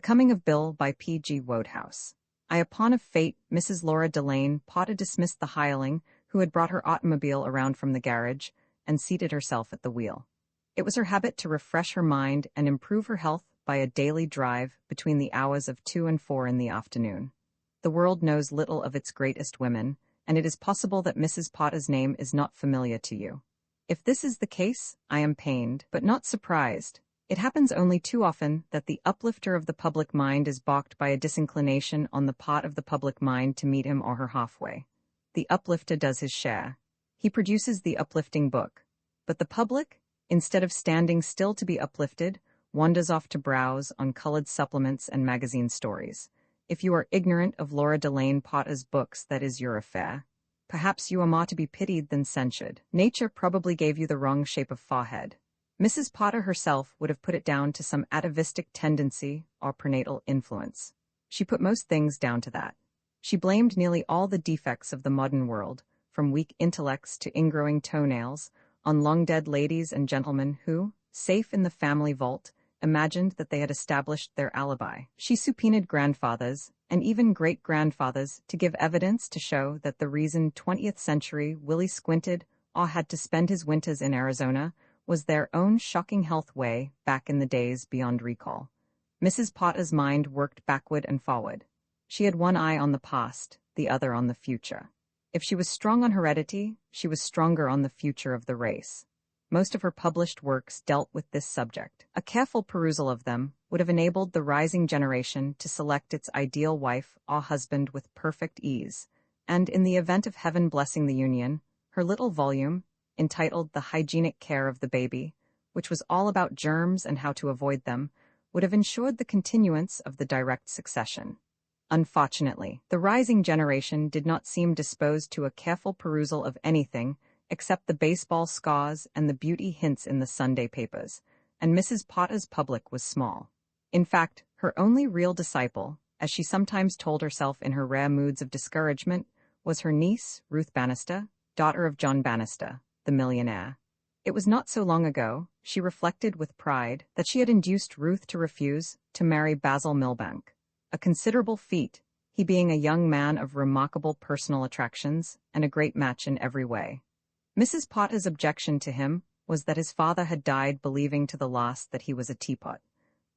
Coming of Bill by P.G. Wodehouse. Upon of fate, Mrs. Laura Delane Potter dismissed the hireling who had brought her automobile around from the garage and seated herself at the wheel. It was her habit to refresh her mind and improve her health by a daily drive between the hours of 2 and 4 in the afternoon. The world knows little of its greatest women, and it is possible that Mrs. Potter's name is not familiar to you. If this is the case, I am pained, but not surprised. It happens only too often that the uplifter of the public mind is balked by a disinclination on the part of the public mind to meet him or her halfway. The uplifter does his share. He produces the uplifting book. But the public, instead of standing still to be uplifted, wanders off to browse on colored supplements and magazine stories. If you are ignorant of Laura Delane Potter's books, that is your affair. Perhaps you are more to be pitied than censured. Nature probably gave you the wrong shape of forehead. Mrs. Potter herself would have put it down to some atavistic tendency or prenatal influence. She put most things down to that. She blamed nearly all the defects of the modern world, from weak intellects to ingrowing toenails, on long-dead ladies and gentlemen who, safe in the family vault, imagined that they had established their alibi. She subpoenaed grandfathers, and even great-grandfathers, to give evidence to show that the reason 20th century Willie squinted or had to spend his winters in Arizona was their own shocking health way back in the days beyond recall. Mrs. Potter's mind worked backward and forward. She had one eye on the past, the other on the future. If she was strong on heredity, she was stronger on the future of the race. Most of her published works dealt with this subject. A careful perusal of them would have enabled the rising generation to select its ideal wife or husband with perfect ease, and in the event of heaven blessing the union, her little volume, entitled The Hygienic Care of the Baby, which was all about germs and how to avoid them, would have ensured the continuance of the direct succession. Unfortunately, the rising generation did not seem disposed to a careful perusal of anything except the baseball scores and the beauty hints in the Sunday papers, and Mrs. Potter's public was small. In fact, her only real disciple, as she sometimes told herself in her rare moods of discouragement, was her niece, Ruth Bannister, daughter of John Bannister, the millionaire. It was not so long ago, she reflected with pride, that she had induced Ruth to refuse to marry Basil Milbank. A considerable feat, he being a young man of remarkable personal attractions and a great match in every way. Mrs. Potter's objection to him was that his father had died believing to the last that he was a teapot.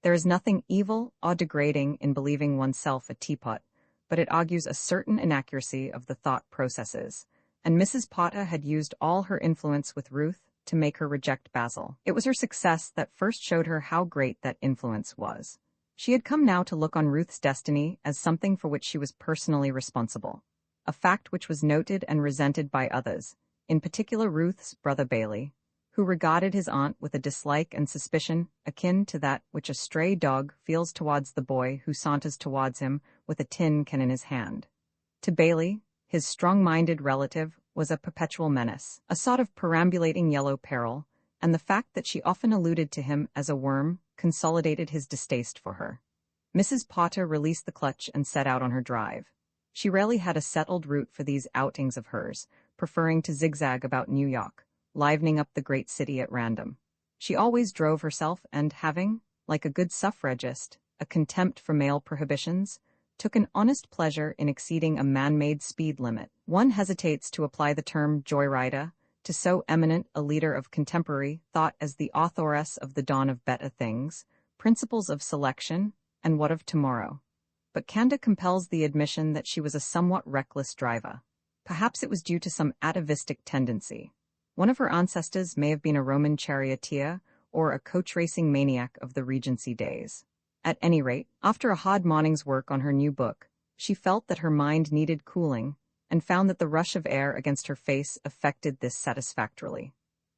There is nothing evil or degrading in believing oneself a teapot, but it argues a certain inaccuracy of the thought processes, and Mrs. Potter had used all her influence with Ruth to make her reject Basil. It was her success that first showed her how great that influence was. She had come now to look on Ruth's destiny as something for which she was personally responsible, a fact which was noted and resented by others, in particular Ruth's brother Bailey, who regarded his aunt with a dislike and suspicion akin to that which a stray dog feels towards the boy who saunters towards him with a tin can in his hand. To Bailey, his strong-minded relative was a perpetual menace, a sort of perambulating yellow peril, and the fact that she often alluded to him as a worm consolidated his distaste for her. Mrs. Potter released the clutch and set out on her drive. She rarely had a settled route for these outings of hers, preferring to zigzag about New York, livening up the great city at random. She always drove herself and, having, like a good suffragist, a contempt for male prohibitions, took an honest pleasure in exceeding a man-made speed limit. One hesitates to apply the term joyrider to so eminent a leader of contemporary thought as the authoress of The Dawn of Better Things, Principles of Selection, and What of Tomorrow. But candor compels the admission that she was a somewhat reckless driver. Perhaps it was due to some atavistic tendency. One of her ancestors may have been a Roman charioteer or a coach-racing maniac of the Regency days. At any rate, after a hard morning's work on her new book, she felt that her mind needed cooling, and found that the rush of air against her face affected this satisfactorily.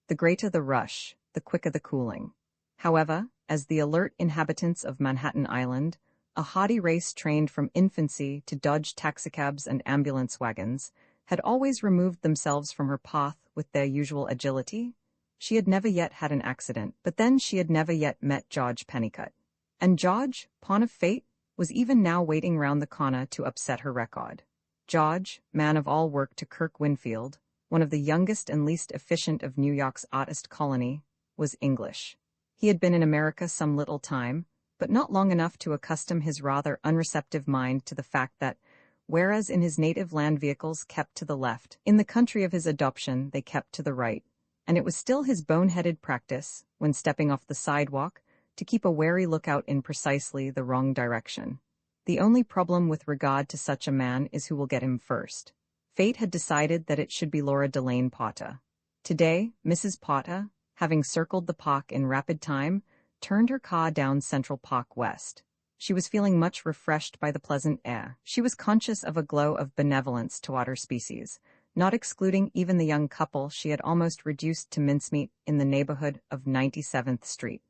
The greater the rush, the quicker the cooling. However, as the alert inhabitants of Manhattan Island, a haughty race trained from infancy to dodge taxicabs and ambulance wagons, had always removed themselves from her path with their usual agility, she had never yet had an accident, but then she had never yet met George Pennicut. And George, pawn of fate, was even now waiting round the corner to upset her record. George, man of all work to Kirk Winfield, one of the youngest and least efficient of New York's artist colony, was English. He had been in America some little time, but not long enough to accustom his rather unreceptive mind to the fact that, whereas in his native land vehicles kept to the left, in the country of his adoption they kept to the right, and it was still his boneheaded practice, when stepping off the sidewalk, to keep a wary lookout in precisely the wrong direction. The only problem with regard to such a man is who will get him first. Fate had decided that it should be Laura Delane Potter. Today, Mrs. Potter, having circled the park in rapid time, turned her car down Central Park West. She was feeling much refreshed by the pleasant air. She was conscious of a glow of benevolence toward her species, not excluding even the young couple she had almost reduced to mincemeat in the neighborhood of 97th Street.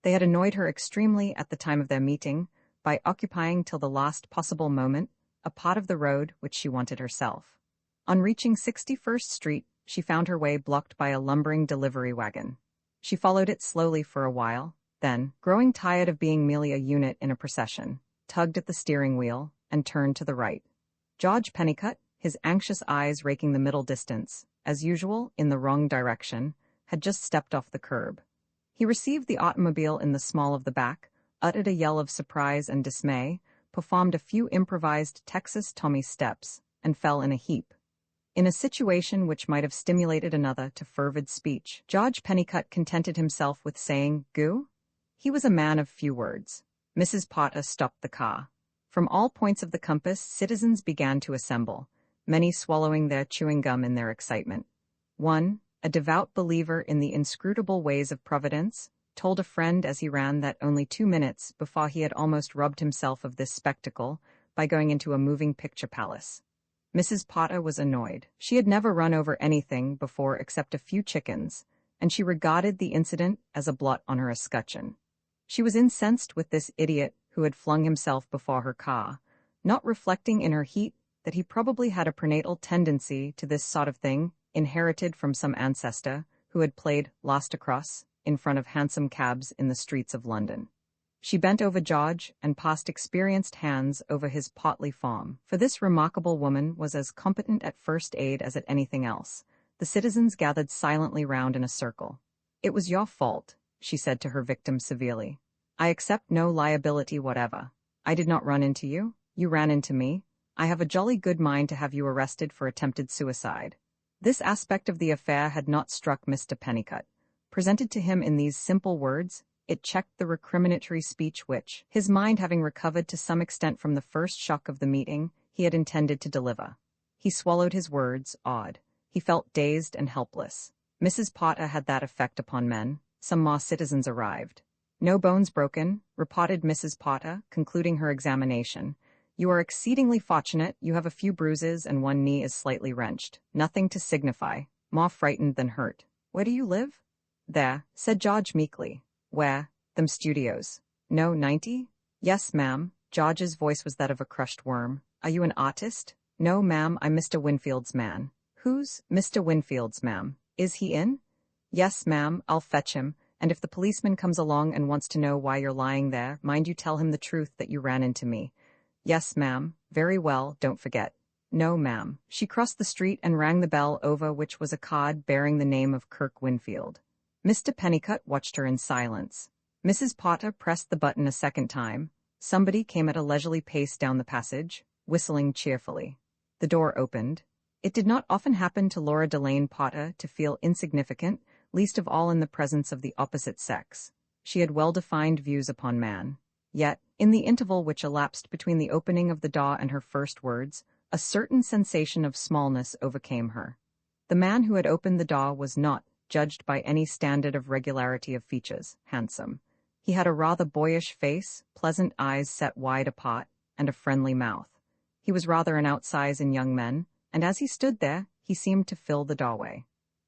They had annoyed her extremely at the time of their meeting by occupying till the last possible moment a part of the road which she wanted herself. On reaching 61st Street, she found her way blocked by a lumbering delivery wagon. She followed it slowly for a while, then, growing tired of being merely a unit in a procession, tugged at the steering wheel and turned to the right. George Pennicott, his anxious eyes raking the middle distance, as usual in the wrong direction, had just stepped off the curb. He received the automobile in the small of the back, uttered a yell of surprise and dismay, performed a few improvised Texas Tommy steps, and fell in a heap. In a situation which might have stimulated another to fervid speech, George Pennicott contented himself with saying, "Goo?" He was a man of few words. Mrs. Potter stopped the car. From all points of the compass, citizens began to assemble, many swallowing their chewing gum in their excitement. One, a devout believer in the inscrutable ways of Providence, told a friend as he ran that only 2 minutes before he had almost robbed himself of this spectacle by going into a moving picture palace. Mrs. Potter was annoyed. She had never run over anything before except a few chickens, and she regarded the incident as a blot on her escutcheon. She was incensed with this idiot who had flung himself before her car, not reflecting in her heat that he probably had a prenatal tendency to this sort of thing, inherited from some ancestor who had played Lost Across in front of hansom cabs in the streets of London. She bent over George and passed experienced hands over his portly form, for this remarkable woman was as competent at first aid as at anything else. The citizens gathered silently round in a circle. "It was your fault," she said to her victim severely. "I accept no liability whatever. I did not run into you. You ran into me. I have a jolly good mind to have you arrested for attempted suicide." This aspect of the affair had not struck Mr. Pennicott. Presented to him in these simple words, it checked the recriminatory speech which, his mind having recovered to some extent from the first shock of the meeting, he had intended to deliver. He swallowed his words, awed. He felt dazed and helpless. Mrs. Potter had that effect upon men. Some more citizens arrived. "No bones broken," reported Mrs. Potter, concluding her examination. "You are exceedingly fortunate. You have a few bruises and one knee is slightly wrenched. Nothing to signify. More frightened than hurt. Where do you live?" "There," said George meekly. "Where?" "Them studios." "No, 90? "Yes, ma'am." George's voice was that of a crushed worm. "Are you an artist?" "No, ma'am, I'm Mr. Winfield's man." "Who's Mr. Winfield's, ma'am? Is he in?" "Yes, ma'am, I'll fetch him, and if the policeman comes along and wants to know why you're lying there, mind you tell him the truth that you ran into me." "Yes, ma'am." "Very well, don't forget." "No, ma'am." She crossed the street and rang the bell over which was a card bearing the name of Kirk Winfield. Mr. Pennicott watched her in silence. Mrs. Potter pressed the button a second time. Somebody came at a leisurely pace down the passage, whistling cheerfully. The door opened. It did not often happen to Laura Delane Potter to feel insignificant, least of all in the presence of the opposite sex. She had well-defined views upon man. Yet, in the interval which elapsed between the opening of the door and her first words, a certain sensation of smallness overcame her. The man who had opened the door was not, judged by any standard of regularity of features, handsome. He had a rather boyish face, pleasant eyes set wide apart, and a friendly mouth. He was rather an outsize in young men, and as he stood there, he seemed to fill the doorway.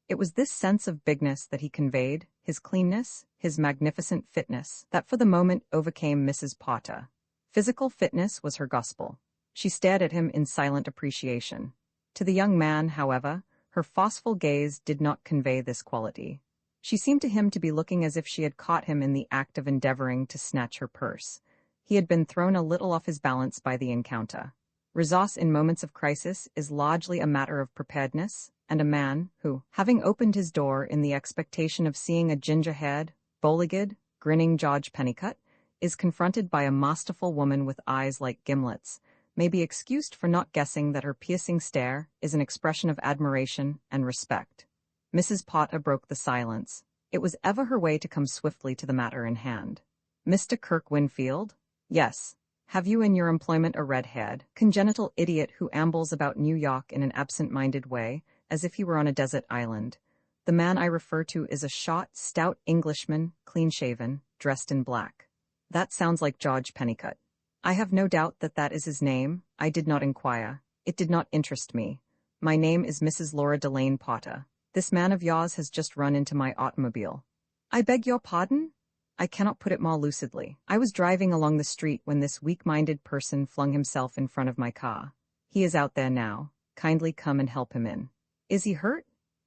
It was this sense of bigness that he conveyed, his cleanness, his magnificent fitness, that for the moment overcame Mrs. Potter. Physical fitness was her gospel. She stared at him in silent appreciation. To the young man, however, her forceful gaze did not convey this quality. She seemed to him to be looking as if she had caught him in the act of endeavoring to snatch her purse. He had been thrown a little off his balance by the encounter. Resource in moments of crisis is largely a matter of preparedness, and a man who, having opened his door in the expectation of seeing a ginger-haired, bow-legged, grinning George Pennicott, is confronted by a masterful woman with eyes like gimlets, may be excused for not guessing that her piercing stare is an expression of admiration and respect. Mrs. Potter broke the silence. It was ever her way to come swiftly to the matter in hand. Mr. Kirk Winfield? Yes. Have you in your employment a red-haired, congenital idiot who ambles about New York in an absent-minded way, as if he were on a desert island? The man I refer to is a short, stout Englishman, clean-shaven, dressed in black. That sounds like George Pennicut. I have no doubt that that is his name. I did not inquire. It did not interest me. My name is Mrs. Laura Delane Potter. This man of yours has just run into my automobile. I beg your pardon? I cannot put it more lucidly. I was driving along the street when this weak-minded person flung himself in front of my car. He is out there now. Kindly come and help him in. Is he hurt?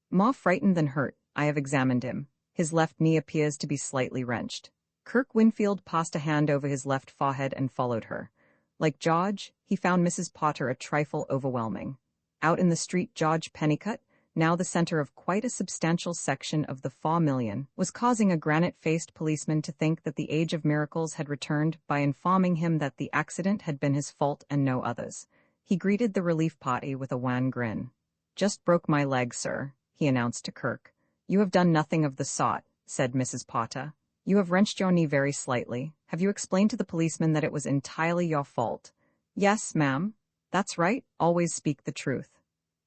More frightened than hurt. I have examined him. His left knee appears to be slightly wrenched. Kirk Winfield passed a hand over his left forehead and followed her. Like George, he found Mrs. Potter a trifle overwhelming. Out in the street, George Pennicut, now the center of quite a substantial section of the 4 million, was causing a granite-faced policeman to think that the age of miracles had returned by informing him that the accident had been his fault and no others. He greeted the relief party with a wan grin. "Just broke my leg, sir," he announced to Kirk. "You have done nothing of the sort," said Mrs. Potter. "You have wrenched your knee very slightly. Have you explained to the policeman that it was entirely your fault?" "Yes, ma'am." "That's right. Always speak the truth."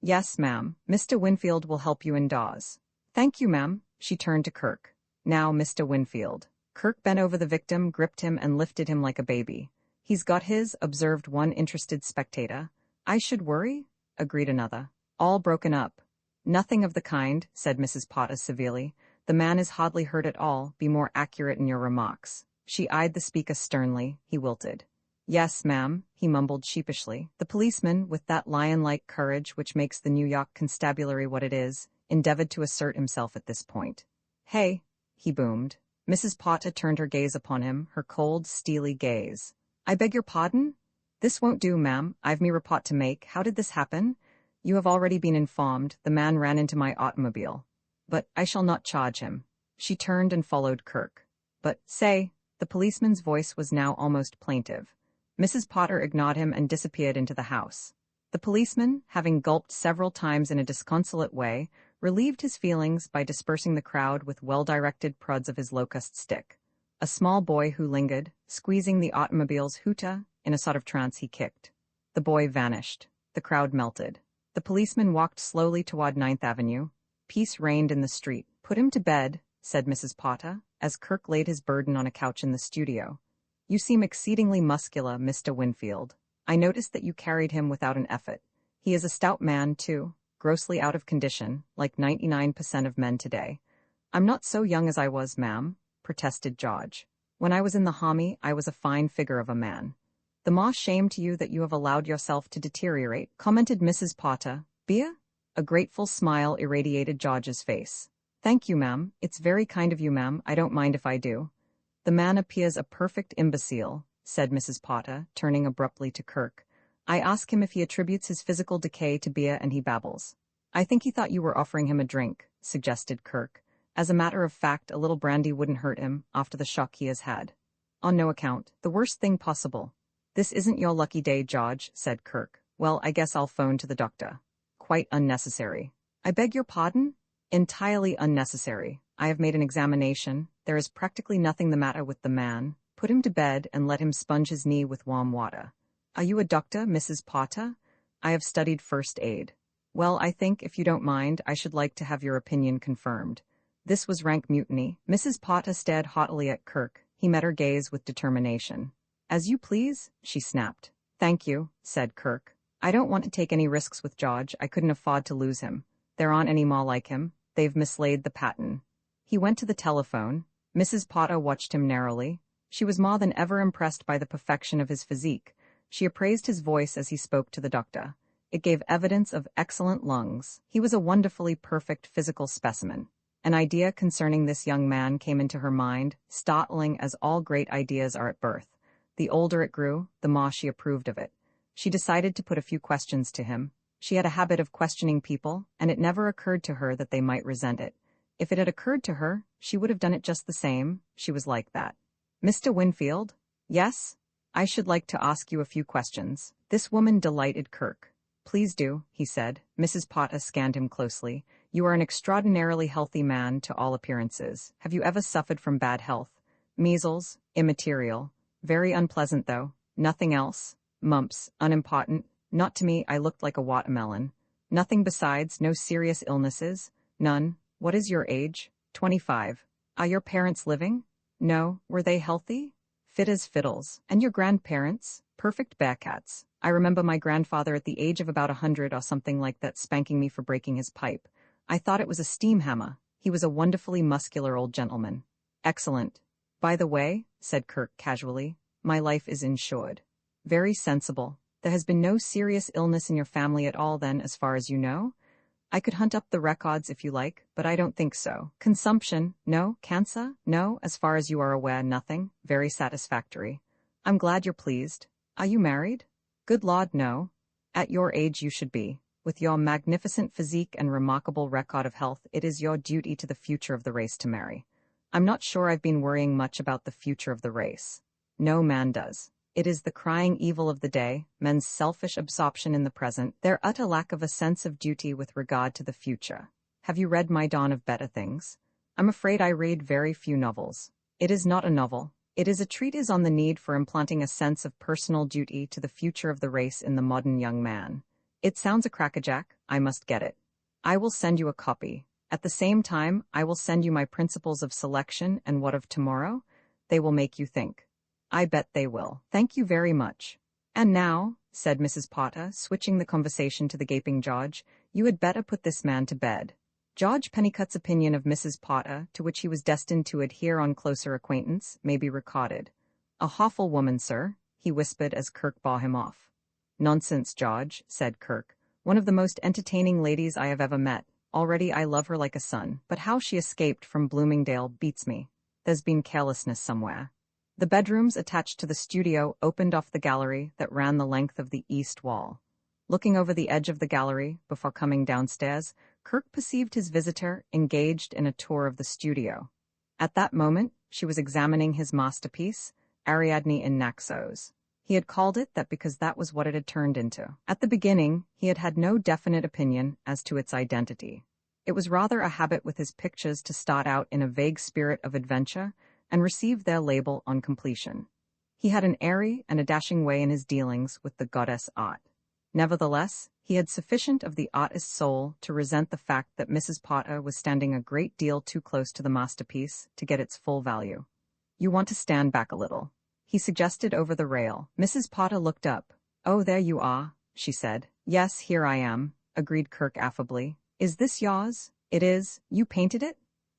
"Yes, ma'am. Mr. Winfield will help you indoors." "Thank you, ma'am." She turned to Kirk. "Now, Mr. Winfield." Kirk bent over the victim, gripped him, and lifted him like a baby. "He's got his," observed one interested spectator. "I should worry?" agreed another. "All broken up." "Nothing of the kind," said Mrs. Potter severely. "The man is hardly hurt at all. Be more accurate in your remarks." She eyed the speaker sternly. He wilted. "Yes, ma'am," he mumbled sheepishly. The policeman, with that lion-like courage which makes the New York constabulary what it is, endeavored to assert himself at this point. "Hey," he boomed. Mrs. Potter turned her gaze upon him, her cold, steely gaze. "I beg your pardon? This won't do, ma'am. I've me report to make. How did this happen?" "You have already been informed. The man ran into my automobile. But I shall not charge him." She turned and followed Kirk. "But, say," the policeman's voice was now almost plaintive. Mrs. Potter ignored him and disappeared into the house. The policeman, having gulped several times in a disconsolate way, relieved his feelings by dispersing the crowd with well-directed prods of his locust stick. A small boy who lingered, squeezing the automobile's hooter, in a sort of trance he kicked. The boy vanished. The crowd melted. The policeman walked slowly toward 9th Avenue. Peace reigned in the street. "Put him to bed," said Mrs. Potter, as Kirk laid his burden on a couch in the studio. "You seem exceedingly muscular, Mr. Winfield. I noticed that you carried him without an effort. He is a stout man, too, grossly out of condition, like 99% of men today." "I'm not so young as I was, ma'am," protested George. "When I was in the army, I was a fine figure of a man." "The more shame to you that you have allowed yourself to deteriorate," commented Mrs. Potter. "Beer?" A grateful smile irradiated George's face. "Thank you, ma'am. It's very kind of you, ma'am. I don't mind if I do." "The man appears a perfect imbecile," said Mrs. Potter, turning abruptly to Kirk. "I ask him if he attributes his physical decay to beer and he babbles." "I think he thought you were offering him a drink," suggested Kirk. "As a matter of fact, a little brandy wouldn't hurt him, after the shock he has had." "On no account. The worst thing possible." "This isn't your lucky day, George," said Kirk. "Well, I guess I'll phone to the doctor." "Quite unnecessary." "I beg your pardon?" "Entirely unnecessary. I have made an examination. There is practically nothing the matter with the man. Put him to bed and let him sponge his knee with warm water." "Are you a doctor, Mrs. Potter?" "I have studied first aid." "Well, I think, if you don't mind, I should like to have your opinion confirmed." This was rank mutiny. Mrs. Potter stared haughtily at Kirk. He met her gaze with determination. "As you please," she snapped. "Thank you," said Kirk. "I don't want to take any risks with George. I couldn't afford to lose him. There aren't any more like him. They've mislaid the pattern." He went to the telephone. Mrs. Potter watched him narrowly. She was more than ever impressed by the perfection of his physique. She appraised his voice as he spoke to the doctor. It gave evidence of excellent lungs. He was a wonderfully perfect physical specimen. An idea concerning this young man came into her mind, startling as all great ideas are at birth. The older it grew, the more she approved of it. She decided to put a few questions to him. She had a habit of questioning people, and it never occurred to her that they might resent it. If it had occurred to her, she would have done it just the same. She was like that. Mr. Winfield? Yes? I should like to ask you a few questions. This woman delighted Kirk. Please do, he said. Mrs. Potter scanned him closely. You are an extraordinarily healthy man to all appearances. Have you ever suffered from bad health? Measles? Immaterial. Very unpleasant though. Nothing else? Mumps? Unimportant. Not to me, I looked like a watermelon. Nothing besides, no serious illnesses? None. What is your age? 25. Are your parents living? No. Were they healthy? Fit as fiddles. And your grandparents? Perfect bearcats. I remember my grandfather at the age of about 100 or something like that spanking me for breaking his pipe. I thought it was a steam hammer. He was a wonderfully muscular old gentleman. Excellent. By the way, said Kirk casually, my life is insured. Very sensible. There has been no serious illness in your family at all then, as far as you know? I could hunt up the records if you like, but I don't think so. Consumption? No. Cancer? No. As far as you are aware, nothing. Very satisfactory. I'm glad you're pleased. Are you married? Good Lord, no. At your age you should be. With your magnificent physique and remarkable record of health, it is your duty to the future of the race to marry. I'm not sure I've been worrying much about the future of the race. No man does. It is the crying evil of the day, men's selfish absorption in the present, their utter lack of a sense of duty with regard to the future. Have you read My Dawn of Better Things? I'm afraid I read very few novels. It is not a novel. It is a treatise on the need for implanting a sense of personal duty to the future of the race in the modern young man. It sounds a crackerjack. I must get it. I will send you a copy. At the same time, I will send you my principles of selection and what of tomorrow. They will make you think. I bet they will. Thank you very much. And now, said Mrs. Potter, switching the conversation to the gaping George, you had better put this man to bed. George Pennicut's opinion of Mrs. Potter, to which he was destined to adhere on closer acquaintance, may be recorded. A awful woman, sir, he whispered as Kirk bore him off. Nonsense, George, said Kirk. One of the most entertaining ladies I have ever met. Already I love her like a son, but how she escaped from Bloomingdale beats me. There's been carelessness somewhere. The bedrooms attached to the studio opened off the gallery that ran the length of the east wall. Looking over the edge of the gallery before coming downstairs, Kirk perceived his visitor engaged in a tour of the studio. At that moment, she was examining his masterpiece, Ariadne in Naxos. He had called it that because that was what it had turned into. At the beginning, he had had no definite opinion as to its identity. It was rather a habit with his pictures to start out in a vague spirit of adventure and receive their label on completion. He had an airy and a dashing way in his dealings with the goddess art. Nevertheless, he had sufficient of the artist's soul to resent the fact that Mrs. Potter was standing a great deal too close to the masterpiece to get its full value. You want to stand back a little, he suggested over the rail. Mrs. Potter looked up. Oh, there you are, she said. Yes, here I am, agreed Kirk affably. Is this yours? It is. You painted it?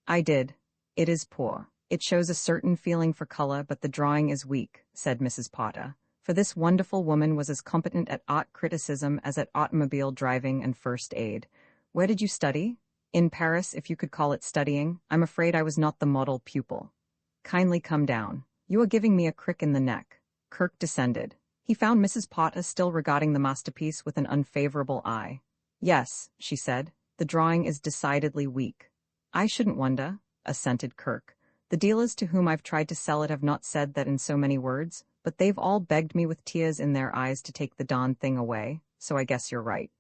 I did. It is poor. It shows a certain feeling for color, but the drawing is weak, said Mrs. Potter. For this wonderful woman was as competent at art criticism as at automobile driving and first aid. Where did you study? In Paris, if you could call it studying. I'm afraid I was not the model pupil. Kindly come down. You are giving me a crick in the neck. Kirk descended. He found Mrs. Potter still regarding the masterpiece with an unfavorable eye. Yes, she said, the drawing is decidedly weak. I shouldn't wonder, assented Kirk. The dealers to whom I've tried to sell it have not said that in so many words, but they've all begged me with tears in their eyes to take the darn thing away, so I guess you're right.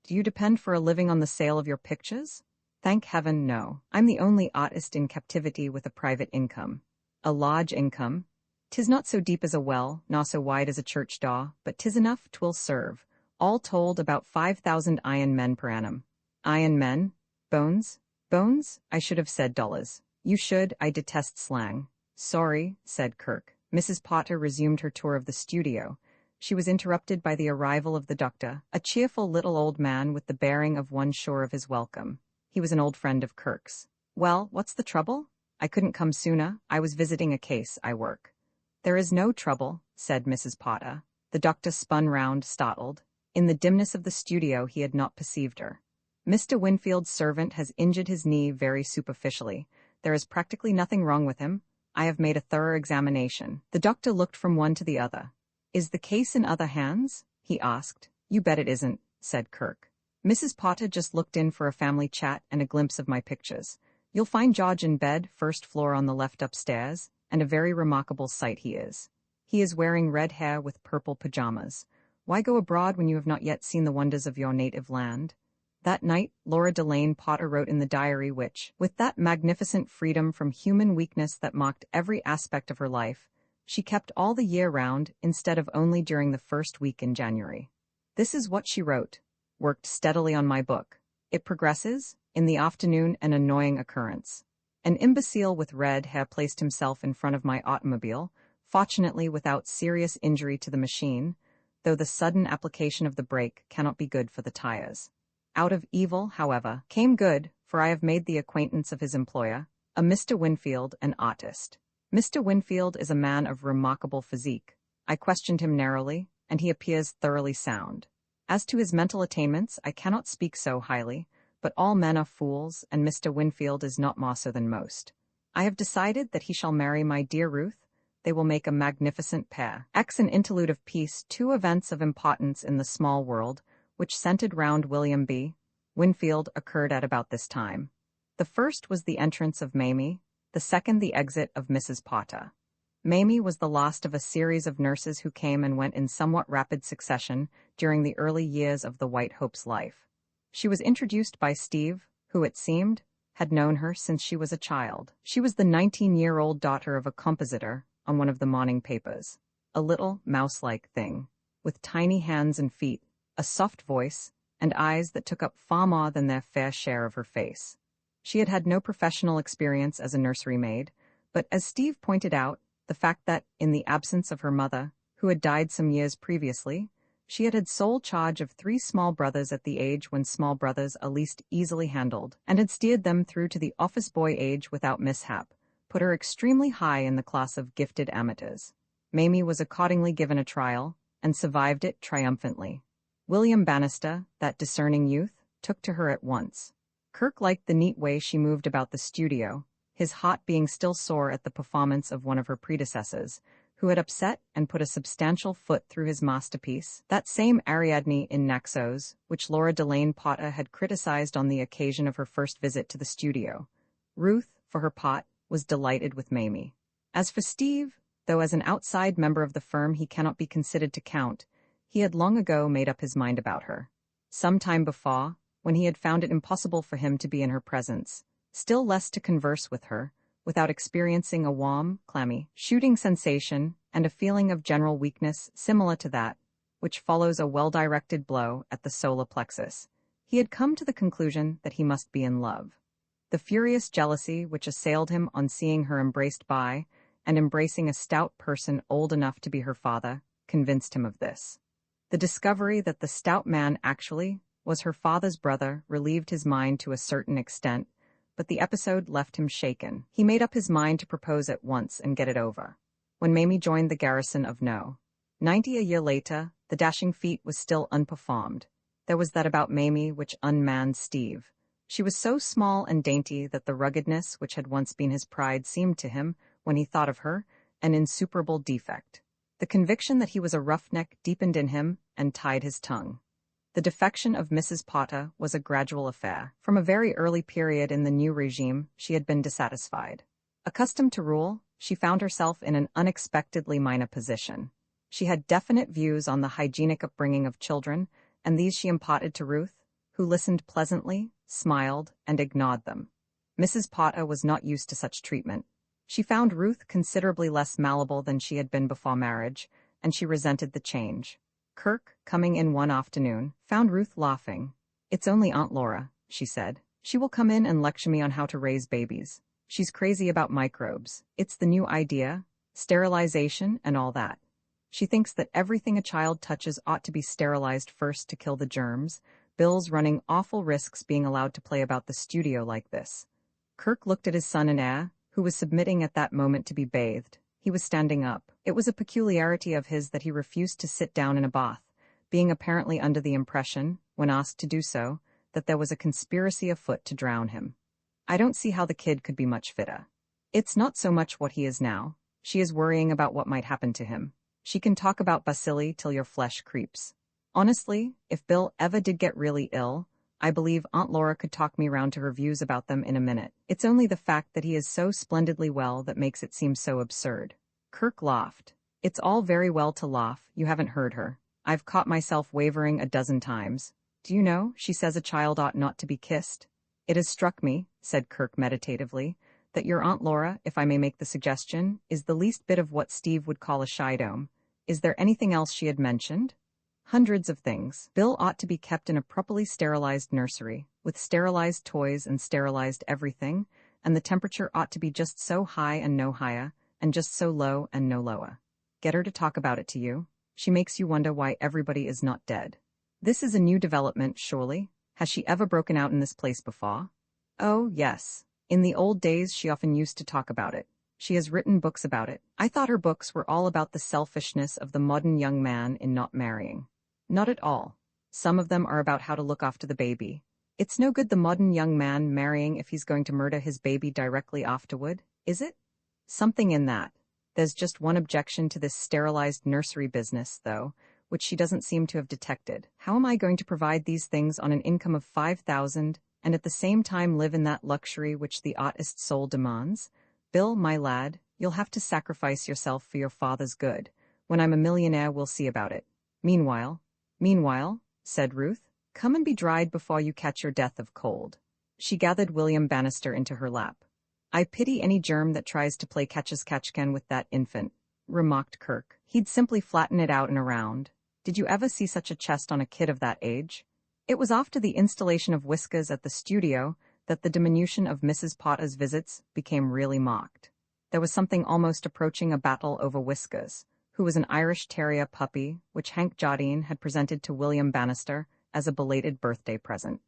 Do you depend for a living on the sale of your pictures? Thank heaven, no. I'm the only artist in captivity with a private income. A large income. 'Tis not so deep as a well, nor so wide as a church door, but 'tis enough 'twill serve. All told, about 5,000 iron men per annum. Iron men? Bones? Bones? I should have said dollars. You should. I detest slang. Sorry, said Kirk. Mrs. Potter resumed her tour of the studio. She was interrupted by the arrival of the doctor, a cheerful little old man with the bearing of one sure of his welcome. He was an old friend of Kirk's. Well, what's the trouble? I couldn't come sooner. I was visiting a case. I work. There is no trouble, said Mrs. Potter. The doctor spun round, startled. In the dimness of the studio he had not perceived her. Mr. Winfield's servant has injured his knee very superficially. There is practically nothing wrong with him. I have made a thorough examination. The doctor looked from one to the other. Is the case in other hands? He asked. You bet it isn't, said Kirk. Mrs. Potter just looked in for a family chat and a glimpse of my pictures. You'll find George in bed, first floor on the left upstairs. and a very remarkable sight he is. He is wearing red hair with purple pajamas. Why go abroad when you have not yet seen the wonders of your native land? That night, Laura Delane Potter wrote in the diary which, with that magnificent freedom from human weakness that marked every aspect of her life, she kept all the year round instead of only during the first week in January. This is what she wrote. Worked steadily on my book. It progresses. In the afternoon, an annoying occurrence. An imbecile with red hair placed himself in front of my automobile, fortunately without serious injury to the machine, though the sudden application of the brake cannot be good for the tires. Out of evil, however, came good, for I have made the acquaintance of his employer, a Mr. Winfield, an artist. Mr. Winfield is a man of remarkable physique. I questioned him narrowly, and he appears thoroughly sound. As to his mental attainments, I cannot speak so highly, but all men are fools, and Mr. Winfield is not more so than most. I have decided that he shall marry my dear Ruth. They will make a magnificent pair. An interlude of peace, two events of importance in the small world, which centered round William B. Winfield, occurred at about this time. The first was the entrance of Mamie, the second the exit of Mrs. Potter. Mamie was the last of a series of nurses who came and went in somewhat rapid succession during the early years of the White Hope's life. She was introduced by Steve, who, it seemed, had known her since she was a child. She was the 19-year-old daughter of a compositor on one of the morning papers, a little mouse-like thing, with tiny hands and feet, a soft voice, and eyes that took up far more than their fair share of her face. She had had no professional experience as a nursery maid, but as Steve pointed out, the fact that, in the absence of her mother, who had died some years previously, she had sole charge of 3 small brothers at the age when small brothers are least easily handled, and had steered them through to the office boy age without mishap, put her extremely high in the class of gifted amateurs. Mamie was accordingly given a trial, and survived it triumphantly. William Bannister, that discerning youth, took to her at once. Kirk liked the neat way she moved about the studio, his heart being still sore at the performance of one of her predecessors, who had upset and put a substantial foot through his masterpiece, that same Ariadne in Naxos, which Laura Delane Potter had criticized on the occasion of her first visit to the studio. Ruth, for her part, was delighted with Mamie. As for Steve, though as an outside member of the firm he cannot be considered to count, he had long ago made up his mind about her. Some time before, when he had found it impossible for him to be in her presence, still less to converse with her, without experiencing a warm, clammy, shooting sensation and a feeling of general weakness similar to that which follows a well-directed blow at the solar plexus, he had come to the conclusion that he must be in love. The furious jealousy which assailed him on seeing her embraced by and embracing a stout person old enough to be her father convinced him of this. The discovery that the stout man actually was her father's brother relieved his mind to a certain extent, but the episode left him shaken. He made up his mind to propose at once and get it over. When Mamie joined the garrison of No. 90 a year later, the dashing feat was still unperformed. There was that about Mamie which unmanned Steve. She was so small and dainty that the ruggedness which had once been his pride seemed to him, when he thought of her, an insuperable defect. The conviction that he was a roughneck deepened in him and tied his tongue. The defection of Mrs. Potter was a gradual affair. From a very early period in the new regime, she had been dissatisfied. Accustomed to rule, she found herself in an unexpectedly minor position. She had definite views on the hygienic upbringing of children, and these she imparted to Ruth, who listened pleasantly, smiled, and ignored them. Mrs. Potter was not used to such treatment. She found Ruth considerably less malleable than she had been before marriage, and she resented the change. Kirk, coming in one afternoon, found Ruth laughing. "It's only Aunt Laura," she said. "She will come in and lecture me on how to raise babies. She's crazy about microbes. It's the new idea, sterilization and all that. She thinks that everything a child touches ought to be sterilized first to kill the germs. Bill's running awful risks being allowed to play about the studio like this." Kirk looked at his son and heir, who was submitting at that moment to be bathed. He was standing up. It was a peculiarity of his that he refused to sit down in a bath, being apparently under the impression, when asked to do so, that there was a conspiracy afoot to drown him. "I don't see how the kid could be much fitter. It's not so much what he is now. She is worrying about what might happen to him. She can talk about bacilli till your flesh creeps. Honestly, if Bill ever did get really ill, I believe Aunt Laura could talk me round to her views about them in a minute. It's only the fact that he is so splendidly well that makes it seem so absurd. Kirk laughed. It's all very well to laugh, you haven't heard her. I've caught myself wavering a dozen times. Do you know, she says a child ought not to be kissed. It has struck me, said Kirk meditatively, that your Aunt Laura, if I may make the suggestion, is the least bit of what Steve would call a shy-dome. Is there anything else she had mentioned? Hundreds of things. Bill ought to be kept in a properly sterilized nursery, with sterilized toys and sterilized everything, and the temperature ought to be just so high and no higher, and just so low and no lower. Get her to talk about it to you. She makes you wonder why everybody is not dead. This is a new development, surely. Has she ever broken out in this place before? Oh, yes. In the old days she often used to talk about it. She has written books about it. I thought her books were all about the selfishness of the modern young man in not marrying. Not at all. Some of them are about how to look after the baby. It's no good the modern young man marrying if he's going to murder his baby directly afterward, is it? Something in that. There's just one objection to this sterilized nursery business, though, which she doesn't seem to have detected. How am I going to provide these things on an income of 5,000 and at the same time live in that luxury which the artist's soul demands? Bill, my lad, you'll have to sacrifice yourself for your father's good. When I'm a millionaire, we'll see about it. Meanwhile, said Ruth, come and be dried before you catch your death of cold. She gathered William Bannister into her lap. I pity any germ that tries to play catch-as-catch-can with that infant, remarked Kirk. He'd simply flatten it out and around. Did you ever see such a chest on a kid of that age? It was after the installation of Whiskers at the studio that the diminution of Mrs. Potter's visits became really marked. There was something almost approaching a battle over Whiskers, who was an Irish Terrier puppy which Hank Jardine had presented to William Bannister as a belated birthday present.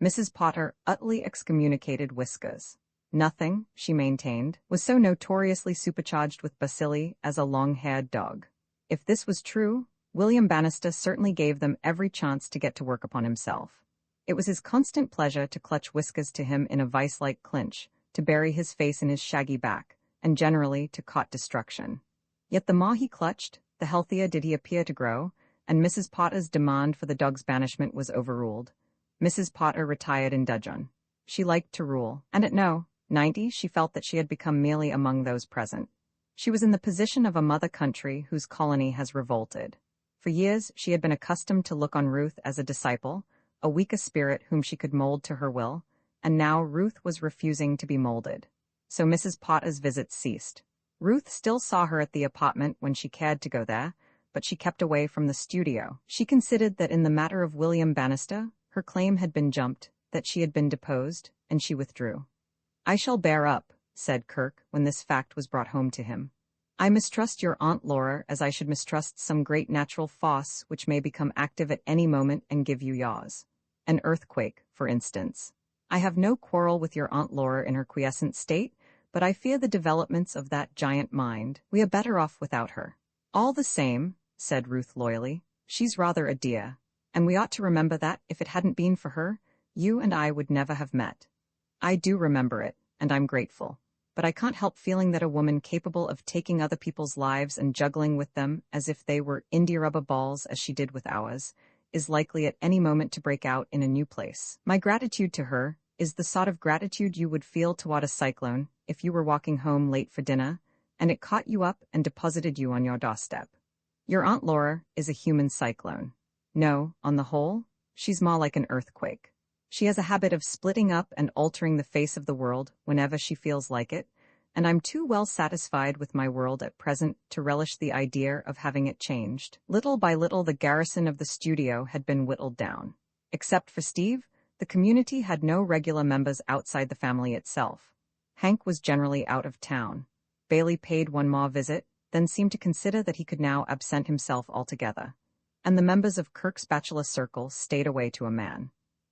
Mrs. Potter utterly excommunicated Whiskers. Nothing, she maintained, was so notoriously supercharged with bacilli as a long-haired dog. If this was true, William Bannister certainly gave them every chance to get to work upon himself. It was his constant pleasure to clutch Whiskers to him in a vice-like clinch, to bury his face in his shaggy back, and generally to court destruction. Yet the more he clutched, the healthier did he appear to grow, and Mrs. Potter's demand for the dog's banishment was overruled. Mrs. Potter retired in dudgeon. She liked to rule, and at 90, she felt that she had become merely among those present. She was in the position of a mother country whose colony has revolted. For years she had been accustomed to look on Ruth as a disciple, a weaker spirit whom she could mold to her will, and now Ruth was refusing to be molded. So Mrs. Potter's visits ceased. Ruth still saw her at the apartment when she cared to go there, but she kept away from the studio. She considered that in the matter of William Bannister, her claim had been jumped, that she had been deposed, and she withdrew. I shall bear up, said Kirk, when this fact was brought home to him. I mistrust your Aunt Laura as I should mistrust some great natural force which may become active at any moment and give you yaws. An earthquake, for instance. I have no quarrel with your Aunt Laura in her quiescent state, but I fear the developments of that giant mind. We are better off without her. All the same, said Ruth loyally, she's rather a dear, and we ought to remember that, if it hadn't been for her, you and I would never have met. I do remember it, and I'm grateful. But I can't help feeling that a woman capable of taking other people's lives and juggling with them as if they were india-rubber balls as she did with ours, is likely at any moment to break out in a new place. My gratitude to her is the sort of gratitude you would feel toward a cyclone if you were walking home late for dinner, and it caught you up and deposited you on your doorstep. Your Aunt Laura is a human cyclone. No, on the whole, she's more like an earthquake. She has a habit of splitting up and altering the face of the world whenever she feels like it, and I'm too well satisfied with my world at present to relish the idea of having it changed. Little by little the garrison of the studio had been whittled down. Except for Steve, the community had no regular members outside the family itself. Hank was generally out of town. Bailey paid one more visit, then seemed to consider that he could now absent himself altogether. And the members of Kirk's bachelor circle stayed away to a man.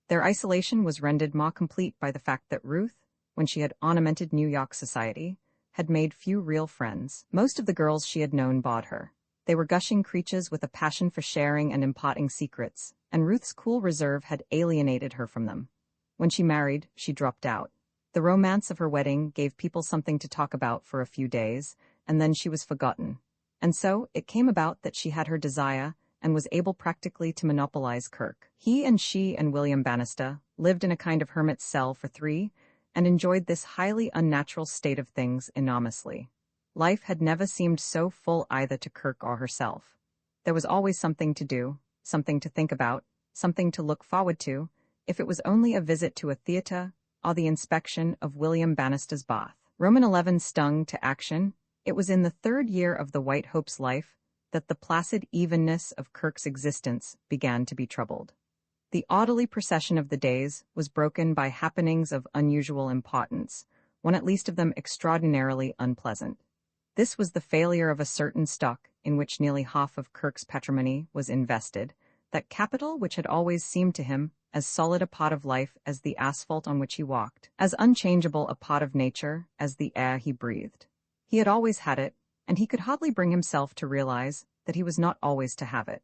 Their isolation was rendered more complete by the fact that Ruth, when she had ornamented New York society, had made few real friends. Most of the girls she had known bored her. They were gushing creatures with a passion for sharing and imparting secrets, and Ruth's cool reserve had alienated her from them. When she married, she dropped out. The romance of her wedding gave people something to talk about for a few days, and then she was forgotten. And so it came about that she had her desire, and was able practically to monopolize Kirk. He and William Bannister lived in a kind of hermit's cell for three and enjoyed this highly unnatural state of things enormously. Life had never seemed so full either to Kirk or herself. There was always something to do, something to think about, something to look forward to, if it was only a visit to a theater or the inspection of William Bannister's bath. Roman 11 stung to action. It was in the third year of the White Hope's life that the placid evenness of Kirk's existence began to be troubled. The orderly procession of the days was broken by happenings of unusual importance, one at least of them extraordinarily unpleasant. This was the failure of a certain stock in which nearly half of Kirk's patrimony was invested, that capital which had always seemed to him as solid a part of life as the asphalt on which he walked, as unchangeable a part of nature as the air he breathed. He had always had it, and he could hardly bring himself to realize that he was not always to have it.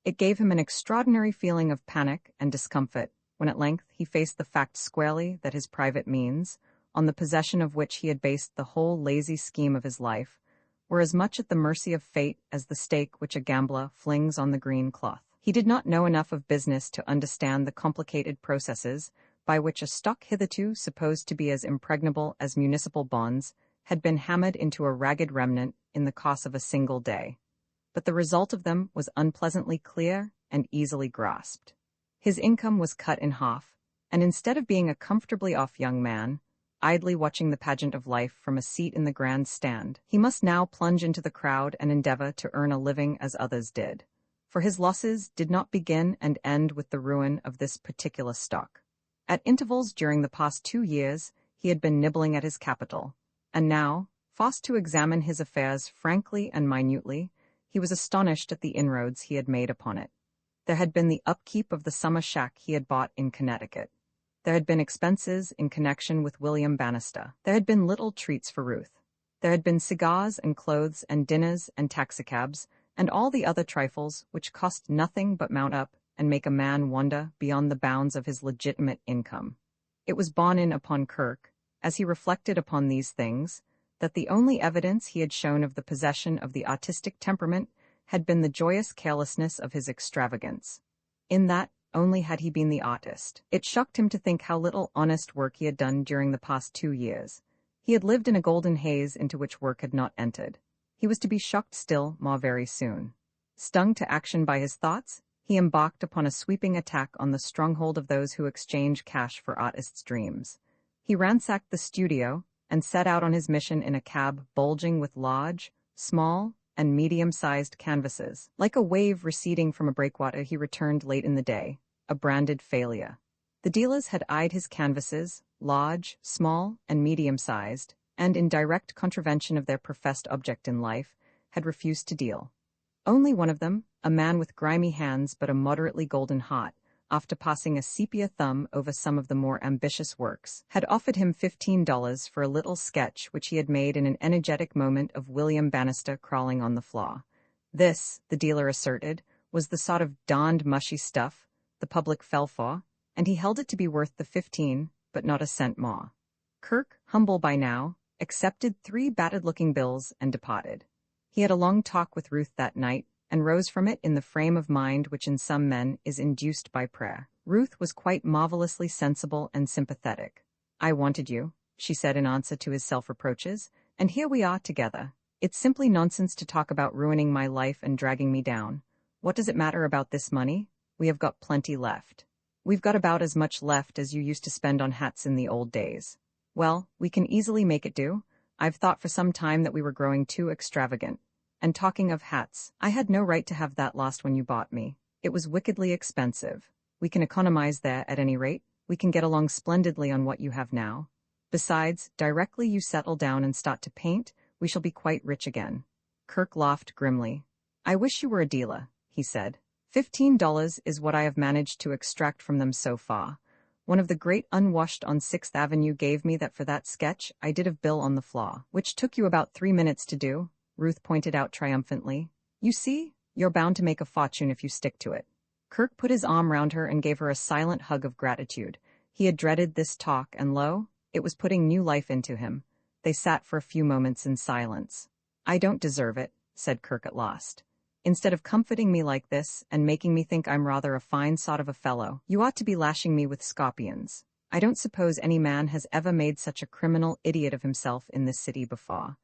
It gave him an extraordinary feeling of panic and discomfort when at length he faced the fact squarely that his private means, on the possession of which he had based the whole lazy scheme of his life, were as much at the mercy of fate as the stake which a gambler flings on the green cloth. He did not know enough of business to understand the complicated processes by which a stock hitherto supposed to be as impregnable as municipal bonds had been hammered into a ragged remnant in the course of a single day. But the result of them was unpleasantly clear and easily grasped. His income was cut in half, and instead of being a comfortably off young man, idly watching the pageant of life from a seat in the grand stand, he must now plunge into the crowd and endeavor to earn a living as others did. For his losses did not begin and end with the ruin of this particular stock. At intervals during the past 2 years, he had been nibbling at his capital, and now, forced to examine his affairs frankly and minutely, he was astonished at the inroads he had made upon it. There had been the upkeep of the summer shack he had bought in Connecticut. There had been expenses in connection with William Bannister. There had been little treats for Ruth. There had been cigars and clothes and dinners and taxicabs, and all the other trifles which cost nothing but mount up and make a man wander beyond the bounds of his legitimate income. It was borne in upon Kirk, as he reflected upon these things, that the only evidence he had shown of the possession of the artistic temperament had been the joyous carelessness of his extravagance. In that only had he been the artist. It shocked him to think how little honest work he had done during the past 2 years. He had lived in a golden haze into which work had not entered. He was to be shocked still more very soon. Stung to action by his thoughts, he embarked upon a sweeping attack on the stronghold of those who exchange cash for artists' dreams. He ransacked the studio and set out on his mission in a cab bulging with large, small, and medium-sized canvases. Like a wave receding from a breakwater, he returned late in the day, a branded failure. The dealers had eyed his canvases, large, small, and medium-sized, and in direct contravention of their professed object in life, had refused to deal. Only one of them, a man with grimy hands but a moderately golden heart, after passing a sepia thumb over some of the more ambitious works, had offered him $15 for a little sketch which he had made in an energetic moment of William Bannister crawling on the floor. This, the dealer asserted, was the sort of darned mushy stuff the public fell for, and he held it to be worth the 15, but not a cent more. Kirk, humble by now, accepted 3 battered-looking bills and departed. He had a long talk with Ruth that night, and rose from it in the frame of mind which in some men is induced by prayer. Ruth was quite marvelously sensible and sympathetic. "I wanted you," she said in answer to his self-reproaches, "and here we are together. It's simply nonsense to talk about ruining my life and dragging me down. What does it matter about this money? We have got plenty left. We've got about as much left as you used to spend on hats in the old days. Well, we can easily make it do. I've thought for some time that we were growing too extravagant. And talking of hats, I had no right to have that lost when you bought me. It was wickedly expensive. We can economize there at any rate. We can get along splendidly on what you have now. Besides, directly you settle down and start to paint, we shall be quite rich again." Kirk laughed grimly. "I wish you were a dealer," he said. $15 is what I have managed to extract from them so far. One of the great unwashed on 6th Avenue gave me that for that sketch I did of Bill on the floor, which took you about 3 minutes to do," Ruth pointed out triumphantly. "You see, you're bound to make a fortune if you stick to it." Kirk put his arm round her and gave her a silent hug of gratitude. He had dreaded this talk, and lo, it was putting new life into him. They sat for a few moments in silence. "I don't deserve it," said Kirk at last. Instead of comforting me like this and making me think I'm rather a fine sort of a fellow, you ought to be lashing me with scorpions. I don't suppose any man has ever made such a criminal idiot of himself in this city before.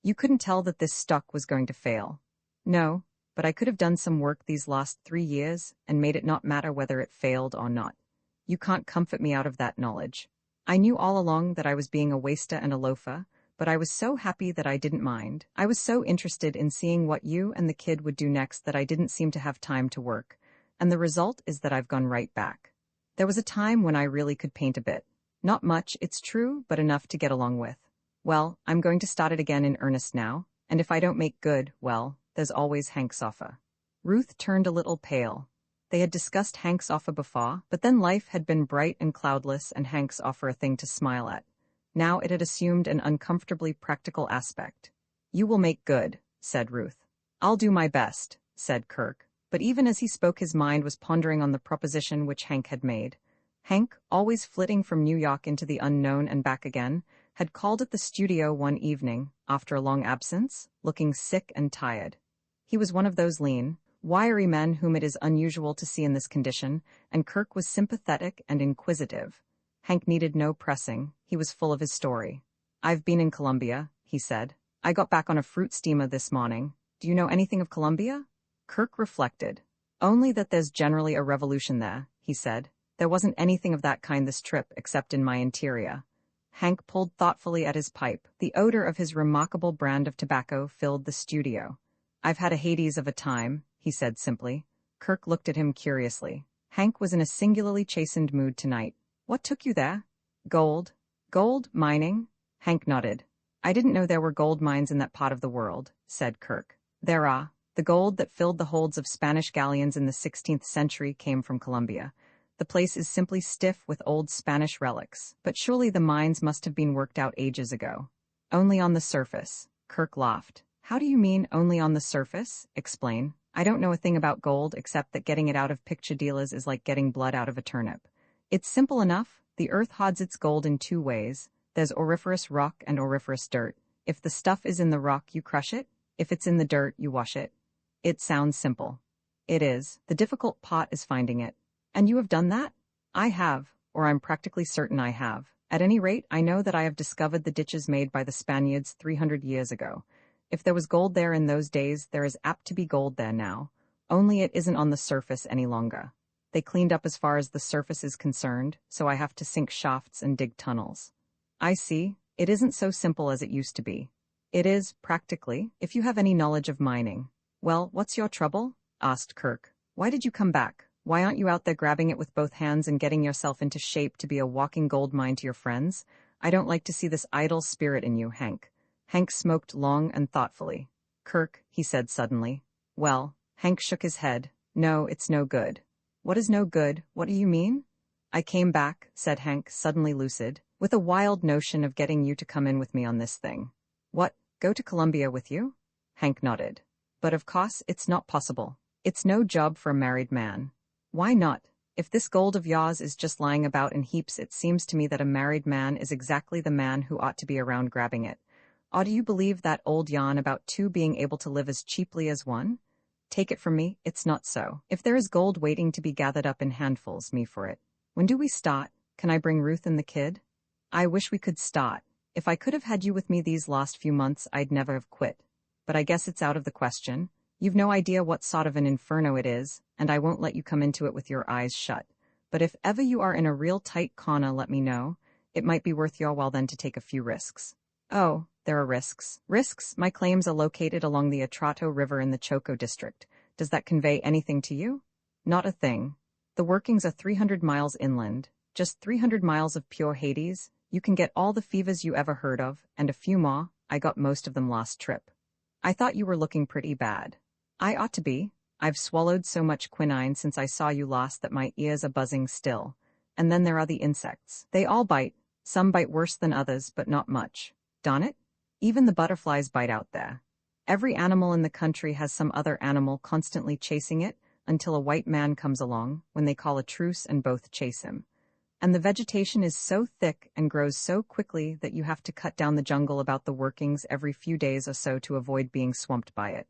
You couldn't tell that this stock was going to fail. No, but I could have done some work these last 3 years and made it not matter whether it failed or not. You can't comfort me out of that knowledge. I knew all along that I was being a waster and a loafer, but I was so happy that I didn't mind. I was so interested in seeing what you and the kid would do next that I didn't seem to have time to work, and the result is that I've gone right back. There was a time when I really could paint a bit. Not much, it's true, but enough to get along with. Well, I'm going to start it again in earnest now, and if I don't make good, well, there's always Hank's offer. Ruth turned a little pale. They had discussed Hank's offer before, but then life had been bright and cloudless and Hank's offer a thing to smile at. Now it had assumed an uncomfortably practical aspect. You will make good, said Ruth. I'll do my best, said Kirk, but even as he spoke his mind was pondering on the proposition which Hank had made. Hank, always flitting from New York into the unknown and back again, had called at the studio one evening, after a long absence, looking sick and tired. He was one of those lean, wiry men whom it is unusual to see in this condition, and Kirk was sympathetic and inquisitive. Hank needed no pressing, he was full of his story. I've been in Colombia, he said. I got back on a fruit steamer this morning. Do you know anything of Colombia? Kirk reflected. Only that there's generally a revolution there, he said. There wasn't anything of that kind this trip except in my interior. Hank pulled thoughtfully at his pipe. The odor of his remarkable brand of tobacco filled the studio. I've had a Hades of a time, he said simply. Kirk looked at him curiously. Hank was in a singularly chastened mood tonight. What took you there? Gold. Gold? Mining? Hank nodded. I didn't know there were gold mines in that part of the world, said Kirk. There are. The gold that filled the holds of Spanish galleons in the 16th century came from Colombia. The place is simply stiff with old Spanish relics, but surely the mines must have been worked out ages ago. Only on the surface. Kirk laughed. How do you mean, only on the surface? Explain. I don't know a thing about gold except that getting it out of picture dealers is like getting blood out of a turnip. It's simple enough. The earth hods its gold in 2 ways. There's auriferous rock and auriferous dirt. If the stuff is in the rock, you crush it. If it's in the dirt, you wash it. It sounds simple. It is. The difficult part is finding it. And you have done that? I have, or I'm practically certain I have. At any rate, I know that I have discovered the ditches made by the Spaniards 300 years ago. If there was gold there in those days, there is apt to be gold there now. Only it isn't on the surface any longer. They cleaned up as far as the surface is concerned, so I have to sink shafts and dig tunnels. I see. It isn't so simple as it used to be. It is, practically, if you have any knowledge of mining. Well, what's your trouble? Asked Kirk. Why did you come back? Why aren't you out there grabbing it with both hands and getting yourself into shape to be a walking gold mine to your friends? I don't like to see this idle spirit in you, Hank. Hank smoked long and thoughtfully. Kirk, he said suddenly. Well, Hank shook his head. No, it's no good. What is no good? What do you mean? I came back, said Hank, suddenly lucid, with a wild notion of getting you to come in with me on this thing. What, go to Colombia with you? Hank nodded. But of course, it's not possible. It's no job for a married man. Why not? If this gold of yours is just lying about in heaps, it seems to me that a married man is exactly the man who ought to be around grabbing it. Or do you believe that old yarn about 2 being able to live as cheaply as 1? Take it from me, it's not so. If there is gold waiting to be gathered up in handfuls, me for it. When do we start? Can I bring Ruth and the kid? I wish we could start. If I could have had you with me these last few months, I'd never have quit. But I guess it's out of the question. You've no idea what sort of an inferno it is, and I won't let you come into it with your eyes shut. But if ever you are in a real tight corner, let me know. It might be worth your while then to take a few risks. Oh, there are risks. Risks? My claims are located along the Atrato River in the Choco district. Does that convey anything to you? Not a thing. The workings are 300 miles inland. Just 300 miles of pure Hades. You can get all the fevers you ever heard of, and a few more. I got most of them last trip. I thought you were looking pretty bad. I ought to be. I've swallowed so much quinine since I saw you last that my ears are buzzing still. And then there are the insects. They all bite. Some bite worse than others, but not much. Darn it. Even the butterflies bite out there. Every animal in the country has some other animal constantly chasing it until a white man comes along, when they call a truce and both chase him. And the vegetation is so thick and grows so quickly that you have to cut down the jungle about the workings every few days or so to avoid being swamped by it.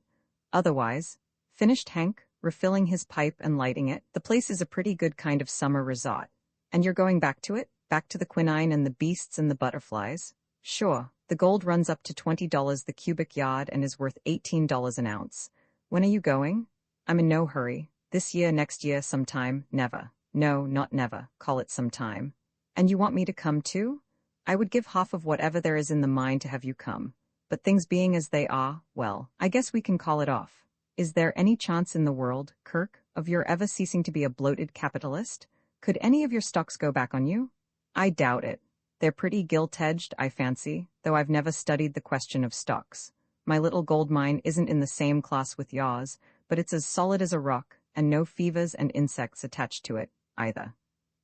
Otherwise, finished Hank, refilling his pipe and lighting it. The place is a pretty good kind of summer resort. And you're going back to it? Back to the quinine and the beasts and the butterflies? Sure, the gold runs up to $20 the cubic yard and is worth $18 an ounce. When are you going? I'm in no hurry. This year, next year, sometime, never. No, not never, call it sometime. And you want me to come too? I would give half of whatever there is in the mine to have you come. But things being as they are, well, I guess we can call it off. Is there any chance in the world, Kirk, of your ever ceasing to be a bloated capitalist? Could any of your stocks go back on you? I doubt it. They're pretty gilt-edged, I fancy, though I've never studied the question of stocks. My little gold mine isn't in the same class with yours, but it's as solid as a rock, and no fevers and insects attached to it, either.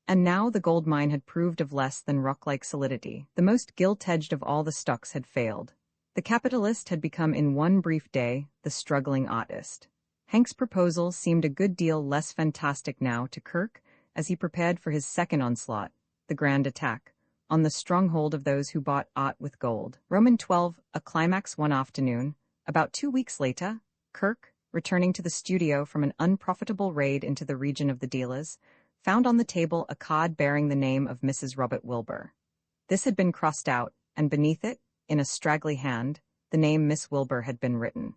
And now the gold mine had proved of less than rock-like solidity. The most gilt-edged of all the stocks had failed. The capitalist had become in one brief day the struggling artist. Hank's proposal seemed a good deal less fantastic now to Kirk as he prepared for his second onslaught, the grand attack, on the stronghold of those who bought art with gold. Roman 12, a climax one afternoon. About 2 weeks later, Kirk, returning to the studio from an unprofitable raid into the region of the dealers, found on the table a card bearing the name of Mrs. Robert Wilbur. This had been crossed out, and beneath it, in a straggly hand, the name Miss Wilbur had been written.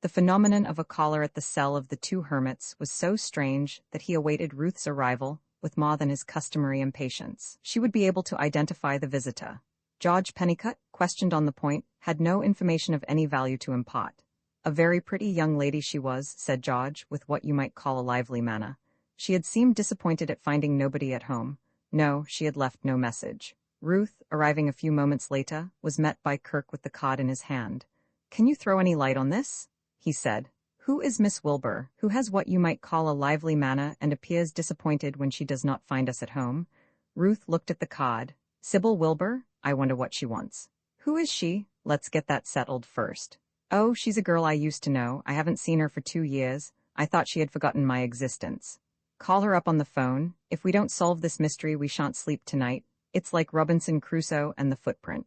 The phenomenon of a caller at the cell of the two hermits was so strange that he awaited Ruth's arrival with more than his customary impatience. She would be able to identify the visitor. George Pennicutt, questioned on the point, had no information of any value to impart. A very pretty young lady she was, said George, with what you might call a lively manner. She had seemed disappointed at finding nobody at home. No, she had left no message. Ruth, arriving a few moments later, was met by Kirk with the card in his hand. "Can you throw any light on this?" he said. "Who is Miss Wilbur, who has what you might call a lively manner and appears disappointed when she does not find us at home?" Ruth looked at the card. "Sybil Wilbur? I wonder what she wants." "Who is she? Let's get that settled first." "Oh, she's a girl I used to know. I haven't seen her for 2 years. I thought she had forgotten my existence." "Call her up on the phone. If we don't solve this mystery, we shan't sleep tonight. It's like Robinson Crusoe and the footprint."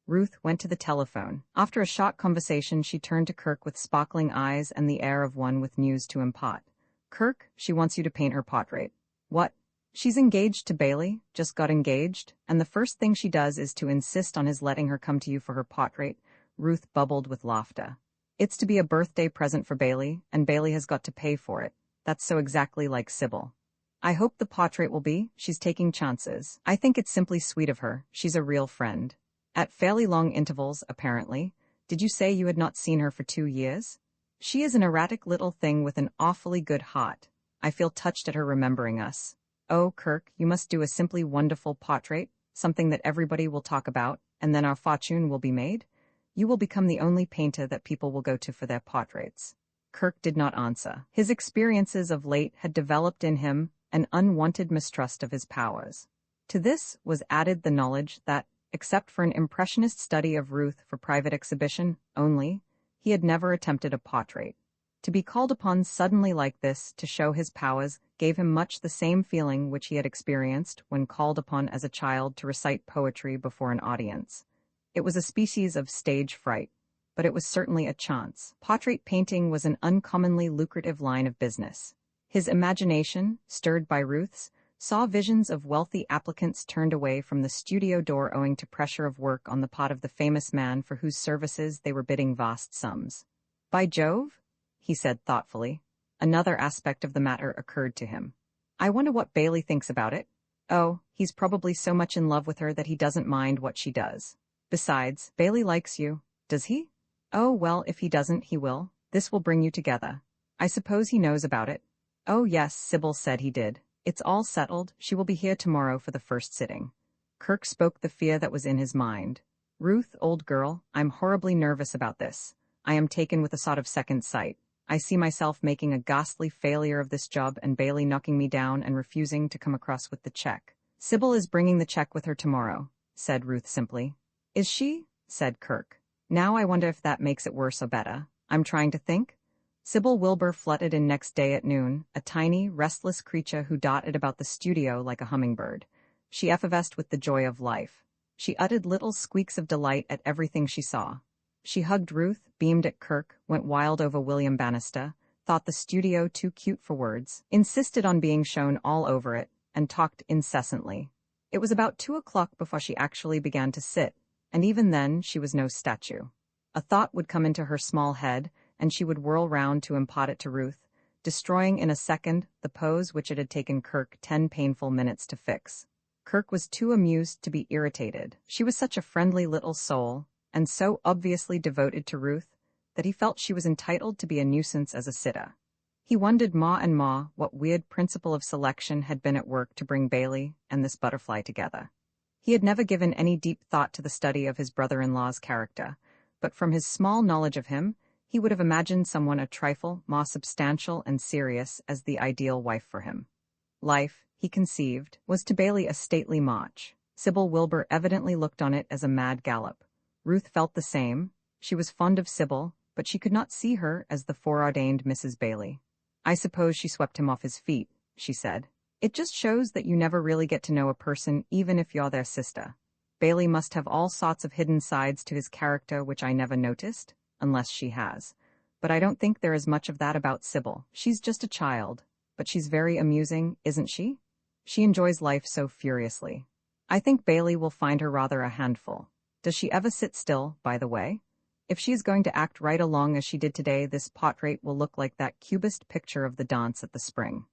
Ruth went to the telephone. After a short conversation, she turned to Kirk with sparkling eyes and the air of one with news to impart. "Kirk, she wants you to paint her portrait." "What? She's engaged to Bailey, just got engaged, and the first thing she does is to insist on his letting her come to you for her portrait." Ruth bubbled with laughter. "It's to be a birthday present for Bailey, and Bailey has got to pay for it. That's so exactly like Sybil." "I hope the portrait will be. She's taking chances. I think it's simply sweet of her. She's a real friend." "At fairly long intervals, apparently. Did you say you had not seen her for 2 years?" "She is an erratic little thing with an awfully good heart. I feel touched at her remembering us." "Oh, Kirk, you must do a simply wonderful portrait, something that everybody will talk about, and then our fortune will be made. You will become the only painter that people will go to for their portraits." Kirk did not answer. His experiences of late had developed in him an unwanted mistrust of his powers. To this was added the knowledge that, except for an impressionist study of Ruth for private exhibition only, he had never attempted a portrait. To be called upon suddenly like this to show his powers gave him much the same feeling which he had experienced when called upon as a child to recite poetry before an audience. It was a species of stage fright, but it was certainly a chance. Portrait painting was an uncommonly lucrative line of business. His imagination, stirred by Ruth's, saw visions of wealthy applicants turned away from the studio door owing to pressure of work on the part of the famous man for whose services they were bidding vast sums. "By Jove," he said thoughtfully. Another aspect of the matter occurred to him. "I wonder what Bailey thinks about it. Oh, he's probably so much in love with her that he doesn't mind what she does. Besides, Bailey likes you, does he? Oh, well, if he doesn't, he will. This will bring you together. I suppose he knows about it." "Oh yes," Sybil said he did. "It's all settled. She will be here tomorrow for the first sitting." Kirk spoke the fear that was in his mind. "Ruth, old girl, I'm horribly nervous about this. I am taken with a sort of second sight. I see myself making a ghastly failure of this job and Bailey knocking me down and refusing to come across with the check." "Sybil is bringing the check with her tomorrow," said Ruth simply. "Is she?" said Kirk. "Now I wonder if that makes it worse or better. I'm trying to think." Sybil Wilbur fluttered in next day at noon, a tiny, restless creature who darted about the studio like a hummingbird. She effervesced with the joy of life. She uttered little squeaks of delight at everything she saw. She hugged Ruth, beamed at Kirk, went wild over William Bannister, thought the studio too cute for words, insisted on being shown all over it, and talked incessantly. It was about 2 o'clock before she actually began to sit, and even then she was no statue. A thought would come into her small head, and she would whirl round to impart it to Ruth, destroying in a second the pose which it had taken Kirk 10 painful minutes to fix. Kirk was too amused to be irritated. She was such a friendly little soul, and so obviously devoted to Ruth, that he felt she was entitled to be a nuisance as a sitter. He wondered what weird principle of selection had been at work to bring Bailey and this butterfly together. He had never given any deep thought to the study of his brother-in-law's character, but from his small knowledge of him, he would have imagined someone a trifle more substantial and serious as the ideal wife for him. Life, he conceived, was to Bailey a stately march. Sybil Wilbur evidently looked on it as a mad gallop. Ruth felt the same. She was fond of Sybil, but she could not see her as the foreordained Mrs. Bailey. "I suppose she swept him off his feet," she said. "It just shows that you never really get to know a person even if you're their sister. Bailey must have all sorts of hidden sides to his character which I never noticed, unless she has. But I don't think there is much of that about Sybil. She's just a child, but she's very amusing, isn't she? She enjoys life so furiously. I think Bailey will find her rather a handful. Does she ever sit still, by the way? If she is going to act right along as she did today, this portrait will look like that cubist picture of the dance at the spring."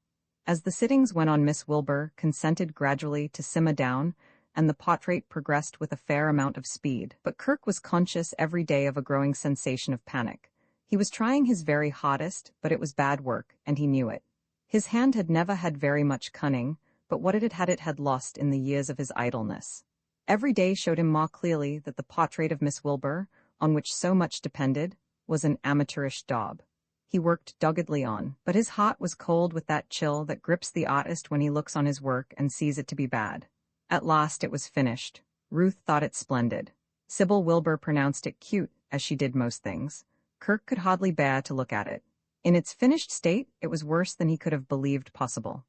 As the sittings went on, Miss Wilbur consented gradually to simmer down, and the portrait progressed with a fair amount of speed. But Kirk was conscious every day of a growing sensation of panic. He was trying his very hardest, but it was bad work, and he knew it. His hand had never had very much cunning, but what it had lost in the years of his idleness. Every day showed him more clearly that the portrait of Miss Wilbur, on which so much depended, was an amateurish daub. He worked doggedly on, but his heart was cold with that chill that grips the artist when he looks on his work and sees it to be bad. At last it was finished. Ruth thought it splendid. Sybil Wilbur pronounced it cute, as she did most things. Kirk could hardly bear to look at it. In its finished state, it was worse than he could have believed possible.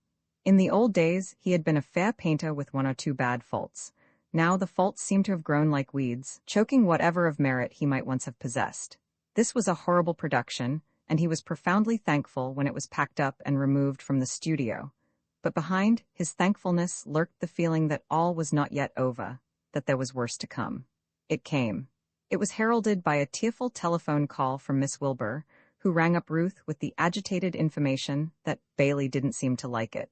In the old days, he had been a fair painter with one or two bad faults. Now the faults seemed to have grown like weeds, choking whatever of merit he might once have possessed. This was a horrible production, and he was profoundly thankful when it was packed up and removed from the studio. But behind his thankfulness lurked the feeling that all was not yet over, that there was worse to come. It came. It was heralded by a tearful telephone call from Miss Wilbur, who rang up Ruth with the agitated information that Bailey didn't seem to like it.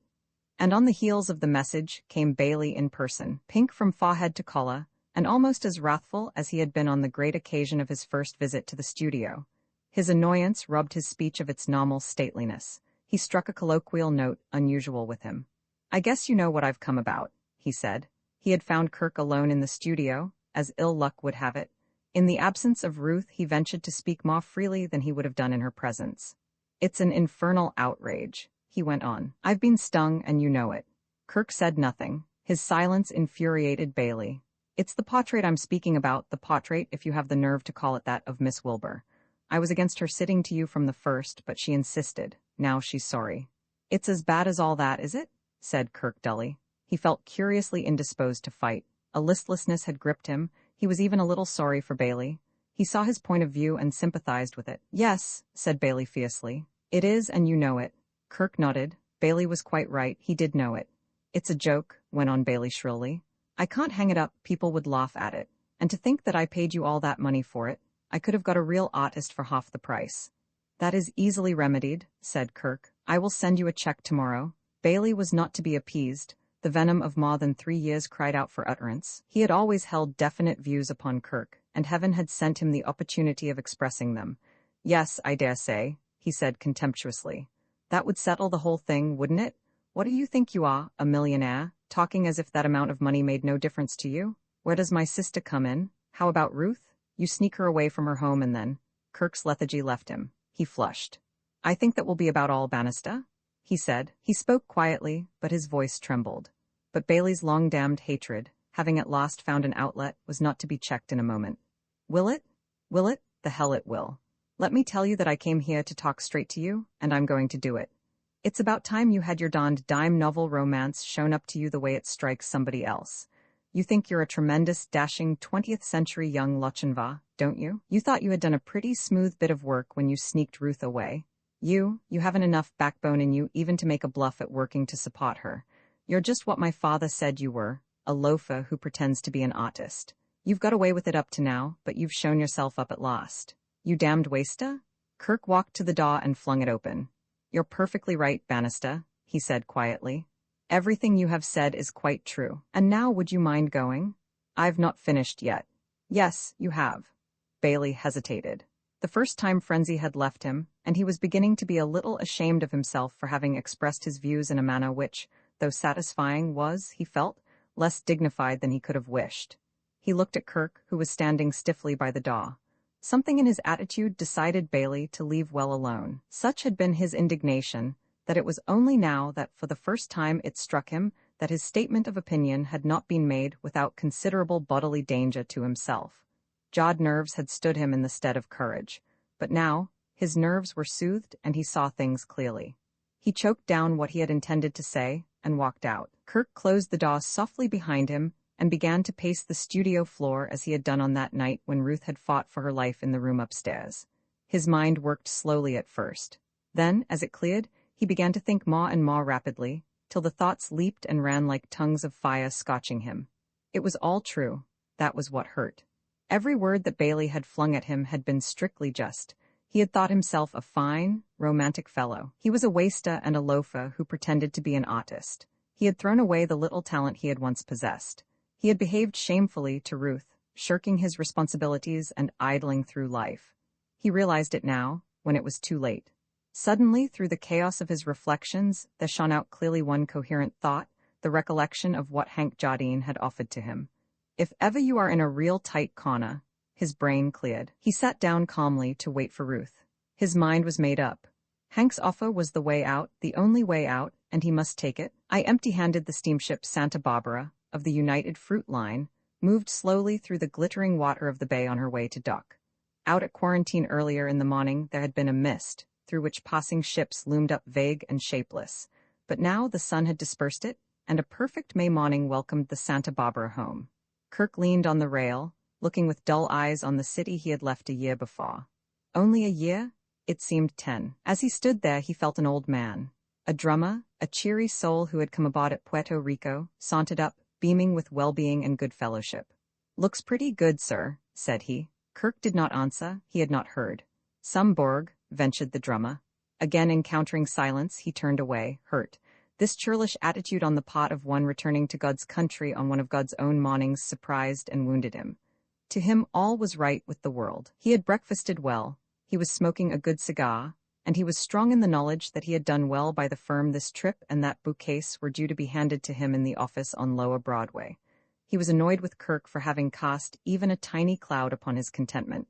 And on the heels of the message came Bailey in person, pink from forehead to collar, and almost as wrathful as he had been on the great occasion of his first visit to the studio. His annoyance robbed his speech of its normal stateliness. He struck a colloquial note unusual with him. "I guess you know what I've come about," he said. He had found Kirk alone in the studio, as ill luck would have it. In the absence of Ruth, he ventured to speak more freely than he would have done in her presence. "It's an infernal outrage," he went on. "I've been stung, and you know it." Kirk said nothing. His silence infuriated Bailey. "It's the portrait I'm speaking about, the portrait, if you have the nerve to call it that, of Miss Wilbur. I was against her sitting to you from the first, but she insisted. Now she's sorry." "It's as bad as all that, is it?" said Kirk dully. He felt curiously indisposed to fight. A listlessness had gripped him. He was even a little sorry for Bailey. He saw his point of view and sympathized with it. "Yes," said Bailey fiercely. "It is, and you know it." Kirk nodded. Bailey was quite right, he did know it. "It's a joke," went on Bailey shrilly. "I can't hang it up, people would laugh at it. And to think that I paid you all that money for it. I could have got a real artist for half the price." "That is easily remedied," said Kirk. "I will send you a check tomorrow." Bailey was not to be appeased. The venom of more than 3 years cried out for utterance. He had always held definite views upon Kirk, and heaven had sent him the opportunity of expressing them. "Yes, I dare say," he said contemptuously. "That would settle the whole thing, wouldn't it? What do you think you are, a millionaire, talking as if that amount of money made no difference to you? Where does my sister come in? How about Ruth? You sneak her away from her home and then—" Kirk's lethargy left him. He flushed. "I think that will be about all, Bannister," he said. He spoke quietly, but his voice trembled. But Bailey's long-damned hatred, having at last found an outlet, was not to be checked in a moment. "Will it? Will it? The hell it will. Let me tell you that I came here to talk straight to you, and I'm going to do it. It's about time you had your darned dime novel romance shown up to you the way it strikes somebody else. You think you're a tremendous, dashing 20th-century young Lochinvar, don't you? You thought you had done a pretty smooth bit of work when you sneaked Ruth away. You haven't enough backbone in you even to make a bluff at working to support her. You're just what my father said you were, a loafer who pretends to be an artist. You've got away with it up to now, but you've shown yourself up at last. You damned waster? Kirk walked to the door and flung it open. You're perfectly right, Bannister, he said quietly. Everything you have said is quite true. And now would you mind going? I've not finished yet. Yes, you have. Bailey hesitated. The first time frenzy had left him, and he was beginning to be a little ashamed of himself for having expressed his views in a manner which, though satisfying, was, he felt, less dignified than he could have wished. He looked at Kirk, who was standing stiffly by the door. Something in his attitude decided Bailey to leave well alone. Such had been his indignation, that it was only now that for the first time it struck him that his statement of opinion had not been made without considerable bodily danger to himself. Jawed nerves had stood him in the stead of courage, but now his nerves were soothed and he saw things clearly. He choked down what he had intended to say and walked out. Kirk closed the door softly behind him and began to pace the studio floor as he had done on that night when Ruth had fought for her life in the room upstairs. His mind worked slowly at first. Then, as it cleared, he began to think more and more rapidly, till the thoughts leaped and ran like tongues of fire scorching him. It was all true. That was what hurt. Every word that Bailey had flung at him had been strictly just. He had thought himself a fine, romantic fellow. He was a waster and a loafer who pretended to be an artist. He had thrown away the little talent he had once possessed. He had behaved shamefully to Ruth, shirking his responsibilities and idling through life. He realized it now, when it was too late. Suddenly, through the chaos of his reflections, there shone out clearly one coherent thought, the recollection of what Hank Jardine had offered to him. If ever you are in a real tight corner, his brain cleared. He sat down calmly to wait for Ruth. His mind was made up. Hank's offer was the way out, the only way out, and he must take it. I empty-handed the steamship Santa Barbara, of the United Fruit Line, moved slowly through the glittering water of the bay on her way to dock. Out at quarantine earlier in the morning there had been a mist, through which passing ships loomed up vague and shapeless, but now the sun had dispersed it, and a perfect May morning welcomed the Santa Barbara home. Kirk leaned on the rail, looking with dull eyes on the city he had left a year before. Only a year? It seemed 10. As he stood there he felt an old man. A drummer, a cheery soul who had come aboard at Puerto Rico, sauntered up, beaming with well-being and good fellowship. "Looks pretty good, sir," said he. Kirk did not answer, he had not heard. "Some Borg," ventured the drummer. Again encountering silence, he turned away, hurt. This churlish attitude on the part of one returning to God's country on one of God's own mornings surprised and wounded him. To him all was right with the world. He had breakfasted well, he was smoking a good cigar, and he was strong in the knowledge that he had done well by the firm this trip and that bookcase were due to be handed to him in the office on Lower Broadway. He was annoyed with Kirk for having cast even a tiny cloud upon his contentment.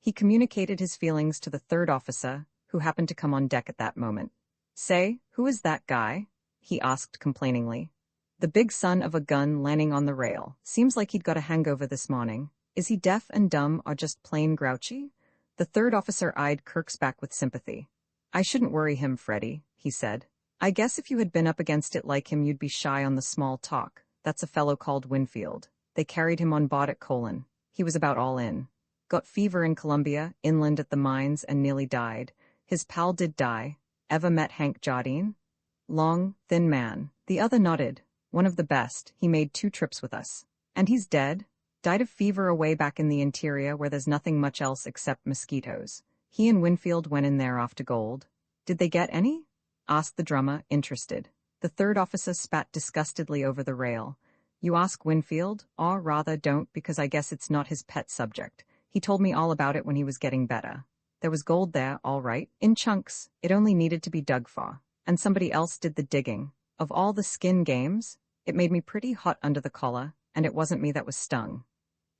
He communicated his feelings to the third officer, who happened to come on deck at that moment. "Say, who is that guy?" he asked complainingly. "The big son of a gun landing on the rail. Seems like he'd got a hangover this morning. Is he deaf and dumb or just plain grouchy?" The third officer eyed Kirk's back with sympathy. "I shouldn't worry him, Freddie," he said. "I guess if you had been up against it like him you'd be shy on the small talk. That's a fellow called Winfield. They carried him on board at Colon. He was about all in. Got fever in Colombia, inland at the mines, and nearly died. His pal did die. Ever met Hank Jardine? Long, thin man." The other nodded. "One of the best. He made 2 trips with us." "And he's dead? Died of fever away back in the interior where there's nothing much else except mosquitoes. He and Winfield went in there after gold. Did they get any?" asked the drummer, interested. The third officer spat disgustedly over the rail. "You ask Winfield, or rather don't, because I guess it's not his pet subject. He told me all about it when he was getting better. There was gold there, all right, in chunks. It only needed to be dug for. And somebody else did the digging. Of all the skin games, it made me pretty hot under the collar, and it wasn't me that was stung.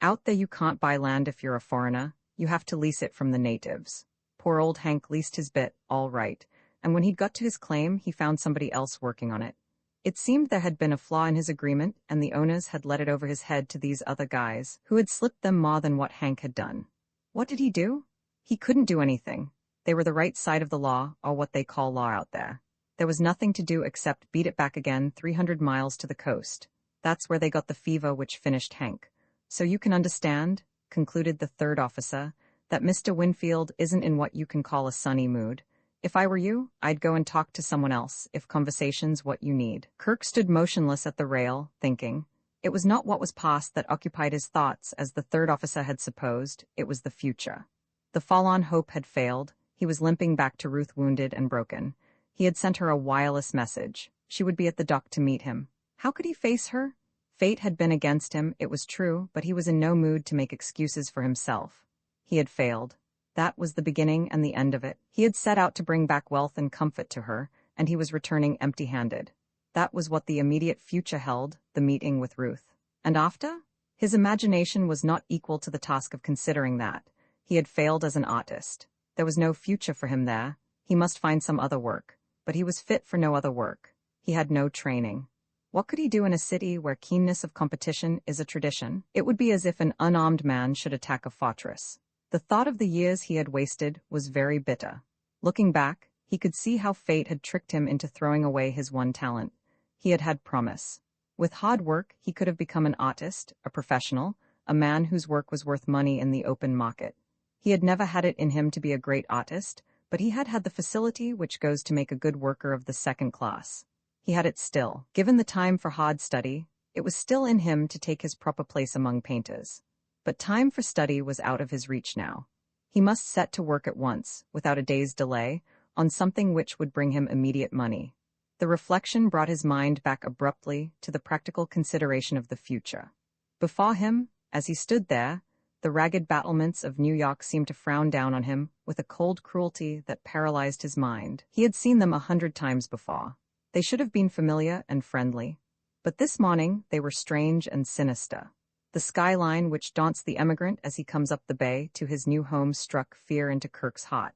Out there you can't buy land if you're a foreigner. You have to lease it from the natives. Poor old Hank leased his bit, all right, and when he'd got to his claim, he found somebody else working on it. It seemed there had been a flaw in his agreement, and the owners had let it over his head to these other guys, who had slipped them more than what Hank had done. What did he do? He couldn't do anything. They were the right side of the law, or what they call law out there. There was nothing to do except beat it back again 300 miles to the coast. That's where they got the fever which finished Hank. So you can understand, concluded the third officer, that Mr. Winfield isn't in what you can call a sunny mood. If I were you, I'd go and talk to someone else, if conversation's what you need. Kirk stood motionless at the rail, thinking. It was not what was past that occupied his thoughts, as the third officer had supposed, it was the future. The fallen hope had failed. He was limping back to Ruth, wounded and broken. He had sent her a wireless message. She would be at the dock to meet him. How could he face her? Fate had been against him, it was true, but he was in no mood to make excuses for himself. He had failed. That was the beginning and the end of it. He had set out to bring back wealth and comfort to her, and he was returning empty-handed. That was what the immediate future held, the meeting with Ruth. And after? His imagination was not equal to the task of considering that. He had failed as an artist. There was no future for him there. He must find some other work. But he was fit for no other work. He had no training. What could he do in a city where keenness of competition is a tradition? It would be as if an unarmed man should attack a fortress. The thought of the years he had wasted was very bitter. Looking back, he could see how fate had tricked him into throwing away his one talent. He had had promise. With hard work, he could have become an artist, a professional, a man whose work was worth money in the open market. He had never had it in him to be a great artist, but he had had the facility which goes to make a good worker of the second class. He had it still. Given the time for hard study, it was still in him to take his proper place among painters. But time for study was out of his reach now. He must set to work at once, without a day's delay, on something which would bring him immediate money. The reflection brought his mind back abruptly to the practical consideration of the future. Before him, as he stood there, the ragged battlements of New York seemed to frown down on him with a cold cruelty that paralyzed his mind. He had seen them 100 times before. They should have been familiar and friendly. But this morning they were strange and sinister. The skyline which daunts the emigrant as he comes up the bay to his new home struck fear into Kirk's heart.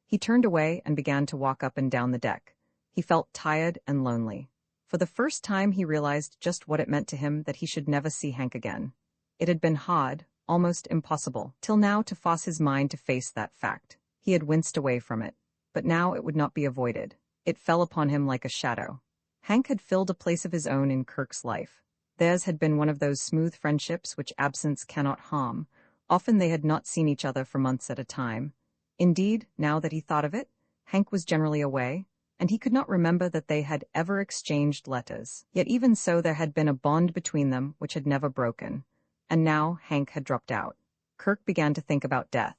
He turned away and began to walk up and down the deck. He felt tired and lonely. For the first time he realized just what it meant to him that he should never see Hank again. It had been hard, almost impossible, till now to force his mind to face that fact. He had winced away from it. But now it would not be avoided. It fell upon him like a shadow. Hank had filled a place of his own in Kirk's life. Theirs had been one of those smooth friendships which absence cannot harm. Often they had not seen each other for months at a time. Indeed, now that he thought of it, Hank was generally away, and he could not remember that they had ever exchanged letters. Yet even so there had been a bond between them which had never broken. And now Hank had dropped out. Kirk began to think about death.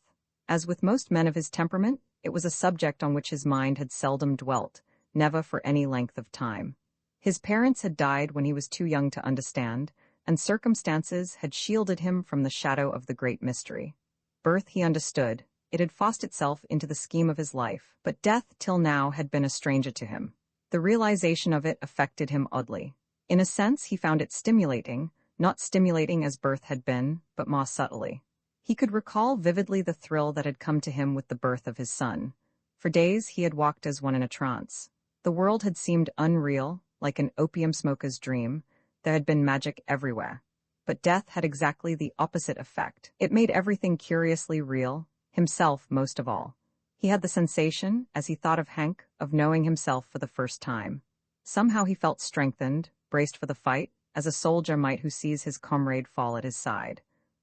As with most men of his temperament, it was a subject on which his mind had seldom dwelt, never for any length of time. His parents had died when he was too young to understand, and circumstances had shielded him from the shadow of the great mystery. Birth he understood. It had forced itself into the scheme of his life, but death till now had been a stranger to him. The realization of it affected him oddly. In a sense he found it stimulating, not stimulating as birth had been, but more subtly. He could recall vividly the thrill that had come to him with the birth of his son. For days he had walked as one in a trance. The world had seemed unreal, like an opium smoker's dream. There had been magic everywhere. But death had exactly the opposite effect. It made everything curiously real, himself most of all. He had the sensation, as he thought of Hank, of knowing himself for the first time. Somehow he felt strengthened, braced for the fight, as a soldier might who sees his comrade fall at his side.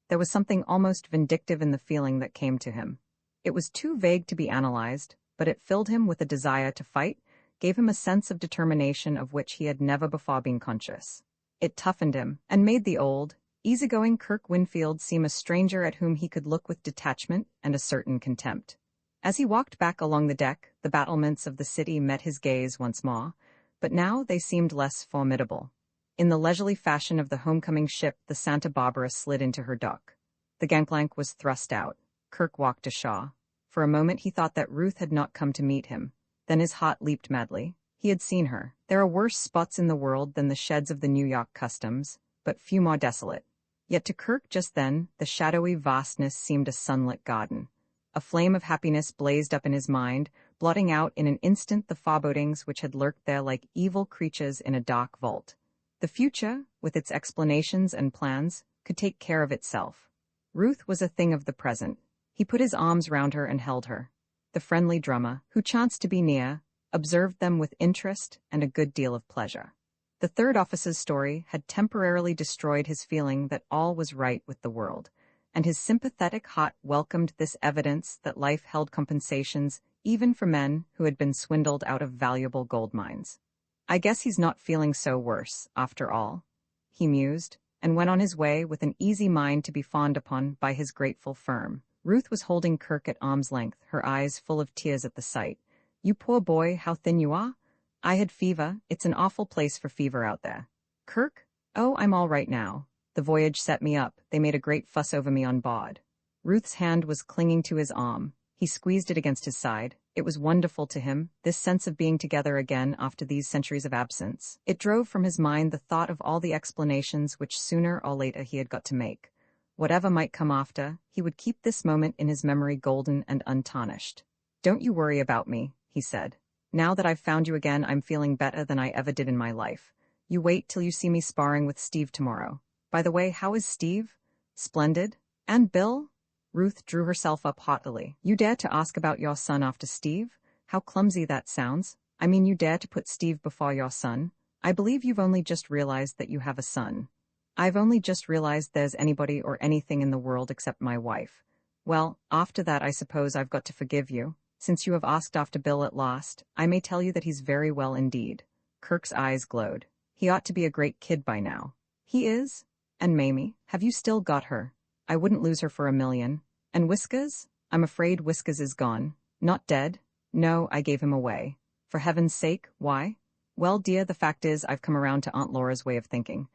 There was something almost vindictive in the feeling that came to him. It was too vague to be analyzed, but it filled him with a desire to fight, gave him a sense of determination of which he had never before been conscious. It toughened him, and made the old, easygoing Kirk Winfield seem a stranger at whom he could look with detachment and a certain contempt. As he walked back along the deck, the battlements of the city met his gaze once more, but now they seemed less formidable. In the leisurely fashion of the homecoming ship, the Santa Barbara slid into her dock. The gangplank was thrust out. Kirk walked ashore. For a moment he thought that Ruth had not come to meet him. Then his heart leaped madly. He had seen her. There are worse spots in the world than the sheds of the New York customs, but few more desolate. Yet to Kirk just then, the shadowy vastness seemed a sunlit garden. A flame of happiness blazed up in his mind, blotting out in an instant the forebodings which had lurked there like evil creatures in a dark vault. The future, with its explanations and plans, could take care of itself. Ruth was a thing of the present. He put his arms round her and held her. The friendly drummer, who chanced to be near, observed them with interest and a good deal of pleasure. The third officer's story had temporarily destroyed his feeling that all was right with the world, and his sympathetic heart welcomed this evidence that life held compensations even for men who had been swindled out of valuable gold mines. I guess he's not feeling so worse, after all, he mused, and went on his way with an easy mind to be fawned upon by his grateful firm. Ruth was holding Kirk at arm's length, her eyes full of tears at the sight. You poor boy, how thin you are. I had fever. It's an awful place for fever out there. Kirk? Oh, I'm all right now. The voyage set me up. They made a great fuss over me on board. Ruth's hand was clinging to his arm. He squeezed it against his side. It was wonderful to him, this sense of being together again after these centuries of absence. It drove from his mind the thought of all the explanations which sooner or later he had got to make. Whatever might come after, he would keep this moment in his memory golden and untarnished. Don't you worry about me, he said. Now that I've found you again, I'm feeling better than I ever did in my life. You wait till you see me sparring with Steve tomorrow. By the way, how is Steve? Splendid. And Bill? Ruth drew herself up haughtily. You dare to ask about your son after Steve? How clumsy that sounds. I mean, you dare to put Steve before your son? I believe you've only just realized that you have a son. I've only just realized there's anybody or anything in the world except my wife. Well, after that I suppose I've got to forgive you. Since you have asked after Bill at last, I may tell you that he's very well indeed. Kirk's eyes glowed. He ought to be a great kid by now. He is? And Mamie, have you still got her? I wouldn't lose her for a million. And Whiskers? I'm afraid Whiskers is gone. Not dead? No, I gave him away. For heaven's sake, why? Well, dear, the fact is I've come around to Aunt Laura's way of thinking.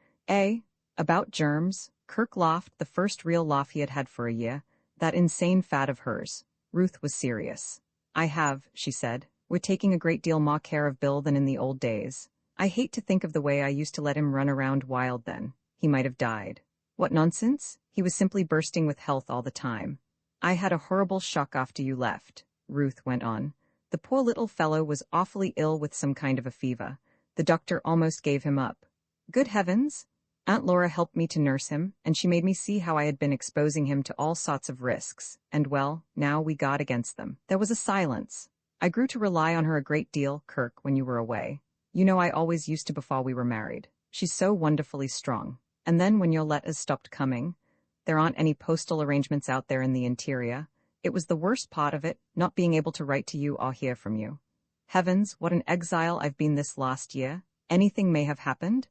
About germs? Kirk laughed, the first real laugh he had had for a year. That insane fad of hers. Ruth was serious. I have, she said. We're taking a great deal more care of Bill than in the old days. I hate to think of the way I used to let him run around wild then. He might have died. What nonsense? He was simply bursting with health all the time. I had a horrible shock after you left, Ruth went on. The poor little fellow was awfully ill with some kind of a fever. The doctor almost gave him up. Good heavens! Aunt Laura helped me to nurse him, and she made me see how I had been exposing him to all sorts of risks, and well, now we guard against them. There was a silence. I grew to rely on her a great deal, Kirk, when you were away. You know I always used to before we were married. She's so wonderfully strong. And then when your letters stopped coming, there aren't any postal arrangements out there in the interior. It was the worst part of it, not being able to write to you or hear from you. Heavens, what an exile I've been this last year. Anything may have happened.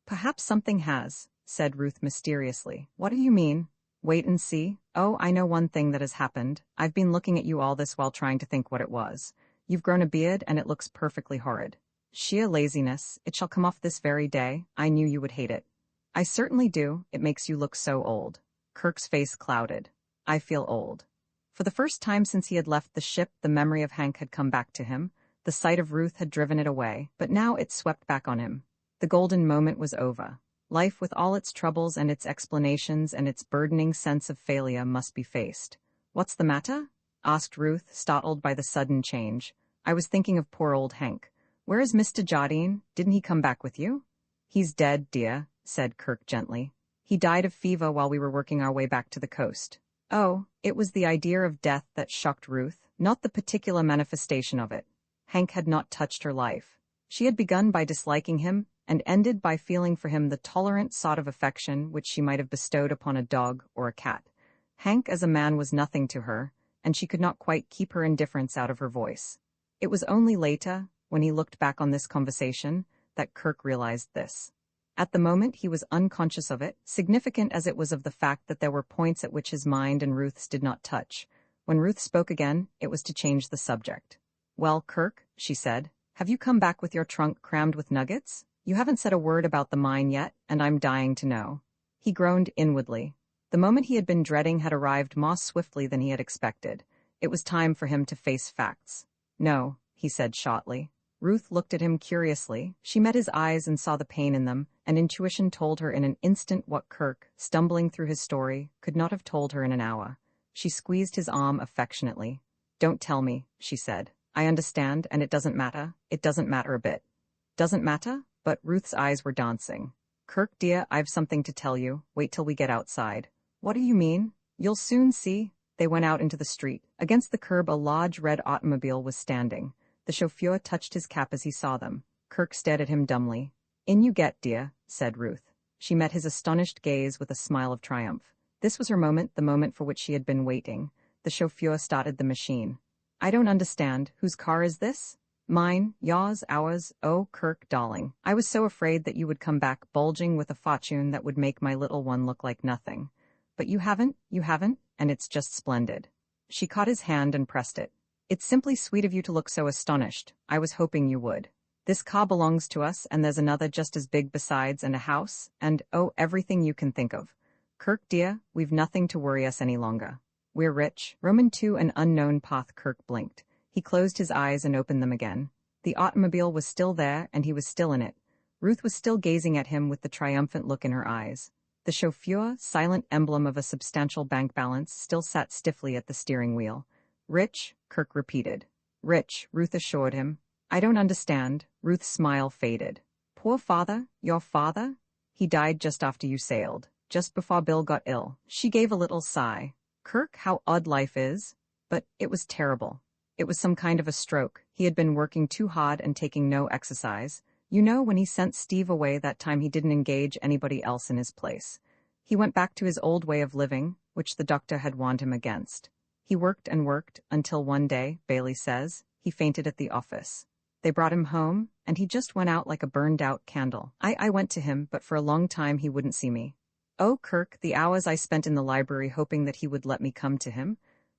Perhaps something has, said Ruth mysteriously. What do you mean? Wait and see. Oh, I know one thing that has happened. I've been looking at you all this while trying to think what it was. You've grown a beard and it looks perfectly horrid. Sheer laziness. It shall come off this very day. I knew you would hate it. I certainly do. It makes you look so old. Kirk's face clouded. I feel old. For the first time since he had left the ship, the memory of Hank had come back to him. The sight of Ruth had driven it away, but now it swept back on him. The golden moment was over. Life with all its troubles and its explanations and its burdening sense of failure must be faced. What's the matter? Asked Ruth, startled by the sudden change. I was thinking of poor old Hank. Where is Mr. Jardine? Didn't he come back with you? He's dead, dear, said Kirk gently. He died of fever while we were working our way back to the coast. Oh, it was the idea of death that shocked Ruth, not the particular manifestation of it. Hank had not touched her life. She had begun by disliking him, and ended by feeling for him the tolerant sort of affection which she might have bestowed upon a dog or a cat. Hank as a man was nothing to her, and she could not quite keep her indifference out of her voice. It was only later, when he looked back on this conversation, that Kirk realized this. At the moment he was unconscious of it, significant as it was of the fact that there were points at which his mind and Ruth's did not touch. When Ruth spoke again, it was to change the subject. Well, Kirk, she said, have you come back with your trunk crammed with nuggets? You haven't said a word about the mine yet, and I'm dying to know. He groaned inwardly. The moment he had been dreading had arrived more swiftly than he had expected. It was time for him to face facts. No, he said shortly. Ruth looked at him curiously. She met his eyes and saw the pain in them, and intuition told her in an instant what Kirk, stumbling through his story, could not have told her in an hour. She squeezed his arm affectionately. Don't tell me, she said. I understand, and it doesn't matter. It doesn't matter a bit. Doesn't matter? But Ruth's eyes were dancing. Kirk, dear, I've something to tell you. Wait till we get outside. What do you mean? You'll soon see. They went out into the street. Against the curb a large red automobile was standing. The chauffeur touched his cap as he saw them. Kirk stared at him dumbly. In you get, dear, said Ruth. She met his astonished gaze with a smile of triumph. This was her moment, the moment for which she had been waiting. The chauffeur started the machine. I don't understand. Whose car is this? Mine, yours, ours. Oh, Kirk, darling. I was so afraid that you would come back bulging with a fortune that would make my little one look like nothing. But you haven't, and it's just splendid. She caught his hand and pressed it. It's simply sweet of you to look so astonished. I was hoping you would. This car belongs to us, and there's another just as big besides, and a house, and, oh, everything you can think of. Kirk, dear, we've nothing to worry us any longer. We're rich. Roman 2 an unknown path. Kirk blinked. He closed his eyes and opened them again. The automobile was still there, and he was still in it. Ruth was still gazing at him with the triumphant look in her eyes. The chauffeur, silent emblem of a substantial bank balance, still sat stiffly at the steering wheel. Rich, Kirk repeated. Rich, Ruth assured him. I don't understand. Ruth's smile faded. Poor father? Your father? He died just after you sailed, just before Bill got ill. She gave a little sigh. Kirk, how odd life is. But it was terrible. It was some kind of a stroke. He had been working too hard and taking no exercise. You know, when he sent Steve away that time, he didn't engage anybody else in his place. He went back to his old way of living, which the doctor had warned him against. He worked and worked until one day, Bailey says, he fainted at the office. They brought him home, and he just went out like a burned-out candle. I went to him, but for a long time he wouldn't see me. Oh, Kirk, the hours I spent in the library hoping that he would let me come to him.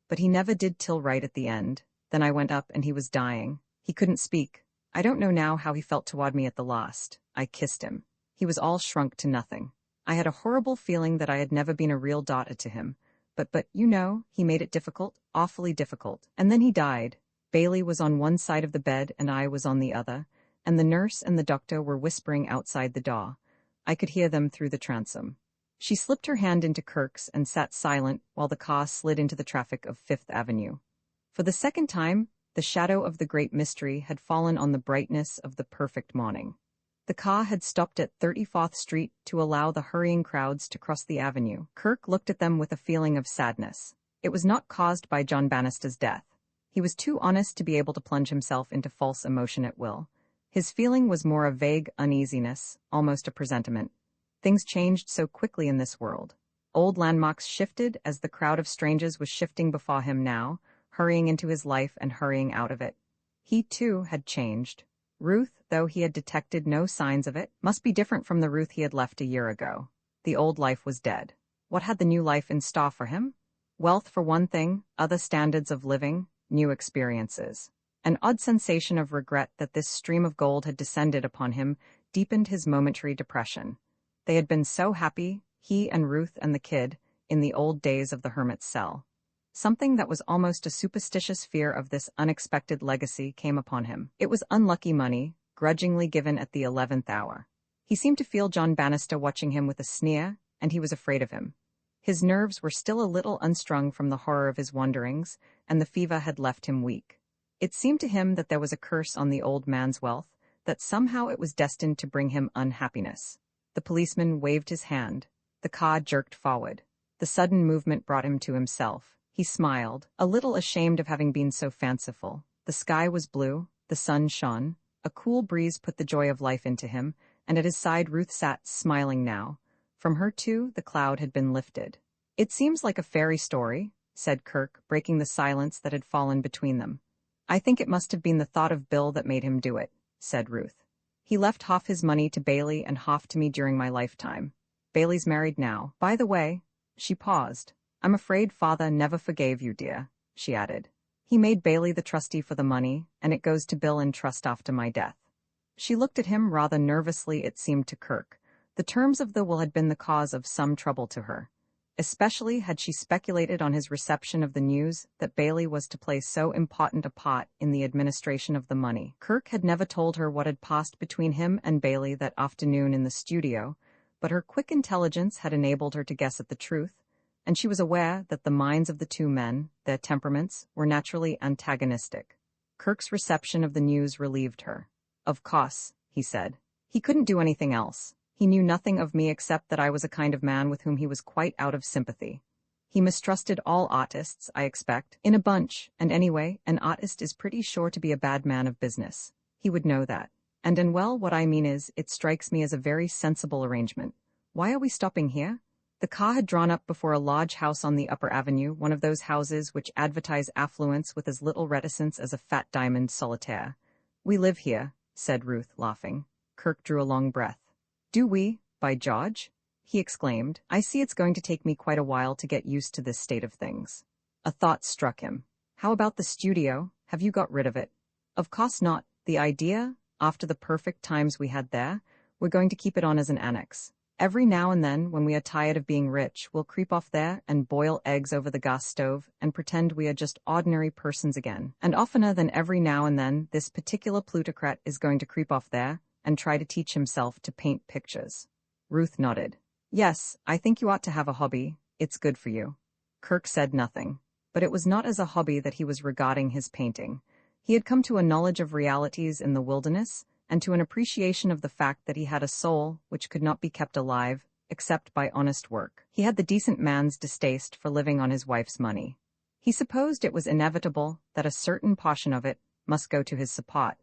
But he never did till right at the end. Then I went up and he was dying. He couldn't speak. I don't know now how he felt toward me at the last. I kissed him. He was all shrunk to nothing. I had a horrible feeling that I had never been a real daughter to him. But, you know, he made it difficult, awfully difficult. And then he died. Bailey was on one side of the bed and I was on the other, and the nurse and the doctor were whispering outside the door. I could hear them through the transom. She slipped her hand into Kirk's and sat silent while the car slid into the traffic of Fifth Avenue. For the second time, the shadow of the great mystery had fallen on the brightness of the perfect morning. The car had stopped at 34th Street to allow the hurrying crowds to cross the avenue. Kirk looked at them with a feeling of sadness. It was not caused by John Bannister's death. He was too honest to be able to plunge himself into false emotion at will. His feeling was more a vague uneasiness, almost a presentiment. Things changed so quickly in this world. Old landmarks shifted as the crowd of strangers was shifting before him now, hurrying into his life and hurrying out of it. He, too, had changed. Ruth, though he had detected no signs of it, must be different from the Ruth he had left a year ago. The old life was dead. What had the new life in store for him? Wealth for one thing, other standards of living, new experiences. An odd sensation of regret that this stream of gold had descended upon him deepened his momentary depression. They had been so happy, he and Ruth and the kid, in the old days of the hermit's cell. Something that was almost a superstitious fear of this unexpected legacy came upon him. It was unlucky money, grudgingly given at the 11th hour. He seemed to feel John Bannister watching him with a sneer, and he was afraid of him. His nerves were still a little unstrung from the horror of his wanderings, and the fever had left him weak. It seemed to him that there was a curse on the old man's wealth, that somehow it was destined to bring him unhappiness. The policeman waved his hand. The car jerked forward. The sudden movement brought him to himself. He smiled, a little ashamed of having been so fanciful. The sky was blue, the sun shone, a cool breeze put the joy of life into him, and at his side Ruth sat, smiling now. From her, too, the cloud had been lifted. It seems like a fairy story, said Kirk, breaking the silence that had fallen between them. I think it must have been the thought of Bill that made him do it, said Ruth. He left half his money to Bailey and half to me during my lifetime. Bailey's married now. By the way, she paused. I'm afraid father never forgave you, dear, she added. He made Bailey the trustee for the money, and it goes to Bill in trust after my death. She looked at him rather nervously, it seemed to Kirk. The terms of the will had been the cause of some trouble to her. Especially had she speculated on his reception of the news that Bailey was to play so important a part in the administration of the money. Kirk had never told her what had passed between him and Bailey that afternoon in the studio, but her quick intelligence had enabled her to guess at the truth, and she was aware that the minds of the two men, their temperaments, were naturally antagonistic. Kirk's reception of the news relieved her. Of course, he said. He couldn't do anything else. He knew nothing of me except that I was a kind of man with whom he was quite out of sympathy. He mistrusted all artists, I expect, in a bunch, and anyway, an artist is pretty sure to be a bad man of business. He would know that. And well, what I mean is, it strikes me as a very sensible arrangement. Why are we stopping here? The car had drawn up before a large house on the upper avenue, one of those houses which advertise affluence with as little reticence as a fat diamond solitaire. "We live here," said Ruth, laughing. Kirk drew a long breath. "Do we, by George?" he exclaimed. "I see it's going to take me quite a while to get used to this state of things." A thought struck him. "How about the studio? Have you got rid of it?" "Of course not. The idea, after the perfect times we had there, we're going to keep it on as an annex. Every now and then, when we are tired of being rich, we'll creep off there and boil eggs over the gas stove and pretend we are just ordinary persons again. And oftener than every now and then, this particular plutocrat is going to creep off there and try to teach himself to paint pictures." Ruth nodded. "Yes, I think you ought to have a hobby. It's good for you." Kirk said nothing, but it was not as a hobby that he was regarding his painting. He had come to a knowledge of realities in the wilderness, and to an appreciation of the fact that he had a soul which could not be kept alive except by honest work. He had the decent man's distaste for living on his wife's money. He supposed it was inevitable that a certain portion of it must go to his support,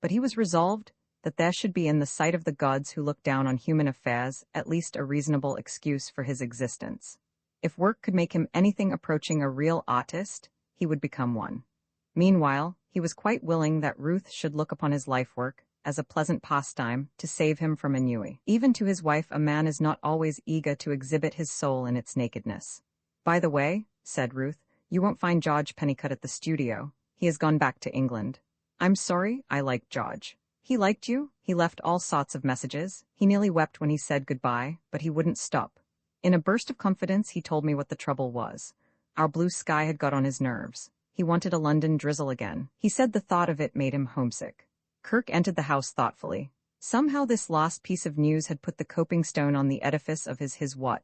but he was resolved that there should be in the sight of the gods who look down on human affairs at least a reasonable excuse for his existence. If work could make him anything approaching a real artist, he would become one. Meanwhile, he was quite willing that Ruth should look upon his life work as a pleasant pastime to save him from ennui. Even to his wife, a man is not always eager to exhibit his soul in its nakedness. "By the way," said Ruth, "you won't find George Pennicott at the studio. He has gone back to England." "I'm sorry, I like George." "He liked you. He left all sorts of messages. He nearly wept when he said goodbye, but he wouldn't stop. In a burst of confidence, he told me what the trouble was. Our blue sky had got on his nerves. He wanted a London drizzle again. He said the thought of it made him homesick." Kirk entered the house thoughtfully. Somehow this last piece of news had put the coping stone on the edifice of his what?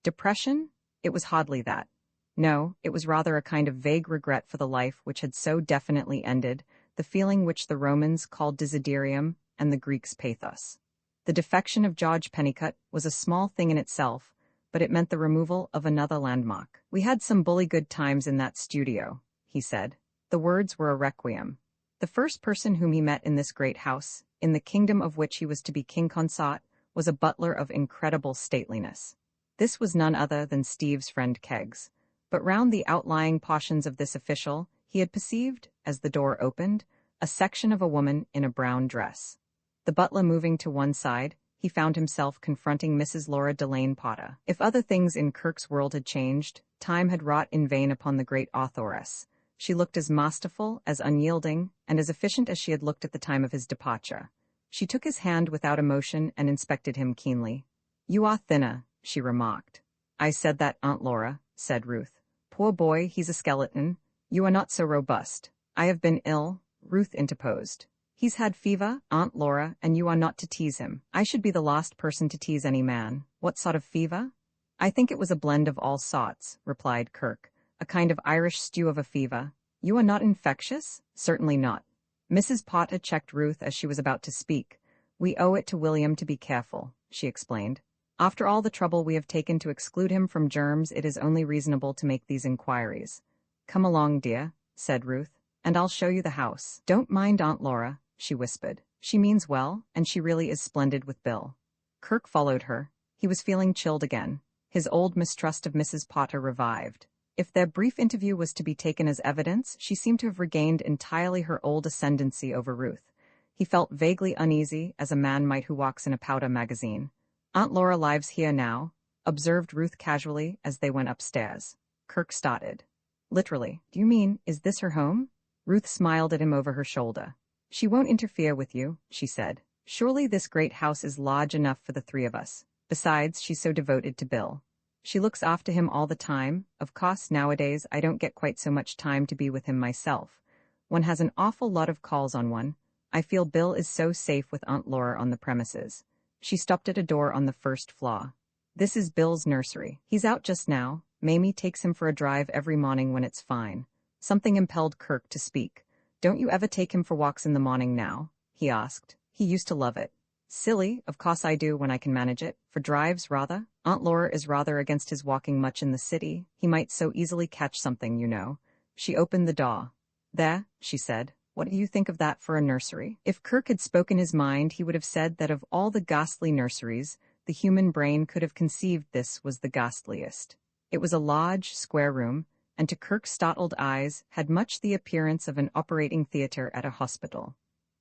Depression? It was hardly that. No, it was rather a kind of vague regret for the life which had so definitely ended, the feeling which the Romans called desiderium and the Greeks pathos. The defection of George Pennicott was a small thing in itself, but it meant the removal of another landmark. "We had some bully good times in that studio," he said. The words were a requiem. The first person whom he met in this great house, in the kingdom of which he was to be king consort, was a butler of incredible stateliness. This was none other than Steve's friend Keggs. But round the outlying portions of this official, he had perceived, as the door opened, a section of a woman in a brown dress. The butler moving to one side, he found himself confronting Mrs. Laura Delane Potter. If other things in Kirk's world had changed, time had wrought in vain upon the great authoress. She looked as masterful, as unyielding, and as efficient as she had looked at the time of his departure. She took his hand without emotion and inspected him keenly. "You are thinner," she remarked. "I said that, Aunt Laura," said Ruth. "Poor boy, he's a skeleton. You are not so robust." "I have been ill," Ruth interposed. "He's had fever, Aunt Laura, and you are not to tease him." "I should be the last person to tease any man. What sort of fever?" "I think it was a blend of all sorts," replied Kirk. "A kind of Irish stew of a fever." "You are not infectious?" "Certainly not." Mrs. Potter checked Ruth as she was about to speak. "We owe it to William to be careful," she explained. "After all the trouble we have taken to exclude him from germs, it is only reasonable to make these inquiries." "Come along, dear," said Ruth, "and I'll show you the house. Don't mind Aunt Laura," she whispered. "She means well, and she really is splendid with Bill." Kirk followed her. He was feeling chilled again. His old mistrust of Mrs. Potter revived. If their brief interview was to be taken as evidence, she seemed to have regained entirely her old ascendancy over Ruth. He felt vaguely uneasy, as a man might who walks in a powder magazine. "Aunt Laura lives here now," observed Ruth casually as they went upstairs. Kirk started. "Literally, do you mean, is this her home?" Ruth smiled at him over her shoulder. "She won't interfere with you," she said. "Surely this great house is large enough for the three of us. Besides, she's so devoted to Bill. She looks after him all the time. Of course, nowadays I don't get quite so much time to be with him myself. One has an awful lot of calls on one. I feel Bill is so safe with Aunt Laura on the premises." She stopped at a door on the first floor. "This is Bill's nursery. He's out just now. Mamie takes him for a drive every morning when it's fine." Something impelled Kirk to speak. "Don't you ever take him for walks in the morning now?" he asked. "He used to love it." "Silly, of course I do when I can manage it. For drives, rather. Aunt Laura is rather against his walking much in the city. He might so easily catch something, you know." She opened the door. "There," she said. "What do you think of that for a nursery?" If Kirk had spoken his mind, he would have said that of all the ghastly nurseries, the human brain could have conceived this was the ghastliest. It was a large, square room, and to Kirk's startled eyes had much the appearance of an operating theater at a hospital.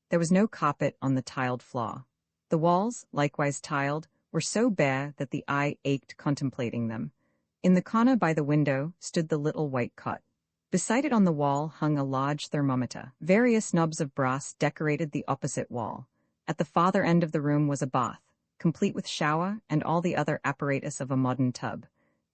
There was no carpet on the tiled floor. The walls, likewise tiled, were so bare that the eye ached contemplating them. In the corner by the window stood the little white cot. Beside it on the wall hung a large thermometer. Various knobs of brass decorated the opposite wall. At the farther end of the room was a bath, complete with shower and all the other apparatus of a modern tub.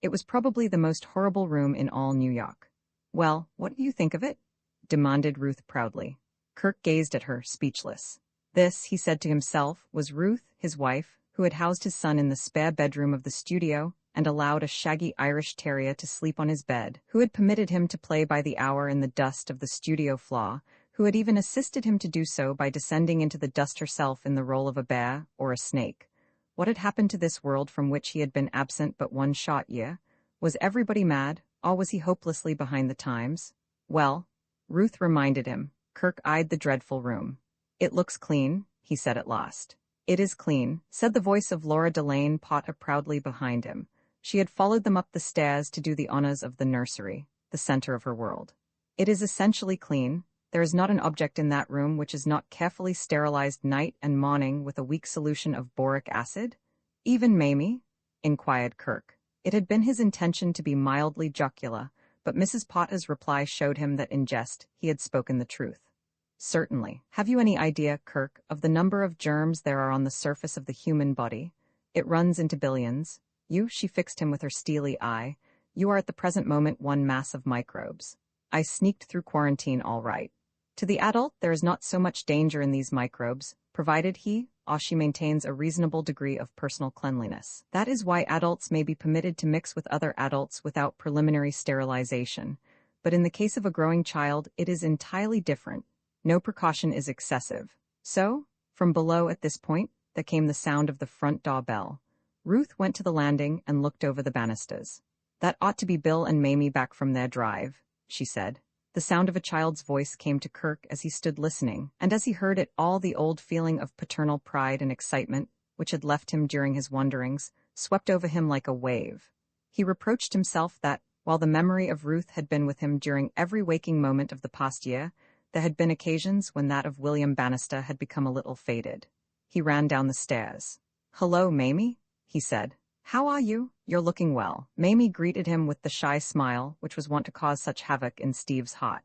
It was probably the most horrible room in all New York. "Well, what do you think of it?" demanded Ruth proudly. Kirk gazed at her, speechless. This, he said to himself, was Ruth, his wife, who had housed his son in the spare bedroom of the studio and allowed a shaggy Irish terrier to sleep on his bed, who had permitted him to play by the hour in the dust of the studio floor, who had even assisted him to do so by descending into the dust herself in the role of a bear or a snake. What had happened to this world from which he had been absent but one short year? Was everybody mad, or was he hopelessly behind the times? Well, Ruth reminded him. Kirk eyed the dreadful room. "It looks clean," he said at last. "It is clean," said the voice of Laura Delane Potter proudly behind him. She had followed them up the stairs to do the honors of the nursery, the center of her world. "It is essentially clean. There is not an object in that room which is not carefully sterilized night and morning with a weak solution of boric acid." "Even Mamie?" inquired Kirk. It had been his intention to be mildly jocular, but Mrs. Potter's reply showed him that in jest he had spoken the truth. "Certainly. Have you any idea, Kirk, of the number of germs there are on the surface of the human body? It runs into billions. She fixed him with her steely eye. You are at the present moment one mass of microbes. I sneaked through quarantine all right. To the adult, there is not so much danger in these microbes, provided he or she maintains a reasonable degree of personal cleanliness. That is why adults may be permitted to mix with other adults without preliminary sterilization. But in the case of a growing child, it is entirely different. No precaution is excessive. So, from below at this point, there came the sound of the front door bell. Ruth went to the landing and looked over the banisters. "That ought to be Bill and Mamie back from their drive," she said. The sound of a child's voice came to Kirk as he stood listening, and as he heard it all the old feeling of paternal pride and excitement, which had left him during his wanderings, swept over him like a wave. He reproached himself that, while the memory of Ruth had been with him during every waking moment of the past year, there had been occasions when that of William Bannister had become a little faded. He ran down the stairs. "Hello, Mamie," he said. "How are you? You're looking well." Mamie greeted him with the shy smile which was wont to cause such havoc in Steve's heart.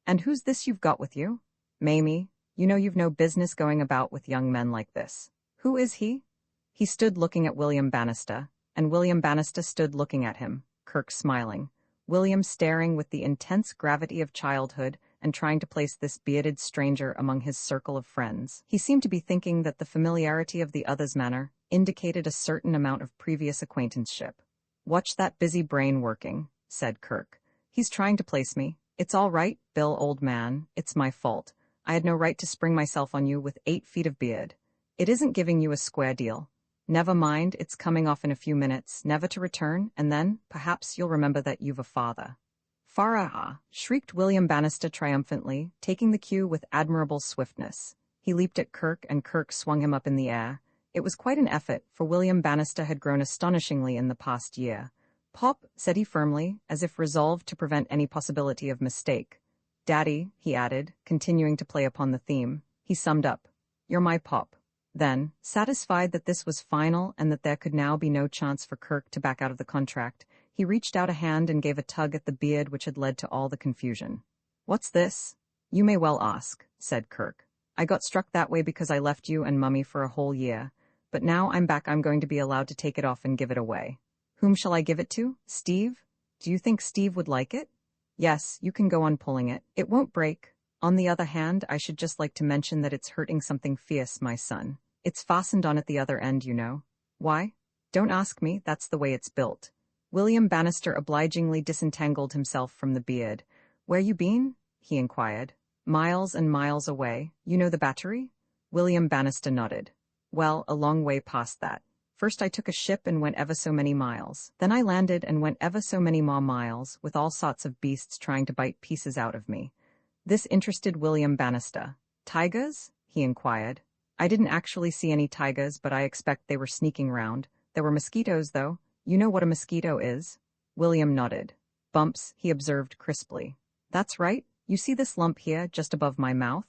"And who's this you've got with you?" "Mamie, you know you've no business going about with young men like this." "Who is he?" He stood looking at William Bannister, and William Bannister stood looking at him, Kirk smiling. William staring with the intense gravity of childhood and trying to place this bearded stranger among his circle of friends. He seemed to be thinking that the familiarity of the other's manner indicated a certain amount of previous acquaintanceship. "Watch that busy brain working," said Kirk. "He's trying to place me. It's all right, Bill, old man. It's my fault. I had no right to spring myself on you with 8 feet of beard. It isn't giving you a square deal. Never mind, it's coming off in a few minutes, never to return, and then, perhaps you'll remember that you've a father." "Farah!" shrieked William Bannister triumphantly, taking the cue with admirable swiftness. He leaped at Kirk, and Kirk swung him up in the air. It was quite an effort, for William Bannister had grown astonishingly in the past year. "Pop," said he firmly, as if resolved to prevent any possibility of mistake. "Daddy," he added, continuing to play upon the theme. He summed up. "You're my pop." Then, satisfied that this was final and that there could now be no chance for Kirk to back out of the contract, he reached out a hand and gave a tug at the beard which had led to all the confusion. "What's this?" "You may well ask," said Kirk. "I got struck that way because I left you and Mummy for a whole year. But now I'm back, I'm going to be allowed to take it off and give it away." "Whom shall I give it to? Steve? Do you think Steve would like it?" "Yes, you can go on pulling it. It won't break. On the other hand, I should just like to mention that it's hurting something fierce, my son. It's fastened on at the other end, you know." "Why?" "Don't ask me, that's the way it's built." William Bannister obligingly disentangled himself from the beard. "Where you been?" he inquired. "Miles and miles away. You know the Battery?" William Bannister nodded. "Well, a long way past that. First I took a ship and went ever so many miles. Then I landed and went ever so many more miles, with all sorts of beasts trying to bite pieces out of me." This interested William Bannister. "Tigers?" he inquired. I didn't actually see any tigers, but I expect they were sneaking round. There were mosquitoes, though. You know what a mosquito is? William nodded. Bumps, he observed crisply. That's right. You see this lump here, just above my mouth?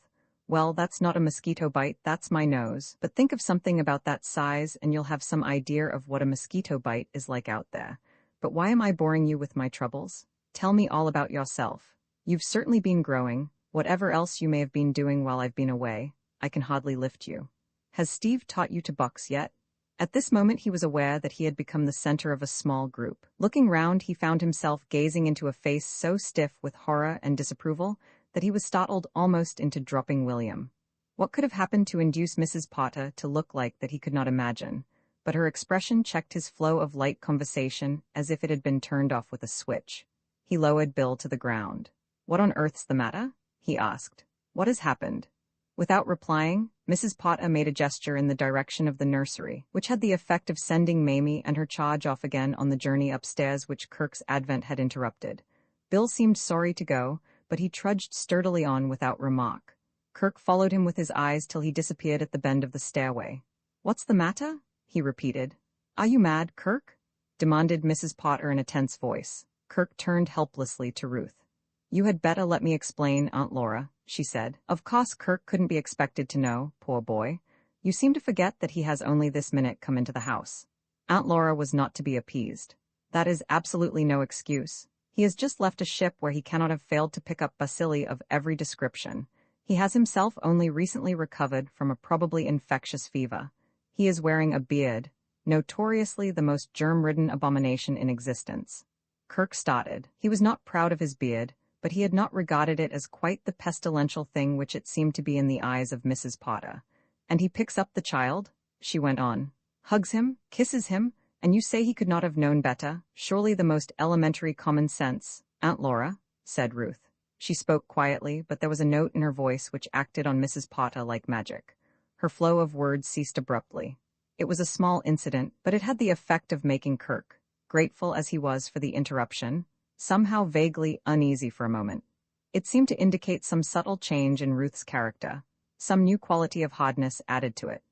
Well, that's not a mosquito bite, that's my nose. But think of something about that size and you'll have some idea of what a mosquito bite is like out there. But why am I boring you with my troubles? Tell me all about yourself. You've certainly been growing. Whatever else you may have been doing while I've been away, I can hardly lift you. Has Steve taught you to box yet? At this moment he was aware that he had become the center of a small group. Looking round, he found himself gazing into a face so stiff with horror and disapproval that he was startled almost into dropping William. What could have happened to induce Mrs. Potter to look like that he could not imagine, but her expression checked his flow of light conversation as if it had been turned off with a switch. He lowered Bill to the ground. "What on earth's the matter?" he asked. "What has happened?" Without replying, Mrs. Potter made a gesture in the direction of the nursery, which had the effect of sending Mamie and her charge off again on the journey upstairs which Kirk's advent had interrupted. Bill seemed sorry to go, but he trudged sturdily on without remark. Kirk followed him with his eyes till he disappeared at the bend of the stairway. "What's the matter?" he repeated. "Are you mad, Kirk?" demanded Mrs. Potter in a tense voice. Kirk turned helplessly to Ruth. "You had better let me explain, Aunt Laura," she said. Of course Kirk couldn't be expected to know, poor boy. "You seem to forget that he has only this minute come into the house." Aunt Laura was not to be appeased. "That is absolutely no excuse. He has just left a ship where he cannot have failed to pick up bacilli of every description. He has himself only recently recovered from a probably infectious fever. He is wearing a beard, notoriously the most germ-ridden abomination in existence." Kirk started. He was not proud of his beard, but he had not regarded it as quite the pestilential thing which it seemed to be in the eyes of Mrs. Potter. "And he picks up the child," she went on, "hugs him, kisses him, and you say he could not have known better? Surely the most elementary common sense." "Aunt Laura," said Ruth. She spoke quietly, but there was a note in her voice which acted on Mrs. Potter like magic. Her flow of words ceased abruptly. It was a small incident, but it had the effect of making Kirk, grateful as he was for the interruption, somehow vaguely uneasy for a moment. It seemed to indicate some subtle change in Ruth's character, some new quality of hardness added to it.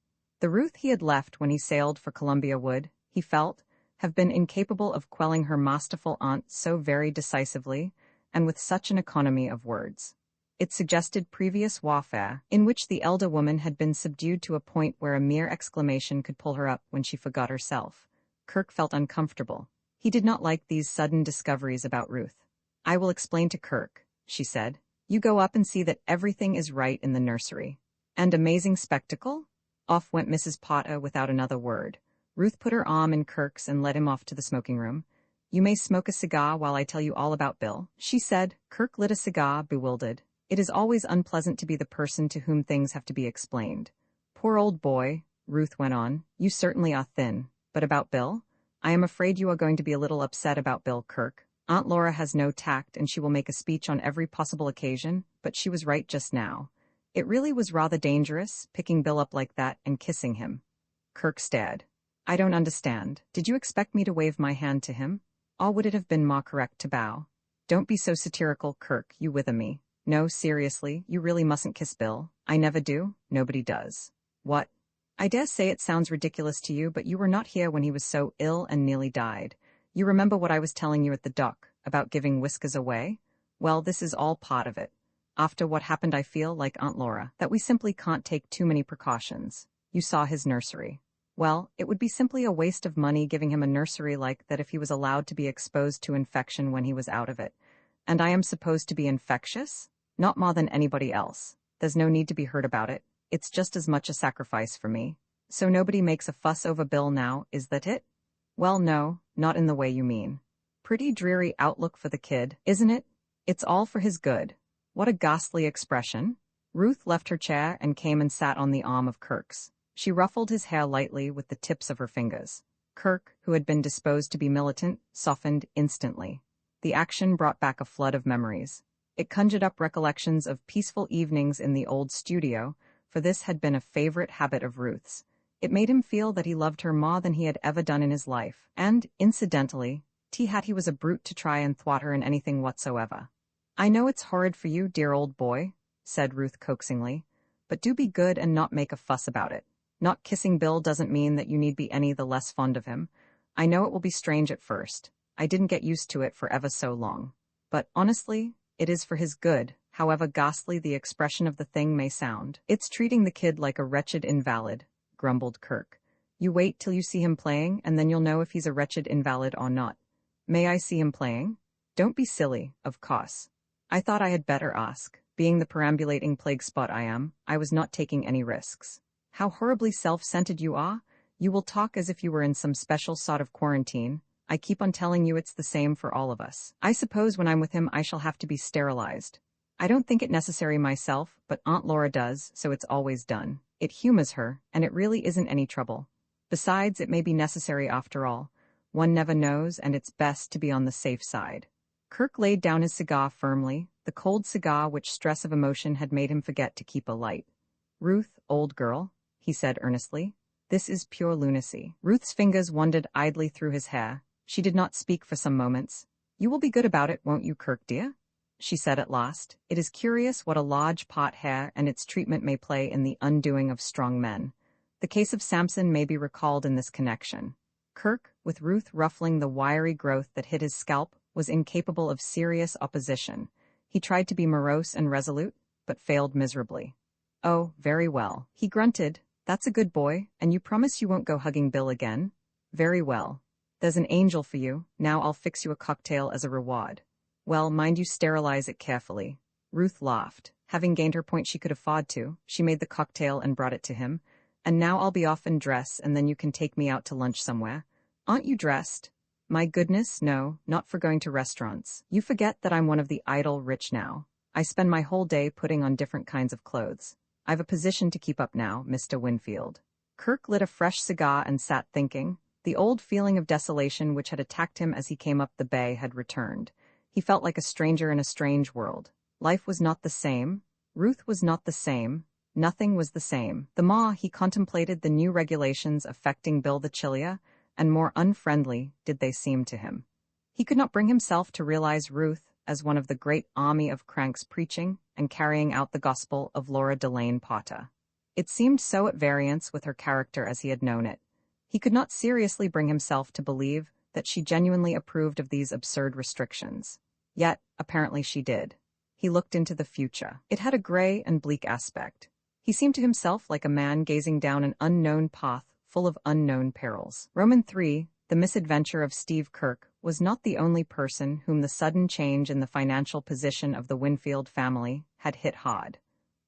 The Ruth he had left when he sailed for Columbia would, he felt, have been incapable of quelling her masterful aunt so very decisively and with such an economy of words. It suggested previous warfare, in which the elder woman had been subdued to a point where a mere exclamation could pull her up when she forgot herself. Kirk felt uncomfortable. He did not like these sudden discoveries about Ruth. "I will explain to Kirk," she said. "You go up and see that everything is right in the nursery." "And amazing spectacle?" Off went Mrs. Potter without another word. Ruth put her arm in Kirk's and led him off to the smoking room. "You may smoke a cigar while I tell you all about Bill," she said. Kirk lit a cigar, bewildered. It is always unpleasant to be the person to whom things have to be explained. "Poor old boy," Ruth went on. "You certainly are thin. But about Bill? I am afraid you are going to be a little upset about Bill, Kirk. Aunt Laura has no tact and she will make a speech on every possible occasion, but she was right just now. It really was rather dangerous, picking Bill up like that and kissing him." Kirk stared. "I don't understand. Did you expect me to wave my hand to him? Or would it have been more correct to bow?" "Don't be so satirical, Kirk, you wither me. No, seriously, you really mustn't kiss Bill. I never do. Nobody does." "What?" "I dare say it sounds ridiculous to you, but you were not here when he was so ill and nearly died. You remember what I was telling you at the dock, about giving Whiskers away? Well, this is all part of it. After what happened I feel, like Aunt Laura, that we simply can't take too many precautions. You saw his nursery. Well, it would be simply a waste of money giving him a nursery like that if he was allowed to be exposed to infection when he was out of it. And I am supposed to be infectious? Not more than anybody else. There's no need to be hurt about it. It's just as much a sacrifice for me. So nobody makes a fuss over Bill now, is that it?" "Well, no, not in the way you mean. Pretty dreary outlook for the kid, isn't it? It's all for his good." "What a ghastly expression." Ruth left her chair and came and sat on the arm of Kirk's. She ruffled his hair lightly with the tips of her fingers. Kirk, who had been disposed to be militant, softened instantly. The action brought back a flood of memories. It conjured up recollections of peaceful evenings in the old studio, for this had been a favorite habit of Ruth's. It made him feel that he loved her more than he had ever done in his life, and, incidentally, he was a brute to try and thwart her in anything whatsoever. "I know it's horrid for you, dear old boy," said Ruth coaxingly, but do be good and not make a fuss about it. Not kissing Bill doesn't mean that you need be any the less fond of him. I know it will be strange at first. I didn't get used to it for ever so long. But, honestly, it is for his good, however ghastly the expression of the thing may sound. It's treating the kid like a wretched invalid, grumbled Kirk. You wait till you see him playing, and then you'll know if he's a wretched invalid or not. May I see him playing? Don't be silly, of course. I thought I had better ask. Being the perambulating plague spot I am, I was not taking any risks. How horribly self-centered you are. You will talk as if you were in some special sort of quarantine. I keep on telling you it's the same for all of us. I suppose when I'm with him I shall have to be sterilized. I don't think it necessary myself, but Aunt Laura does, so it's always done. It humors her, and it really isn't any trouble. Besides, it may be necessary after all. One never knows, and it's best to be on the safe side. Kirk laid down his cigar firmly, the cold cigar which stress of emotion had made him forget to keep alight. Ruth, old girl, he said earnestly, this is pure lunacy. Ruth's fingers wandered idly through his hair. She did not speak for some moments. You will be good about it, won't you, Kirk, dear? She said at last. It is curious what a large pot hair and its treatment may play in the undoing of strong men. The case of Samson may be recalled in this connection. Kirk, with Ruth ruffling the wiry growth that hid his scalp, was incapable of serious opposition. He tried to be morose and resolute, but failed miserably. Oh, very well, he grunted. That's a good boy, and you promise you won't go hugging Bill again? Very well. There's an angel for you. Now I'll fix you a cocktail as a reward. Well, mind you sterilize it carefully. Ruth laughed. Having gained her point she could afford to, she made the cocktail and brought it to him. And now I'll be off and dress, and then you can take me out to lunch somewhere. Aren't you dressed? My goodness, no, not for going to restaurants. You forget that I'm one of the idle rich now. I spend my whole day putting on different kinds of clothes. I've a position to keep up now, Mr. Winfield. Kirk lit a fresh cigar and sat thinking. The old feeling of desolation which had attacked him as he came up the bay had returned. He felt like a stranger in a strange world. Life was not the same. Ruth was not the same. Nothing was the same. The more he contemplated the new regulations affecting Bill the Chilia, and more unfriendly did they seem to him. He could not bring himself to realize Ruth as one of the great army of cranks preaching and carrying out the gospel of Laura Delane Potter. It seemed so at variance with her character as he had known it. He could not seriously bring himself to believe that she genuinely approved of these absurd restrictions. Yet, apparently she did. He looked into the future. It had a gray and bleak aspect. He seemed to himself like a man gazing down an unknown path full of unknown perils. Roman 3, the misadventure of Steve Kirk, was not the only person whom the sudden change in the financial position of the Winfield family had hit hard.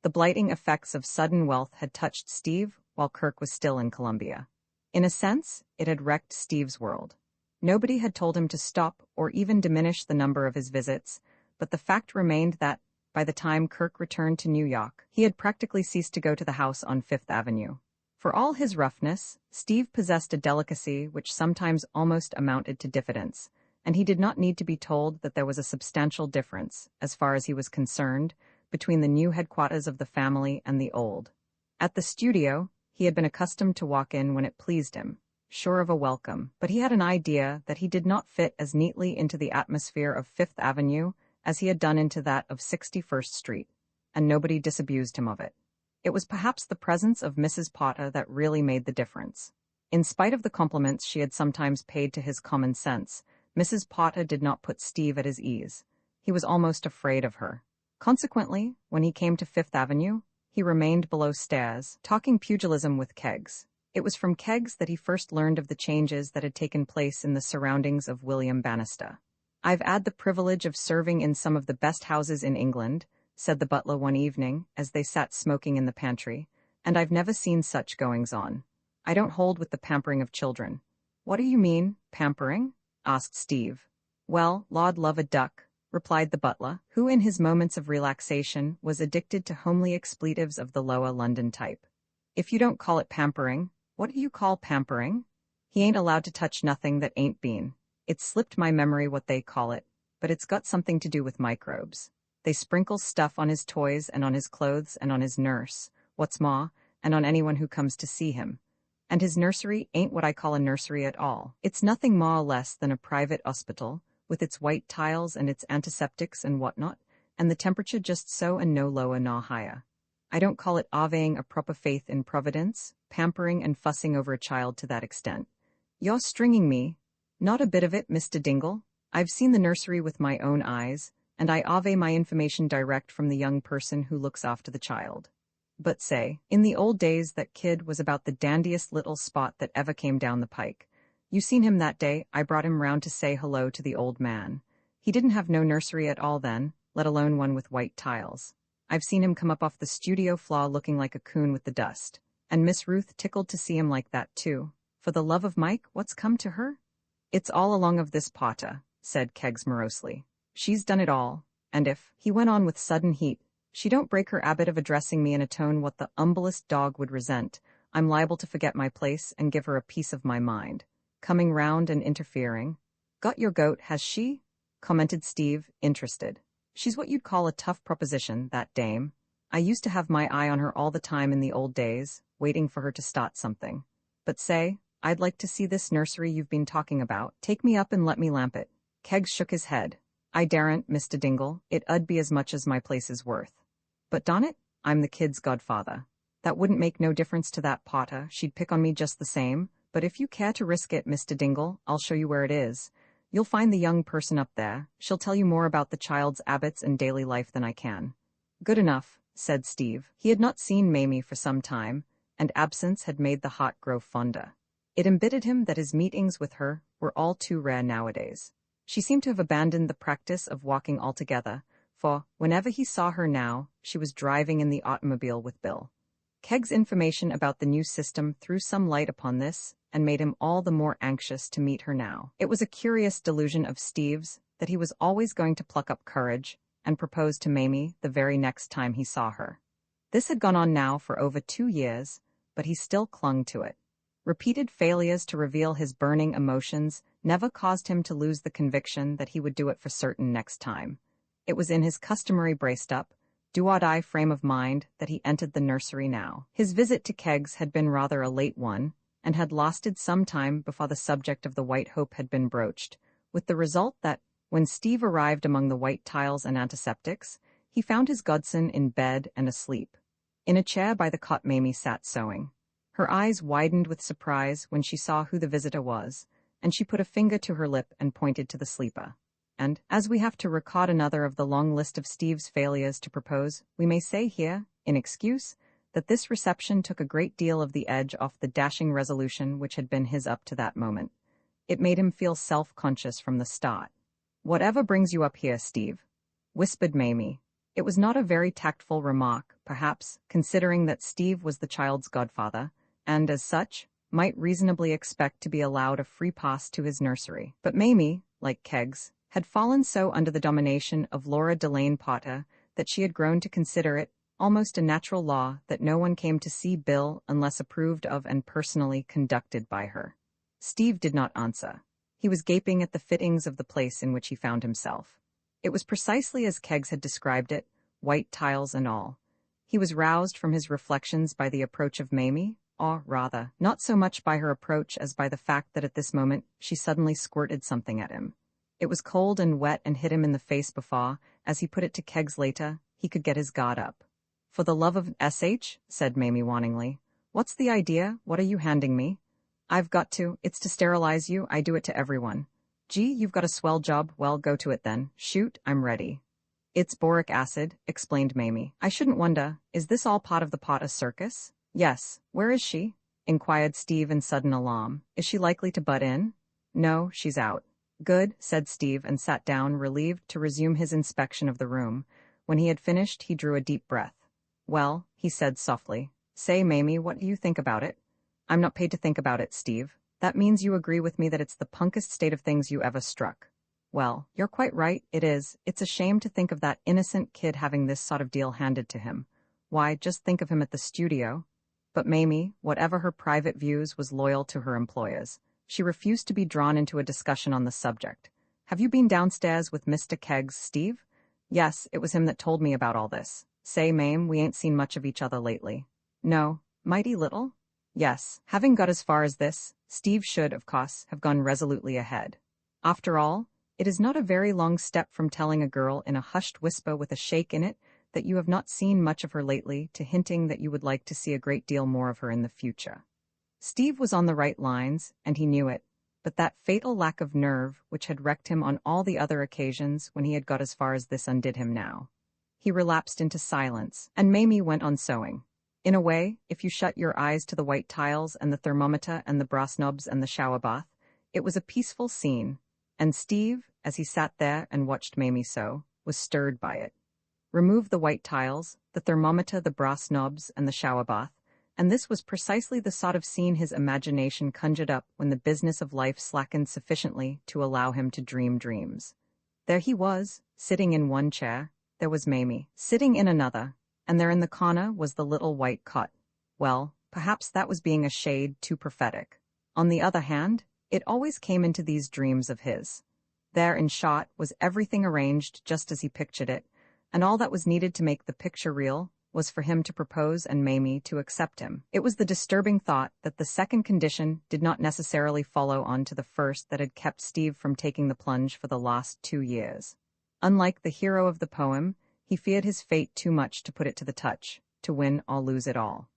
The blighting effects of sudden wealth had touched Steve while Kirk was still in Columbia. In a sense, it had wrecked Steve's world. Nobody had told him to stop or even diminish the number of his visits, but the fact remained that, by the time Kirk returned to New York, he had practically ceased to go to the house on Fifth Avenue. For all his roughness, Steve possessed a delicacy which sometimes almost amounted to diffidence, and he did not need to be told that there was a substantial difference, as far as he was concerned, between the new headquarters of the family and the old. At the studio, he had been accustomed to walk in when it pleased him, sure of a welcome, but he had an idea that he did not fit as neatly into the atmosphere of Fifth Avenue as he had done into that of 61st Street, and nobody disabused him of it. It was perhaps the presence of Mrs. Potter that really made the difference. In spite of the compliments she had sometimes paid to his common sense, Mrs. Potter did not put Steve at his ease. He was almost afraid of her. Consequently, when he came to Fifth Avenue, he remained below stairs, talking pugilism with Keggs. It was from Keggs that he first learned of the changes that had taken place in the surroundings of William Bannister. "I've had the privilege of serving in some of the best houses in England," said the butler one evening, as they sat smoking in the pantry, "and I've never seen such goings-on. I don't hold with the pampering of children." "What do you mean, pampering?" asked Steve. "Well, Lord love a duck," replied the butler, who in his moments of relaxation was addicted to homely expletives of the lower London type. "If you don't call it pampering, what do you call pampering? He ain't allowed to touch nothing that ain't been. It's slipped my memory what they call it, but it's got something to do with microbes. They sprinkle stuff on his toys and on his clothes and on his nurse, what's more, and on anyone who comes to see him. And his nursery ain't what I call a nursery at all. It's nothing more or less than a private hospital, with its white tiles and its antiseptics and whatnot, and the temperature just so and no lower nor higher. I don't call it avaying a proper faith in providence, pampering and fussing over a child to that extent. You're stringing me. Not a bit of it, Mr. Dingle. I've seen the nursery with my own eyes, and I ave my information direct from the young person who looks after the child. But say, in the old days that kid was about the dandiest little spot that ever came down the pike. You seen him that day I brought him round to say hello to the old man. He didn't have no nursery at all then, let alone one with white tiles. I've seen him come up off the studio floor looking like a coon with the dust. And Miss Ruth tickled to see him like that too. For the love of Mike, what's come to her? It's all along of this Potter, said Keggs morosely. She's done it all, and if, he went on with sudden heat, she don't break her habit of addressing me in a tone what the humblest dog would resent, I'm liable to forget my place and give her a piece of my mind. Coming round and interfering. Got your goat, has she? Commented Steve, interested. She's what you'd call a tough proposition, that dame. I used to have my eye on her all the time in the old days, waiting for her to start something. But say, I'd like to see this nursery you've been talking about. Take me up and let me lamp it. Keggs shook his head. I daren't, Mr. Dingle. It 'ud be as much as my place is worth. But darn it, I'm the kid's godfather. That wouldn't make no difference to that Potter. She'd pick on me just the same. But if you care to risk it, Mr. Dingle, I'll show you where it is. You'll find the young person up there. She'll tell you more about the child's habits and daily life than I can. Good enough, said Steve. He had not seen Mamie for some time, and absence had made the heart grow fonder. It embittered him that his meetings with her were all too rare nowadays. She seemed to have abandoned the practice of walking altogether, for, whenever he saw her now, she was driving in the automobile with Bill. Kegg's information about the new system threw some light upon this, and made him all the more anxious to meet her now. It was a curious delusion of Steve's that he was always going to pluck up courage and propose to Mamie the very next time he saw her. This had gone on now for over 2 years, but he still clung to it. Repeated failures to reveal his burning emotions never caused him to lose the conviction that he would do it for certain next time. It was in his customary braced-up, do-or-die frame of mind that he entered the nursery now. His visit to Keggs had been rather a late one, and had lasted some time before the subject of the White Hope had been broached, with the result that, when Steve arrived among the white tiles and antiseptics, he found his godson in bed and asleep. In a chair by the cot Mamie sat sewing. Her eyes widened with surprise when she saw who the visitor was, and she put a finger to her lip and pointed to the sleeper. And, as we have to record another of the long list of Steve's failures to propose, we may say here, in excuse, that this reception took a great deal of the edge off the dashing resolution which had been his up to that moment. It made him feel self-conscious from the start. "Whatever brings you up here, Steve?" whispered Mamie. It was not a very tactful remark, perhaps, considering that Steve was the child's godfather, and, as such, might reasonably expect to be allowed a free pass to his nursery. But Mamie, like Keggs, had fallen so under the domination of Laura Delane Potter that she had grown to consider it almost a natural law that no one came to see Bill unless approved of and personally conducted by her. Steve did not answer. He was gaping at the fittings of the place in which he found himself. It was precisely as Keggs had described it, white tiles and all. He was roused from his reflections by the approach of Mamie, or rather, not so much by her approach as by the fact that at this moment she suddenly squirted something at him. It was cold and wet and hit him in the face before, as he put it to Keggs later, he could get his guard up. "For the love of SH," said Mamie warningly. "What's the idea? What are you handing me?" "I've got to. It's to sterilize you. I do it to everyone." "Gee, you've got a swell job. Well, go to it then. Shoot, I'm ready." "It's boric acid," explained Mamie. "I shouldn't wonder. Is this all part of the Potter circus?" "Yes. Where is she?" inquired Steve in sudden alarm. "Is she likely to butt in?" "No, she's out." "Good," said Steve and sat down, relieved, to resume his inspection of the room. When he had finished, he drew a deep breath. "Well," he said softly. "Say, Mamie, what do you think about it?" "I'm not paid to think about it, Steve. That means you agree with me that it's the punkest state of things you ever struck." "Well, you're quite right, it is. It's a shame to think of that innocent kid having this sort of deal handed to him. Why, just think of him at the studio." But Mamie, whatever her private views, was loyal to her employers. She refused to be drawn into a discussion on the subject. "Have you been downstairs with Mr. Keggs, Steve?" "Yes, it was him that told me about all this." "Say, Mame, we ain't seen much of each other lately." "No. Mighty little?" "Yes." Having got as far as this, Steve should, of course, have gone resolutely ahead. After all, it is not a very long step from telling a girl in a hushed whisper with a shake in it that you have not seen much of her lately to hinting that you would like to see a great deal more of her in the future. Steve was on the right lines, and he knew it, but that fatal lack of nerve which had wrecked him on all the other occasions when he had got as far as this undid him now. He relapsed into silence, and Mamie went on sewing. In a way, if you shut your eyes to the white tiles and the thermometer and the brass knobs and the shower bath, it was a peaceful scene, and Steve, as he sat there and watched Mamie sew, was stirred by it. Remove the white tiles, the thermometer, the brass knobs, and the shower bath, and this was precisely the sort of scene his imagination conjured up when the business of life slackened sufficiently to allow him to dream dreams. There he was, sitting in one chair, there was Mamie, sitting in another, and there in the corner was the little white cot. Well, perhaps that was being a shade too prophetic. On the other hand, it always came into these dreams of his. There, in short, was everything arranged just as he pictured it, and all that was needed to make the picture real was for him to propose and Mamie to accept him. It was the disturbing thought that the second condition did not necessarily follow on to the first that had kept Steve from taking the plunge for the last 2 years. Unlike the hero of the poem, he feared his fate too much to put it to the touch, to win or lose it all.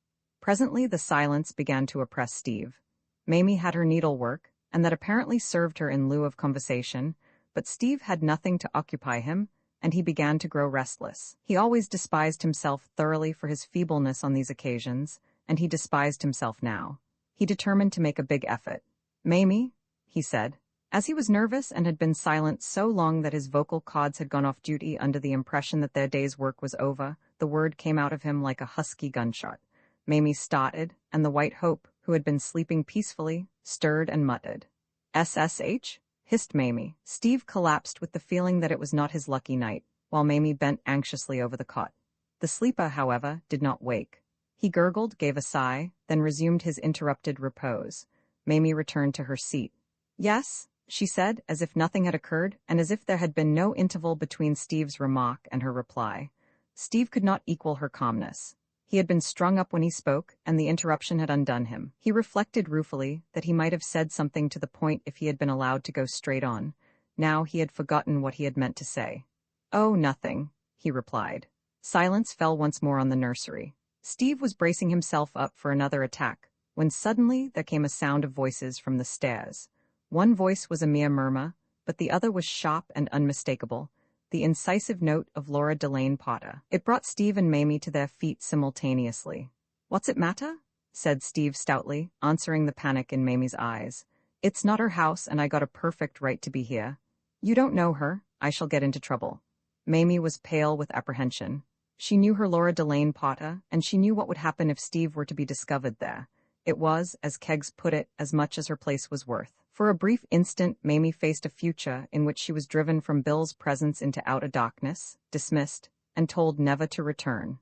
Presently the silence began to oppress Steve. Mamie had her needlework, and that apparently served her in lieu of conversation, but Steve had nothing to occupy him, and he began to grow restless. He always despised himself thoroughly for his feebleness on these occasions, and he despised himself now. He determined to make a big effort. "Mamie," he said. As he was nervous and had been silent so long that his vocal cords had gone off duty under the impression that their day's work was over, the word came out of him like a husky gunshot. Mamie started, and the White Hope, who had been sleeping peacefully, stirred and muttered. "SSH?" hissed Mamie. Steve collapsed with the feeling that it was not his lucky night, while Mamie bent anxiously over the cot. The sleeper, however, did not wake. He gurgled, gave a sigh, then resumed his interrupted repose. Mamie returned to her seat. "Yes," she said, as if nothing had occurred, and as if there had been no interval between Steve's remark and her reply. Steve could not equal her calmness. He had been strung up when he spoke, and the interruption had undone him. He reflected ruefully that he might have said something to the point if he had been allowed to go straight on. Now he had forgotten what he had meant to say. "Oh, nothing," he replied. Silence fell once more on the nursery. Steve was bracing himself up for another attack, when suddenly there came a sound of voices from the stairs. One voice was a mere murmur, but the other was sharp and unmistakable, the incisive note of Laura Delane Potter. It brought Steve and Mamie to their feet simultaneously. "What's it matter?" said Steve stoutly, answering the panic in Mamie's eyes. "It's not her house, and I got a perfect right to be here. You don't know her. I shall get into trouble." Mamie was pale with apprehension. She knew her Laura Delane Potter, and she knew what would happen if Steve were to be discovered there. It was, as Keggs put it, as much as her place was worth. For a brief instant, Mamie faced a future in which she was driven from Bill's presence into outer darkness, dismissed, and told never to return.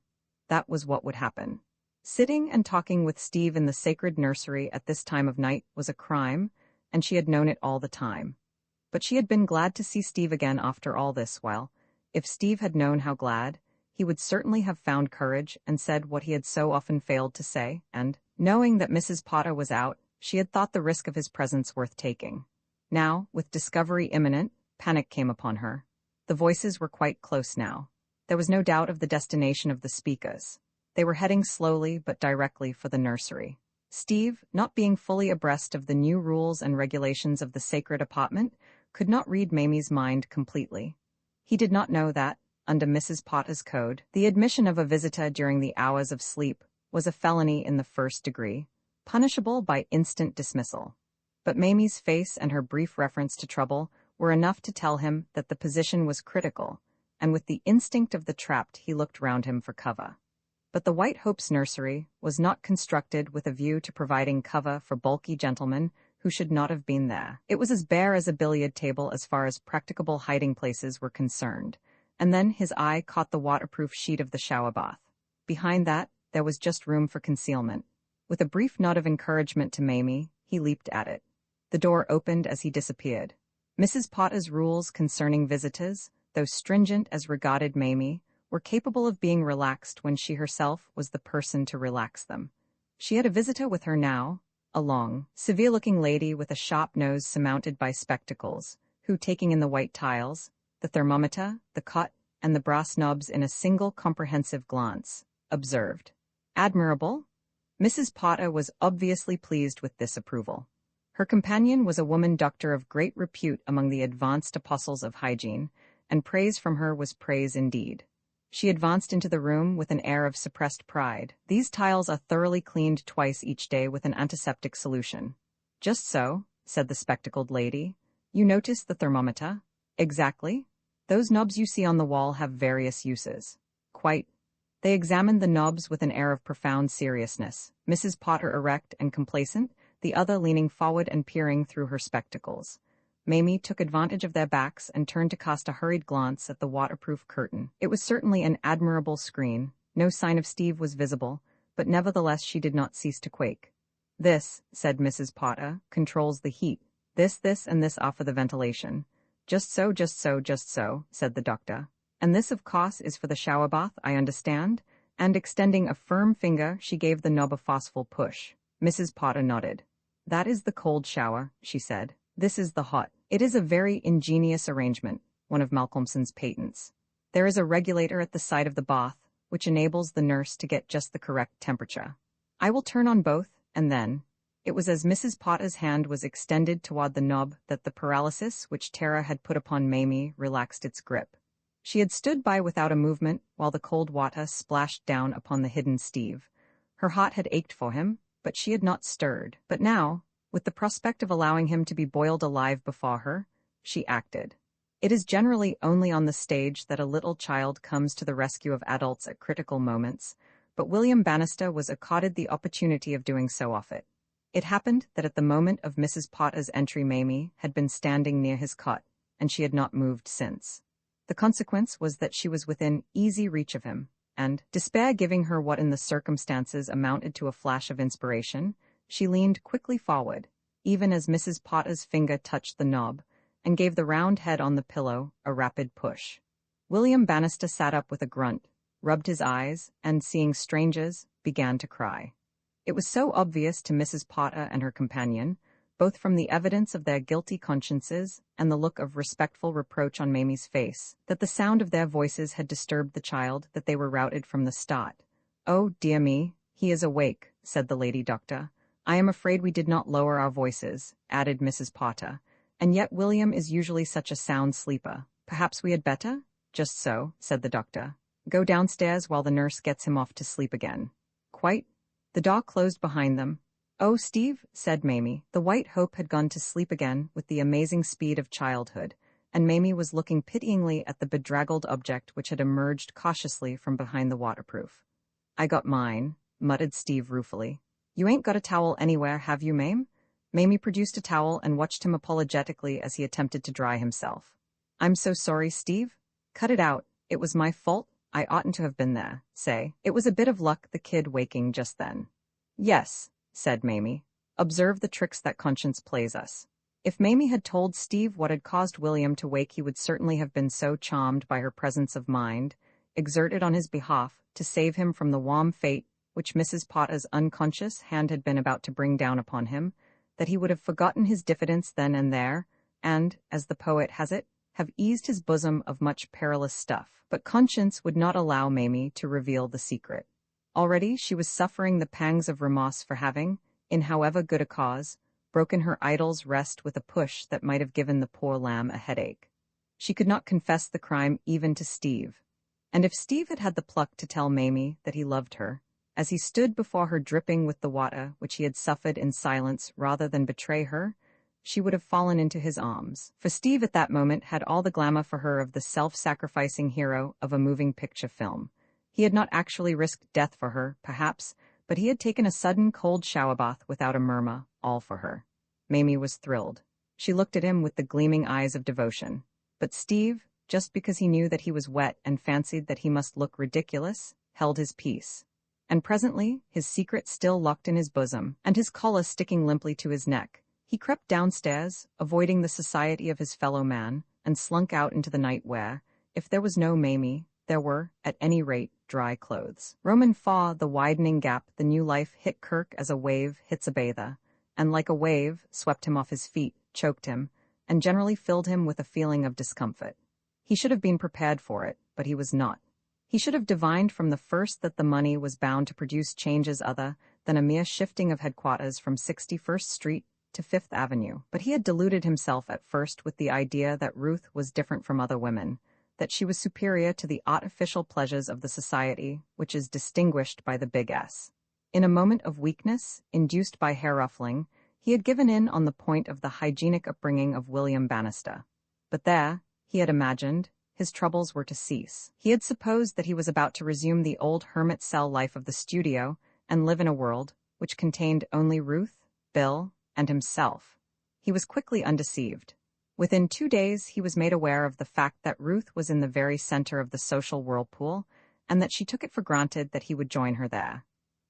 That was what would happen. Sitting and talking with Steve in the sacred nursery at this time of night was a crime, and she had known it all the time. But she had been glad to see Steve again after all this while, if Steve had known how glad, he would certainly have found courage and said what he had so often failed to say, and, knowing that Mrs. Potter was out, she had thought the risk of his presence worth taking. Now, with discovery imminent, panic came upon her. The voices were quite close now. There was no doubt of the destination of the speakers. They were heading slowly but directly for the nursery. Steve, not being fully abreast of the new rules and regulations of the sacred apartment, could not read Mamie's mind completely. He did not know that, under Mrs. Potter's code, the admission of a visitor during the hours of sleep was a felony in the first degree, punishable by instant dismissal. But Mamie's face and her brief reference to trouble were enough to tell him that the position was critical, and with the instinct of the trapped he looked round him for cover. But the White Hope's nursery was not constructed with a view to providing cover for bulky gentlemen who should not have been there. It was as bare as a billiard table as far as practicable hiding places were concerned, and then his eye caught the waterproof sheet of the shower bath. Behind that, there was just room for concealment. With a brief nod of encouragement to Mamie, he leaped at it. The door opened as he disappeared. Mrs. Potter's rules concerning visitors, though stringent as regarded Mamie, were capable of being relaxed when she herself was the person to relax them. She had a visitor with her now, a long, severe-looking lady with a sharp nose surmounted by spectacles, who, taking in the white tiles, the thermometer, the cot, and the brass knobs in a single comprehensive glance, observed. Admirable? Mrs. Potter was obviously pleased with this approval. Her companion was a woman doctor of great repute among the advanced apostles of hygiene, and praise from her was praise indeed. She advanced into the room with an air of suppressed pride. These tiles are thoroughly cleaned twice each day with an antiseptic solution. Just so, said the spectacled lady. You notice the thermometer? Exactly. Those knobs you see on the wall have various uses. Quite. They examined the knobs with an air of profound seriousness, Mrs. Potter erect and complacent, the other leaning forward and peering through her spectacles. Mamie took advantage of their backs and turned to cast a hurried glance at the waterproof curtain. It was certainly an admirable screen. No sign of Steve was visible, but nevertheless she did not cease to quake. This, said Mrs. Potter, controls the heat. This, and this are for the ventilation. Just so, said the doctor. And this, of course, is for the shower bath, I understand? And extending a firm finger, she gave the knob a forceful push. Mrs. Potter nodded. That is the cold shower, she said. This is the hot. It is a very ingenious arrangement, one of Malcolmson's patents. There is a regulator at the side of the bath, which enables the nurse to get just the correct temperature. I will turn on both, and then. It was as Mrs. Potter's hand was extended toward the knob that the paralysis which terror had put upon Mamie relaxed its grip. She had stood by without a movement while the cold water splashed down upon the hidden Steve. Her heart had ached for him, but she had not stirred. But now, with the prospect of allowing him to be boiled alive before her, she acted. It is generally only on the stage that a little child comes to the rescue of adults at critical moments, but William Bannister was accorded the opportunity of doing so off it. It happened that at the moment of Mrs. Potter's entry Mamie had been standing near his cot, and she had not moved since. The consequence was that she was within easy reach of him, and, despair giving her what in the circumstances amounted to a flash of inspiration, she leaned quickly forward, even as Mrs. Potter's finger touched the knob, and gave the round head on the pillow a rapid push. William Bannister sat up with a grunt, rubbed his eyes, and, seeing strangers, began to cry. It was so obvious to Mrs. Potter and her companion, both from the evidence of their guilty consciences and the look of respectful reproach on Mamie's face, that the sound of their voices had disturbed the child, that they were routed from the start. "Oh, dear me, he is awake," said the lady doctor. "I am afraid we did not lower our voices," added Mrs. Potter. "And yet William is usually such a sound sleeper. Perhaps we had better?" "Just so," said the doctor. "Go downstairs while the nurse gets him off to sleep again." "Quite." The door closed behind them. "Oh, Steve," said Mamie. The White Hope had gone to sleep again with the amazing speed of childhood, and Mamie was looking pityingly at the bedraggled object which had emerged cautiously from behind the waterproof. "I got mine," muttered Steve ruefully. "You ain't got a towel anywhere, have you, Mame?" Mamie produced a towel and watched him apologetically as he attempted to dry himself. "I'm so sorry, Steve. Cut it out. It was my fault. I oughtn't to have been there. Say, it was a bit of luck the kid waking just then." "Yes," said Mamie. "Observe the tricks that conscience plays us." If Mamie had told Steve what had caused William to wake, he would certainly have been so charmed by her presence of mind, exerted on his behalf, to save him from the warm fate which Mrs. Potter's unconscious hand had been about to bring down upon him, that he would have forgotten his diffidence then and there, and, as the poet has it, have eased his bosom of much perilous stuff. But conscience would not allow Mamie to reveal the secret. Already she was suffering the pangs of remorse for having, in however good a cause, broken her idol's rest with a push that might have given the poor lamb a headache. She could not confess the crime even to Steve. And if Steve had had the pluck to tell Mamie that he loved her, as he stood before her dripping with the water which he had suffered in silence rather than betray her, she would have fallen into his arms. For Steve at that moment had all the glamour for her of the self-sacrificing hero of a moving picture film. He had not actually risked death for her, perhaps, but he had taken a sudden cold shower bath without a murmur, all for her. Mamie was thrilled. She looked at him with the gleaming eyes of devotion. But Steve, just because he knew that he was wet and fancied that he must look ridiculous, held his peace. And presently, his secret still locked in his bosom, and his collar sticking limply to his neck, he crept downstairs, avoiding the society of his fellow man, and slunk out into the night where, if there was no Mamie, there were, at any rate, dry clothes. Roman IV, the widening gap, the new life hit Kirk as a wave hits a bather, and like a wave, swept him off his feet, choked him, and generally filled him with a feeling of discomfort. He should have been prepared for it, but he was not. He should have divined from the first that the money was bound to produce changes other than a mere shifting of headquarters from 61st Street to Fifth Avenue. But he had deluded himself at first with the idea that Ruth was different from other women, that she was superior to the artificial pleasures of the society, which is distinguished by the big S. In a moment of weakness, induced by hair ruffling, he had given in on the point of the hygienic upbringing of William Bannister. But there, he had imagined, his troubles were to cease. He had supposed that he was about to resume the old hermit cell life of the studio and live in a world which contained only Ruth, Bill, and himself. He was quickly undeceived. Within 2 days he was made aware of the fact that Ruth was in the very center of the social whirlpool, and that she took it for granted that he would join her there.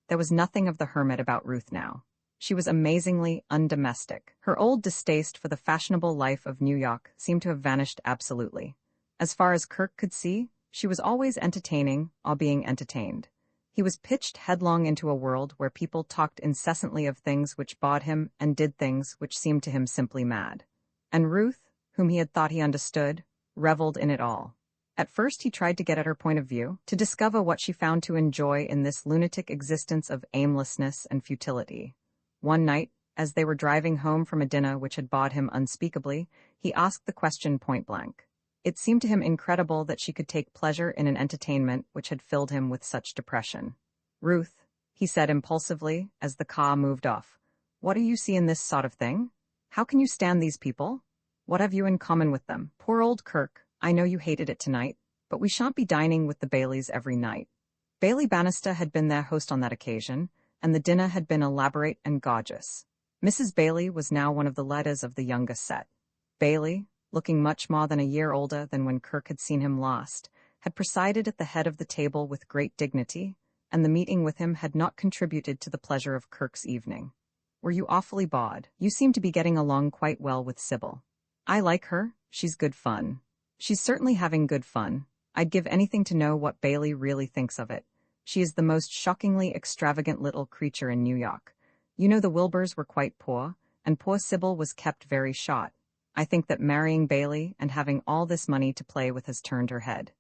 There was nothing of the hermit about Ruth now. She was amazingly undomestic. Her old distaste for the fashionable life of New York seemed to have vanished absolutely. As far as Kirk could see, she was always entertaining or being entertained. He was pitched headlong into a world where people talked incessantly of things which bored him and did things which seemed to him simply mad. And Ruth, whom he had thought he understood, reveled in it all. At first he tried to get at her point of view, to discover what she found to enjoy in this lunatic existence of aimlessness and futility. One night, as they were driving home from a dinner which had bored him unspeakably, he asked the question point-blank. It seemed to him incredible that she could take pleasure in an entertainment which had filled him with such depression. "Ruth," he said impulsively as the car moved off, "what do you see in this sort of thing? How can you stand these people? What have you in common with them? Poor old Kirk, I know you hated it tonight, but we shan't be dining with the Baileys every night." Bailey Bannister had been their host on that occasion, and the dinner had been elaborate and gorgeous. Mrs. Bailey was now one of the leaders of the younger set. Bailey, looking much more than a year older than when Kirk had seen him last, had presided at the head of the table with great dignity, and the meeting with him had not contributed to the pleasure of Kirk's evening. "Were you awfully bored? You seem to be getting along quite well with Sybil." "I like her, she's good fun." "She's certainly having good fun. I'd give anything to know what Bailey really thinks of it. She is the most shockingly extravagant little creature in New York. You know the Wilburs were quite poor, and poor Sybil was kept very short. I think that marrying Bailey and having all this money to play with has turned her head."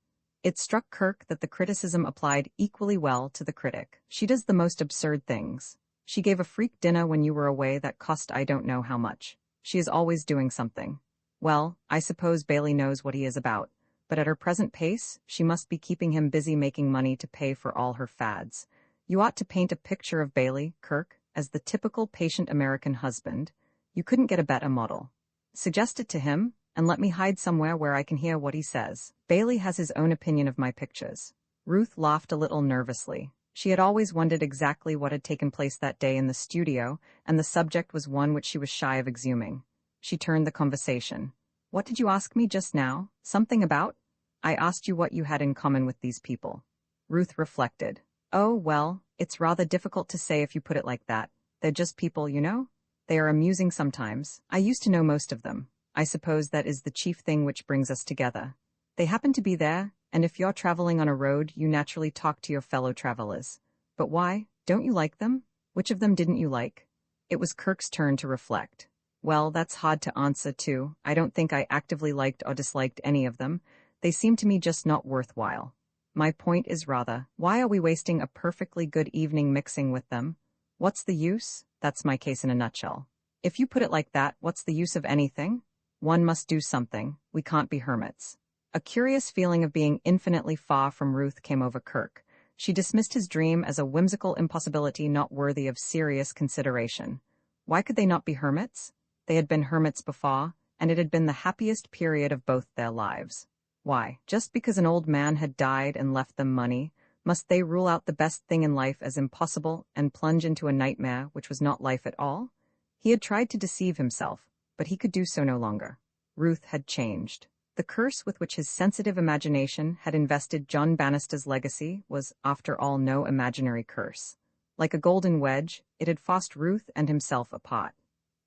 It struck Kirk that the criticism applied equally well to the critic. "She does the most absurd things. She gave a freak dinner when you were away that cost I don't know how much. She is always doing something. Well, I suppose Bailey knows what he is about, but at her present pace, she must be keeping him busy making money to pay for all her fads. You ought to paint a picture of Bailey, Kirk, as the typical patient American husband. You couldn't get a better model. Suggest it to him, and let me hide somewhere where I can hear what he says. Bailey has his own opinion of my pictures." Ruth laughed a little nervously. She had always wondered exactly what had taken place that day in the studio, and the subject was one which she was shy of exhuming. She turned the conversation. "What did you ask me just now? Something about?" "I asked you what you had in common with these people." Ruth reflected. "Oh, well, it's rather difficult to say if you put it like that. They're just people, you know? They are amusing sometimes. I used to know most of them. I suppose that is the chief thing which brings us together. They happen to be there, and if you're traveling on a road, you naturally talk to your fellow travelers. But why? Don't you like them? Which of them didn't you like?" It was Kirk's turn to reflect. "Well, that's hard to answer, too. I don't think I actively liked or disliked any of them. They seem to me just not worthwhile. My point is rather, why are we wasting a perfectly good evening mixing with them? What's the use? That's my case in a nutshell. If you put it like that, what's the use of anything? One must do something. We can't be hermits." A curious feeling of being infinitely far from Ruth came over Kirk. She dismissed his dream as a whimsical impossibility not worthy of serious consideration. Why could they not be hermits? They had been hermits before, and it had been the happiest period of both their lives. Why, just because an old man had died and left them money, must they rule out the best thing in life as impossible and plunge into a nightmare which was not life at all? He had tried to deceive himself, but he could do so no longer. Ruth had changed. The curse with which his sensitive imagination had invested John Bannister's legacy was, after all, no imaginary curse. Like a golden wedge, it had forced Ruth and himself apart.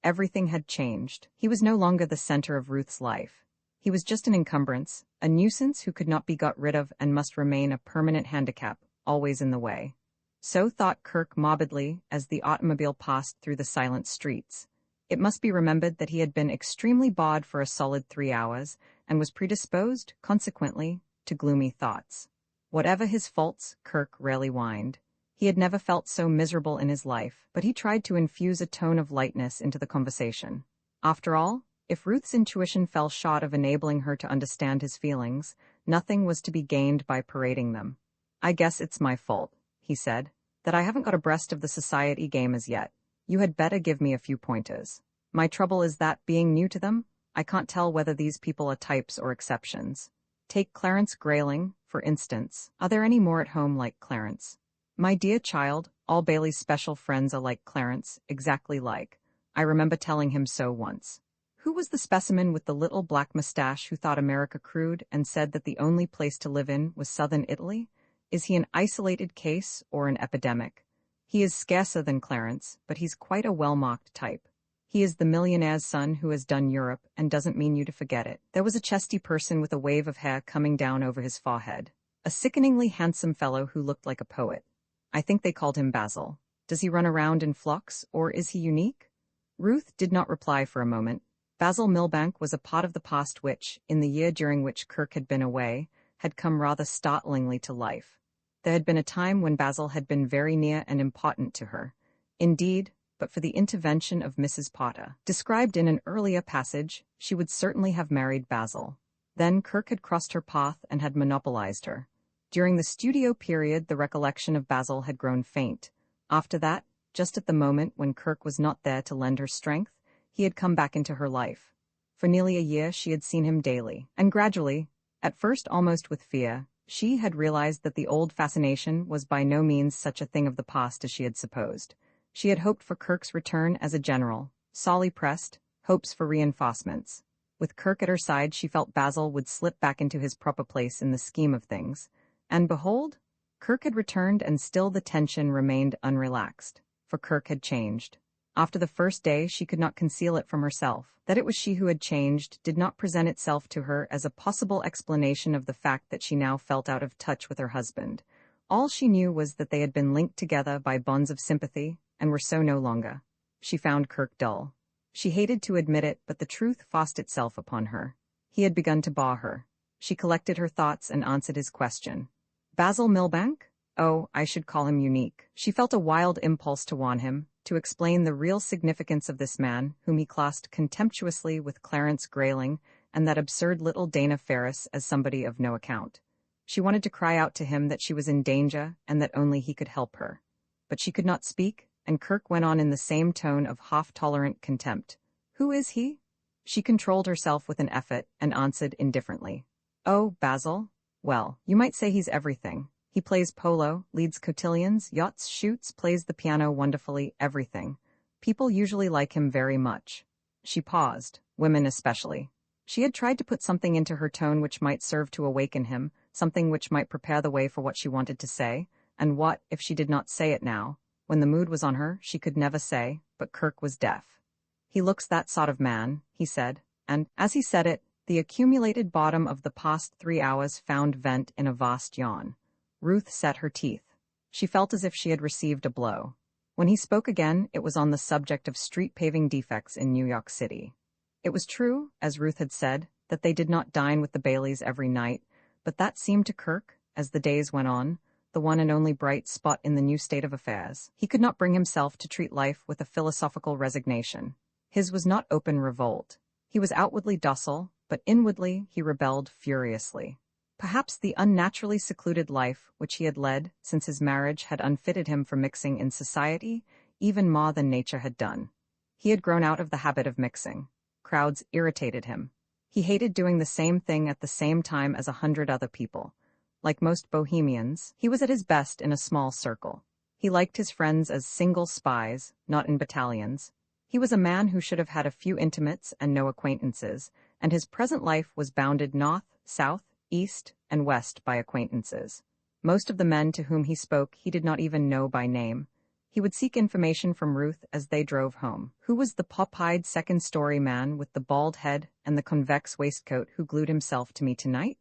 Everything had changed. He was no longer the center of Ruth's life. He was just an encumbrance, a nuisance who could not be got rid of and must remain a permanent handicap, always in the way. So thought Kirk morbidly as the automobile passed through the silent streets. It must be remembered that he had been extremely bored for a solid 3 hours, and was predisposed, consequently, to gloomy thoughts. Whatever his faults, Kirk rarely whined. He had never felt so miserable in his life, but he tried to infuse a tone of lightness into the conversation. After all, if Ruth's intuition fell short of enabling her to understand his feelings, nothing was to be gained by parading them. "I guess it's my fault," he said, "that I haven't got abreast of the society game as yet. You had better give me a few pointers. My trouble is that, being new to them, I can't tell whether these people are types or exceptions. Take Clarence Grayling, for instance. Are there any more at home like Clarence?" "My dear child, all Bailey's special friends are like Clarence, exactly like. I remember telling him so once." "Who was the specimen with the little black mustache who thought America crude and said that the only place to live in was southern Italy? Is he an isolated case or an epidemic?" "He is scarcer than Clarence, but he's quite a well-marked type. He is the millionaire's son who has done Europe and doesn't mean you to forget it." There was a chesty person with a wave of hair coming down over his forehead. A sickeningly handsome fellow who looked like a poet. I think they called him Basil. Does he run around in flocks, or is he unique? Ruth did not reply for a moment. Basil Milbank was a part of the past which, in the year during which Kirk had been away, had come rather startlingly to life. There had been a time when Basil had been very near and important to her. Indeed, but for the intervention of Mrs. Potter, described in an earlier passage, she would certainly have married Basil. Then Kirk had crossed her path and had monopolized her. During the studio period, the recollection of Basil had grown faint. After that, just at the moment when Kirk was not there to lend her strength, he had come back into her life. For nearly a year she had seen him daily, and gradually, at first almost with fear, she had realized that the old fascination was by no means such a thing of the past as she had supposed. She had hoped for Kirk's return as a general, sorely pressed, hopes for reinforcements. With Kirk at her side, she felt Basil would slip back into his proper place in the scheme of things. And behold, Kirk had returned, and still the tension remained unrelaxed, for Kirk had changed. After the first day, she could not conceal it from herself. That it was she who had changed did not present itself to her as a possible explanation of the fact that she now felt out of touch with her husband. All she knew was that they had been linked together by bonds of sympathy, and were so no longer. She found Kirk dull. She hated to admit it, but the truth forced itself upon her. He had begun to bore her. She collected her thoughts and answered his question. "Basil Milbank? Oh, I should call him unique." She felt a wild impulse to warn him, to explain the real significance of this man, whom he classed contemptuously with Clarence Grayling and that absurd little Dana Ferris as somebody of no account. She wanted to cry out to him that she was in danger and that only he could help her. But she could not speak, and Kirk went on in the same tone of half-tolerant contempt. "Who is he?" She controlled herself with an effort and answered indifferently. "Oh, Basil? Well, you might say he's everything. He plays polo, leads cotillions, yachts, shoots, plays the piano wonderfully, everything. People usually like him very much." She paused, women especially. She had tried to put something into her tone which might serve to awaken him, something which might prepare the way for what she wanted to say, and what, if she did not say it now, when the mood was on her, she could never say, but Kirk was deaf. "He looks that sort of man," he said, and, as he said it, the accumulated boredom of the past 3 hours found vent in a vast yawn. Ruth set her teeth. She felt as if she had received a blow. When he spoke again, it was on the subject of street paving defects in New York City. It was true, as Ruth had said, that they did not dine with the Baileys every night, but that seemed to Kirk, as the days went on, the one and only bright spot in the new state of affairs. He could not bring himself to treat life with a philosophical resignation. His was not open revolt. He was outwardly docile, but inwardly he rebelled furiously. Perhaps the unnaturally secluded life which he had led since his marriage had unfitted him for mixing in society, even more than nature had done. He had grown out of the habit of mixing. Crowds irritated him. He hated doing the same thing at the same time as 100 other people. Like most bohemians, he was at his best in a small circle. He liked his friends as single spies, not in battalions. He was a man who should have had a few intimates and no acquaintances, and his present life was bounded north, south, east, and west by acquaintances. Most of the men to whom he spoke he did not even know by name. He would seek information from Ruth as they drove home. Who was the pop-eyed second-story man with the bald head and the convex waistcoat who glued himself to me tonight?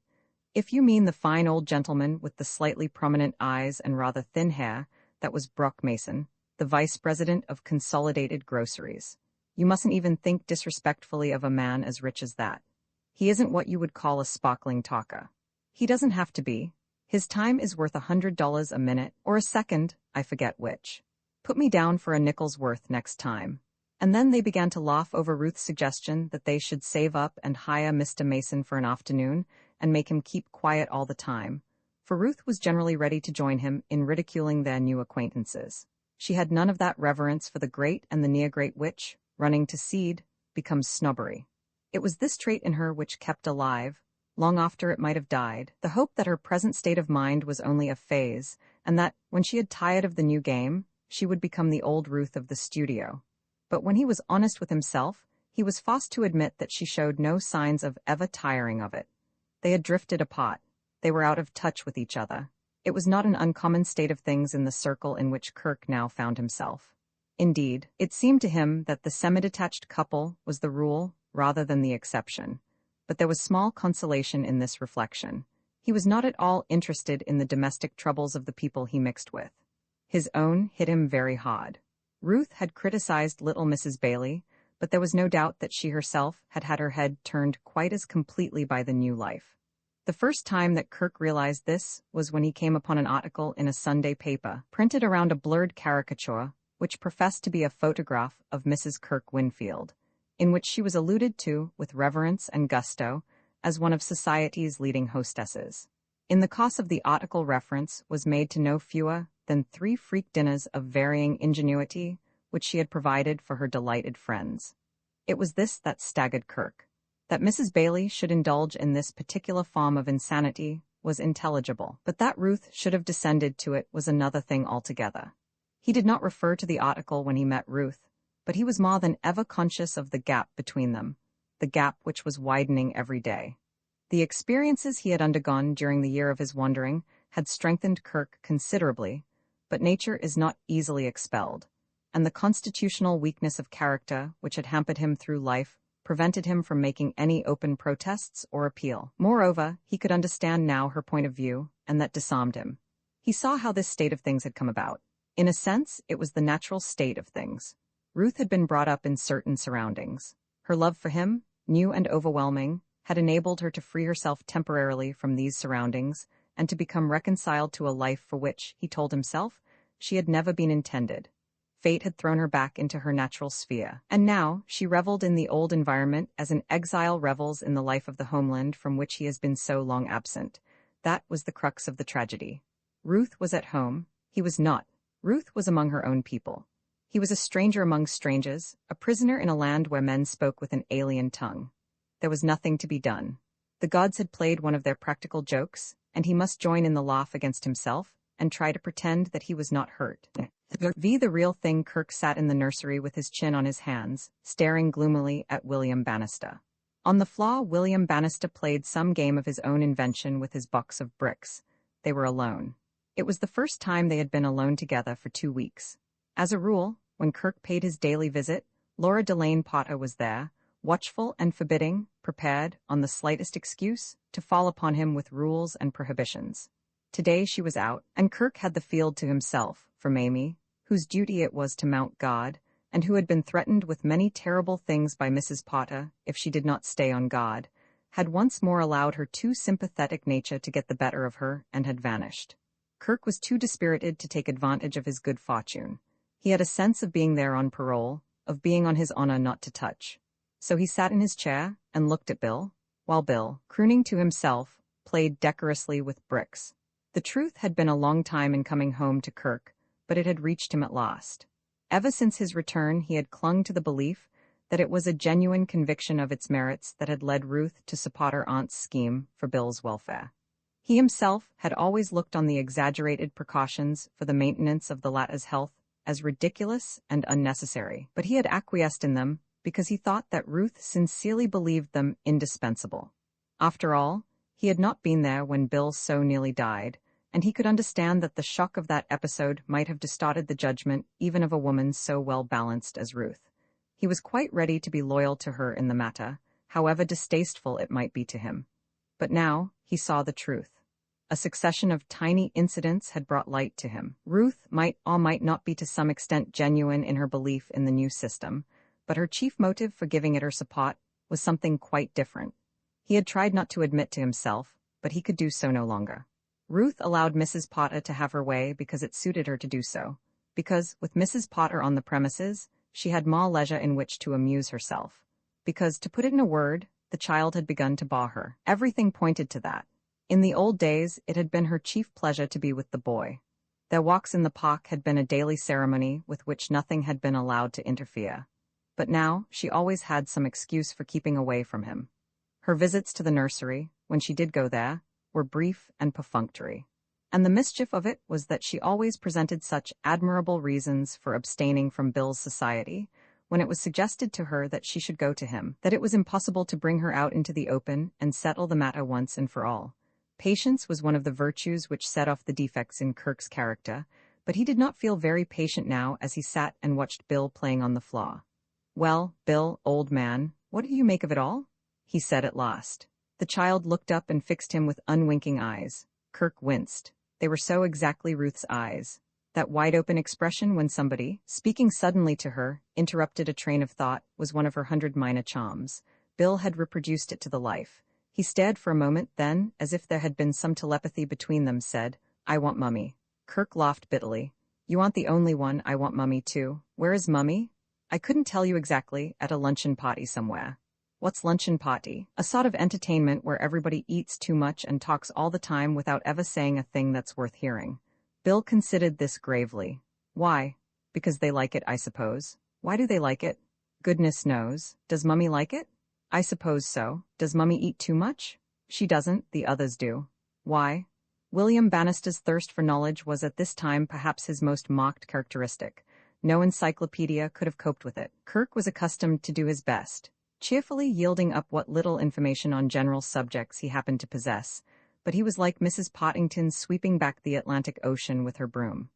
If you mean the fine old gentleman with the slightly prominent eyes and rather thin hair, that was Brock Mason, the vice president of Consolidated Groceries. You mustn't even think disrespectfully of a man as rich as that. He isn't what you would call a sparkling talker. He doesn't have to be. His time is worth $100 a minute, or a second, I forget which. Put me down for a nickel's worth next time. And then they began to laugh over Ruth's suggestion that they should save up and hire Mr. Mason for an afternoon and make him keep quiet all the time, for Ruth was generally ready to join him in ridiculing their new acquaintances. She had none of that reverence for the great and the near-great which, running to seed, becomes snobbery. It was this trait in her which kept alive, long after it might have died, the hope that her present state of mind was only a phase, and that, when she had tired of the new game, she would become the old Ruth of the studio. But when he was honest with himself, he was forced to admit that she showed no signs of ever tiring of it. They had drifted apart. They were out of touch with each other. It was not an uncommon state of things in the circle in which Kirk now found himself. Indeed, it seemed to him that the semi-detached couple was the rule rather than the exception. But there was small consolation in this reflection. He was not at all interested in the domestic troubles of the people he mixed with. His own hit him very hard. Ruth had criticized little Mrs. Bailey, but there was no doubt that she herself had had her head turned quite as completely by the new life. The first time that Kirk realized this was when he came upon an article in a Sunday paper, printed around a blurred caricature, which professed to be a photograph of Mrs. Kirk Winfield, in which she was alluded to, with reverence and gusto, as one of society's leading hostesses. In the course of the article, reference was made to no fewer than 3 freak dinners of varying ingenuity, which she had provided for her delighted friends. It was this that staggered Kirk. That Mrs. Bailey should indulge in this particular form of insanity was intelligible, but that Ruth should have descended to it was another thing altogether. He did not refer to the article when he met Ruth, but he was more than ever conscious of the gap between them, the gap which was widening every day. The experiences he had undergone during the year of his wandering had strengthened Kirk considerably, but nature is not easily expelled, and the constitutional weakness of character which had hampered him through life prevented him from making any open protests or appeal. Moreover, he could understand now her point of view, and that disarmed him. He saw how this state of things had come about. In a sense, it was the natural state of things. Ruth had been brought up in certain surroundings. Her love for him, new and overwhelming, had enabled her to free herself temporarily from these surroundings and to become reconciled to a life for which, he told himself, she had never been intended. Fate had thrown her back into her natural sphere, and now she reveled in the old environment as an exile revels in the life of the homeland from which he has been so long absent. That was the crux of the tragedy. Ruth was at home. He was not. Ruth was among her own people. He was a stranger among strangers, a prisoner in a land where men spoke with an alien tongue. There was nothing to be done. The gods had played one of their practical jokes, and he must join in the laugh against himself and try to pretend that he was not hurt. The real thing. Kirk sat in the nursery with his chin on his hands, staring gloomily at William Bannister. On the floor, William Bannister played some game of his own invention with his box of bricks. They were alone. It was the first time they had been alone together for 2 weeks. As a rule, when Kirk paid his daily visit, Laura Delane Potter was there, watchful and forbidding, prepared, on the slightest excuse, to fall upon him with rules and prohibitions. Today she was out, and Kirk had the field to himself, for Mamie, whose duty it was to mount guard, and who had been threatened with many terrible things by Mrs. Potter if she did not stay on guard, had once more allowed her too sympathetic nature to get the better of her and had vanished. Kirk was too dispirited to take advantage of his good fortune. He had a sense of being there on parole, of being on his honor not to touch. So he sat in his chair and looked at Bill, while Bill, crooning to himself, played decorously with bricks. The truth had been a long time in coming home to Kirk, but it had reached him at last. Ever since his return he had clung to the belief that it was a genuine conviction of its merits that had led Ruth to support her aunt's scheme for Bill's welfare. He himself had always looked on the exaggerated precautions for the maintenance of the latter's health as ridiculous and unnecessary, but he had acquiesced in them because he thought that Ruth sincerely believed them indispensable. After all, he had not been there when Bill so nearly died, and he could understand that the shock of that episode might have distorted the judgment even of a woman so well-balanced as Ruth. He was quite ready to be loyal to her in the matter, however distasteful it might be to him. But now he saw the truth. A succession of tiny incidents had brought light to him. Ruth might or might not be to some extent genuine in her belief in the new system, but her chief motive for giving it her support was something quite different. He had tried not to admit to himself, but he could do so no longer. Ruth allowed Mrs. Potter to have her way because it suited her to do so, because, with Mrs. Potter on the premises, she had more leisure in which to amuse herself. Because, to put it in a word, the child had begun to bore her. Everything pointed to that. In the old days, it had been her chief pleasure to be with the boy. Their walks in the park had been a daily ceremony with which nothing had been allowed to interfere. But now, she always had some excuse for keeping away from him. Her visits to the nursery, when she did go there, were brief and perfunctory. And the mischief of it was that she always presented such admirable reasons for abstaining from Bill's society, when it was suggested to her that she should go to him, that it was impossible to bring her out into the open and settle the matter once and for all. Patience was one of the virtues which set off the defects in Kirk's character, but he did not feel very patient now as he sat and watched Bill playing on the floor. "Well, Bill, old man, what do you make of it all?" he said at last. The child looked up and fixed him with unwinking eyes. Kirk winced. They were so exactly Ruth's eyes. That wide-open expression when somebody, speaking suddenly to her, interrupted a train of thought was one of her 100 minor charms. Bill had reproduced it to the life. He stared for a moment, then, as if there had been some telepathy between them, said, "I want Mummy." Kirk laughed bitterly. "You aren't the only one. I want Mummy too. Where is Mummy?" "I couldn't tell you exactly. At a luncheon party somewhere." "What's luncheon party?" "A sort of entertainment where everybody eats too much and talks all the time without ever saying a thing that's worth hearing." Bill considered this gravely. "Why? Because they like it, I suppose." "Why do they like it?" "Goodness knows. Does Mummy like it?" "I suppose so. Does Mummy eat too much?" "She doesn't, the others do." "Why?" William Bannister's thirst for knowledge was at this time perhaps his most marked characteristic. No encyclopedia could have coped with it. Kirk was accustomed to do his best, cheerfully yielding up what little information on general subjects he happened to possess, but he was like Mrs. Pottington sweeping back the Atlantic Ocean with her broom.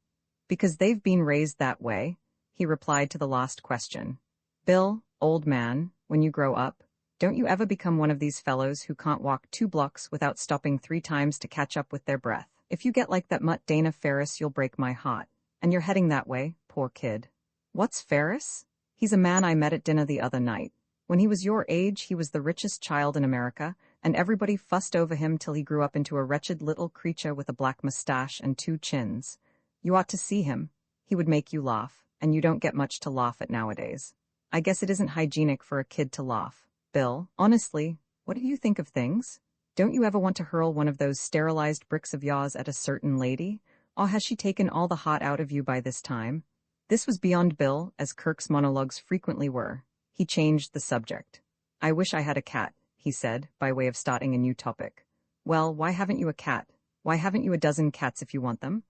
"Because they've been raised that way," he replied to the last question. "Bill, old man, when you grow up, don't you ever become one of these fellows who can't walk 2 blocks without stopping 3 times to catch up with their breath? If you get like that mutt Dana Ferris, you'll break my heart. And you're heading that way, poor kid." "What's Ferris?" "He's a man I met at dinner the other night. When he was your age, he was the richest child in America, and everybody fussed over him till he grew up into a wretched little creature with a black mustache and 2 chins. You ought to see him. He would make you laugh, and you don't get much to laugh at nowadays. I guess it isn't hygienic for a kid to laugh. Bill, honestly, what do you think of things? Don't you ever want to hurl one of those sterilized bricks of yours at a certain lady? Or has she taken all the heart out of you by this time?" This was beyond Bill, as Kirk's monologues frequently were. He changed the subject. "I wish I had a cat," he said, by way of starting a new topic. "Well, why haven't you a cat? Why haven't you a dozen cats if you want them?"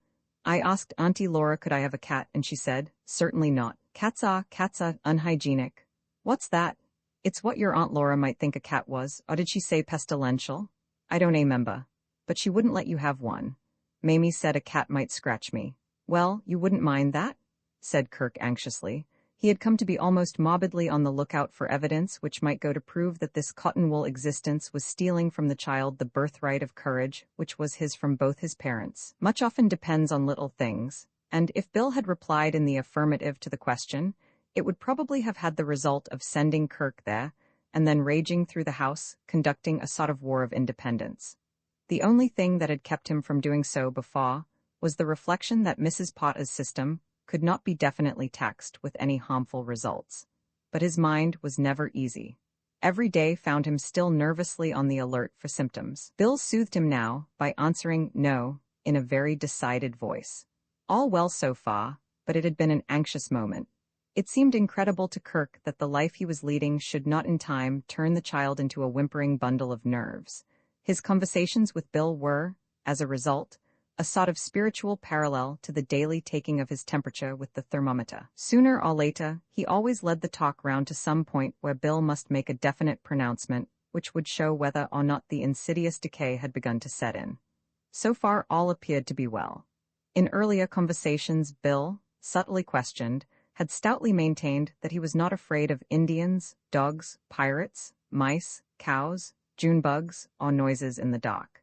"I asked Auntie Laura could I have a cat, and she said, certainly not. Cats are unhygienic." "What's that?" "It's what your Aunt Laura might think a cat was, or did she say pestilential?" "I don't remember. But she wouldn't let you have one. Mamie said a cat might scratch me." "Well, you wouldn't mind that?" said Kirk anxiously. He had come to be almost morbidly on the lookout for evidence which might go to prove that this cotton-wool existence was stealing from the child the birthright of courage, which was his from both his parents. Much often depends on little things, and if Bill had replied in the affirmative to the question, it would probably have had the result of sending Kirk there, and then raging through the house, conducting a sort of war of independence. The only thing that had kept him from doing so before was the reflection that Mrs. Potter's system could not be definitely taxed with any harmful results. But his mind was never easy. Every day found him still nervously on the alert for symptoms. Bill soothed him now by answering no in a very decided voice. All well so far, but it had been an anxious moment. It seemed incredible to Kirk that the life he was leading should not in time turn the child into a whimpering bundle of nerves. His conversations with Bill were, as a result, a sort of spiritual parallel to the daily taking of his temperature with the thermometer. Sooner or later, he always led the talk round to some point where Bill must make a definite pronouncement, which would show whether or not the insidious decay had begun to set in. So far all appeared to be well. In earlier conversations Bill, subtly questioned, had stoutly maintained that he was not afraid of Indians, dogs, pirates, mice, cows, June bugs, or noises in the dark.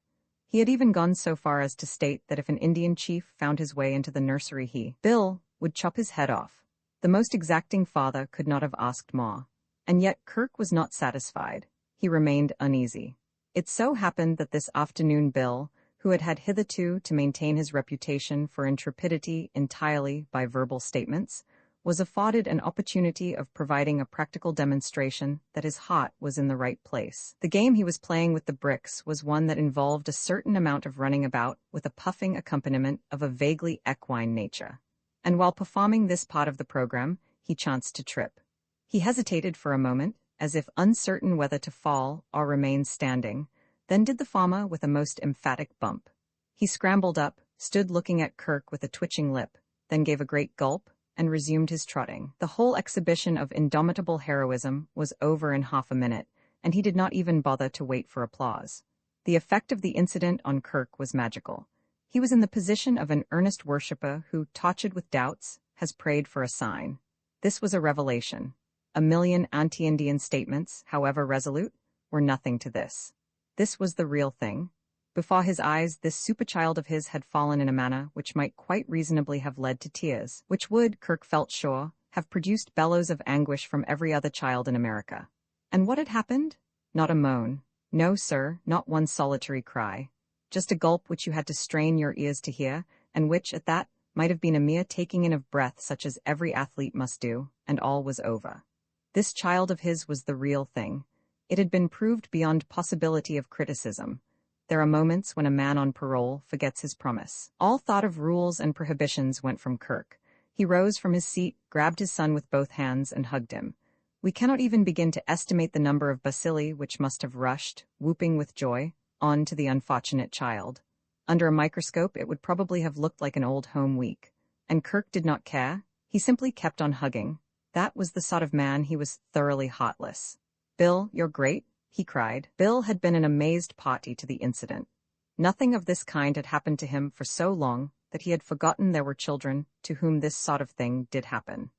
He had even gone so far as to state that if an Indian chief found his way into the nursery Bill, would chop his head off. The most exacting father could not have asked more. And yet Kirk was not satisfied. He remained uneasy. It so happened that this afternoon Bill, who had had hitherto to maintain his reputation for intrepidity entirely by verbal statements, was afforded an opportunity of providing a practical demonstration that his heart was in the right place. The game he was playing with the bricks was one that involved a certain amount of running about with a puffing accompaniment of a vaguely equine nature. And while performing this part of the program, he chanced to trip. He hesitated for a moment, as if uncertain whether to fall or remain standing, then did the farmer with a most emphatic bump. He scrambled up, stood looking at Kirk with a twitching lip, then gave a great gulp, and resumed his trotting. The whole exhibition of indomitable heroism was over in half a minute, and he did not even bother to wait for applause. The effect of the incident on Kirk was magical. He was in the position of an earnest worshipper who, tortured with doubts, has prayed for a sign. This was a revelation. A million anti-Indian statements, however resolute, were nothing to this. This was the real thing. Before his eyes, this superchild of his had fallen in a manner which might quite reasonably have led to tears, which would, Kirk felt sure, have produced bellows of anguish from every other child in America. And what had happened? Not a moan. No, sir, not one solitary cry. Just a gulp which you had to strain your ears to hear, and which, at that, might have been a mere taking in of breath such as every athlete must do, and all was over. This child of his was the real thing. It had been proved beyond possibility of criticism. There are moments when a man on parole forgets his promise. All thought of rules and prohibitions went from Kirk. He rose from his seat, grabbed his son with both hands, and hugged him. We cannot even begin to estimate the number of bacilli which must have rushed, whooping with joy, on to the unfortunate child. Under a microscope, it would probably have looked like an old home week. And Kirk did not care. He simply kept on hugging. That was the sort of man he was, thoroughly heartless. "Bill, you're great," he cried. Bill had been an amazed party to the incident. Nothing of this kind had happened to him for so long that he had forgotten there were children to whom this sort of thing did happen.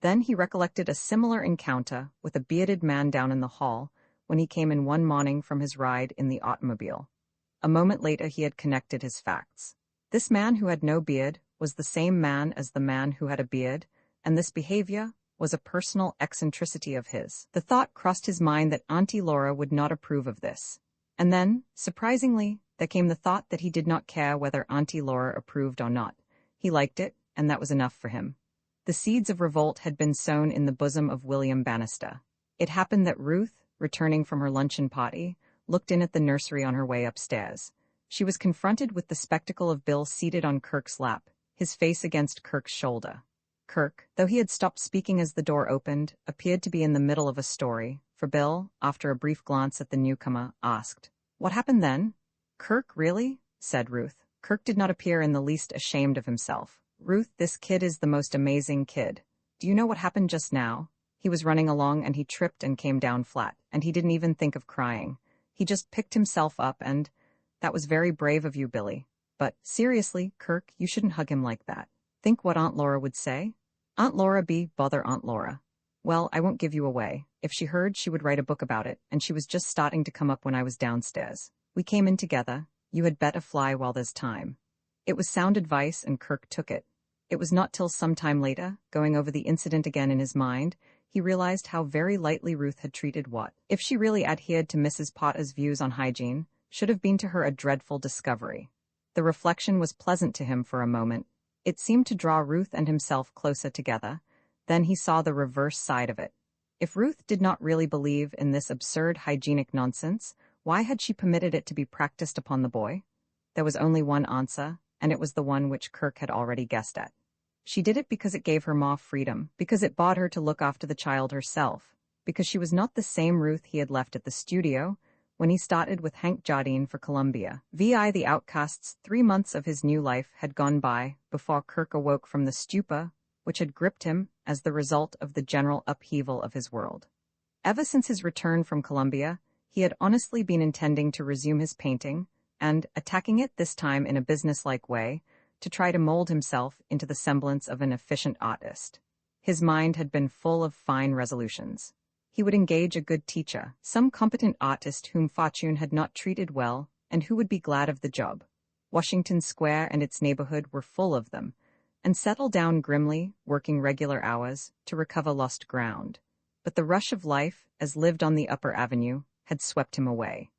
Then he recollected a similar encounter with a bearded man down in the hall when he came in one morning from his ride in the automobile. A moment later he had connected his facts. This man who had no beard was the same man as the man who had a beard, and this behavior was a personal eccentricity of his. The thought crossed his mind that Auntie Laura would not approve of this. And then, surprisingly, there came the thought that he did not care whether Auntie Laura approved or not. He liked it, and that was enough for him. The seeds of revolt had been sown in the bosom of William Bannister. It happened that Ruth, returning from her luncheon party, looked in at the nursery on her way upstairs. She was confronted with the spectacle of Bill seated on Kirk's lap, his face against Kirk's shoulder. Kirk, though he had stopped speaking as the door opened, appeared to be in the middle of a story, for Bill, after a brief glance at the newcomer, asked, "What happened then?" "Kirk, really?" said Ruth. Kirk did not appear in the least ashamed of himself. "Ruth, this kid is the most amazing kid. Do you know what happened just now? He was running along and he tripped and came down flat, and he didn't even think of crying. He just picked himself up and... That was very brave of you, Billy. But, seriously, Kirk, you shouldn't hug him like that. Think what Aunt Laura would say?" "Aunt Laura bother Aunt Laura." "Well, I won't give you away. If she heard, she would write a book about it, and she was just starting to come up when I was downstairs. We came in together. You had better fly while there's time." It was sound advice, and Kirk took it. It was not till some time later, going over the incident again in his mind, he realized how very lightly Ruth had treated what, if she really adhered to Mrs. Potter's views on hygiene, should have been to her a dreadful discovery. The reflection was pleasant to him for a moment. It seemed to draw Ruth and himself closer together. Then he saw the reverse side of it. If Ruth did not really believe in this absurd hygienic nonsense, why had she permitted it to be practiced upon the boy? There was only one answer, and it was the one which Kirk had already guessed at. She did it because it gave her more freedom, because it bought her to look after the child herself, because she was not the same Ruth he had left at the studio when he started with Hank Jardine for Columbia. The outcast's 3 months of his new life had gone by before Kirk awoke from the stupor which had gripped him as the result of the general upheaval of his world. Ever since his return from Columbia, he had honestly been intending to resume his painting and, attacking it this time in a businesslike way, to try to mold himself into the semblance of an efficient artist. His mind had been full of fine resolutions. He would engage a good teacher, some competent artist whom fortune had not treated well and who would be glad of the job. Washington Square and its neighborhood were full of them, and settle down grimly, working regular hours, to recover lost ground. But the rush of life, as lived on the upper avenue, had swept him away.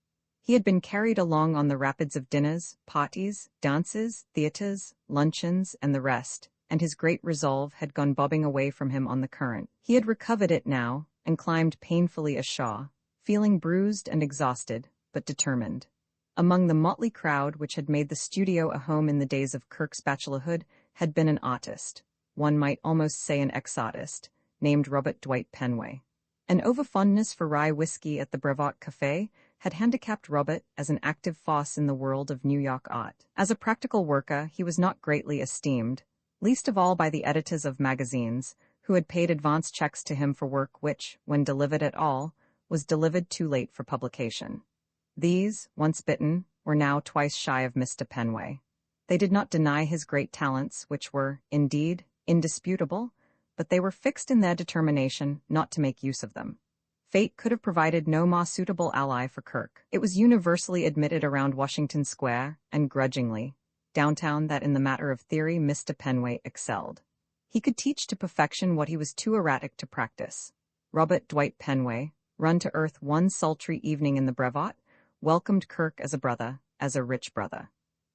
He had been carried along on the rapids of dinners, parties, dances, theaters, luncheons, and the rest, and his great resolve had gone bobbing away from him on the current. He had recovered it now, and climbed painfully ashore, feeling bruised and exhausted, but determined. Among the motley crowd which had made the studio a home in the days of Kirk's bachelorhood had been an artist, one might almost say an ex-artist, named Robert Dwight Penway. An overfondness for rye whiskey at the Brevoort Café had handicapped Robert as an active force in the world of New York art. As a practical worker, he was not greatly esteemed, least of all by the editors of magazines, who had paid advance checks to him for work which, when delivered at all, was delivered too late for publication. These, once bitten, were now twice shy of Mr. Penway. They did not deny his great talents, which were, indeed, indisputable, but they were fixed in their determination not to make use of them. Fate could have provided no more suitable ally for Kirk. It was universally admitted around Washington Square, and grudgingly, downtown, that in the matter of theory Mr. Penway excelled. He could teach to perfection what he was too erratic to practice. Robert Dwight Penway, run to earth one sultry evening in the Brevoort, welcomed Kirk as a brother, as a rich brother.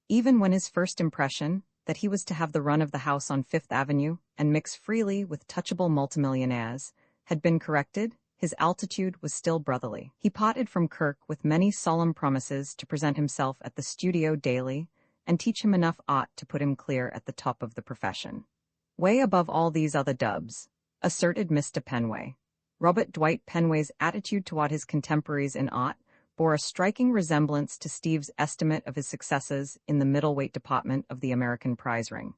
Even when his first impression, that he was to have the run of the house on Fifth Avenue and mix freely with touchable multimillionaires, had been corrected, his altitude was still brotherly. He parted from Kirk with many solemn promises to present himself at the studio daily and teach him enough art to put him clear at the top of the profession. Way above all these other dubs, asserted Mr. Penway. Robert Dwight Penway's attitude toward his contemporaries in art bore a striking resemblance to Steve's estimate of his successes in the middleweight department of the American prize ring.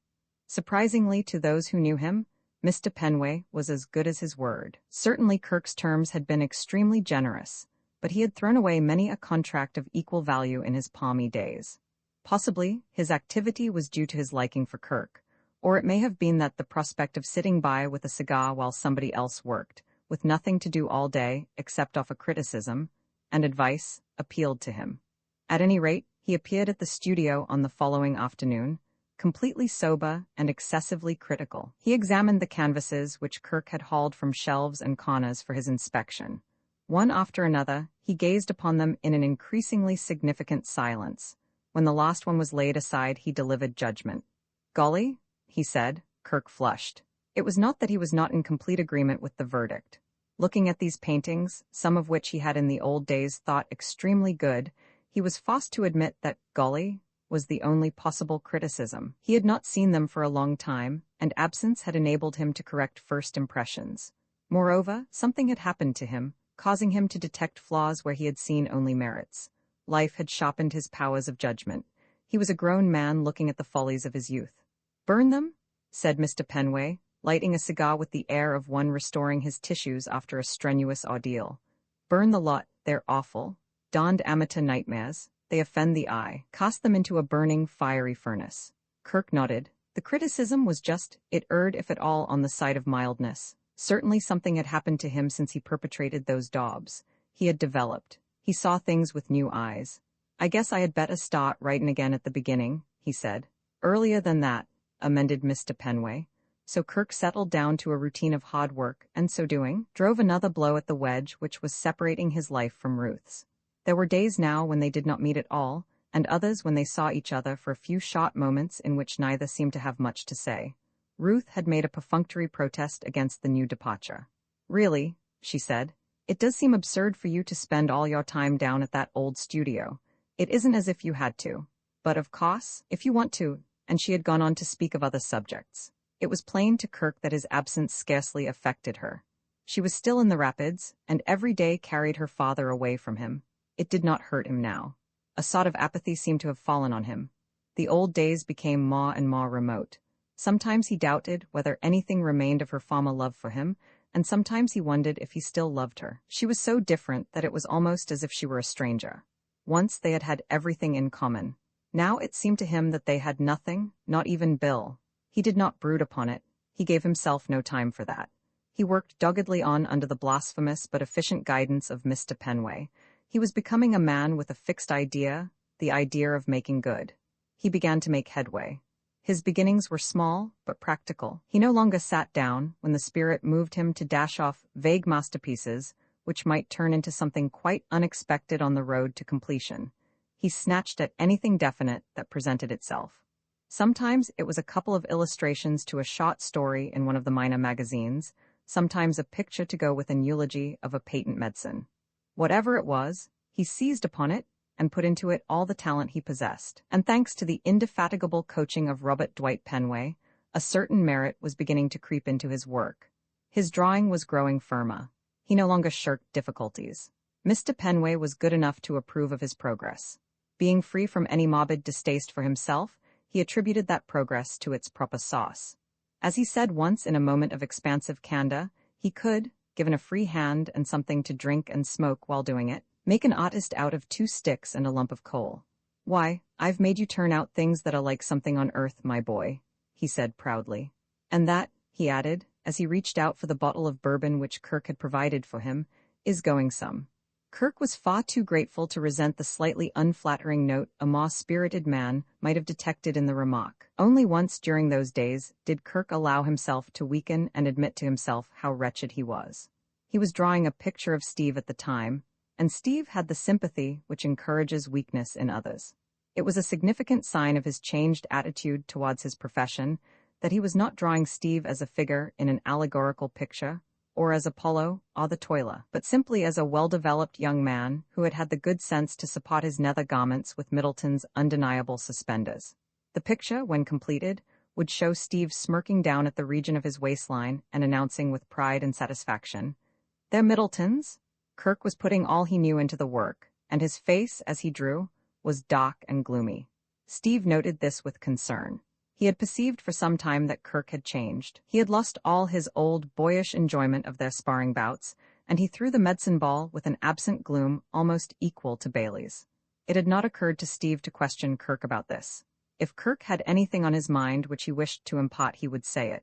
Surprisingly to those who knew him, Mr. Penway was as good as his word. Certainly Kirk's terms had been extremely generous, but he had thrown away many a contract of equal value in his palmy days. Possibly, his activity was due to his liking for Kirk, or it may have been that the prospect of sitting by with a cigar while somebody else worked, with nothing to do all day except offer criticism and advice, appealed to him. At any rate, he appeared at the studio on the following afternoon, completely sober and excessively critical. He examined the canvases which Kirk had hauled from shelves and corners for his inspection. One after another, he gazed upon them in an increasingly significant silence. When the last one was laid aside, he delivered judgment. "Golly," he said. Kirk flushed. It was not that he was not in complete agreement with the verdict. Looking at these paintings, some of which he had in the old days thought extremely good, he was forced to admit that "golly" was the only possible criticism. He had not seen them for a long time, and absence had enabled him to correct first impressions. Moreover, something had happened to him, causing him to detect flaws where he had seen only merits. Life had sharpened his powers of judgment. He was a grown man looking at the follies of his youth. "Burn them?" said Mr. Penway, lighting a cigar with the air of one restoring his tissues after a strenuous ordeal. "Burn the lot, they're awful. Darned amateur nightmares. They offend the eye. Cast them into a burning, fiery furnace." Kirk nodded. The criticism was just, it erred if at all on the side of mildness. Certainly something had happened to him since he perpetrated those daubs. He had developed. He saw things with new eyes. "I guess I had better start writin' again at the beginning," he said. "Earlier than that," amended Mr. Penway. So Kirk settled down to a routine of hard work, and so doing, drove another blow at the wedge which was separating his life from Ruth's. There were days now when they did not meet at all, and others when they saw each other for a few short moments in which neither seemed to have much to say. Ruth had made a perfunctory protest against the new departure. "Really," she said, "it does seem absurd for you to spend all your time down at that old studio. It isn't as if you had to. But of course, if you want to," and she had gone on to speak of other subjects. It was plain to Kirk that his absence scarcely affected her. She was still in the rapids, and every day carried her father away from him. It did not hurt him now. A sort of apathy seemed to have fallen on him. The old days became more and more remote. Sometimes he doubted whether anything remained of her former love for him, and sometimes he wondered if he still loved her. She was so different that it was almost as if she were a stranger. Once they had had everything in common. Now it seemed to him that they had nothing, not even Bill. He did not brood upon it. He gave himself no time for that. He worked doggedly on under the blasphemous but efficient guidance of Mr. Penway. He was becoming a man with a fixed idea, the idea of making good. He began to make headway. His beginnings were small, but practical. He no longer sat down when the spirit moved him to dash off vague masterpieces, which might turn into something quite unexpected on the road to completion. He snatched at anything definite that presented itself. Sometimes it was a couple of illustrations to a short story in one of the minor magazines, sometimes a picture to go with an eulogy of a patent medicine. Whatever it was, he seized upon it and put into it all the talent he possessed. And thanks to the indefatigable coaching of Robert Dwight Penway, a certain merit was beginning to creep into his work. His drawing was growing firmer. He no longer shirked difficulties. Mr. Penway was good enough to approve of his progress. Being free from any morbid distaste for himself, he attributed that progress to its proper sauce. As he said once in a moment of expansive candor, he could, given a free hand and something to drink and smoke while doing it, make an artist out of 2 sticks and a lump of coal. "Why, I've made you turn out things that are like something on earth, my boy," he said proudly. "And that," he added, as he reached out for the bottle of bourbon which Kirk had provided for him, "is going some." Kirk was far too grateful to resent the slightly unflattering note a more spirited man might have detected in the remark. Only once during those days did Kirk allow himself to weaken and admit to himself how wretched he was. He was drawing a picture of Steve at the time, and Steve had the sympathy which encourages weakness in others. It was a significant sign of his changed attitude towards his profession that he was not drawing Steve as a figure in an allegorical picture, or as Apollo or the toiler, but simply as a well-developed young man who had had the good sense to support his nether garments with Middleton's undeniable suspenders. The picture, when completed, would show Steve smirking down at the region of his waistline and announcing with pride and satisfaction, "They're Middleton's." Kirk was putting all he knew into the work, and his face, as he drew, was dark and gloomy. Steve noted this with concern. He had perceived for some time that Kirk had changed. He had lost all his old, boyish enjoyment of their sparring bouts, and he threw the medicine ball with an absent gloom almost equal to Bailey's. It had not occurred to Steve to question Kirk about this. If Kirk had anything on his mind which he wished to impart, he would say it.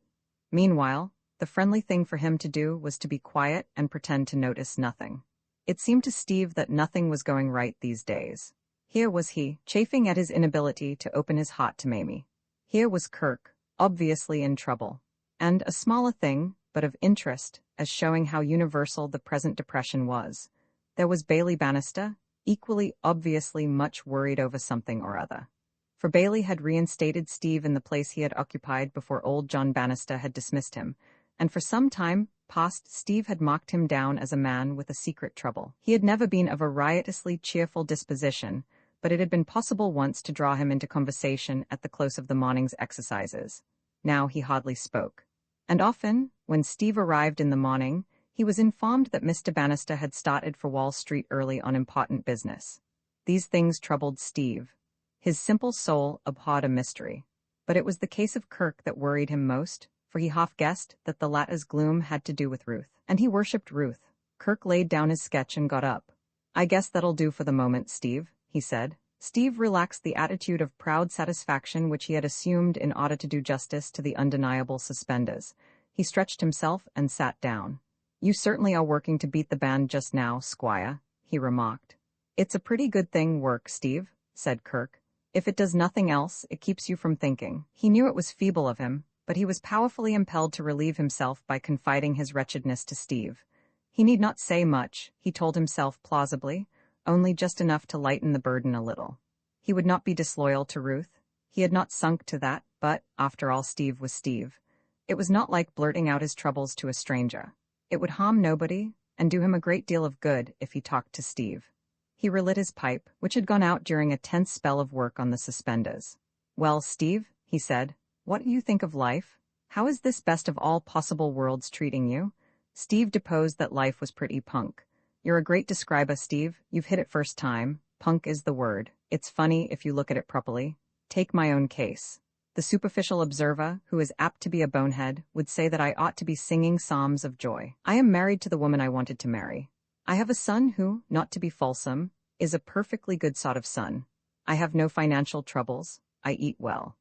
Meanwhile, the friendly thing for him to do was to be quiet and pretend to notice nothing. It seemed to Steve that nothing was going right these days. Here was he, chafing at his inability to open his heart to Mamie. Here was Kirk, obviously in trouble. And a smaller thing, but of interest, as showing how universal the present depression was. There was Bailey Bannister, equally obviously much worried over something or other. For Bailey had reinstated Steve in the place he had occupied before old John Bannister had dismissed him, and for some time past Steve had mocked him down as a man with a secret trouble. He had never been of a riotously cheerful disposition, but it had been possible once to draw him into conversation at the close of the morning's exercises. Now he hardly spoke. And often, when Steve arrived in the morning, he was informed that Mr. Bannister had started for Wall Street early on important business. These things troubled Steve. His simple soul abhorred a mystery. But it was the case of Kirk that worried him most, for he half guessed that the latter's gloom had to do with Ruth. And he worshipped Ruth. Kirk laid down his sketch and got up. "I guess that'll do for the moment, Steve," he said. Steve relaxed the attitude of proud satisfaction which he had assumed in order to do justice to the undeniable suspenders. He stretched himself and sat down. "You certainly are working to beat the band just now, Squire," he remarked. "It's a pretty good thing work, Steve," said Kirk. "If it does nothing else, it keeps you from thinking." He knew it was feeble of him, but he was powerfully impelled to relieve himself by confiding his wretchedness to Steve. He need not say much, he told himself plausibly, only just enough to lighten the burden a little. He would not be disloyal to Ruth. He had not sunk to that, but, after all, Steve was Steve. It was not like blurting out his troubles to a stranger. It would harm nobody, and do him a great deal of good if he talked to Steve. He relit his pipe, which had gone out during a tense spell of work on the suspenders. "Well, Steve," he said, "what do you think of life? How is this best of all possible worlds treating you?" Steve deposed that life was pretty punk. "You're a great describer, Steve. You've hit it first time. Punk is the word. It's funny if you look at it properly. Take my own case. The superficial observer, who is apt to be a bonehead, would say that I ought to be singing psalms of joy. I am married to the woman I wanted to marry. I have a son who, not to be fulsome, is a perfectly good sort of son. I have no financial troubles. I eat well.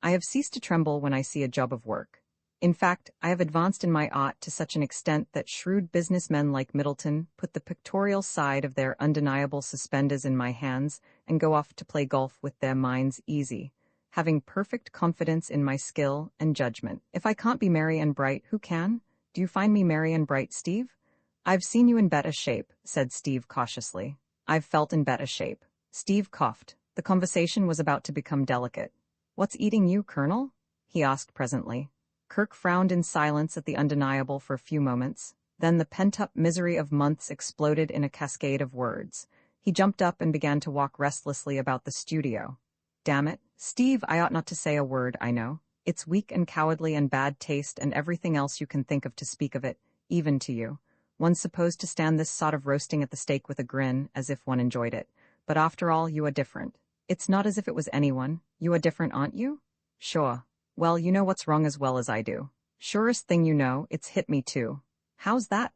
I have ceased to tremble when I see a job of work. In fact, I have advanced in my art to such an extent that shrewd businessmen like Middleton put the pictorial side of their undeniable suspenders in my hands and go off to play golf with their minds easy. having perfect confidence in my skill and judgment. If I can't be merry and bright, who can? Do you find me merry and bright, Steve? I've seen you in better shape, said Steve cautiously. I've felt in better shape. Steve coughed. The conversation was about to become delicate. What's eating you, Colonel? He asked presently. Kirk frowned in silence at the undeniable for a few moments. Then the pent-up misery of months exploded in a cascade of words. He jumped up and began to walk restlessly about the studio. Damn it, Steve, I ought not to say a word, I know. It's weak and cowardly and bad taste and everything else you can think of to speak of it, even to you. One's supposed to stand this sort of roasting at the stake with a grin, as if one enjoyed it. But after all, you are different. It's not as if it was anyone. You are different, aren't you? Sure. Well, you know what's wrong as well as I do. Surest thing you know, it's hit me too. How's that?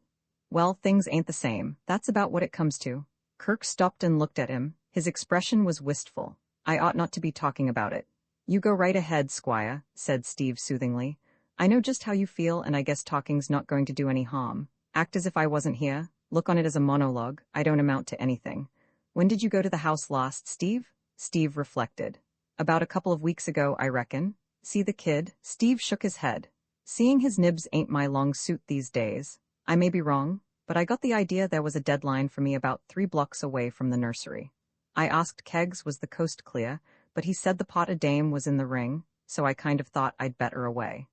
Well, things ain't the same. That's about what it comes to. Kirk stopped and looked at him. His expression was wistful. I ought not to be talking about it. You go right ahead, Squire, said Steve soothingly. I know just how you feel, and I guess talking's not going to do any harm. Act as if I wasn't here. Look on it as a monologue. I don't amount to anything. When did you go to the house last, Steve? Steve reflected. About a couple of weeks ago, I reckon. See the kid? Steve shook his head. Seeing his nibs ain't my long suit these days. I may be wrong, but I got the idea there was a deadline for me about 3 blocks away from the nursery. I asked Keggs was the coast clear, but he said the pot o' dame was in the ring, so I kind of thought I'd bet her away.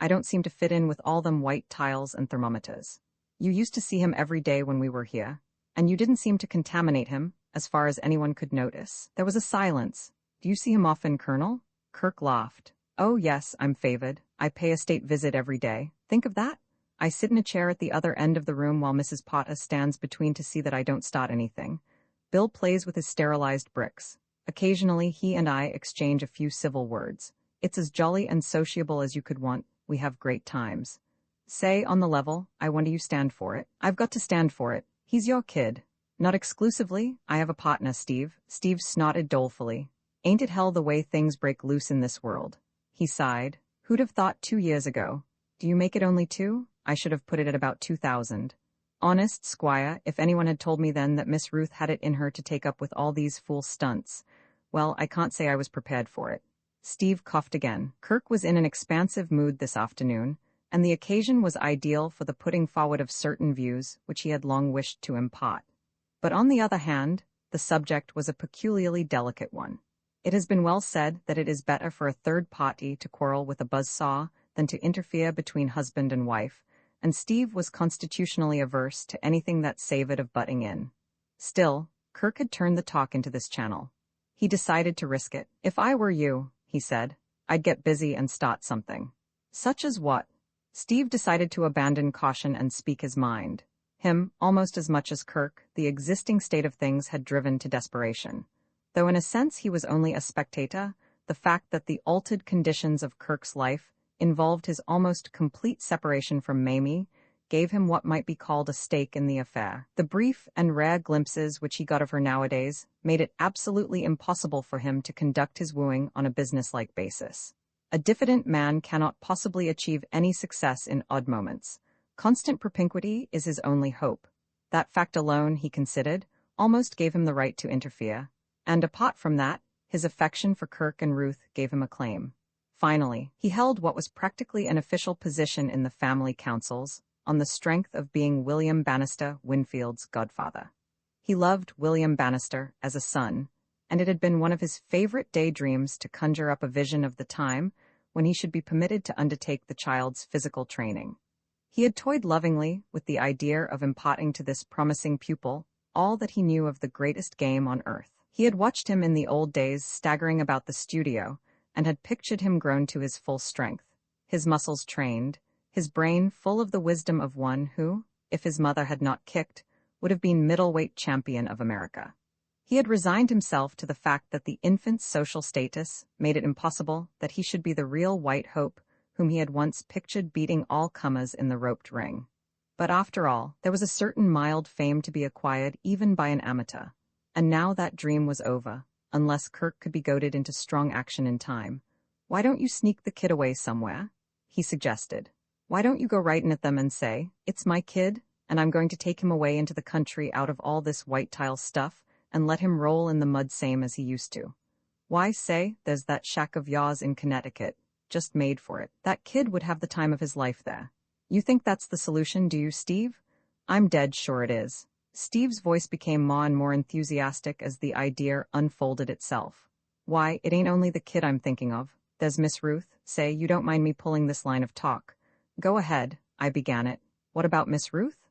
I don't seem to fit in with all them white tiles and thermometers. You used to see him every day when we were here, and you didn't seem to contaminate him, as far as anyone could notice. There was a silence. Do you see him often, Colonel? Kirk laughed. Oh yes, I'm favored. I pay a state visit every day. Think of that? I sit in a chair at the other end of the room while Mrs. Potter stands between to see that I don't start anything. Bill plays with his sterilized bricks. Occasionally he and I exchange a few civil words. It's as jolly and sociable as you could want. We have great times. Say, on the level, I wonder you stand for it. I've got to stand for it. He's your kid. Not exclusively. I have a partner, Steve. Steve snotted dolefully. Ain't it hell the way things break loose in this world? He sighed. Who'd have thought 2 years ago? Do you make it only 2? I should have put it at about 2,000. Honest, Squire, if anyone had told me then that Miss Ruth had it in her to take up with all these fool stunts, well, I can't say I was prepared for it. Steve coughed again. Kirk was in an expansive mood this afternoon, and the occasion was ideal for the putting forward of certain views which he had long wished to impart. But on the other hand, the subject was a peculiarly delicate one. It has been well said that it is better for a third party to quarrel with a buzzsaw than to interfere between husband and wife, and Steve was constitutionally averse to anything that savored of butting in. Still, Kirk had turned the talk into this channel. He decided to risk it. If I were you, he said, I'd get busy and start something. Such as what? Steve decided to abandon caution and speak his mind. Him, almost as much as Kirk, the existing state of things had driven to desperation. Though in a sense he was only a spectator, the fact that the altered conditions of Kirk's life involved his almost complete separation from Mamie gave him what might be called a stake in the affair. The brief and rare glimpses which he got of her nowadays made it absolutely impossible for him to conduct his wooing on a businesslike basis. A diffident man cannot possibly achieve any success in odd moments. Constant propinquity is his only hope. That fact alone, he considered, almost gave him the right to interfere. And apart from that, his affection for Kirk and Ruth gave him a claim. Finally, he held what was practically an official position in the family councils, on the strength of being William Bannister Winfield's godfather. He loved William Bannister as a son, and it had been one of his favorite daydreams to conjure up a vision of the time when he should be permitted to undertake the child's physical training. He had toyed lovingly with the idea of imparting to this promising pupil all that he knew of the greatest game on earth. He had watched him in the old days staggering about the studio, and had pictured him grown to his full strength, his muscles trained, his brain full of the wisdom of one who, if his mother had not kicked, would have been middleweight champion of America. He had resigned himself to the fact that the infant's social status made it impossible that he should be the real White Hope whom he had once pictured beating all comers in the roped ring. But after all, there was a certain mild fame to be acquired even by an amateur, and now that dream was over, unless Kirk could be goaded into strong action in time. Why don't you sneak the kid away somewhere? He suggested. Why don't you go right in at them and say, it's my kid, and I'm going to take him away into the country out of all this white tile stuff, and let him roll in the mud same as he used to. Why say, there's that shack of yours in Connecticut, just made for it. That kid would have the time of his life there. You think that's the solution, do you, Steve? I'm dead sure it is. Steve's voice became more and more enthusiastic as the idea unfolded itself. Why, it ain't only the kid I'm thinking of. There's Miss Ruth. Say, you don't mind me pulling this line of talk. Go ahead, I began it. What about Miss Ruth?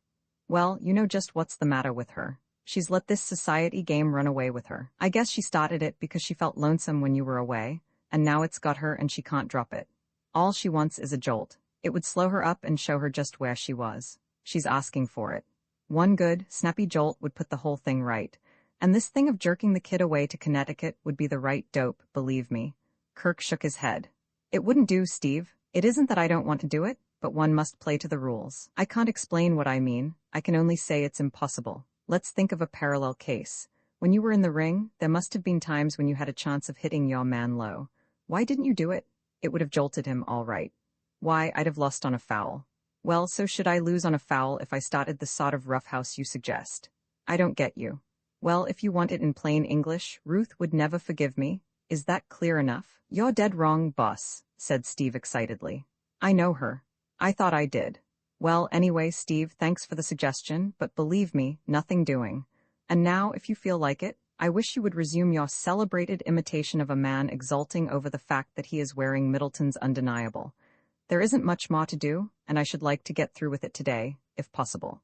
Well, you know just what's the matter with her. She's let this society game run away with her. I guess she started it because she felt lonesome when you were away, and now it's got her and she can't drop it. All she wants is a jolt. It would slow her up and show her just where she was. She's asking for it. One good, snappy jolt would put the whole thing right. And this thing of jerking the kid away to Connecticut would be the right dope, believe me. Kirk shook his head. It wouldn't do, Steve. It isn't that I don't want to do it, but one must play to the rules. I can't explain what I mean. I can only say it's impossible. Let's think of a parallel case. When you were in the ring, there must have been times when you had a chance of hitting your man low. Why didn't you do it? It would have jolted him all right. Why, I'd have lost on a foul. Well, so should I lose on a foul if I started the sort of roughhouse you suggest? I don't get you. Well, if you want it in plain English, Ruth would never forgive me. Is that clear enough? You're dead wrong, boss, said Steve excitedly. I know her. I thought I did. Well, anyway, Steve, thanks for the suggestion, but believe me, nothing doing. And now, if you feel like it, I wish you would resume your celebrated imitation of a man exulting over the fact that he is wearing Middleton's Undeniable. There isn't much more to do, and I should like to get through with it today, if possible.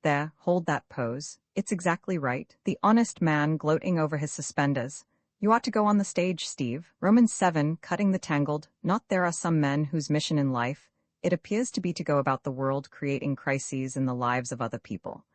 There, hold that pose. It's exactly right. The honest man gloating over his suspenders. You ought to go on the stage, Steve. Romans 7, cutting the tangled. Not there are some men whose mission in life, it appears to be to go about the world creating crises in the lives of other people.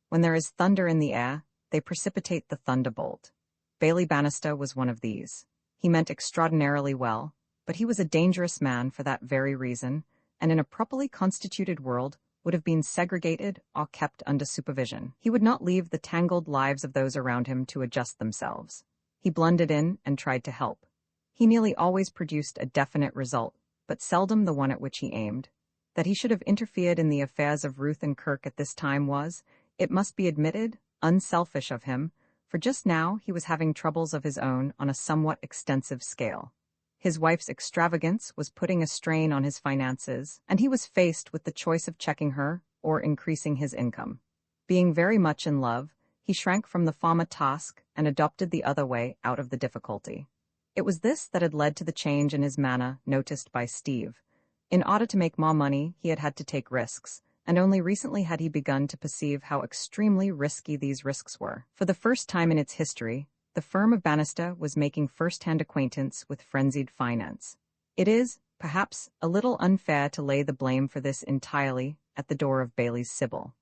When there is thunder in the air, they precipitate the thunderbolt. Bailey Bannister was one of these. He meant extraordinarily well, but he was a dangerous man for that very reason, and in a properly constituted world would have been segregated or kept under supervision. He would not leave the tangled lives of those around him to adjust themselves. He blended in and tried to help. He nearly always produced a definite result, but seldom the one at which he aimed. That he should have interfered in the affairs of Ruth and Kirk at this time was, it must be admitted, unselfish of him, for just now he was having troubles of his own on a somewhat extensive scale. His wife's extravagance was putting a strain on his finances, and he was faced with the choice of checking her or increasing his income. Being very much in love, he shrank from the former task and adopted the other way out of the difficulty. It was this that had led to the change in his manner noticed by Steve. In order to make more money, he had had to take risks, and only recently had he begun to perceive how extremely risky these risks were. For the first time in its history, the firm of Bannister was making first-hand acquaintance with frenzied finance. It is, perhaps, a little unfair to lay the blame for this entirely at the door of Bailey's Sybil.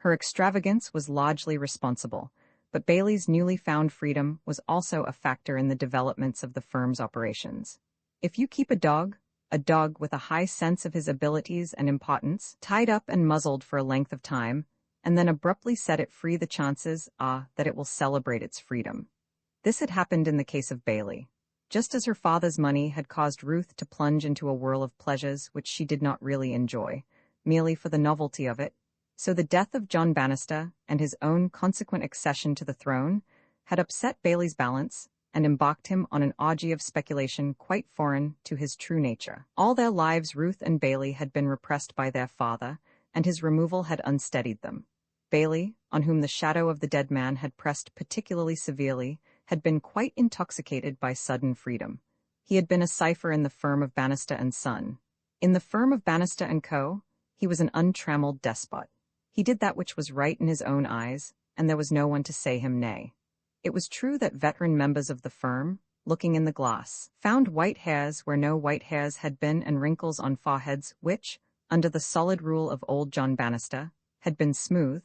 Her extravagance was largely responsible, but Bailey's newly found freedom was also a factor in the developments of the firm's operations. If you keep a dog with a high sense of his abilities and importance, tied up and muzzled for a length of time, and then abruptly set it free, the chances are that it will celebrate its freedom. This had happened in the case of Bailey. Just as her father's money had caused Ruth to plunge into a whirl of pleasures which she did not really enjoy, merely for the novelty of it, so the death of John Bannister and his own consequent accession to the throne had upset Bailey's balance and embarked him on an orgy of speculation quite foreign to his true nature. All their lives Ruth and Bailey had been repressed by their father, and his removal had unsteadied them. Bailey, on whom the shadow of the dead man had pressed particularly severely, had been quite intoxicated by sudden freedom. He had been a cipher in the firm of Bannister and Son. In the firm of Bannister and Co., he was an untrammeled despot. He did that which was right in his own eyes, and there was no one to say him nay. It was true that veteran members of the firm, looking in the glass, found white hairs where no white hairs had been and wrinkles on foreheads which, under the solid rule of old John Bannister, had been smooth,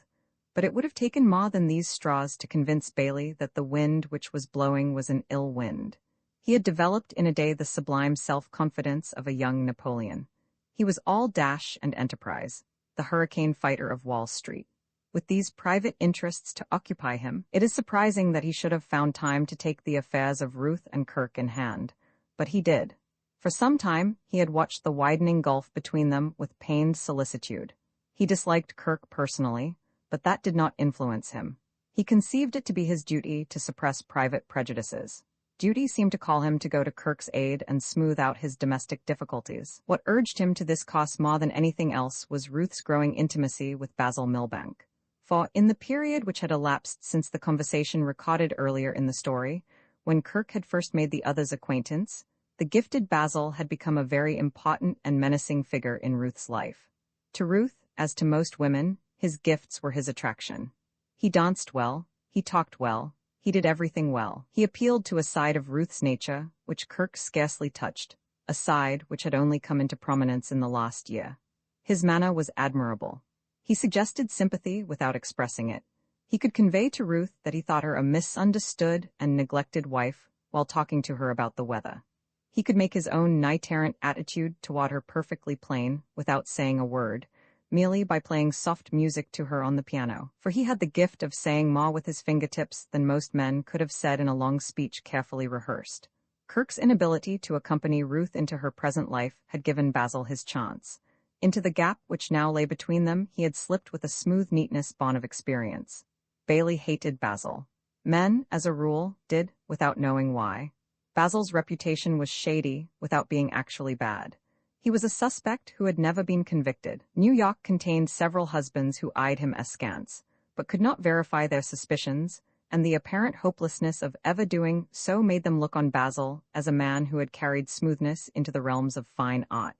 but it would have taken more than these straws to convince Bailey that the wind which was blowing was an ill wind. He had developed in a day the sublime self-confidence of a young Napoleon. He was all dash and enterprise, the hurricane fighter of Wall Street. With these private interests to occupy him, it is surprising that he should have found time to take the affairs of Ruth and Kirk in hand. But he did. For some time, he had watched the widening gulf between them with pained solicitude. He disliked Kirk personally, but that did not influence him. He conceived it to be his duty to suppress private prejudices. Duty seemed to call him to go to Kirk's aid and smooth out his domestic difficulties. What urged him to this cause more than anything else was Ruth's growing intimacy with Basil Milbank. For, in the period which had elapsed since the conversation recorded earlier in the story, when Kirk had first made the other's acquaintance, the gifted Basil had become a very important and menacing figure in Ruth's life. To Ruth, as to most women, his gifts were his attraction. He danced well, he talked well, he did everything well. He appealed to a side of Ruth's nature which Kirk scarcely touched, a side which had only come into prominence in the last year. His manner was admirable. He suggested sympathy without expressing it. He could convey to Ruth that he thought her a misunderstood and neglected wife while talking to her about the weather. He could make his own knight-errant attitude toward her perfectly plain without saying a word, merely by playing soft music to her on the piano, for he had the gift of saying more with his fingertips than most men could have said in a long speech carefully rehearsed. Kirk's inability to accompany Ruth into her present life had given Basil his chance. Into the gap which now lay between them he had slipped with a smooth neatness born of experience. Bailey hated Basil. Men, as a rule, did, without knowing why. Basil's reputation was shady without being actually bad. He was a suspect who had never been convicted. New York contained several husbands who eyed him askance, but could not verify their suspicions, and the apparent hopelessness of ever doing so made them look on Basil as a man who had carried smoothness into the realms of fine art.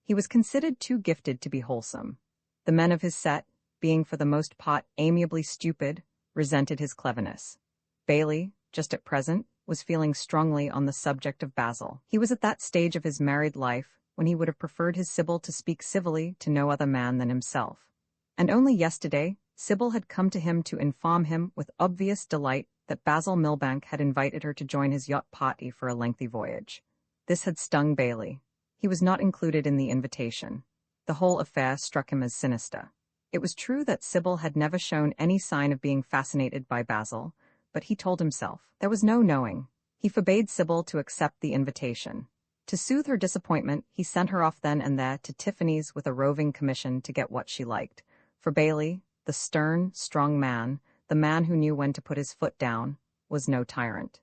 He was considered too gifted to be wholesome. The men of his set, being for the most part amiably stupid, resented his cleverness. Bailey, just at present, was feeling strongly on the subject of Basil. He was at that stage of his married life when he would have preferred his Sybil to speak civilly to no other man than himself. And only yesterday, Sybil had come to him to inform him with obvious delight that Basil Milbank had invited her to join his yacht party for a lengthy voyage. This had stung Bailey. He was not included in the invitation. The whole affair struck him as sinister. It was true that Sybil had never shown any sign of being fascinated by Basil, but he told himself there was no knowing. He forbade Sybil to accept the invitation. To soothe her disappointment, he sent her off then and there to Tiffany's with a roving commission to get what she liked. For Bailey, the stern, strong man, the man who knew when to put his foot down, was no tyrant.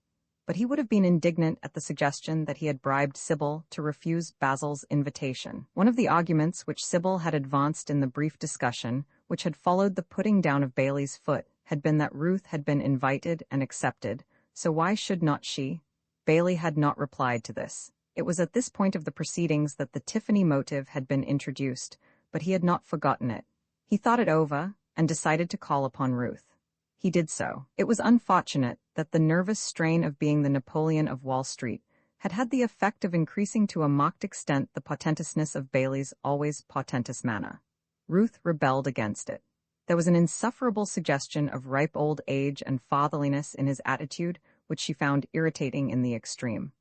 But he would have been indignant at the suggestion that he had bribed Sybil to refuse Basil's invitation. One of the arguments which Sybil had advanced in the brief discussion which had followed the putting down of Bailey's foot had been that Ruth had been invited and accepted, so why should not she? Bailey had not replied to this. It was at this point of the proceedings that the Tiffany motive had been introduced, but he had not forgotten it. He thought it over, and decided to call upon Ruth. He did so. It was unfortunate that the nervous strain of being the Napoleon of Wall Street had had the effect of increasing to a marked extent the portentousness of Bailey's always portentous manner. Ruth rebelled against it. There was an insufferable suggestion of ripe old age and fatherliness in his attitude which she found irritating in the extreme.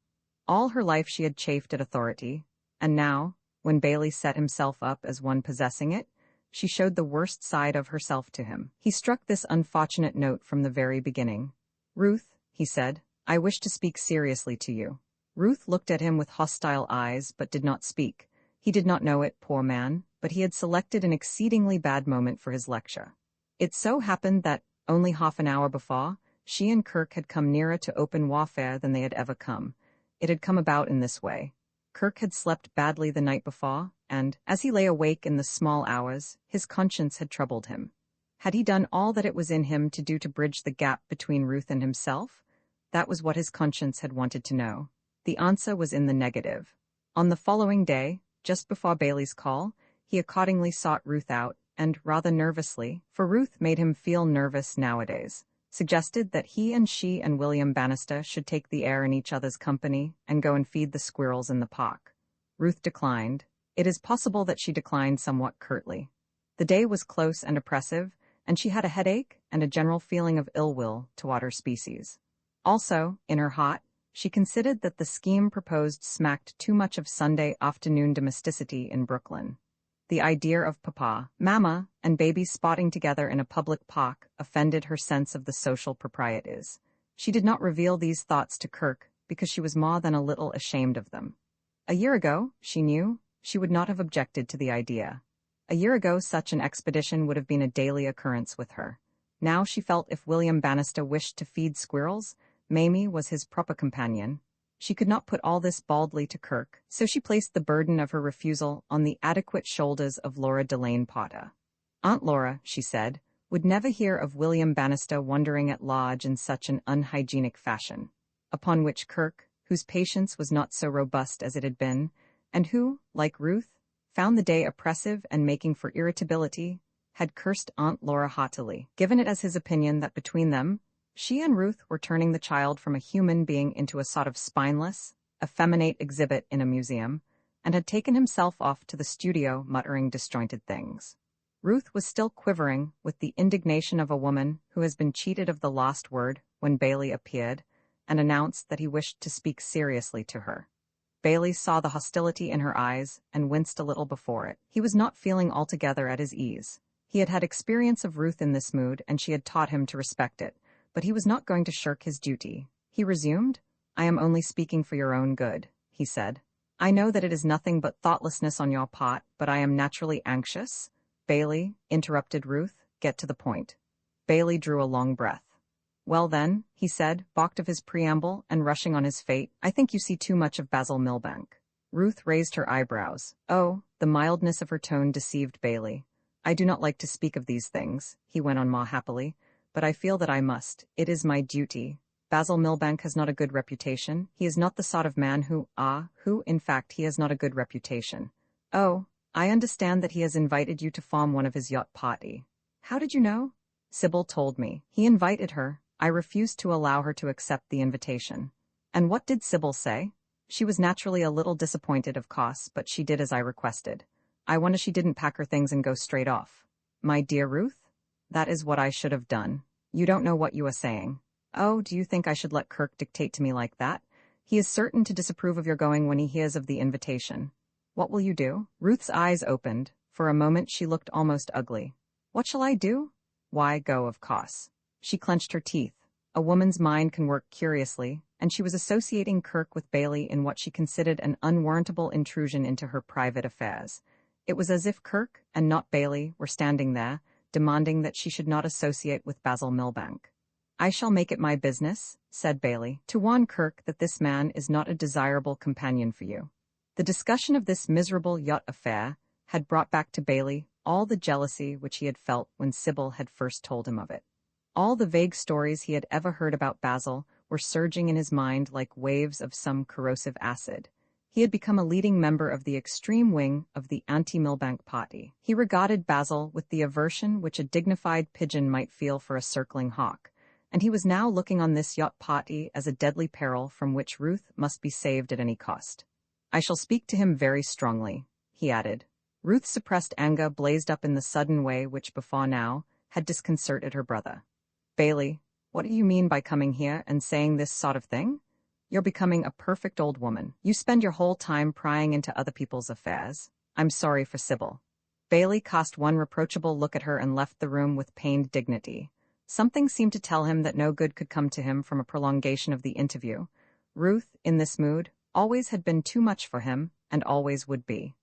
All her life she had chafed at authority, and now, when Bailey set himself up as one possessing it, she showed the worst side of herself to him. He struck this unfortunate note from the very beginning. "Ruth," he said, "I wish to speak seriously to you." Ruth looked at him with hostile eyes but did not speak. He did not know it, poor man, but he had selected an exceedingly bad moment for his lecture. It so happened that, only half an hour before, she and Kirk had come nearer to open warfare than they had ever come. It had come about in this way. Kirk had slept badly the night before, and, as he lay awake in the small hours, his conscience had troubled him. Had he done all that it was in him to do to bridge the gap between Ruth and himself? That was what his conscience had wanted to know. The answer was in the negative. On the following day, just before Bailey's call, he accordingly sought Ruth out, and, rather nervously, for Ruth made him feel nervous nowadays, suggested that he and she and William Bannister should take the air in each other's company and go and feed the squirrels in the park. Ruth declined. It is possible that she declined somewhat curtly. The day was close and oppressive, and she had a headache and a general feeling of ill will toward her species. Also, in her heart, she considered that the scheme proposed smacked too much of Sunday afternoon domesticity in Brooklyn. The idea of papa, mamma, and babies spotting together in a public park offended her sense of the social proprieties. She did not reveal these thoughts to Kirk because she was more than a little ashamed of them. A year ago, she knew, she would not have objected to the idea. A year ago such an expedition would have been a daily occurrence with her. Now she felt if William Bannister wished to feed squirrels, Mamie was his proper companion. She could not put all this baldly to Kirk, so she placed the burden of her refusal on the adequate shoulders of Laura Delane Potter. Aunt Laura, she said, would never hear of William Bannister wandering at large in such an unhygienic fashion. Upon which Kirk, whose patience was not so robust as it had been, and who, like Ruth, found the day oppressive and making for irritability, had cursed Aunt Laura haughtily, given it as his opinion that between them, she and Ruth were turning the child from a human being into a sort of spineless, effeminate exhibit in a museum, and had taken himself off to the studio muttering disjointed things. Ruth was still quivering with the indignation of a woman who has been cheated of the last word when Bailey appeared and announced that he wished to speak seriously to her. Bailey saw the hostility in her eyes and winced a little before it. He was not feeling altogether at his ease. He had had experience of Ruth in this mood, and she had taught him to respect it, but he was not going to shirk his duty. He resumed, "I am only speaking for your own good," he said. "I know that it is nothing but thoughtlessness on your part, but I am naturally anxious." "Bailey," interrupted Ruth, "get to the point." Bailey drew a long breath. "Well then," he said, balked of his preamble and rushing on his fate, "I think you see too much of Basil Milbank." Ruth raised her eyebrows. Oh, the mildness of her tone deceived Bailey. "I do not like to speak of these things," he went on more happily, "but I feel that I must. It is my duty. Basil Milbank has not a good reputation. He is not the sort of man who, in fact, he has not a good reputation. Oh, I understand that he has invited you to form one of his yacht party." "How did you know?" "Sybil told me. He invited her. I refused to allow her to accept the invitation." "And what did Sybil say?" "She was naturally a little disappointed, of course, but she did as I requested. I wonder she didn't pack her things and go straight off." "My dear Ruth? That is what I should have done. You don't know what you are saying." "Oh, do you think I should let Kirk dictate to me like that? He is certain to disapprove of your going when he hears of the invitation." "What will you do?" Ruth's eyes opened. For a moment she looked almost ugly. "What shall I do?" "Why, go, of course." She clenched her teeth. A woman's mind can work curiously, and she was associating Kirk with Bailey in what she considered an unwarrantable intrusion into her private affairs. It was as if Kirk, and not Bailey, were standing there, demanding that she should not associate with Basil Milbank. "I shall make it my business," said Bailey, "to warn Kirk that this man is not a desirable companion for you." The discussion of this miserable yacht affair had brought back to Bailey all the jealousy which he had felt when Sybil had first told him of it. All the vague stories he had ever heard about Basil were surging in his mind like waves of some corrosive acid. He had become a leading member of the extreme wing of the anti-Milbank party. He regarded Basil with the aversion which a dignified pigeon might feel for a circling hawk, and he was now looking on this yacht party as a deadly peril from which Ruth must be saved at any cost. "I shall speak to him very strongly," he added. Ruth's suppressed anger blazed up in the sudden way which before now had disconcerted her brother. "Bailey, what do you mean by coming here and saying this sort of thing? You're becoming a perfect old woman. You spend your whole time prying into other people's affairs. I'm sorry for Sybil." Bailey cast one reproachable look at her and left the room with pained dignity. Something seemed to tell him that no good could come to him from a prolongation of the interview. Ruth, in this mood, always had been too much for him, and always would be.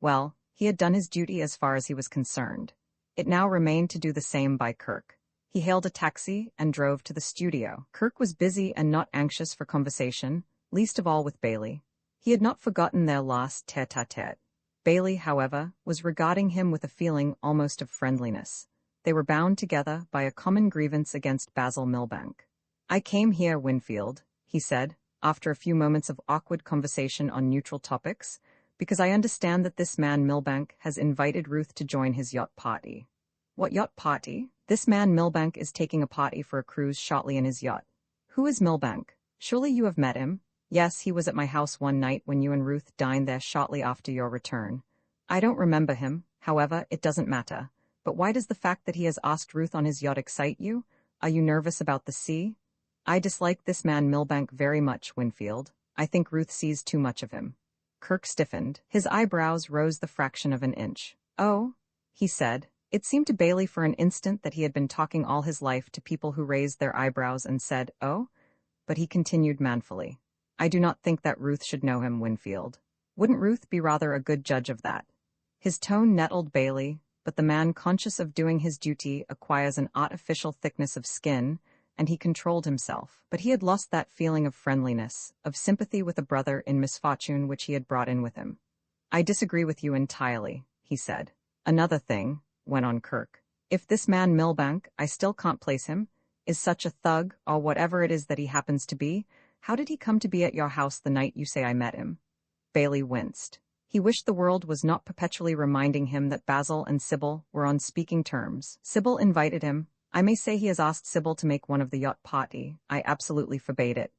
Well, he had done his duty as far as he was concerned. It now remained to do the same by Kirk. He hailed a taxi and drove to the studio. Kirk was busy and not anxious for conversation, least of all with Bailey. He had not forgotten their last tete-a-tete. Bailey, however, was regarding him with a feeling almost of friendliness. They were bound together by a common grievance against Basil Milbank. "I came here, Winfield," he said, after a few moments of awkward conversation on neutral topics, "because I understand that this man Milbank has invited Ruth to join his yacht party." "What yacht party?" "This man Milbank is taking a party for a cruise shortly in his yacht." "Who is Milbank? Surely you have met him?" "Yes, he was at my house one night when you and Ruth dined there shortly after your return." "I don't remember him. However, it doesn't matter. But why does the fact that he has asked Ruth on his yacht excite you? Are you nervous about the sea?" "I dislike this man Milbank very much, Winfield. I think Ruth sees too much of him." Kirk stiffened. His eyebrows rose the fraction of an inch. "Oh," he said. It seemed to Bailey for an instant that he had been talking all his life to people who raised their eyebrows and said, "Oh?" But he continued manfully, "I do not think that Ruth should know him, Winfield. Wouldn't Ruth be rather a good judge of that?" His tone nettled Bailey, but the man conscious of doing his duty acquires an artificial thickness of skin, and he controlled himself, but he had lost that feeling of friendliness, of sympathy with a brother in misfortune which he had brought in with him. "I disagree with you entirely," he said. "Another thing," went on Kirk. "If this man Milbank, I still can't place him, is such a thug, or whatever it is that he happens to be, how did he come to be at your house the night you say I met him?" Bailey winced. He wished the world was not perpetually reminding him that Basil and Sybil were on speaking terms. Sybil invited him. I may say he has asked Sybil to make one of the yacht party. I absolutely forbade it.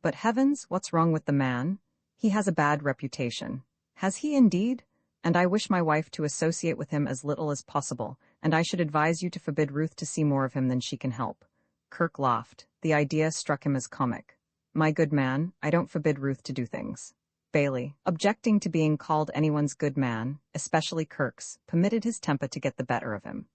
But heavens, what's wrong with the man? He has a bad reputation. Has he indeed? And I wish my wife to associate with him as little as possible, and I should advise you to forbid Ruth to see more of him than she can help. Kirk laughed. The idea struck him as comic. My good man, I don't forbid Ruth to do things. Bailey, objecting to being called anyone's good man, especially Kirk's, permitted his temper to get the better of him.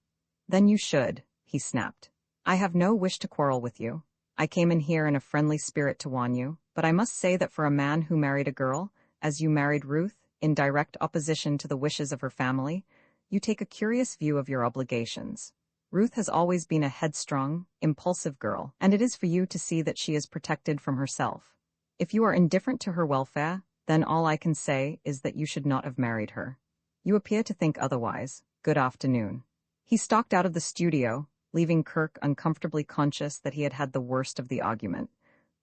Then you should, he snapped. I have no wish to quarrel with you. I came in here in a friendly spirit to warn you, but I must say that for a man who married a girl, as you married Ruth, in direct opposition to the wishes of her family, you take a curious view of your obligations. Ruth has always been a headstrong, impulsive girl, and it is for you to see that she is protected from herself. If you are indifferent to her welfare, then all I can say is that you should not have married her. You appear to think otherwise. Good afternoon. He stalked out of the studio, leaving Kirk uncomfortably conscious that he had had the worst of the argument.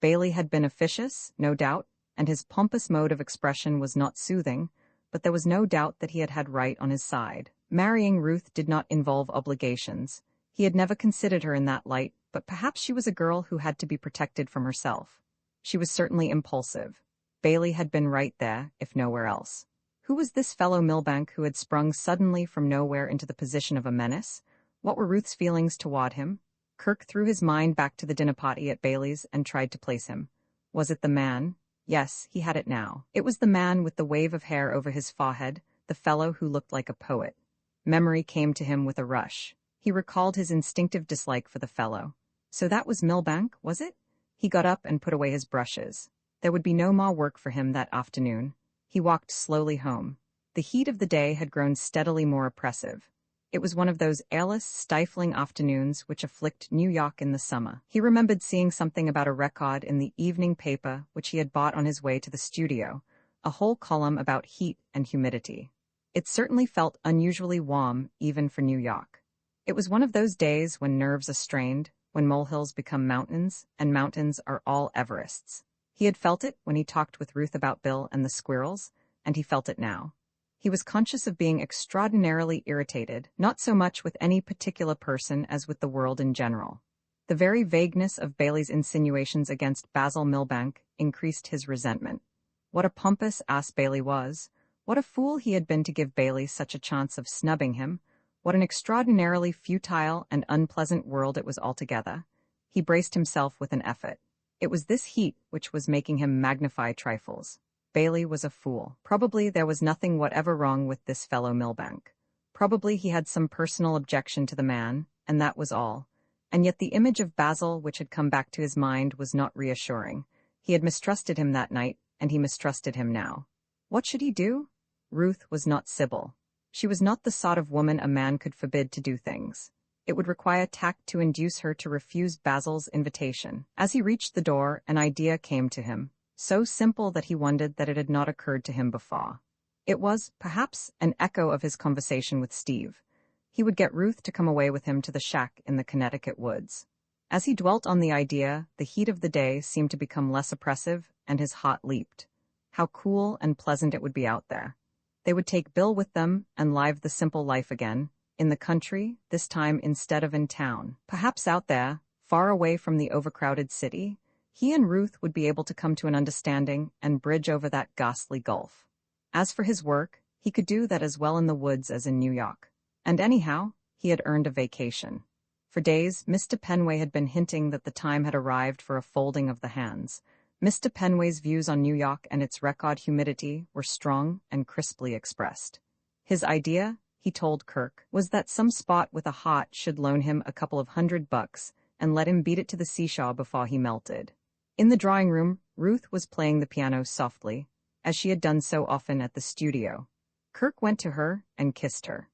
Bailey had been officious, no doubt, and his pompous mode of expression was not soothing, but there was no doubt that he had had right on his side. Marrying Ruth did not involve obligations. He had never considered her in that light, but perhaps she was a girl who had to be protected from herself. She was certainly impulsive. Bailey had been right there, if nowhere else. Who was this fellow Milbank who had sprung suddenly from nowhere into the position of a menace? What were Ruth's feelings toward him? Kirk threw his mind back to the dinner party at Bailey's and tried to place him. Was it the man? Yes, he had it now. It was the man with the wave of hair over his forehead, the fellow who looked like a poet. Memory came to him with a rush. He recalled his instinctive dislike for the fellow. So that was Milbank, was it? He got up and put away his brushes. There would be no more work for him that afternoon. He walked slowly home. The heat of the day had grown steadily more oppressive. It was one of those airless, stifling afternoons which afflict New York in the summer. He remembered seeing something about a record in the evening paper which he had bought on his way to the studio, a whole column about heat and humidity. It certainly felt unusually warm, even for New York. It was one of those days when nerves are strained, when molehills become mountains, and mountains are all Everests. He had felt it when he talked with Ruth about Bill and the squirrels, and he felt it now. He was conscious of being extraordinarily irritated, not so much with any particular person as with the world in general. The very vagueness of Bailey's insinuations against Basil Milbank increased his resentment. What a pompous ass Bailey was! What a fool he had been to give Bailey such a chance of snubbing him! What an extraordinarily futile and unpleasant world it was altogether! He braced himself with an effort. It was this heat which was making him magnify trifles. Bailey was a fool. Probably there was nothing whatever wrong with this fellow Milbank. Probably he had some personal objection to the man, and that was all. And yet the image of Basil which had come back to his mind was not reassuring. He had mistrusted him that night, and he mistrusted him now. What should he do? Ruth was not Sybil. She was not the sort of woman a man could forbid to do things. It would require tact to induce her to refuse Basil's invitation. As he reached the door, an idea came to him, so simple that he wondered that it had not occurred to him before. It was, perhaps, an echo of his conversation with Steve. He would get Ruth to come away with him to the shack in the Connecticut woods. As he dwelt on the idea, the heat of the day seemed to become less oppressive, and his heart leaped. How cool and pleasant it would be out there. They would take Bill with them and live the simple life again, in the country, this time instead of in town. Perhaps out there, far away from the overcrowded city, he and Ruth would be able to come to an understanding and bridge over that ghastly gulf. As for his work, he could do that as well in the woods as in New York. And anyhow, he had earned a vacation. For days, Mr. Penway had been hinting that the time had arrived for a folding of the hands. Mr. Penway's views on New York and its record humidity were strong and crisply expressed. His idea, he told Kirk, was that some spot with a heart should loan him a couple of $100 and let him beat it to the seashore before he melted. In the drawing room, Ruth was playing the piano softly, as she had done so often at the studio. Kirk went to her and kissed her.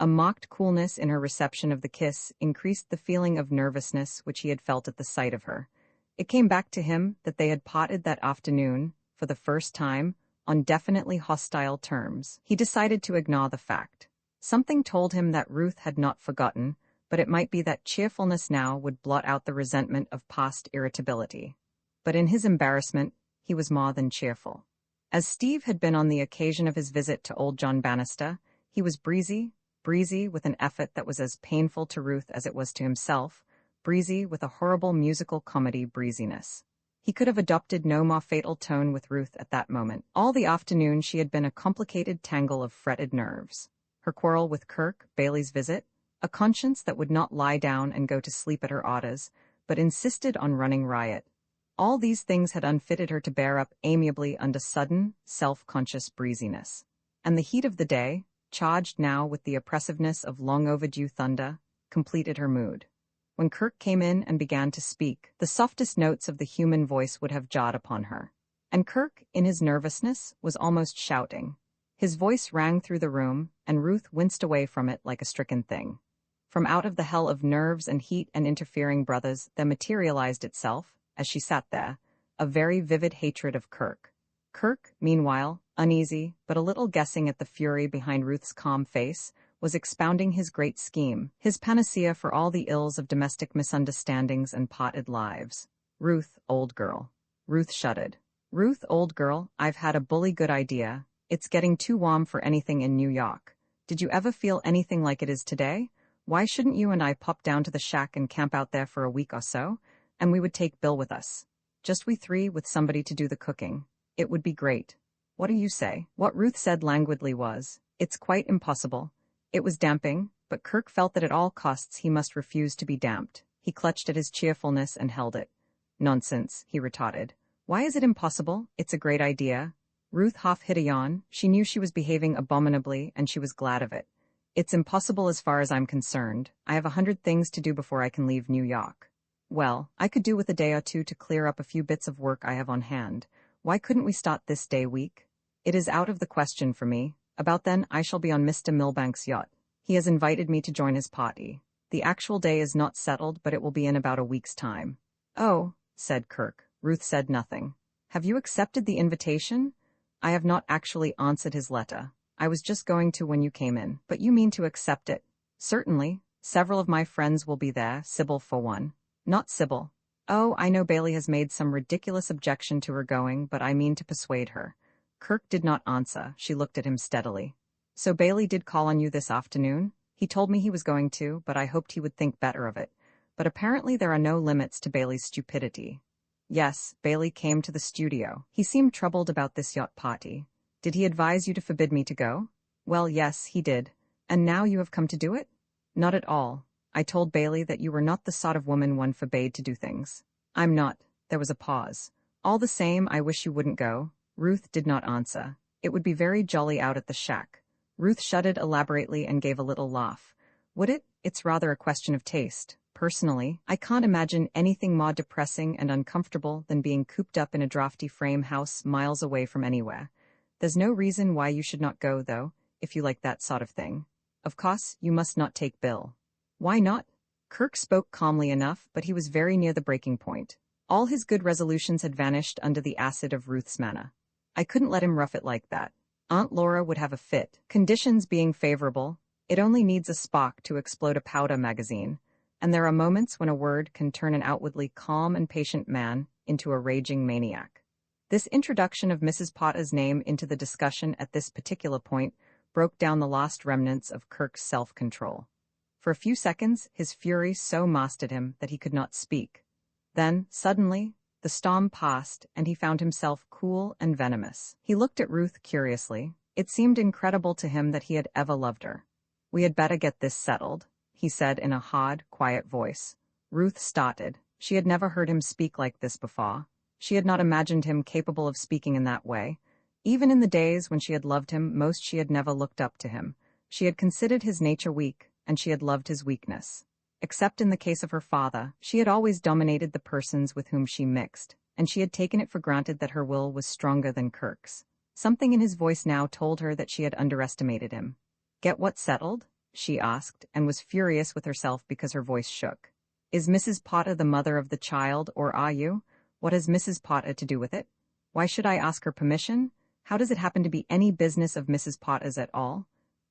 A mocked coolness in her reception of the kiss increased the feeling of nervousness which he had felt at the sight of her. It came back to him that they had potted that afternoon, for the first time, on definitely hostile terms. He decided to ignore the fact. Something told him that Ruth had not forgotten, but it might be that cheerfulness now would blot out the resentment of past irritability. But in his embarrassment, he was more than cheerful. As Steve had been on the occasion of his visit to old John Bannister, he was breezy with an effort that was as painful to Ruth as it was to himself, breezy with a horrible musical comedy breeziness. He could have adopted no more fatal tone with Ruth at that moment. All the afternoon she had been a complicated tangle of fretted nerves. Her quarrel with Kirk, Bailey's visit, a conscience that would not lie down and go to sleep at her orders, but insisted on running riot. All these things had unfitted her to bear up amiably under sudden, self-conscious breeziness. And the heat of the day, charged now with the oppressiveness of long-overdue thunder, completed her mood. When Kirk came in and began to speak, the softest notes of the human voice would have jarred upon her. And Kirk, in his nervousness, was almost shouting. His voice rang through the room, and Ruth winced away from it like a stricken thing. From out of the hell of nerves and heat and interfering brothers there materialized itself, as she sat there, a very vivid hatred of Kirk. Kirk, meanwhile, uneasy, but a little guessing at the fury behind Ruth's calm face, was expounding his great scheme, his panacea for all the ills of domestic misunderstandings and potted lives. Ruth, old girl. Ruth shuddered. Ruth, old girl, I've had a bully good idea. It's getting too warm for anything in New York. Did you ever feel anything like it is today? Why shouldn't you and I pop down to the shack and camp out there for a week or so? And we would take Bill with us. Just we three with somebody to do the cooking. It would be great. What do you say? What Ruth said languidly was, it's quite impossible. It was damping, but Kirk felt that at all costs he must refuse to be damped. He clutched at his cheerfulness and held it. Nonsense, he retorted. Why is it impossible? It's a great idea. Ruth half hid a yawn. She knew she was behaving abominably, and she was glad of it. It's impossible as far as I'm concerned. I have 100 things to do before I can leave New York. Well, I could do with a day or two to clear up a few bits of work I have on hand. Why couldn't we start this day week? It is out of the question for me. About then I shall be on Mr. Milbank's yacht. He has invited me to join his party. The actual day is not settled, but it will be in about a week's time. Oh, said Kirk. Ruth said nothing. Have you accepted the invitation? I have not actually answered his letter. I was just going to when you came in. But you mean to accept it? Certainly. Several of my friends will be there, Sybil for one. Not Sybil. Oh, I know Bailey has made some ridiculous objection to her going, but I mean to persuade her. Kirk did not answer. She looked at him steadily. So Bailey did call on you this afternoon? He told me he was going to, but I hoped he would think better of it. But apparently there are no limits to Bailey's stupidity. Yes, Bailey came to the studio. He seemed troubled about this yacht party. Did he advise you to forbid me to go? Well, yes, he did. And now you have come to do it? Not at all. I told Bailey that you were not the sort of woman one forbade to do things. I'm not. There was a pause. All the same, I wish you wouldn't go. Ruth did not answer. It would be very jolly out at the shack. Ruth shuddered elaborately and gave a little laugh. Would it? It's rather a question of taste. Personally, I can't imagine anything more depressing and uncomfortable than being cooped up in a drafty frame house miles away from anywhere. There's no reason why you should not go, though, if you like that sort of thing. Of course, you must not take Bill. Why not? Kirk spoke calmly enough, but he was very near the breaking point. All his good resolutions had vanished under the acid of Ruth's manner. I couldn't let him rough it like that. Aunt Laura would have a fit. Conditions being favorable, it only needs a spark to explode a powder magazine, and there are moments when a word can turn an outwardly calm and patient man into a raging maniac. This introduction of Mrs. Potter's name into the discussion at this particular point broke down the last remnants of Kirk's self-control. For a few seconds, his fury so mastered him that he could not speak. Then, suddenly, the storm passed, and he found himself cool and venomous. He looked at Ruth curiously. It seemed incredible to him that he had ever loved her. We had better get this settled, he said in a hard, quiet voice. Ruth started. She had never heard him speak like this before. She had not imagined him capable of speaking in that way. Even in the days when she had loved him most, she had never looked up to him. She had considered his nature weak, and she had loved his weakness. Except in the case of her father, she had always dominated the persons with whom she mixed, and she had taken it for granted that her will was stronger than Kirk's. Something in his voice now told her that she had underestimated him. Get what settled? she asked, and was furious with herself because her voice shook. Is Mrs. Potter the mother of the child, or are you? What has Mrs. Potter to do with it? Why should I ask her permission? How does it happen to be any business of Mrs. Potter's at all?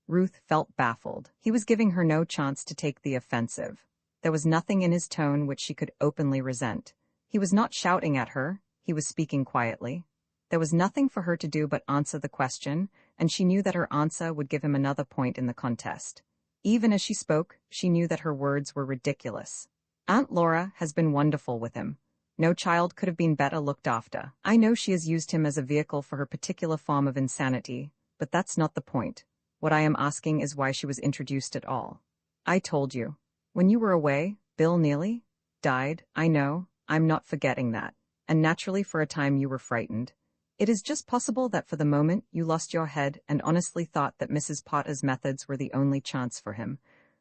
Ruth felt baffled. He was giving her no chance to take the offensive. There was nothing in his tone which she could openly resent. He was not shouting at her, he was speaking quietly. There was nothing for her to do but answer the question, and she knew that her answer would give him another point in the contest. Even as she spoke, she knew that her words were ridiculous. Aunt Laura has been wonderful with him. No child could have been better looked after. I know she has used him as a vehicle for her particular form of insanity, but that's not the point. What I am asking is why she was introduced at all. I told you. When you were away, Bill Neely died. I know, I'm not forgetting that. And naturally for a time you were frightened. It is just possible that for the moment you lost your head and honestly thought that Mrs. Potter's methods were the only chance for him.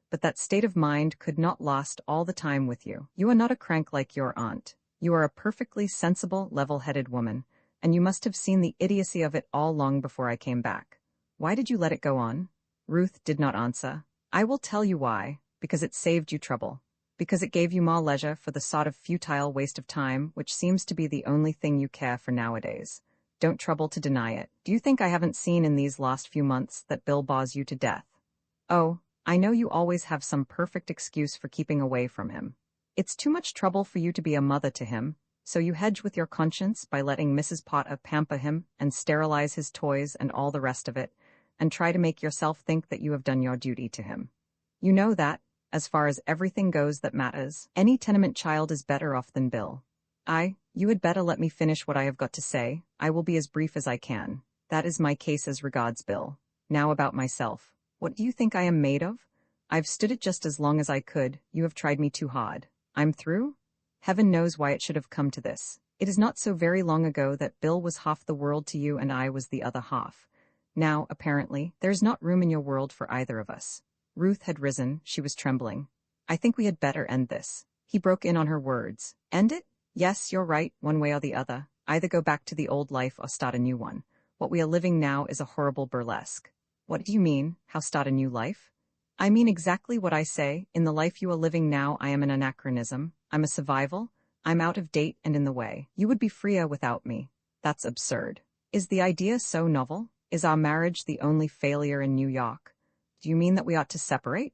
But that state of mind could not last all the time with you. You are not a crank like your aunt. You are a perfectly sensible, level-headed woman, and you must have seen the idiocy of it all long before I came back. Why did you let it go on? Ruth did not answer. I will tell you why. Because it saved you trouble. Because it gave you more leisure for the sort of futile waste of time which seems to be the only thing you care for nowadays. Don't trouble to deny it. Do you think I haven't seen in these last few months that Bill bores you to death? Oh, I know you always have some perfect excuse for keeping away from him. It's too much trouble for you to be a mother to him, so you hedge with your conscience by letting Mrs. Potter pamper him and sterilize his toys and all the rest of it, and try to make yourself think that you have done your duty to him. You know that, as far as everything goes that matters, any tenement child is better off than Bill. You had better let me finish what I have got to say. I will be as brief as I can. That is my case as regards Bill. Now about myself. What do you think I am made of? I've stood it just as long as I could. You have tried me too hard. I'm through? Heaven knows why it should have come to this. It is not so very long ago that Bill was half the world to you and I was the other half. Now, apparently, there's not room in your world for either of us. Ruth had risen, she was trembling. I think we had better end this. He broke in on her words. End it? Yes, you're right, one way or the other. Either go back to the old life or start a new one. What we are living now is a horrible burlesque. What do you mean, how start a new life? I mean exactly what I say. In the life you are living now I am an anachronism. I'm a survival. I'm out of date and in the way. You would be freer without me. That's absurd. Is the idea so novel? Is our marriage the only failure in New York? Do you mean that we ought to separate?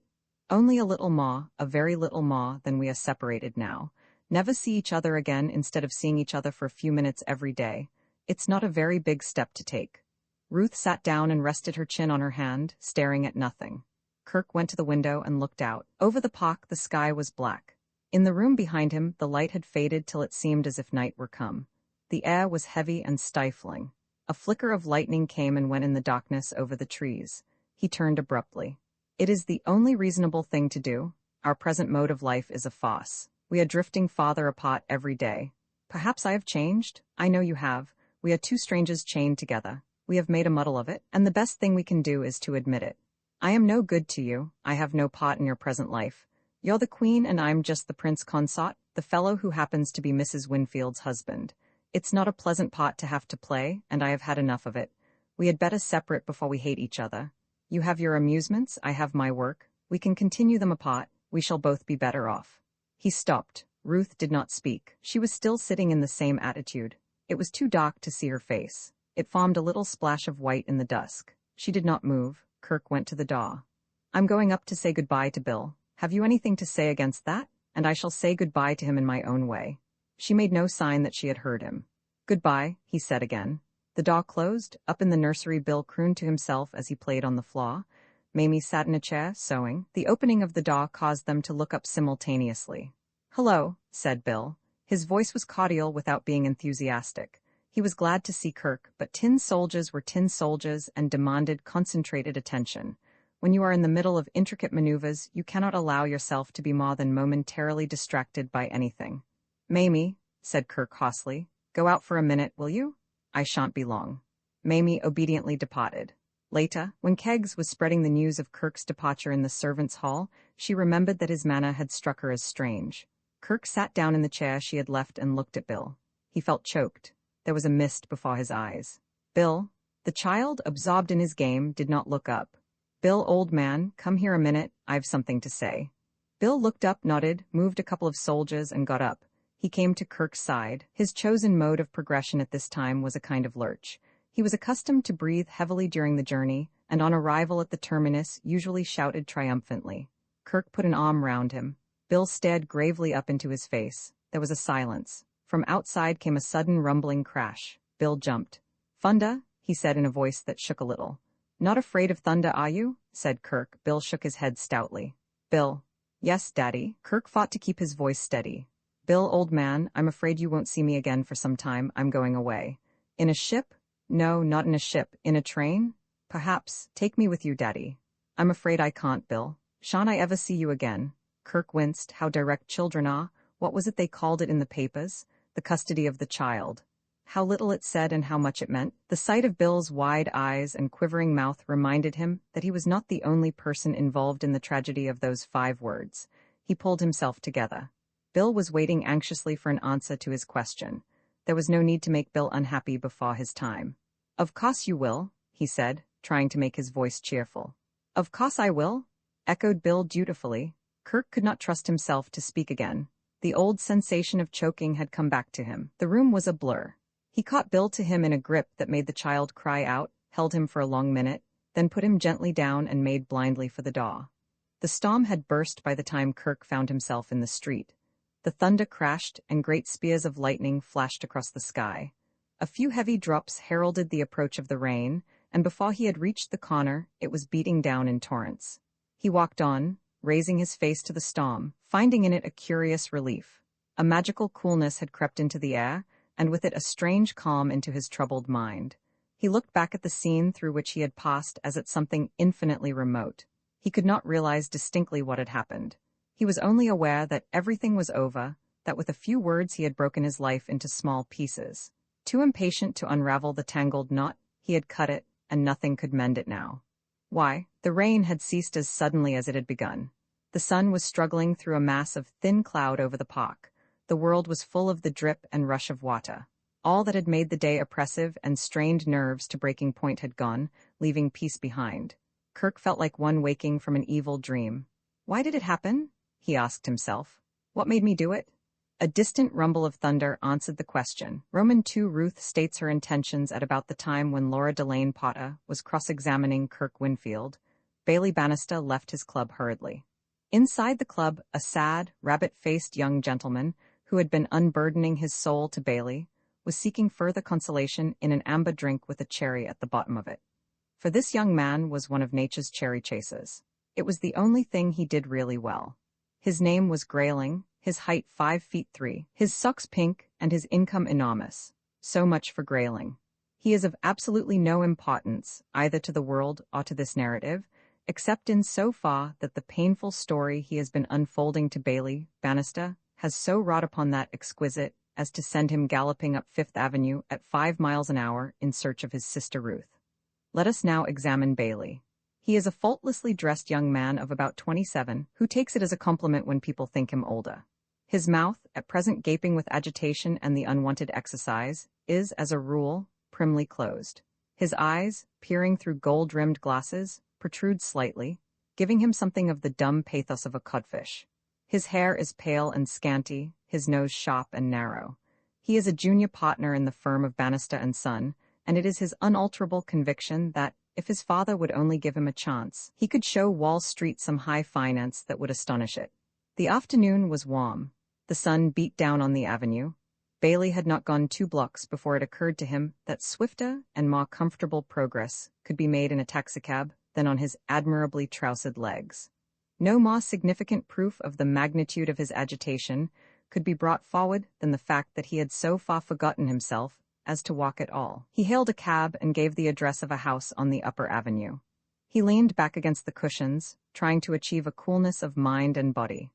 Only a little more, a very little more than we are separated now. Never see each other again instead of seeing each other for a few minutes every day. It's not a very big step to take. Ruth sat down and rested her chin on her hand, staring at nothing. Kirk went to the window and looked out. Over the park the sky was black. In the room behind him the light had faded till it seemed as if night were come. The air was heavy and stifling. A flicker of lightning came and went in the darkness over the trees. He turned abruptly. It is the only reasonable thing to do. Our present mode of life is a farce. We are drifting farther apart every day. Perhaps I have changed. I know you have. We are two strangers chained together. We have made a muddle of it, and the best thing we can do is to admit it. I am no good to you. I have no part in your present life. You're the queen and I'm just the prince consort, the fellow who happens to be Mrs. Winfield's husband. It's not a pleasant part to have to play, and I have had enough of it. We had better separate before we hate each other. You have your amusements, I have my work. We can continue them apart. We shall both be better off. He stopped. Ruth did not speak. She was still sitting in the same attitude. It was too dark to see her face. It formed a little splash of white in the dusk. She did not move. Kirk went to the door. I'm going up to say goodbye to Bill. Have you anything to say against that? And I shall say goodbye to him in my own way. She made no sign that she had heard him. Goodbye, he said again. The door closed. Up in the nursery Bill crooned to himself as he played on the floor. Mamie sat in a chair, sewing. The opening of the door caused them to look up simultaneously. Hello, said Bill. His voice was cordial without being enthusiastic. He was glad to see Kirk, but tin soldiers were tin soldiers and demanded concentrated attention. When you are in the middle of intricate maneuvers, you cannot allow yourself to be more than momentarily distracted by anything. Mamie, said Kirk hoarsely, go out for a minute, will you? I shan't be long. Mamie obediently departed. Later, when Keggs was spreading the news of Kirk's departure in the servants' hall, she remembered that his manner had struck her as strange. Kirk sat down in the chair she had left and looked at Bill. He felt choked. There was a mist before his eyes. Bill, the child, absorbed in his game, did not look up. "Bill, old man, come here a minute, I've something to say." Bill looked up, nodded, moved a couple of soldiers, and got up. He came to Kirk's side. His chosen mode of progression at this time was a kind of lurch. He was accustomed to breathe heavily during the journey, and on arrival at the terminus usually shouted triumphantly. Kirk put an arm round him. Bill stared gravely up into his face. There was a silence. From outside came a sudden rumbling crash. Bill jumped. "Thunder?" he said in a voice that shook a little. "Not afraid of thunder, are you?" said Kirk. Bill shook his head stoutly. "Bill." "Yes, Daddy." Kirk fought to keep his voice steady. "Bill, old man, I'm afraid you won't see me again for some time. I'm going away." "In a ship?" "No, not in a ship. In a train?" "Perhaps. Take me with you, Daddy." "I'm afraid I can't, Bill." "Shan't I ever see you again?" Kirk winced. How direct children are. What was it they called it in the papers? The custody of the child. How little it said and how much it meant. The sight of Bill's wide eyes and quivering mouth reminded him that he was not the only person involved in the tragedy of those 5 words. He pulled himself together. Bill was waiting anxiously for an answer to his question. There was no need to make Bill unhappy before his time. "Of course you will," he said, trying to make his voice cheerful. "Of course I will," echoed Bill dutifully. Kirk could not trust himself to speak again. The old sensation of choking had come back to him. The room was a blur. He caught Bill to him in a grip that made the child cry out, held him for a long minute, then put him gently down and made blindly for the door. The storm had burst by the time Kirk found himself in the street. The thunder crashed and great spears of lightning flashed across the sky. A few heavy drops heralded the approach of the rain, and before he had reached the corner, it was beating down in torrents. He walked on, raising his face to the storm, finding in it a curious relief. A magical coolness had crept into the air, and with it a strange calm into his troubled mind. He looked back at the scene through which he had passed as at something infinitely remote. He could not realize distinctly what had happened. He was only aware that everything was over, that with a few words he had broken his life into small pieces. Too impatient to unravel the tangled knot, he had cut it, and nothing could mend it now. Why? The rain had ceased as suddenly as it had begun. The sun was struggling through a mass of thin cloud over the park. The world was full of the drip and rush of water. All that had made the day oppressive and strained nerves to breaking point had gone, leaving peace behind. Kirk felt like one waking from an evil dream. "Why did it happen?" he asked himself. "What made me do it?" A distant rumble of thunder answered the question. Roman II Ruth states her intentions at about the time when Laura Delane Potter was cross-examining Kirk Winfield. Bailey Bannister left his club hurriedly. Inside the club, a sad, rabbit-faced young gentleman, who had been unburdening his soul to Bailey, was seeking further consolation in an amber drink with a cherry at the bottom of it. For this young man was one of nature's cherry chasers. It was the only thing he did really well. His name was Grayling, his height 5'3", his socks pink, and his income enormous. So much for Grayling. He is of absolutely no importance, either to the world or to this narrative, except in so far that the painful story he has been unfolding to Bailey Bannister has so wrought upon that exquisite as to send him galloping up Fifth Avenue at 5 miles an hour in search of his sister Ruth. Let us now examine Bailey. He is a faultlessly dressed young man of about 27, who takes it as a compliment when people think him older. His mouth, at present gaping with agitation and the unwanted exercise, is, as a rule, primly closed. His eyes, peering through gold-rimmed glasses, protrude slightly, giving him something of the dumb pathos of a codfish. His hair is pale and scanty, his nose sharp and narrow. He is a junior partner in the firm of Bannister and Son, and it is his unalterable conviction that, if his father would only give him a chance, he could show Wall Street some high finance that would astonish it. The afternoon was warm. The sun beat down on the avenue. Bailey had not gone 2 blocks before it occurred to him that swifter and more comfortable progress could be made in a taxicab than on his admirably trousered legs. No more significant proof of the magnitude of his agitation could be brought forward than the fact that he had so far forgotten himself as to walk at all. He hailed a cab and gave the address of a house on the upper avenue. He leaned back against the cushions, trying to achieve a coolness of mind and body.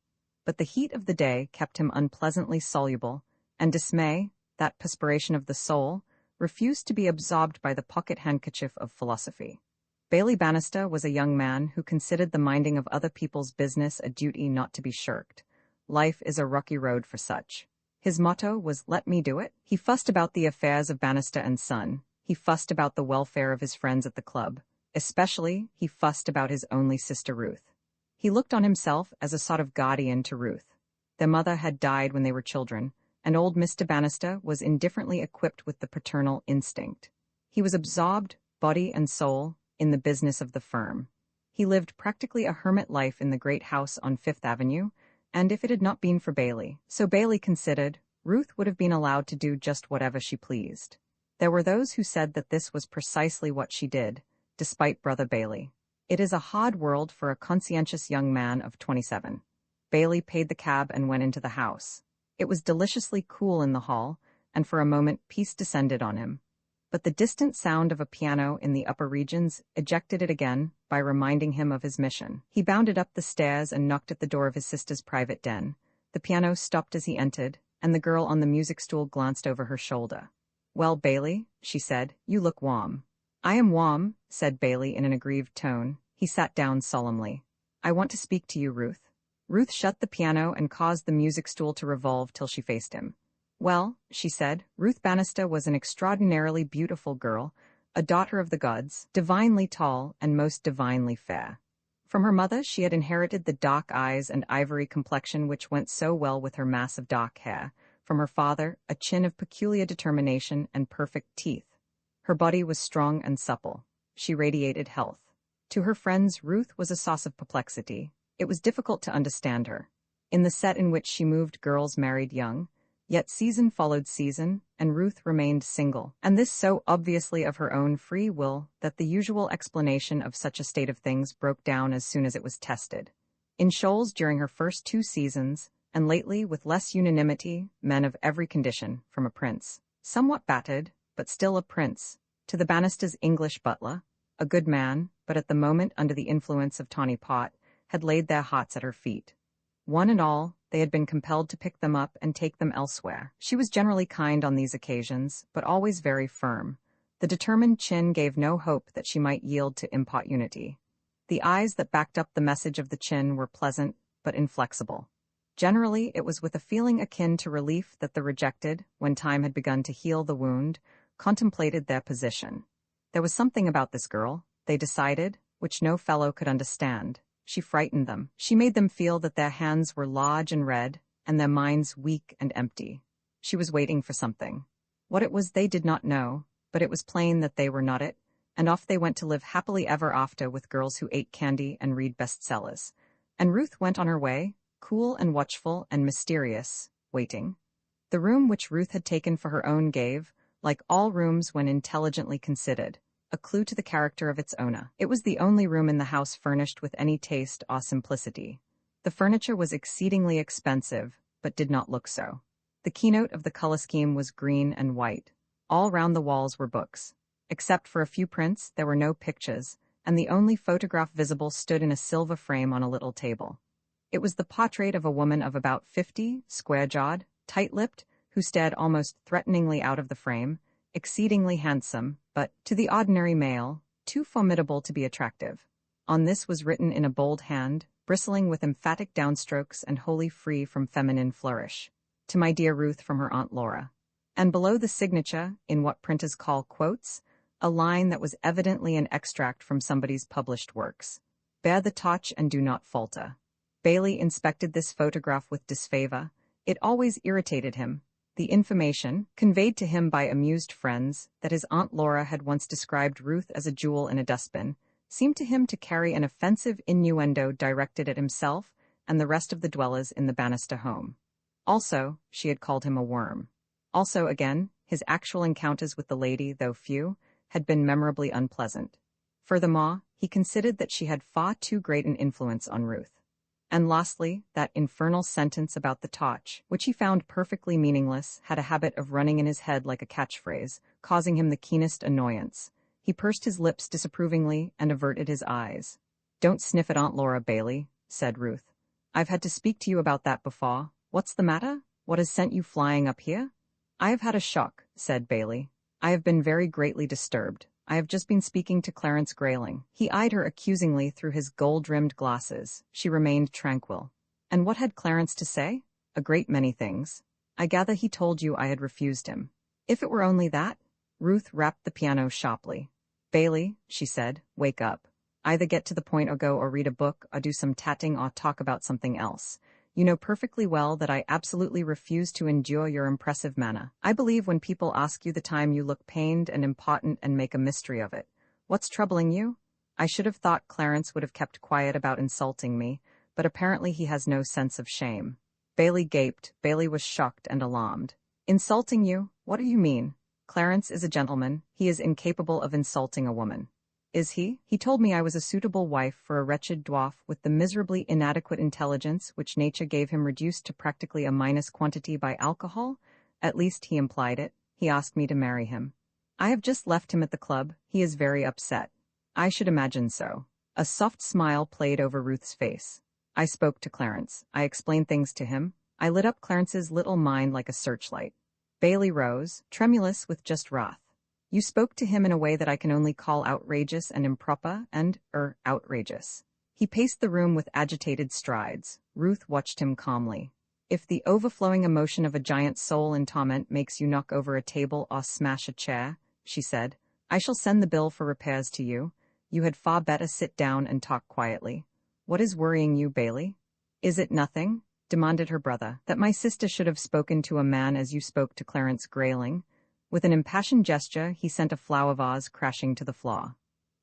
But the heat of the day kept him unpleasantly soluble, and dismay, that perspiration of the soul, refused to be absorbed by the pocket handkerchief of philosophy. Bailey Bannister was a young man who considered the minding of other people's business a duty not to be shirked. Life is a rocky road for such. His motto was, "Let me do it." He fussed about the affairs of Bannister and Son. He fussed about the welfare of his friends at the club, Especially, he fussed about his only sister Ruth. He looked on himself as a sort of guardian to Ruth. Their mother had died when they were children, and old Mr. Bannister was indifferently equipped with the paternal instinct. He was absorbed, body and soul, in the business of the firm. He lived practically a hermit life in the great house on Fifth Avenue, and if it had not been for Bailey, so Bailey considered, Ruth would have been allowed to do just whatever she pleased. There were those who said that this was precisely what she did, despite Brother Bailey. It is a hard world for a conscientious young man of 27. Bailey paid the cab and went into the house. It was deliciously cool in the hall, and for a moment peace descended on him. But the distant sound of a piano in the upper regions ejected it again by reminding him of his mission. He bounded up the stairs and knocked at the door of his sister's private den. The piano stopped as he entered, and the girl on the music stool glanced over her shoulder. "Well, Bailey," she said, "you look warm." "I am warm," said Bailey in an aggrieved tone. He sat down solemnly. "I want to speak to you, Ruth." Ruth shut the piano and caused the music stool to revolve till she faced him. "Well," she said, Ruth Bannister was an extraordinarily beautiful girl, a daughter of the gods, divinely tall and most divinely fair. From her mother she had inherited the dark eyes and ivory complexion which went so well with her mass of dark hair. From her father, a chin of peculiar determination and perfect teeth. Her body was strong and supple. She radiated health. To her friends, Ruth was a source of perplexity. It was difficult to understand her. In the set in which she moved, girls married young, yet season followed season, and Ruth remained single, and this so obviously of her own free will that the usual explanation of such a state of things broke down as soon as it was tested. In shoals during her first 2 seasons, and lately with less unanimity, men of every condition, from a prince, somewhat battered, but still a prince, to the Bannisters' English butler, a good man, but at the moment under the influence of tawny pot, had laid their hearts at her feet. One and all, they had been compelled to pick them up and take them elsewhere. She was generally kind on these occasions, but always very firm. The determined chin gave no hope that she might yield to importunity. The eyes that backed up the message of the chin were pleasant, but inflexible. Generally, it was with a feeling akin to relief that the rejected, when time had begun to heal the wound, contemplated their position. There was something about this girl, they decided, which no fellow could understand. She frightened them. She made them feel that their hands were large and red, and their minds weak and empty. She was waiting for something. What it was they did not know, but it was plain that they were not it, and off they went to live happily ever after with girls who ate candy and read bestsellers. And Ruth went on her way, cool and watchful and mysterious, waiting. The room which Ruth had taken for her own gave, like all rooms when intelligently considered, a clue to the character of its owner. It was the only room in the house furnished with any taste or simplicity. The furniture was exceedingly expensive, but did not look so. The keynote of the color scheme was green and white. All round the walls were books. Except for a few prints, there were no pictures, and the only photograph visible stood in a silver frame on a little table. It was the portrait of a woman of about 50, square-jawed, tight-lipped, who stared almost threateningly out of the frame, exceedingly handsome, but, to the ordinary male, too formidable to be attractive. On this was written in a bold hand, bristling with emphatic downstrokes and wholly free from feminine flourish, "To my dear Ruth from her Aunt Laura." And below the signature, in what printers call quotes, a line that was evidently an extract from somebody's published works. "Bear the torch and do not falter." Bailey inspected this photograph with disfavor. It always irritated him. The information, conveyed to him by amused friends, that his Aunt Laura had once described Ruth as a jewel in a dustbin, seemed to him to carry an offensive innuendo directed at himself and the rest of the dwellers in the Bannister home. Also, she had called him a worm. Also, again, his actual encounters with the lady, though few, had been memorably unpleasant. Furthermore, he considered that she had far too great an influence on Ruth. And lastly, that infernal sentence about the torch, which he found perfectly meaningless, had a habit of running in his head like a catchphrase, causing him the keenest annoyance. He pursed his lips disapprovingly and averted his eyes. "Don't sniff at Aunt Laura, Bailey," said Ruth. "I've had to speak to you about that before. What's the matter? What has sent you flying up here?" "I have had a shock," said Bailey. "I have been very greatly disturbed. I have just been speaking to Clarence Grayling." He eyed her accusingly through his gold-rimmed glasses. She remained tranquil. "And what had Clarence to say?" "A great many things. I gather he told you I had refused him." "If it were only that?" Ruth rapped the piano sharply. Bailey, she said, wake up. Either get to the point or go or read a book or do some tatting or talk about something else. You know perfectly well that I absolutely refuse to endure your impressive manner. I believe when people ask you the time you look pained and important and make a mystery of it. What's troubling you? I should have thought Clarence would have kept quiet about insulting me, but apparently he has no sense of shame. Bailey gaped. Bailey was shocked and alarmed. Insulting you? What do you mean? Clarence is a gentleman. He is incapable of insulting a woman. Is he? He told me I was a suitable wife for a wretched dwarf with the miserably inadequate intelligence which nature gave him reduced to practically a minus quantity by alcohol. At least he implied it. He asked me to marry him. I have just left him at the club. He is very upset. I should imagine so. A soft smile played over Ruth's face. I spoke to Clarence. I explained things to him. I lit up Clarence's little mind like a searchlight. Bailey rose, tremulous with just wrath. You spoke to him in a way that I can only call outrageous and improper and, outrageous. He paced the room with agitated strides. Ruth watched him calmly. If the overflowing emotion of a giant soul in torment makes you knock over a table or smash a chair, she said, I shall send the bill for repairs to you. You had far better sit down and talk quietly. What is worrying you, Bailey? Is it nothing? Demanded her brother, that my sister should have spoken to a man as you spoke to Clarence Grayling. With an impassioned gesture, he sent a flower vase crashing to the floor.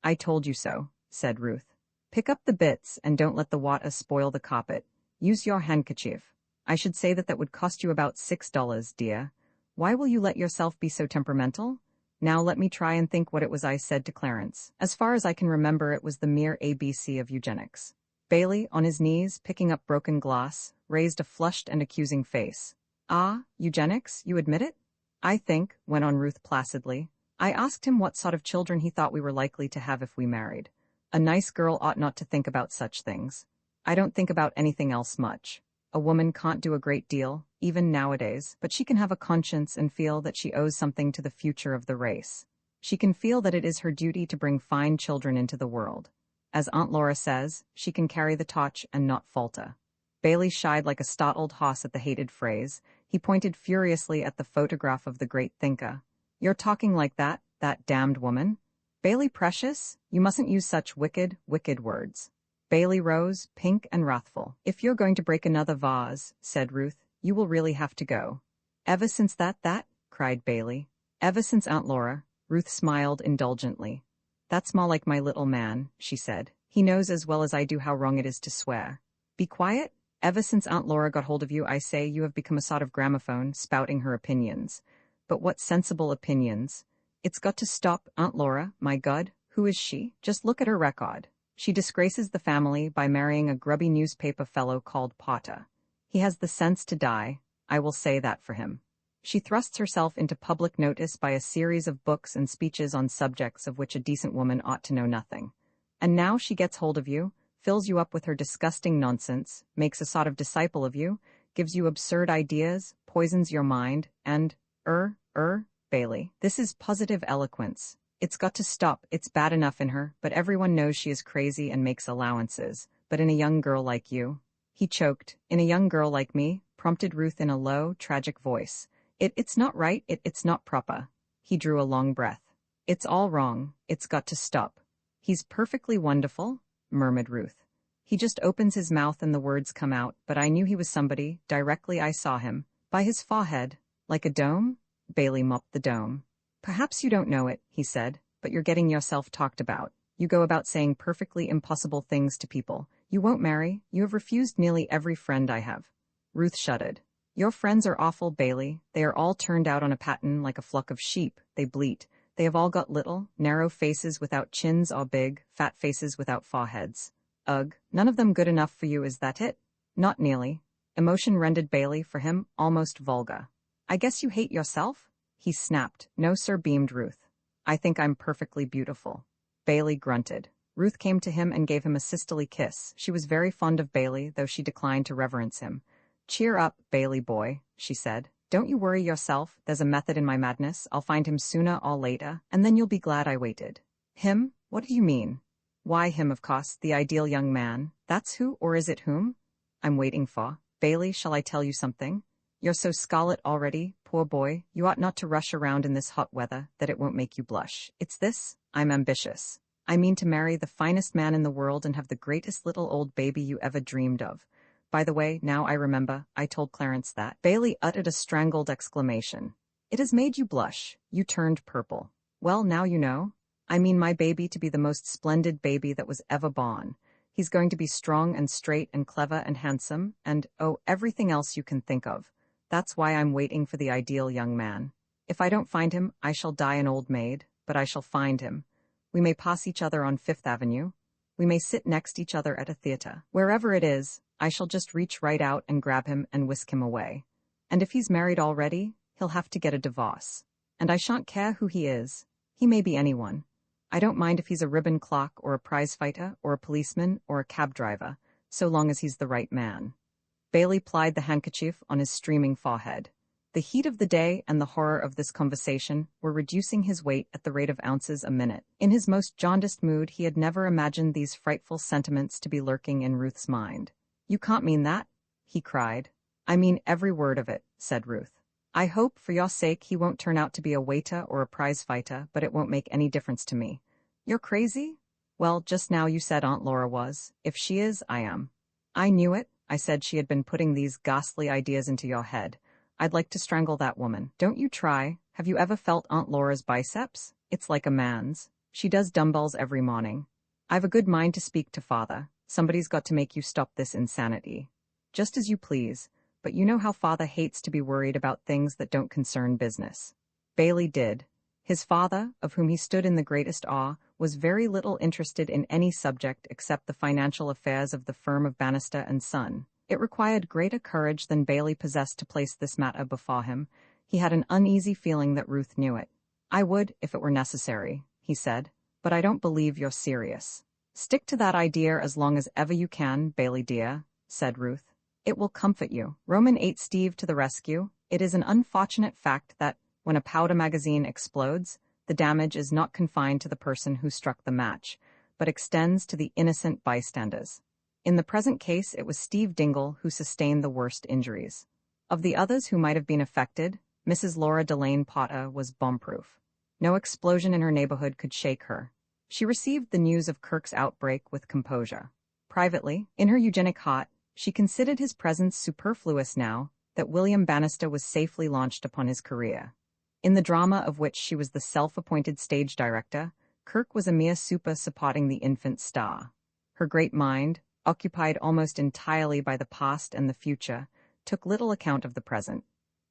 I told you so, said Ruth. Pick up the bits and don't let the water spoil the carpet. Use your handkerchief. I should say that would cost you about $6, dear. Why will you let yourself be so temperamental? Now let me try and think what it was I said to Clarence. As far as I can remember, it was the mere ABC of eugenics. Bailey, on his knees, picking up broken glass, raised a flushed and accusing face. Ah, eugenics, you admit it? I think, went on Ruth placidly. I asked him what sort of children he thought we were likely to have if we married. A nice girl ought not to think about such things. I don't think about anything else much. A woman can't do a great deal, even nowadays, but she can have a conscience and feel that she owes something to the future of the race. She can feel that it is her duty to bring fine children into the world. As Aunt Laura says, she can carry the torch and not falter. Bailey shied like a startled horse at the hated phrase. He pointed furiously at the photograph of the great thinker. You're talking like that damned woman? Bailey Precious, you mustn't use such wicked, wicked words. Bailey rose, pink and wrathful. If you're going to break another vase, said Ruth, you will really have to go. Ever since that, cried Bailey. Ever since Aunt Laura, Ruth smiled indulgently. That's more like my little man, she said. He knows as well as I do how wrong it is to swear. Be quiet? Ever since Aunt Laura got hold of you, I say you have become a sort of gramophone, spouting her opinions. But what sensible opinions? It's got to stop, Aunt Laura, my God, who is she? Just look at her record. She disgraces the family by marrying a grubby newspaper fellow called Potter. He has the sense to die, I will say that for him. She thrusts herself into public notice by a series of books and speeches on subjects of which a decent woman ought to know nothing. And now she gets hold of you, fills you up with her disgusting nonsense, makes a sort of disciple of you, gives you absurd ideas, poisons your mind, and, Bailey, this is positive eloquence. It's got to stop. It's bad enough in her, but everyone knows she is crazy and makes allowances. But in a young girl like you, he choked. In a young girl like me, prompted Ruth in a low, tragic voice. It's not right, it's not proper. He drew a long breath. It's all wrong, it's got to stop. He's perfectly wonderful, murmured Ruth. He just opens his mouth and the words come out, but I knew he was somebody, directly I saw him. By his forehead, like a dome? Bailey mopped the dome. Perhaps you don't know it, he said, but you're getting yourself talked about. You go about saying perfectly impossible things to people. You won't marry, you have refused nearly every friend I have. Ruth shuddered. Your friends are awful, Bailey. They are all turned out on a pattern like a flock of sheep. They bleat. They have all got little, narrow faces without chins or big, fat faces without foreheads. Ugh, none of them good enough for you, is that it? Not nearly. Emotion rendered Bailey, for him, almost vulgar. I guess you hate yourself? He snapped. No, sir, beamed Ruth. I think I'm perfectly beautiful. Bailey grunted. Ruth came to him and gave him a sisterly kiss. She was very fond of Bailey, though she declined to reverence him. Cheer up, Bailey boy, she said. Don't you worry yourself. There's a method in my madness. I'll find him sooner or later, and then you'll be glad I waited. Him? What do you mean? Why, him, of course, the ideal young man. That's who, or is it whom? I'm waiting for. Bailey, shall I tell you something? You're so scarlet already, poor boy, you ought not to rush around in this hot weather, that it won't make you blush. It's this. I'm ambitious. I mean to marry the finest man in the world and have the greatest little old baby you ever dreamed of. By the way, now I remember, I told Clarence that. Bailey uttered a strangled exclamation. It has made you blush. You turned purple. Well, now you know. I mean my baby to be the most splendid baby that was ever born. He's going to be strong and straight and clever and handsome and, oh, everything else you can think of. That's why I'm waiting for the ideal young man. If I don't find him, I shall die an old maid, but I shall find him. We may pass each other on Fifth Avenue. We may sit next each other at a theater. Wherever it is, I shall just reach right out and grab him and whisk him away. And if he's married already, he'll have to get a divorce. And I shan't care who he is. He may be anyone. I don't mind if he's a ribbon clock or a prize fighter or a policeman or a cab driver, so long as he's the right man. Bailey plied the handkerchief on his streaming forehead. The heat of the day and the horror of this conversation were reducing his weight at the rate of ounces a minute. In his most jaundiced mood, he had never imagined these frightful sentiments to be lurking in Ruth's mind. "You can't mean that," he cried. "I mean every word of it," said Ruth. "I hope, for your sake, he won't turn out to be a waiter or a prize fighter, but it won't make any difference to me." "You're crazy?" "Well, just now you said Aunt Laura was. If she is, I am." "I knew it. I said she had been putting these ghastly ideas into your head. I'd like to strangle that woman." "Don't you try. Have you ever felt Aunt Laura's biceps? It's like a man's. She does dumbbells every morning. I've a good mind to speak to Father. Somebody's got to make you stop this insanity." "Just as you please, but you know how Father hates to be worried about things that don't concern business." Bailey did. His father, of whom he stood in the greatest awe, was very little interested in any subject except the financial affairs of the firm of Bannister and Son. It required greater courage than Bailey possessed to place this matter before him. He had an uneasy feeling that Ruth knew it. "I would, if it were necessary," he said, "but I don't believe you're serious." "Stick to that idea as long as ever you can, Bailey dear," said Ruth. "It will comfort you." Roman ate Steve to the rescue. It is an unfortunate fact that, when a powder magazine explodes, the damage is not confined to the person who struck the match, but extends to the innocent bystanders. In the present case, it was Steve Dingle who sustained the worst injuries. Of the others who might have been affected, Mrs. Laura Delane Potter was bomb-proof. No explosion in her neighborhood could shake her. She received the news of Kirk's outbreak with composure. Privately, in her eugenic heart, she considered his presence superfluous now that William Bannister was safely launched upon his career. In the drama of which she was the self-appointed stage director, Kirk was a mere super supporting the infant star. Her great mind, occupied almost entirely by the past and the future, took little account of the present.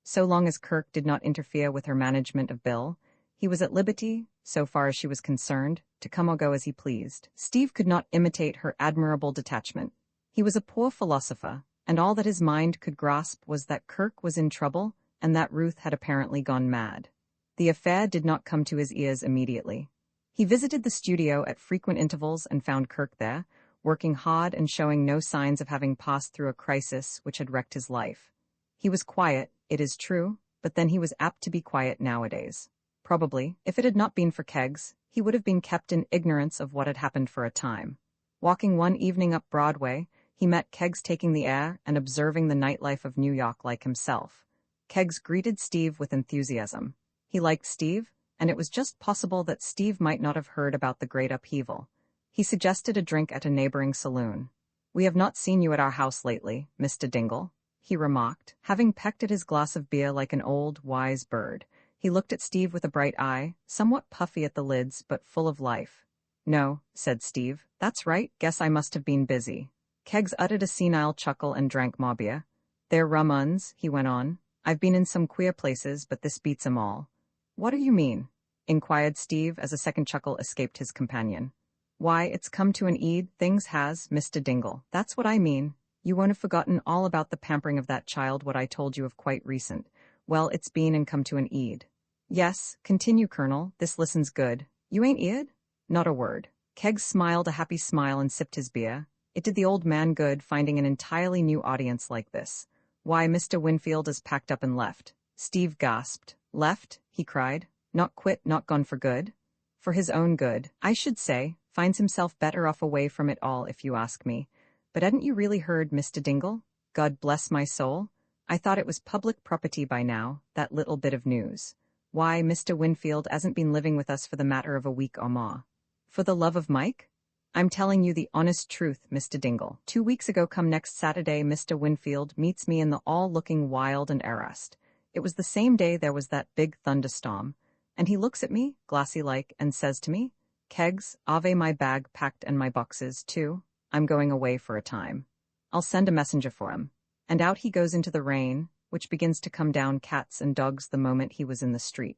So long as Kirk did not interfere with her management of Bill, he was at liberty, so far as she was concerned, to come or go as he pleased. Steve could not imitate her admirable detachment. He was a poor philosopher, and all that his mind could grasp was that Kirk was in trouble and that Ruth had apparently gone mad. The affair did not come to his ears immediately. He visited the studio at frequent intervals and found Kirk there, working hard and showing no signs of having passed through a crisis which had wrecked his life. He was quiet, it is true, but then he was apt to be quiet nowadays. Probably, if it had not been for Keggs, he would have been kept in ignorance of what had happened for a time. Walking one evening up Broadway, he met Keggs taking the air and observing the nightlife of New York like himself. Keggs greeted Steve with enthusiasm. He liked Steve, and it was just possible that Steve might not have heard about the great upheaval. He suggested a drink at a neighboring saloon. "We have not seen you at our house lately, Mr. Dingle," he remarked, having pecked at his glass of beer like an old, wise bird. He looked at Steve with a bright eye, somewhat puffy at the lids but full of life. "No," said Steve. "That's right, guess I must have been busy." Keggs uttered a senile chuckle and drank more beer. "They're rum uns," he went on. "I've been in some queer places, but this beats 'em all." "What do you mean?" inquired Steve as a second chuckle escaped his companion. "Why, it's come to an eed, things has, Mr. Dingle. That's what I mean. You won't have forgotten all about the pampering of that child what I told you of quite recent. Well, it's been and come to an eed." "Yes, continue, Colonel. This listens good. You ain't eared?" "Not a word." Keggs smiled a happy smile and sipped his beer. It did the old man good finding an entirely new audience like this. "Why, Mr. Winfield is packed up and left." Steve gasped. "Left?" he cried. "Not quit, not gone for good?" "For his own good, I should say. Finds himself better off away from it all, if you ask me. But hadn't you really heard, Mr. Dingle? God bless my soul. I thought it was public property by now, that little bit of news. Why, Mr. Winfield hasn't been living with us for the matter of a week or more. For the love of Mike? I'm telling you the honest truth, Mr. Dingle. 2 weeks ago come next Saturday, Mr. Winfield meets me in the all looking wild and arrest. It was the same day there was that big thunderstorm, and he looks at me, glassy-like, and says to me, Kegs, ave my bag packed and my boxes, too. I'm going away for a time. I'll send a messenger for him. And out he goes into the rain, which begins to come down cats and dogs the moment he was in the street.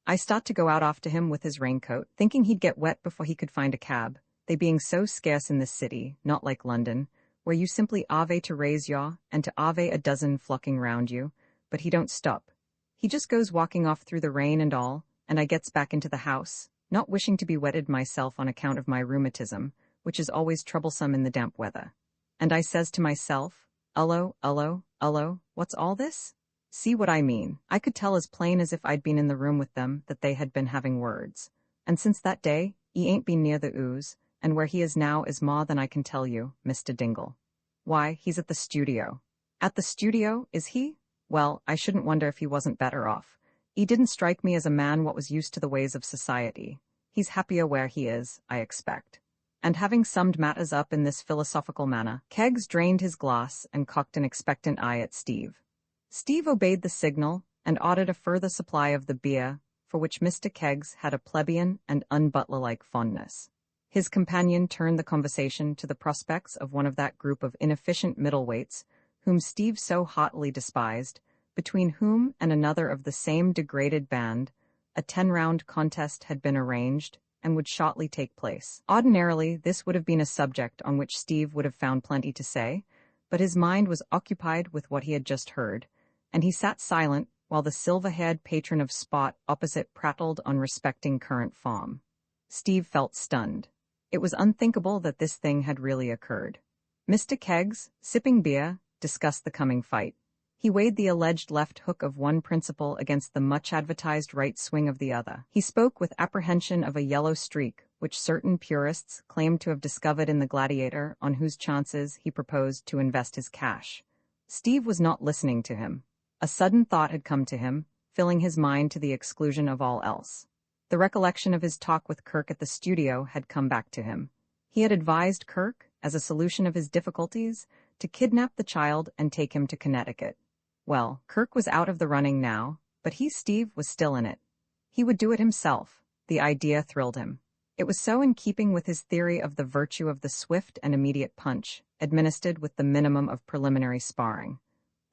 I start to go out after him with his raincoat, thinking he'd get wet before he could find a cab, they being so scarce in this city, not like London, where you simply ave to raise yaw, and to ave a dozen flocking round you, but he don't stop. He just goes walking off through the rain and all, and I gets back into the house, not wishing to be wetted myself on account of my rheumatism, which is always troublesome in the damp weather. And I says to myself, ullo, what's all this? See what I mean? I could tell as plain as if I'd been in the room with them that they had been having words. And since that day, he ain't been near the ooze, and where he is now is more than I can tell you, Mr. Dingle. Why, he's at the studio. At the studio, is he? Well, I shouldn't wonder if he wasn't better off. He didn't strike me as a man what was used to the ways of society. He's happier where he is, I expect. And having summed matters up in this philosophical manner, Keggs drained his glass and cocked an expectant eye at Steve. Steve obeyed the signal and ordered a further supply of the beer, for which Mr. Keggs had a plebeian and unbutler-like fondness. His companion turned the conversation to the prospects of one of that group of inefficient middleweights whom Steve so heartily despised, between whom and another of the same degraded band, a 10-round contest had been arranged and would shortly take place. Ordinarily, this would have been a subject on which Steve would have found plenty to say, but his mind was occupied with what he had just heard, and he sat silent while the silver-haired patron of Spot opposite prattled on respecting current form. Steve felt stunned. It was unthinkable that this thing had really occurred. Mr. Keggs, sipping beer, discussed the coming fight. He weighed the alleged left hook of one principal against the much-advertised right swing of the other. He spoke with apprehension of a yellow streak, which certain purists claimed to have discovered in the gladiator on whose chances he proposed to invest his cash. Steve was not listening to him. A sudden thought had come to him, filling his mind to the exclusion of all else. The recollection of his talk with Kirk at the studio had come back to him. He had advised Kirk, as a solution of his difficulties, to kidnap the child and take him to Connecticut. Well, Kirk was out of the running now, but he, Steve, was still in it. He would do it himself. The idea thrilled him. It was so in keeping with his theory of the virtue of the swift and immediate punch, administered with the minimum of preliminary sparring.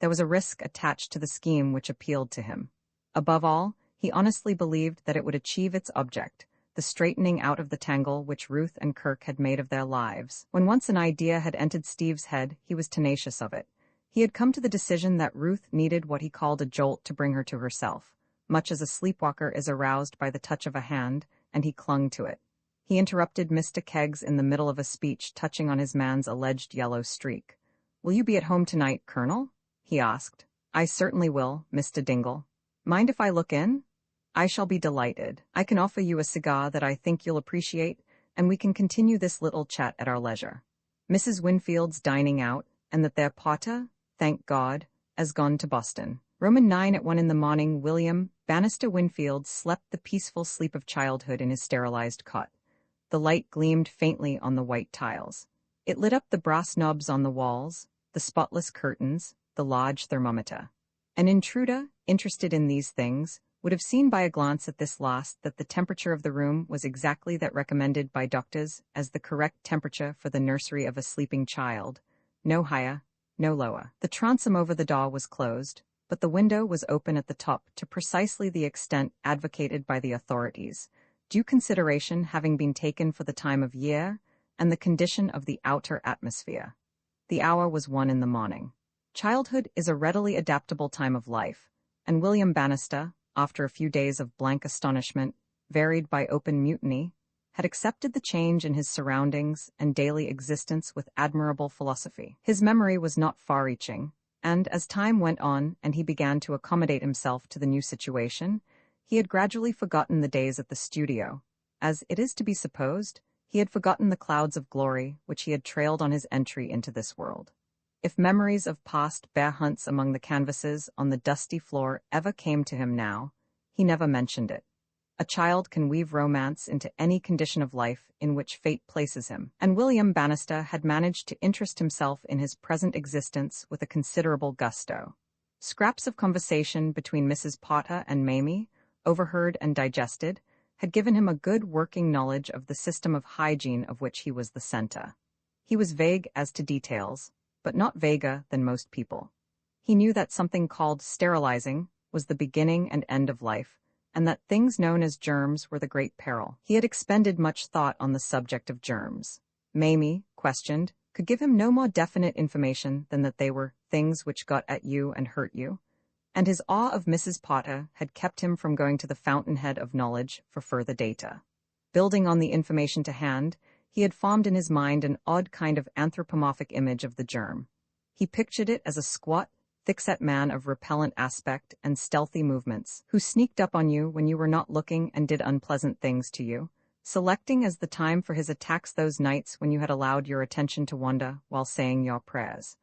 There was a risk attached to the scheme which appealed to him. Above all, he honestly believed that it would achieve its object, the straightening out of the tangle which Ruth and Kirk had made of their lives. When once an idea had entered Steve's head, he was tenacious of it. He had come to the decision that Ruth needed what he called a jolt to bring her to herself, much as a sleepwalker is aroused by the touch of a hand, and he clung to it. He interrupted Mr. Keggs in the middle of a speech touching on his man's alleged yellow streak. "Will you be at home tonight, Colonel?" he asked. "I certainly will, Mr. Dingle. Mind if I look in?" "I shall be delighted. I can offer you a cigar that I think you'll appreciate, and we can continue this little chat at our leisure. Mrs. Winfield's dining out, and that their potter, thank God, has gone to Boston." Roman 9 at 1 in the morning, William Bannister Winfield slept the peaceful sleep of childhood in his sterilized cot. The light gleamed faintly on the white tiles. It lit up the brass knobs on the walls, the spotless curtains, the large thermometer. An intruder, interested in these things, would have seen by a glance at this last that the temperature of the room was exactly that recommended by doctors as the correct temperature for the nursery of a sleeping child, no higher, no lower. The transom over the door was closed, but the window was open at the top to precisely the extent advocated by the authorities, due consideration having been taken for the time of year and the condition of the outer atmosphere. The hour was 1 in the morning. Childhood is a readily adaptable time of life, and William Bannister, after a few days of blank astonishment, varied by open mutiny, had accepted the change in his surroundings and daily existence with admirable philosophy. His memory was not far-reaching, and as time went on and he began to accommodate himself to the new situation, he had gradually forgotten the days at the studio. As it is to be supposed, he had forgotten the clouds of glory which he had trailed on his entry into this world. If memories of past bear hunts among the canvases on the dusty floor ever came to him now, He never mentioned it. A child can weave romance into any condition of life in which fate places him, and William Bannister had managed to interest himself in his present existence with a considerable gusto. Scraps of conversation between Mrs. Potter and Mamie, overheard and digested, had given him a good working knowledge of the system of hygiene of which he was the center. He was vague as to details, but not vaguer than most people. He knew that something called sterilizing was the beginning and end of life, and that things known as germs were the great peril. He had expended much thought on the subject of germs. Mamie, questioned, could give him no more definite information than that they were things which got at you and hurt you, and his awe of Mrs. Potter had kept him from going to the fountainhead of knowledge for further data. Building on the information to hand, he had formed in his mind an odd kind of anthropomorphic image of the germ. He pictured it as a squat, thick-set man of repellent aspect and stealthy movements, who sneaked up on you when you were not looking and did unpleasant things to you, selecting as the time for his attacks those nights when you had allowed your attention to wander while saying your prayers.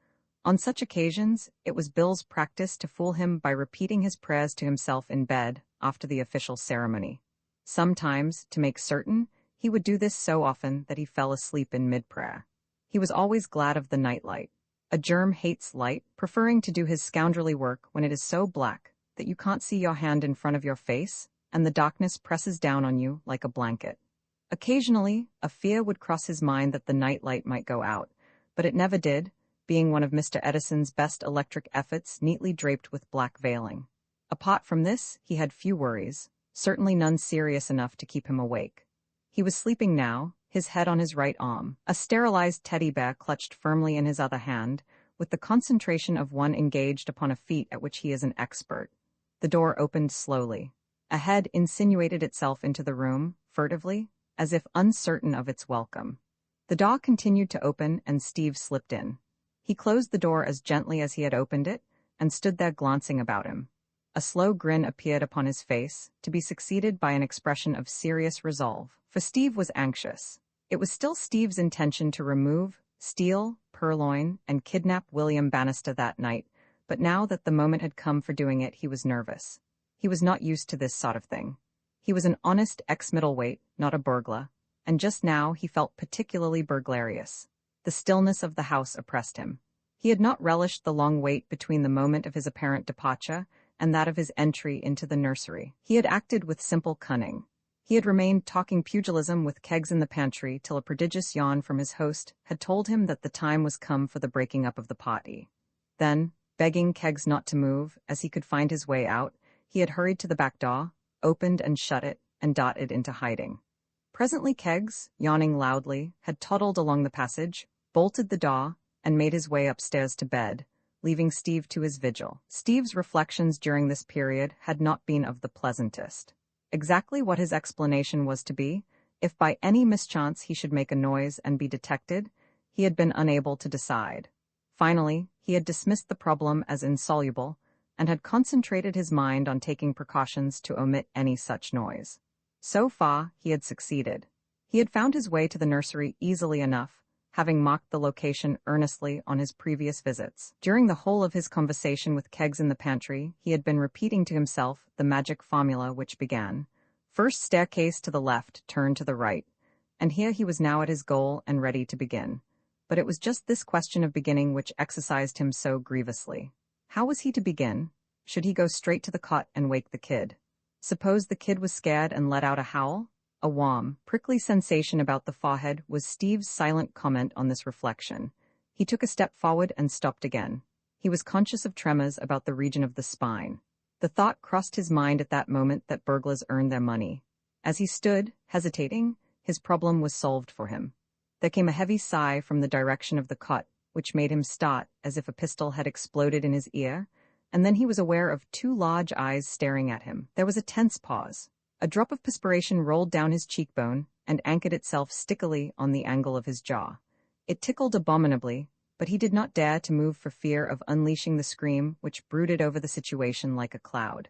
On such occasions, it was Bill's practice to fool him by repeating his prayers to himself in bed after the official ceremony. Sometimes, to make certain, he would do this so often that he fell asleep in mid-prayer. He was always glad of the nightlight. A germ hates light, preferring to do his scoundrelly work when it is so black that you can't see your hand in front of your face, and the darkness presses down on you like a blanket. Occasionally, a fear would cross his mind that the nightlight might go out, but it never did, being one of Mr. Edison's best electric efforts neatly draped with black veiling. Apart from this, he had few worries, certainly none serious enough to keep him awake. He was sleeping now, his head on his right arm, a sterilized teddy bear clutched firmly in his other hand, with the concentration of one engaged upon a feat at which he is an expert. The door opened slowly. A head insinuated itself into the room, furtively, as if uncertain of its welcome. The door continued to open and Steve slipped in. He closed the door as gently as he had opened it, and stood there glancing about him. A slow grin appeared upon his face, to be succeeded by an expression of serious resolve, for Steve was anxious. It was still Steve's intention to remove, steal, purloin, and kidnap William Bannister that night, but now that the moment had come for doing it, he was nervous. He was not used to this sort of thing. He was an honest ex-middleweight, not a burglar, and just now he felt particularly burglarious. The stillness of the house oppressed him. He had not relished the long wait between the moment of his apparent departure and that of his entry into the nursery. He had acted with simple cunning. He had remained talking pugilism with Keggs in the pantry till a prodigious yawn from his host had told him that the time was come for the breaking up of the party. Then, begging Keggs not to move, as he could find his way out, he had hurried to the back door, opened and shut it, and darted into hiding. Presently Keggs, yawning loudly, had toddled along the passage, bolted the door, and made his way upstairs to bed, leaving Steve to his vigil. Steve's reflections during this period had not been of the pleasantest. Exactly what his explanation was to be, if by any mischance he should make a noise and be detected, he had been unable to decide. Finally, he had dismissed the problem as insoluble, and had concentrated his mind on taking precautions to omit any such noise. So far, he had succeeded. He had found his way to the nursery easily enough, having marked the location earnestly on his previous visits. During the whole of his conversation with Keggs in the pantry, he had been repeating to himself the magic formula which began, "First staircase to the left, turn to the right," and here he was now at his goal and ready to begin. But it was just this question of beginning which exercised him so grievously. How was he to begin? Should he go straight to the cot and wake the kid? Suppose the kid was scared and let out a howl? A warm, prickly sensation about the forehead was Steve's silent comment on this reflection. He took a step forward and stopped again. He was conscious of tremors about the region of the spine. The thought crossed his mind at that moment that burglars earned their money. As he stood, hesitating, his problem was solved for him. There came a heavy sigh from the direction of the cot, which made him start as if a pistol had exploded in his ear, and then he was aware of two large eyes staring at him. There was a tense pause. A drop of perspiration rolled down his cheekbone and anchored itself stickily on the angle of his jaw. It tickled abominably, but he did not dare to move for fear of unleashing the scream which brooded over the situation like a cloud.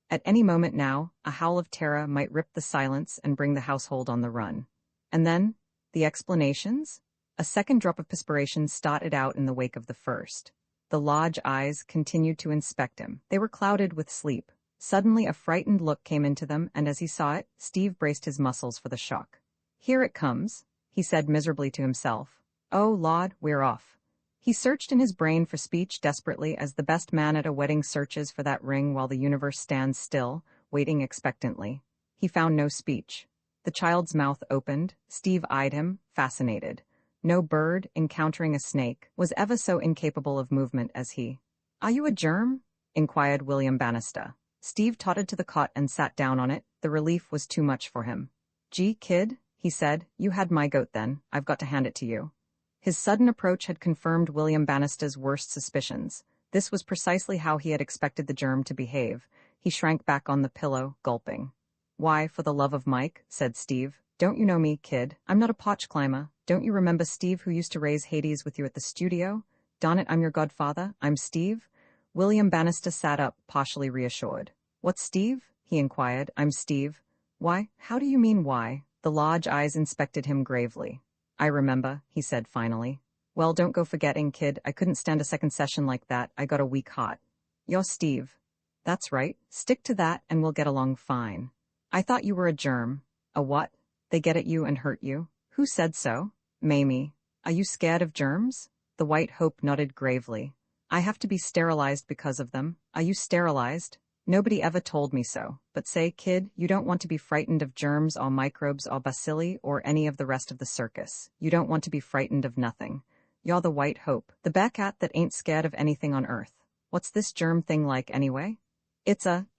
At any moment now, a howl of terror might rip the silence and bring the household on the run. And then, the explanations? A second drop of perspiration started out in the wake of the first. The large eyes continued to inspect him. They were clouded with sleep. Suddenly a frightened look came into them, and as he saw it, Steve braced his muscles for the shock. "Here it comes," he said miserably to himself. "Oh, Lord, we're off." He searched in his brain for speech desperately, as the best man at a wedding searches for that ring while the universe stands still, waiting expectantly. He found no speech. The child's mouth opened. Steve eyed him, fascinated. No bird, encountering a snake, was ever so incapable of movement as he. "Are you a germ?" inquired William Bannister. Steve tottered to the cot and sat down on it. The relief was too much for him. "Gee, kid," he said, "you had my goat then. I've got to hand it to you." His sudden approach had confirmed William Bannister's worst suspicions. This was precisely how he had expected the germ to behave. He shrank back on the pillow, gulping. "Why, for the love of Mike," said Steve. "Don't you know me, kid? I'm not a potch climber. Don't you remember Steve who used to raise Hades with you at the studio? Darn it, I'm your godfather. I'm Steve." William Bannister sat up, partially reassured. "What's Steve?" he inquired. "I'm Steve." "Why, how do you mean why?" The large eyes inspected him gravely. "I remember," he said finally. "Well, don't go forgetting, kid. I couldn't stand a second session like that. I got a weak heart." "You're Steve." "That's right. Stick to that and we'll get along fine." "I thought you were a germ." "A what? They get at you and hurt you?" "Who said so?" "Mamie." "Are you scared of germs?" The White Hope nodded gravely. "I have to be sterilized because of them." "Are you sterilized?" "Nobody ever told me so. But say, kid, you don't want to be frightened of germs or microbes or bacilli or any of the rest of the circus. You don't want to be frightened of nothing. You're the White Hope, the bearcat that ain't scared of anything on earth. What's this germ thing like anyway?"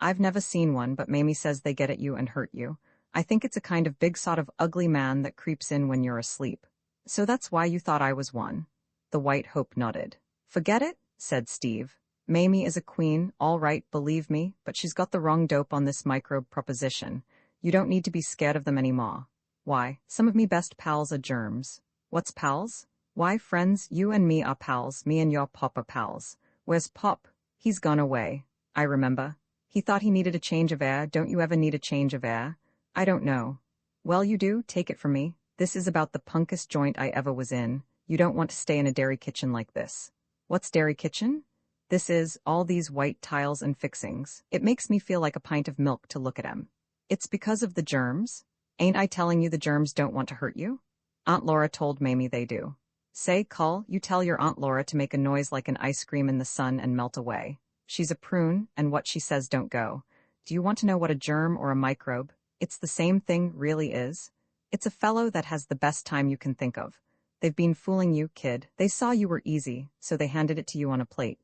I've never seen one, but Mamie says they get at you and hurt you. I think it's a kind of big sort of ugly man that creeps in when you're asleep." "So that's why you thought I was one?" The White Hope nodded. "Forget it," said Steve. "Mamie is a queen, all right, believe me, but she's got the wrong dope on this microbe proposition. You don't need to be scared of them anymore. Why, some of me best pals are germs." "What's pals?" "Why, friends, you and me are pals, me and your Pop are pals." "Where's Pop?" "He's gone away." "I remember. He thought he needed a change of air. Don't you ever need a change of air?" "I don't know." "Well, you do, take it from me. This is about the punkest joint I ever was in. You don't want to stay in a dairy kitchen like this." "What's dairy kitchen?" "This is, all these white tiles and fixings. It makes me feel like a pint of milk to look at 'em." "It's because of the germs?" "Ain't I telling you the germs don't want to hurt you?" "Aunt Laura told Mamie they do." "Say, Cull, you tell your Aunt Laura to make a noise like an ice cream in the sun and melt away. She's a prune, and what she says don't go. Do you want to know what a germ or a microbe? It's the same thing, really is. It's a fellow that has the best time you can think of. They've been fooling you, kid. They saw you were easy, so they handed it to you on a plate.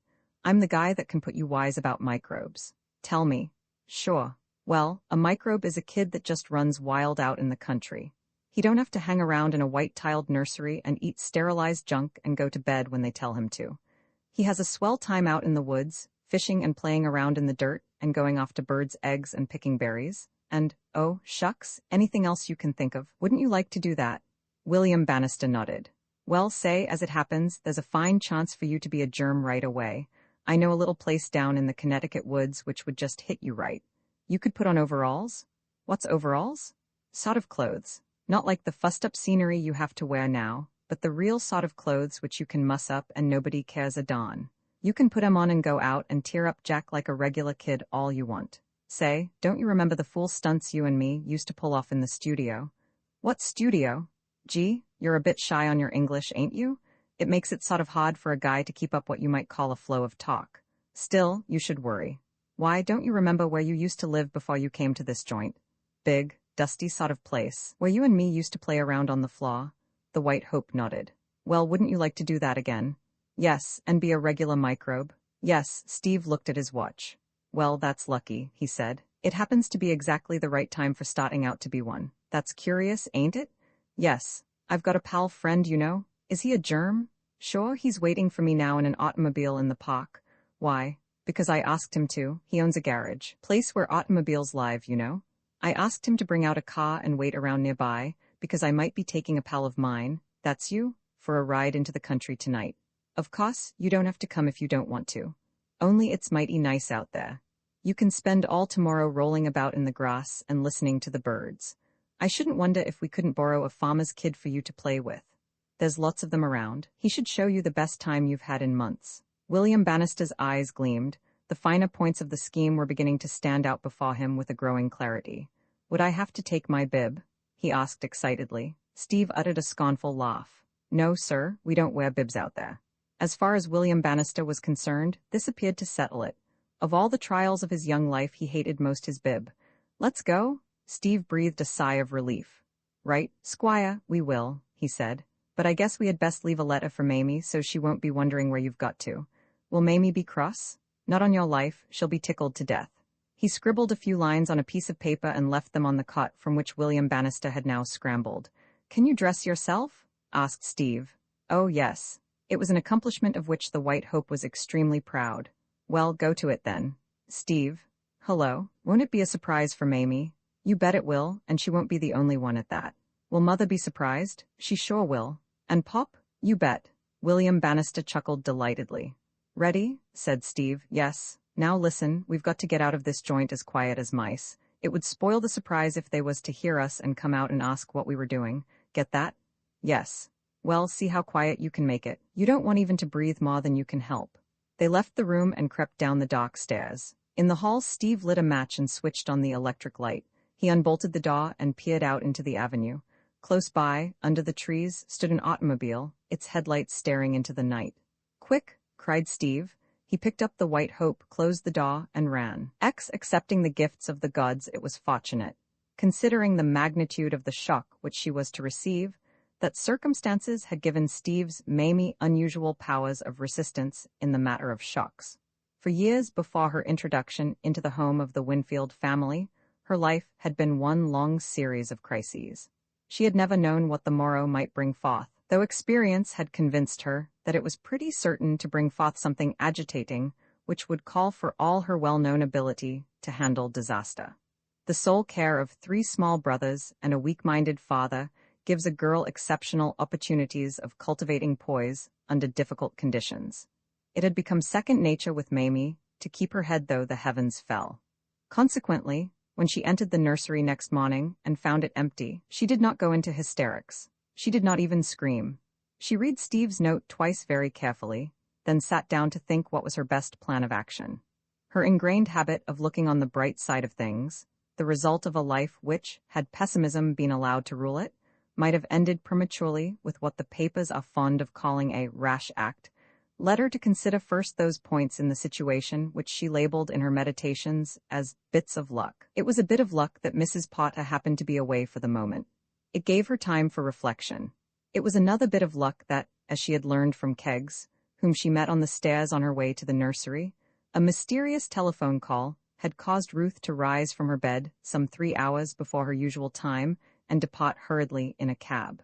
I'm the guy that can put you wise about microbes." "Tell me." "Sure. Well, a microbe is a kid that just runs wild out in the country. He don't have to hang around in a white-tiled nursery and eat sterilized junk and go to bed when they tell him to. He has a swell time out in the woods, fishing and playing around in the dirt and going off to birds' eggs and picking berries. And, oh, shucks, anything else you can think of. Wouldn't you like to do that?" William Bannister nodded. "Well, say, as it happens, there's a fine chance for you to be a germ right away. I know a little place down in the Connecticut woods which would just hit you right. You could put on overalls." "What's overalls?" "Sort of clothes. Not like the fussed-up scenery you have to wear now, but the real sort of clothes which you can muss up and nobody cares a darn. You can put 'em on and go out and tear up Jack like a regular kid all you want. Say, don't you remember the fool stunts you and me used to pull off in the studio?" "What studio?" "Gee, you're a bit shy on your English, ain't you? It makes it sort of hard for a guy to keep up what you might call a flow of talk. Still, you should worry. Why, don't you remember where you used to live before you came to this joint? Big, dusty sort of place, where you and me used to play around on the floor?" The White Hope nodded. "Well, wouldn't you like to do that again?" "Yes, and be a regular microbe?" "Yes." Steve looked at his watch. "Well, that's lucky," he said. "It happens to be exactly the right time for starting out to be one. That's curious, ain't it?" "Yes. I've got a pal friend, you know." "Is he a germ?" "Sure, he's waiting for me now in an automobile in the park." "Why?" "Because I asked him to. He owns a garage. Place where automobiles live, you know. I asked him to bring out a car and wait around nearby, because I might be taking a pal of mine, that's you, for a ride into the country tonight. Of course, you don't have to come if you don't want to. Only it's mighty nice out there. You can spend all tomorrow rolling about in the grass and listening to the birds. I shouldn't wonder if we couldn't borrow a farmer's kid for you to play with. There's lots of them around. He should show you the best time you've had in months." William Bannister's eyes gleamed. The finer points of the scheme were beginning to stand out before him with a growing clarity. "Would I have to take my bib?" he asked excitedly. Steve uttered a scornful laugh. "No, sir, we don't wear bibs out there." As far as William Bannister was concerned, this appeared to settle it. Of all the trials of his young life, he hated most his bib. "Let's go?" Steve breathed a sigh of relief. "Right, Squire, we will," he said. "But I guess we had best leave a letter for Mamie so she won't be wondering where you've got to. Will Mamie be cross?" "Not on your life, she'll be tickled to death." He scribbled a few lines on a piece of paper and left them on the cot from which William Bannister had now scrambled. "Can you dress yourself?" asked Steve. Oh, yes. It was an accomplishment of which the White Hope was extremely proud. "Well, go to it then." "Steve." "Hello. Won't it be a surprise for Mamie?" "You bet it will, and she won't be the only one at that." "Will Mother be surprised?" "She sure will." "And Pop?" "You bet." William Bannister chuckled delightedly. "Ready?" said Steve. "Yes. Now listen, we've got to get out of this joint as quiet as mice. It would spoil the surprise if they was to hear us and come out and ask what we were doing. Get that?" "Yes." "Well, see how quiet you can make it. You don't want even to breathe more than you can help." They left the room and crept down the dark stairs. In the hall, Steve lit a match and switched on the electric light. He unbolted the door and peered out into the avenue. Close by, under the trees, stood an automobile, its headlights staring into the night. "Quick!" cried Steve. He picked up the White Hope, closed the door, and ran. Accepting the gifts of the gods, it was fortunate, considering the magnitude of the shock which she was to receive, that circumstances had given Steve's Mamie unusual powers of resistance in the matter of shocks. For years before her introduction into the home of the Winfield family, her life had been one long series of crises. She had never known what the morrow might bring forth, though experience had convinced her that it was pretty certain to bring forth something agitating which would call for all her well-known ability to handle disaster. The sole care of 3 small brothers and a weak-minded father gives a girl exceptional opportunities of cultivating poise under difficult conditions. It had become second nature with Mamie to keep her head though the heavens fell. Consequently, when she entered the nursery next morning and found it empty, she did not go into hysterics. She did not even scream. She read Steve's note twice very carefully, then sat down to think what was her best plan of action. Her ingrained habit of looking on the bright side of things, the result of a life which, had pessimism been allowed to rule it, might have ended prematurely with what the papers are fond of calling a rash act, led her to consider first those points in the situation which she labeled in her meditations as bits of luck. It was a bit of luck that Mrs. Potter happened to be away for the moment. It gave her time for reflection. It was another bit of luck that, as she had learned from Keggs, whom she met on the stairs on her way to the nursery, a mysterious telephone call had caused Ruth to rise from her bed some 3 hours before her usual time and depart hurriedly in a cab.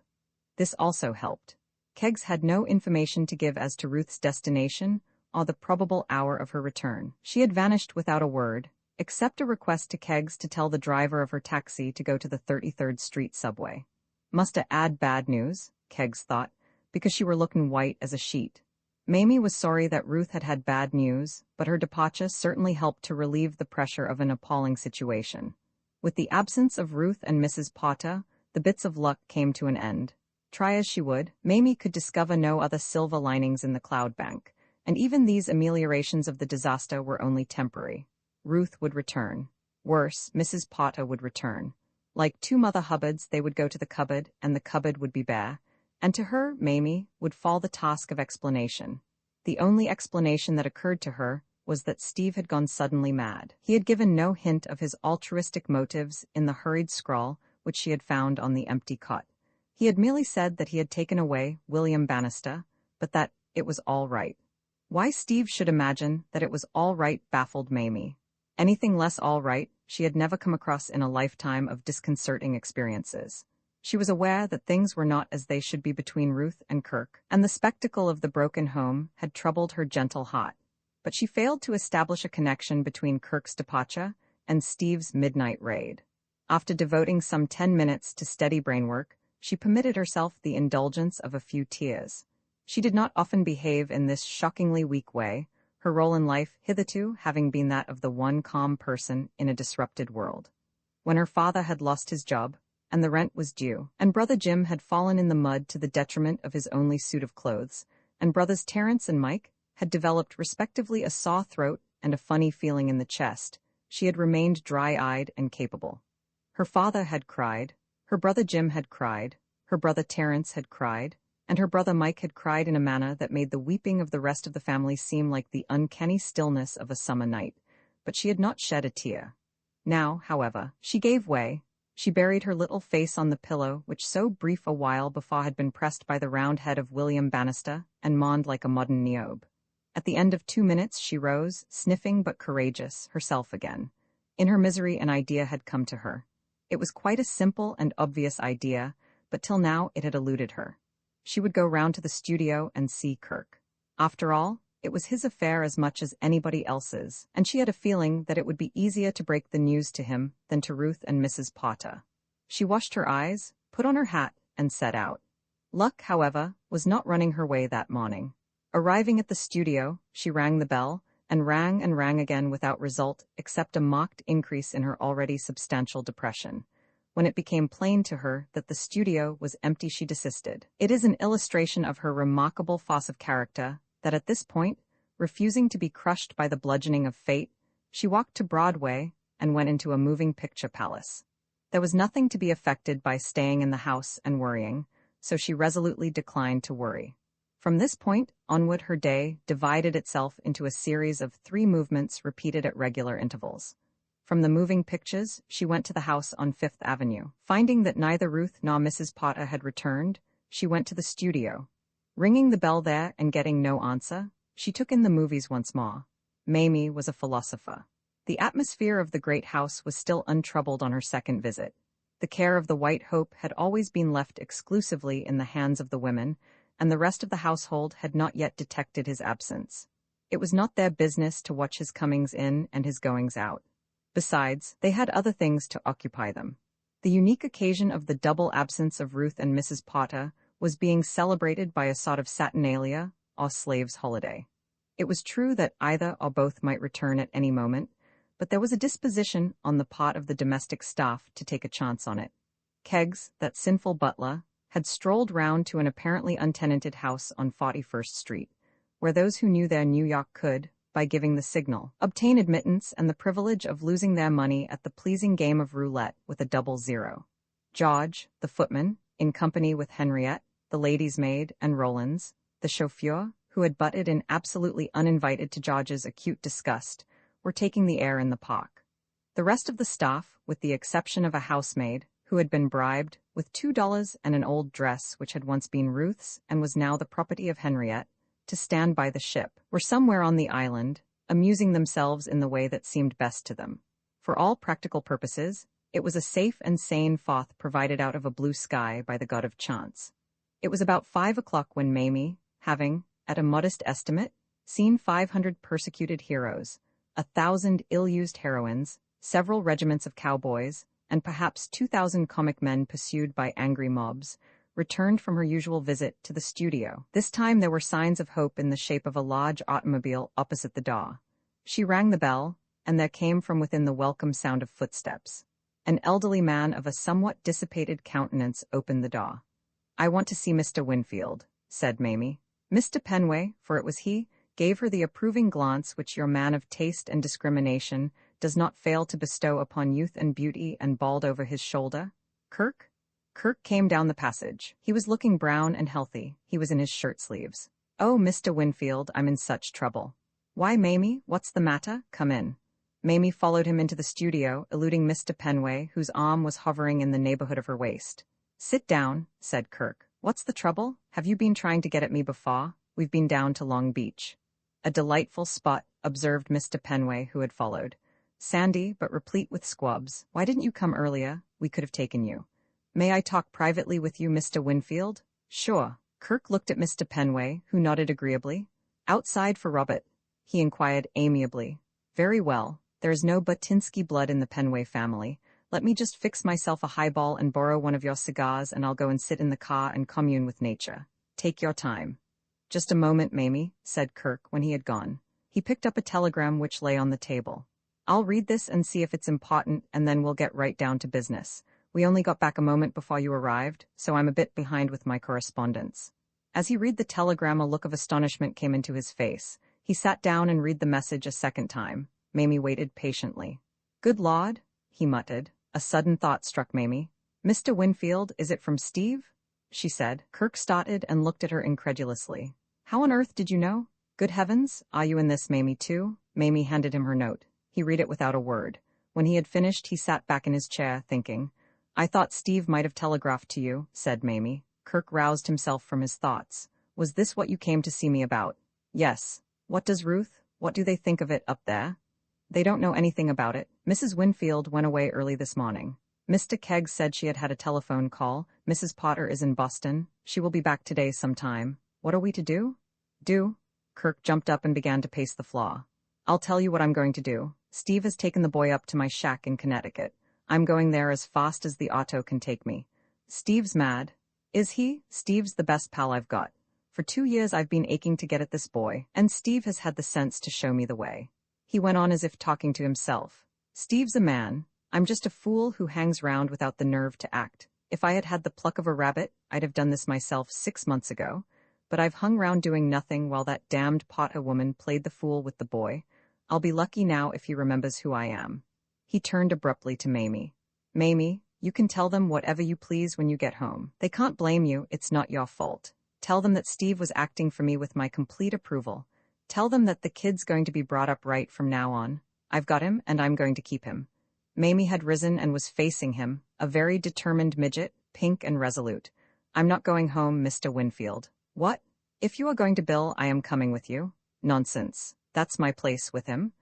This also helped. Keggs had no information to give as to Ruth's destination or the probable hour of her return. She had vanished without a word, except a request to Keggs to tell the driver of her taxi to go to the 33rd Street subway. Musta add bad news, Keggs thought, because she were looking white as a sheet. Mamie was sorry that Ruth had had bad news, but her departure certainly helped to relieve the pressure of an appalling situation. With the absence of Ruth and Mrs. Potter, the bits of luck came to an end. Try as she would, Mamie could discover no other silver linings in the cloud bank, and even these ameliorations of the disaster were only temporary. Ruth would return. Worse, Mrs. Potter would return. Like 2 Mother Hubbards, they would go to the cupboard, and the cupboard would be bare, and to her, Mamie, would fall the task of explanation. The only explanation that occurred to her was that Steve had gone suddenly mad. He had given no hint of his altruistic motives in the hurried scrawl which she had found on the empty cot. He had merely said that he had taken away William Bannister, but that it was all right. Why Steve should imagine that it was all right baffled Mamie. Anything less all right she had never come across in a lifetime of disconcerting experiences. She was aware that things were not as they should be between Ruth and Kirk, and the spectacle of the broken home had troubled her gentle heart. But she failed to establish a connection between Kirk's departure and Steve's midnight raid. After devoting some 10 minutes to steady brainwork, she permitted herself the indulgence of a few tears. She did not often behave in this shockingly weak way, her role in life hitherto having been that of the one calm person in a disrupted world. When her father had lost his job, and the rent was due, and Brother Jim had fallen in the mud to the detriment of his only suit of clothes, and Brothers Terence and Mike had developed respectively a sore throat and a funny feeling in the chest, she had remained dry-eyed and capable. Her father had cried, her brother Jim had cried, her brother Terence had cried, and her brother Mike had cried in a manner that made the weeping of the rest of the family seem like the uncanny stillness of a summer night, but she had not shed a tear. Now, however, she gave way. She buried her little face on the pillow which so brief a while before had been pressed by the round head of William Bannister, and moaned like a modern Niobe. At the end of 2 minutes she rose, sniffing but courageous, herself again. In her misery an idea had come to her. It was quite a simple and obvious idea, but till now it had eluded her. She would go round to the studio and see Kirk. After all, it was his affair as much as anybody else's, and she had a feeling that it would be easier to break the news to him than to Ruth and Mrs. Potter. She washed her eyes, put on her hat, and set out. Luck, however, was not running her way that morning. Arriving at the studio, she rang the bell, and rang again without result except a marked increase in her already substantial depression. When it became plain to her that the studio was empty, she desisted. It is an illustration of her remarkable force of character that at this point, refusing to be crushed by the bludgeoning of fate, she walked to Broadway and went into a moving picture palace. There was nothing to be effected by staying in the house and worrying, so she resolutely declined to worry. From this point onward her day divided itself into a series of 3 movements repeated at regular intervals. From the moving pictures, she went to the house on 5th Avenue. Finding that neither Ruth nor Mrs. Potter had returned, she went to the studio. Ringing the bell there and getting no answer, she took in the movies once more. Mamie was a philosopher. The atmosphere of the great house was still untroubled on her second visit. The care of the White Hope had always been left exclusively in the hands of the women, and the rest of the household had not yet detected his absence. It was not their business to watch his comings in and his goings out. Besides, they had other things to occupy them. The unique occasion of the double absence of Ruth and Mrs. Potter was being celebrated by a sort of saturnalia, or slaves' holiday. It was true that either or both might return at any moment, but there was a disposition on the part of the domestic staff to take a chance on it. Keggs, that sinful butler, had strolled round to an apparently untenanted house on 41st Street, where those who knew their New York could, by giving the signal, obtain admittance and the privilege of losing their money at the pleasing game of roulette with a double zero. George, the footman, in company with Henriette, the lady's maid, and Rollins, the chauffeur, who had butted in absolutely uninvited to George's acute disgust, were taking the air in the park. The rest of the staff, with the exception of a housemaid, who had been bribed with $2 and an old dress which had once been Ruth's and was now the property of Henriette, to stand by the ship, were somewhere on the island, amusing themselves in the way that seemed best to them. For all practical purposes, it was a safe and sane Foth provided out of a blue sky by the god of chance. It was about 5 o'clock when Mamie, having, at a modest estimate, seen 500 persecuted heroes, 1,000 ill-used heroines, several regiments of cowboys, and perhaps 2,000 comic men pursued by angry mobs, returned from her usual visit to the studio. This time there were signs of hope in the shape of a large automobile opposite the door. She rang the bell, and there came from within the welcome sound of footsteps. An elderly man of a somewhat dissipated countenance opened the door. "I want to see Mr. Winfield," said Mamie. Mr. Penway, for it was he, gave her the approving glance which your man of taste and discrimination does not fail to bestow upon youth and beauty, and bawled over his shoulder, "Kirk?" Kirk came down the passage. He was looking brown and healthy. He was in his shirt-sleeves. "Oh, Mr. Winfield, I'm in such trouble." "Why, Mamie, what's the matter? Come in." Mamie followed him into the studio, eluding Mr. Penway, whose arm was hovering in the neighborhood of her waist. "Sit down," said Kirk. "What's the trouble? Have you been trying to get at me before? We've been down to Long Beach." "A delightful spot," observed Mr. Penway, who had followed. "Sandy, but replete with squabs. Why didn't you come earlier? We could have taken you." "May I talk privately with you, Mr. Winfield?" "Sure." Kirk looked at Mr. Penway, who nodded agreeably. "Outside for Robert?" he inquired amiably. "Very well. There is no Butinsky blood in the Penway family. Let me just fix myself a highball and borrow one of your cigars, and I'll go and sit in the car and commune with nature. Take your time." "Just a moment, Mamie," said Kirk when he had gone. He picked up a telegram which lay on the table. "I'll read this and see if it's important, and then we'll get right down to business. We only got back a moment before you arrived, so I'm a bit behind with my correspondence." As he read the telegram, a look of astonishment came into his face. He sat down and read the message a second time. Mamie waited patiently. "Good Lord," he muttered. A sudden thought struck Mamie. "Mr. Winfield, is it from Steve?" she said. Kirk started and looked at her incredulously. "How on earth did you know? Good heavens, are you in this, Mamie, too?" Mamie handed him her note. He read it without a word. When he had finished, he sat back in his chair, thinking. "I thought Steve might have telegraphed to you," said Mamie. Kirk roused himself from his thoughts. "Was this what you came to see me about?" "Yes. What does Ruth? What do they think of it up there?" "They don't know anything about it. Mrs. Winfield went away early this morning. Mr. Keggs said she had had a telephone call. Mrs. Potter is in Boston. She will be back today sometime. What are we to do?" "Do?" Kirk jumped up and began to pace the floor. "I'll tell you what I'm going to do. Steve has taken the boy up to my shack in Connecticut. I'm going there as fast as the auto can take me. Steve's mad." "Is he? Steve's the best pal I've got. For 2 years I've been aching to get at this boy, and Steve has had the sense to show me the way." He went on as if talking to himself. "Steve's a man. I'm just a fool who hangs round without the nerve to act. If I had had the pluck of a rabbit, I'd have done this myself 6 months ago. But I've hung round doing nothing while that damned Potter woman played the fool with the boy. I'll be lucky now if he remembers who I am." He turned abruptly to Mamie. "Mamie, you can tell them whatever you please when you get home. They can't blame you, it's not your fault. Tell them that Steve was acting for me with my complete approval. Tell them that the kid's going to be brought up right from now on. I've got him, and I'm going to keep him." Mamie had risen and was facing him, a very determined midget, pink and resolute. "I'm not going home, Mr. Winfield." "What? If you are going to Bill, I am coming with you." "Nonsense. That's my place with him."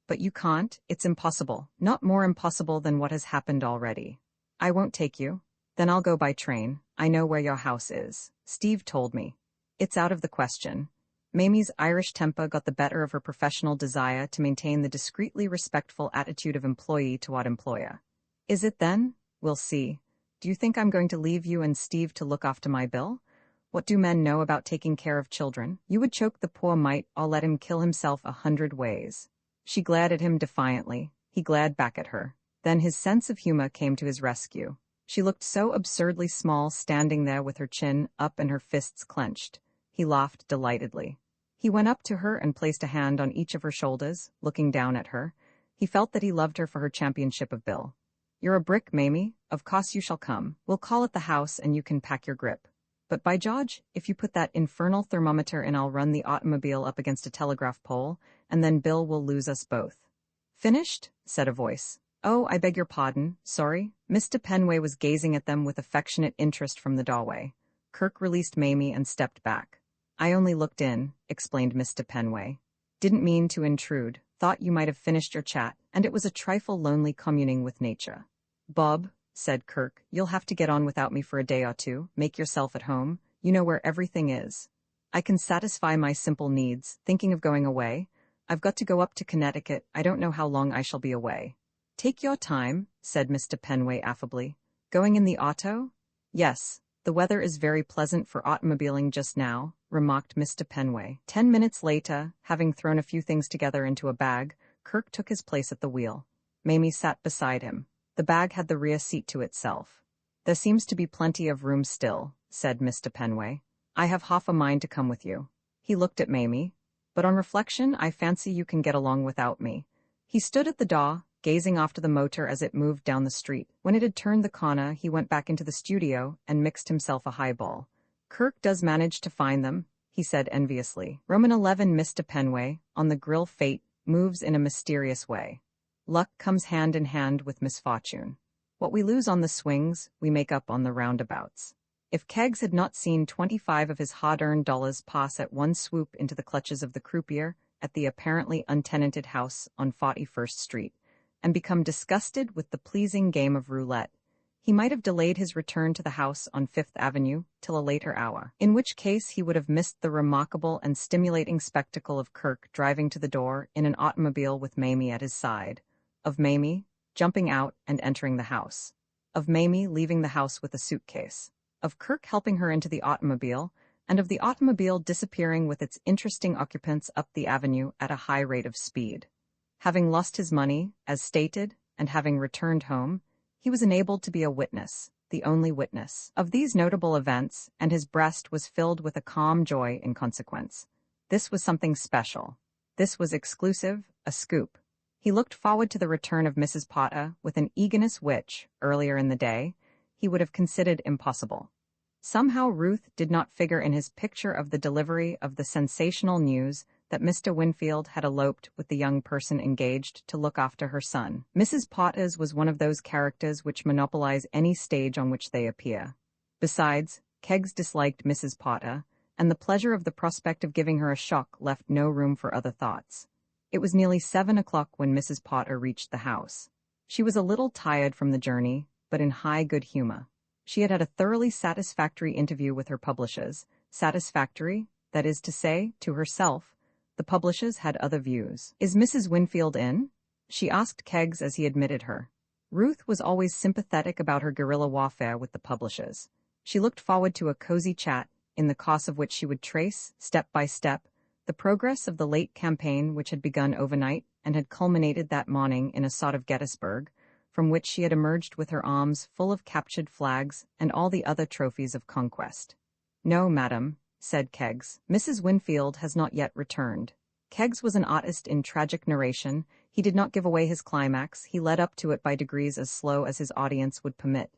"But you can't. It's impossible. Not more impossible than what has happened already." "I won't take you." "Then I'll go by train. I know where your house is. Steve told me." "It's out of the question." Mamie's Irish temper got the better of her professional desire to maintain the discreetly respectful attitude of employee toward employer. "Is it then? We'll see. Do you think I'm going to leave you and Steve to look after my Bill? What do men know about taking care of children? You would choke the poor mite or let him kill himself 100 ways." She glared at him defiantly. He glared back at her. Then his sense of humor came to his rescue. She looked so absurdly small standing there with her chin up and her fists clenched. He laughed delightedly. He went up to her and placed a hand on each of her shoulders, looking down at her. He felt that he loved her for her championship of Bill. "You're a brick, Mamie. Of course you shall come. We'll call at the house and you can pack your grip. But by George, if you put that infernal thermometer in, I'll run the automobile up against a telegraph pole, and then Bill will lose us both." "Finished?" said a voice. "Oh, I beg your pardon. Sorry." Mr. Penway was gazing at them with affectionate interest from the doorway. Kirk released Mamie and stepped back. "I only looked in," explained Mr. Penway. "Didn't mean to intrude. Thought you might have finished your chat, and it was a trifle lonely communing with nature." "Bob," said Kirk, "you'll have to get on without me for a day or two. Make yourself at home. You know where everything is. I can satisfy my simple needs. Thinking of going away? I've got to go up to Connecticut. I don't know how long I shall be away." "Take your time," said Mr. Penway affably. "Going in the auto?" "Yes. The weather is very pleasant for automobiling just now," remarked Mr. Penway. 10 minutes later, having thrown a few things together into a bag, Kirk took his place at the wheel. Mamie sat beside him. The bag had the rear seat to itself. "There seems to be plenty of room still," said Mr. Penway. "I have half a mind to come with you." He looked at Mamie. "But on reflection, I fancy you can get along without me." He stood at the door, gazing after the motor as it moved down the street. When it had turned the corner, he went back into the studio and mixed himself a highball. "Kirk does manage to find them," he said enviously. Roman 11 Mr. Penway, on the grill fate, moves in a mysterious way. Luck comes hand in hand with misfortune. What we lose on the swings, we make up on the roundabouts. If Keggs had not seen 25 of his hard-earned dollars pass at one swoop into the clutches of the croupier at the apparently untenanted house on 41st Street, and become disgusted with the pleasing game of roulette, he might have delayed his return to the house on Fifth Avenue till a later hour, in which case he would have missed the remarkable and stimulating spectacle of Kirk driving to the door in an automobile with Mamie at his side, of Mamie jumping out and entering the house, of Mamie leaving the house with a suitcase, of Kirk helping her into the automobile, and of the automobile disappearing with its interesting occupants up the avenue at a high rate of speed. Having lost his money, as stated, and having returned home, he was enabled to be a witness, the only witness, of these notable events, and his breast was filled with a calm joy in consequence. This was something special. This was exclusive, a scoop. He looked forward to the return of Mrs. Potter with an eagerness which, earlier in the day, he would have considered impossible. Somehow Ruth did not figure in his picture of the delivery of the sensational news that Mr. Winfield had eloped with the young person engaged to look after her son. Mrs. Potter's was one of those characters which monopolize any stage on which they appear. Besides, Keggs disliked Mrs. Potter, and the pleasure of the prospect of giving her a shock left no room for other thoughts. It was nearly 7 o'clock when Mrs. Potter reached the house. She was a little tired from the journey, but in high good humor. She had had a thoroughly satisfactory interview with her publishers. Satisfactory, that is to say, to herself. The publishers had other views. "Is Mrs. Winfield in?" she asked Keggs as he admitted her. Ruth was always sympathetic about her guerrilla warfare with the publishers. She looked forward to a cozy chat, in the course of which she would trace, step by step, the progress of the late campaign which had begun overnight and had culminated that morning in a sort of Gettysburg, from which she had emerged with her arms full of captured flags and all the other trophies of conquest. "No, madam," said Keggs. "Mrs. Winfield has not yet returned." Keggs was an artist in tragic narration. He did not give away his climax. He led up to it by degrees as slow as his audience would permit.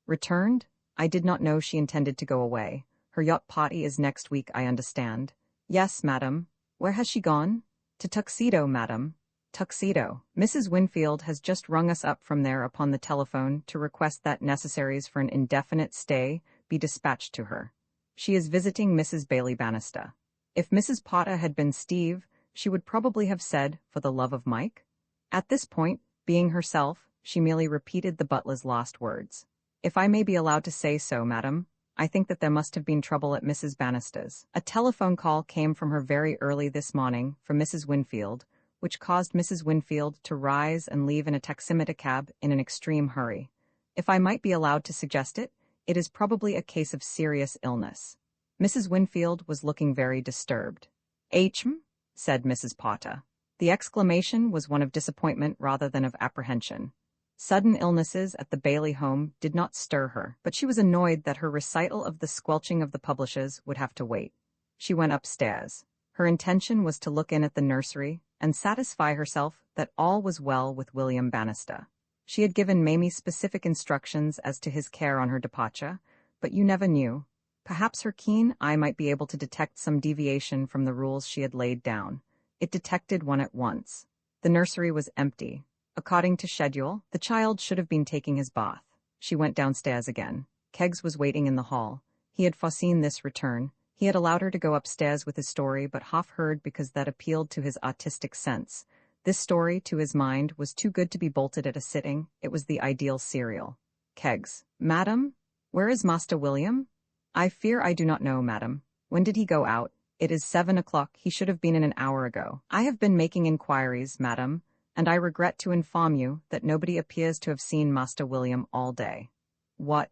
"Returned? I did not know she intended to go away. Her yacht party is next week, I understand." "Yes, madam." "Where has she gone?" "To Tuxedo, madam." "Tuxedo. Mrs. Winfield has just rung us up from there upon the telephone to request that necessaries for an indefinite stay be dispatched to her. She is visiting Mrs. Bailey Bannister." If Mrs. Potter had been Steve, she would probably have said, "For the love of Mike?" At this point, being herself, she merely repeated the butler's last words. "If I may be allowed to say so, madam, I think that there must have been trouble at Mrs. Bannister's." A telephone call came from her very early this morning from Mrs. Winfield, which caused Mrs. Winfield to rise and leave in a taxicab in an extreme hurry. If I might be allowed to suggest it, it is probably a case of serious illness. Mrs. Winfield was looking very disturbed. "H.M.?" said Mrs. Potter. The exclamation was one of disappointment rather than of apprehension. Sudden illnesses at the Bailey home did not stir her, but she was annoyed that her recital of the squelching of the publishers would have to wait. She went upstairs. Her intention was to look in at the nursery and satisfy herself that all was well with William Bannister. She had given Mamie specific instructions as to his care on her departure, but you never knew. Perhaps her keen eye might be able to detect some deviation from the rules she had laid down. It detected one at once. The nursery was empty. According to schedule, the child should have been taking his bath. She went downstairs again. Keggs was waiting in the hall. He had foreseen this return. He had allowed her to go upstairs with his story, but half-heard because that appealed to his artistic sense. This story, to his mind, was too good to be bolted at a sitting. It was the ideal serial. Keggs. "Madam? Where is Master William?" "I fear I do not know, madam." "When did he go out?" "It is 7 o'clock. He should have been in an hour ago." "I have been making inquiries, madam, and I regret to inform you that nobody appears to have seen Master William all day." "What?"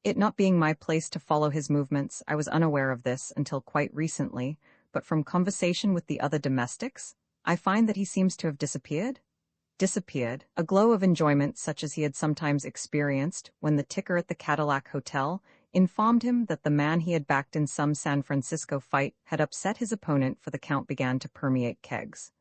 "It not being my place to follow his movements, I was unaware of this until quite recently, but from conversation with the other domestics, I find that he seems to have disappeared." Disappeared. A glow of enjoyment such as he had sometimes experienced when the ticker at the Cadillac Hotel informed him that the man he had backed in some San Francisco fight had upset his opponent for the count began to permeate Keggs.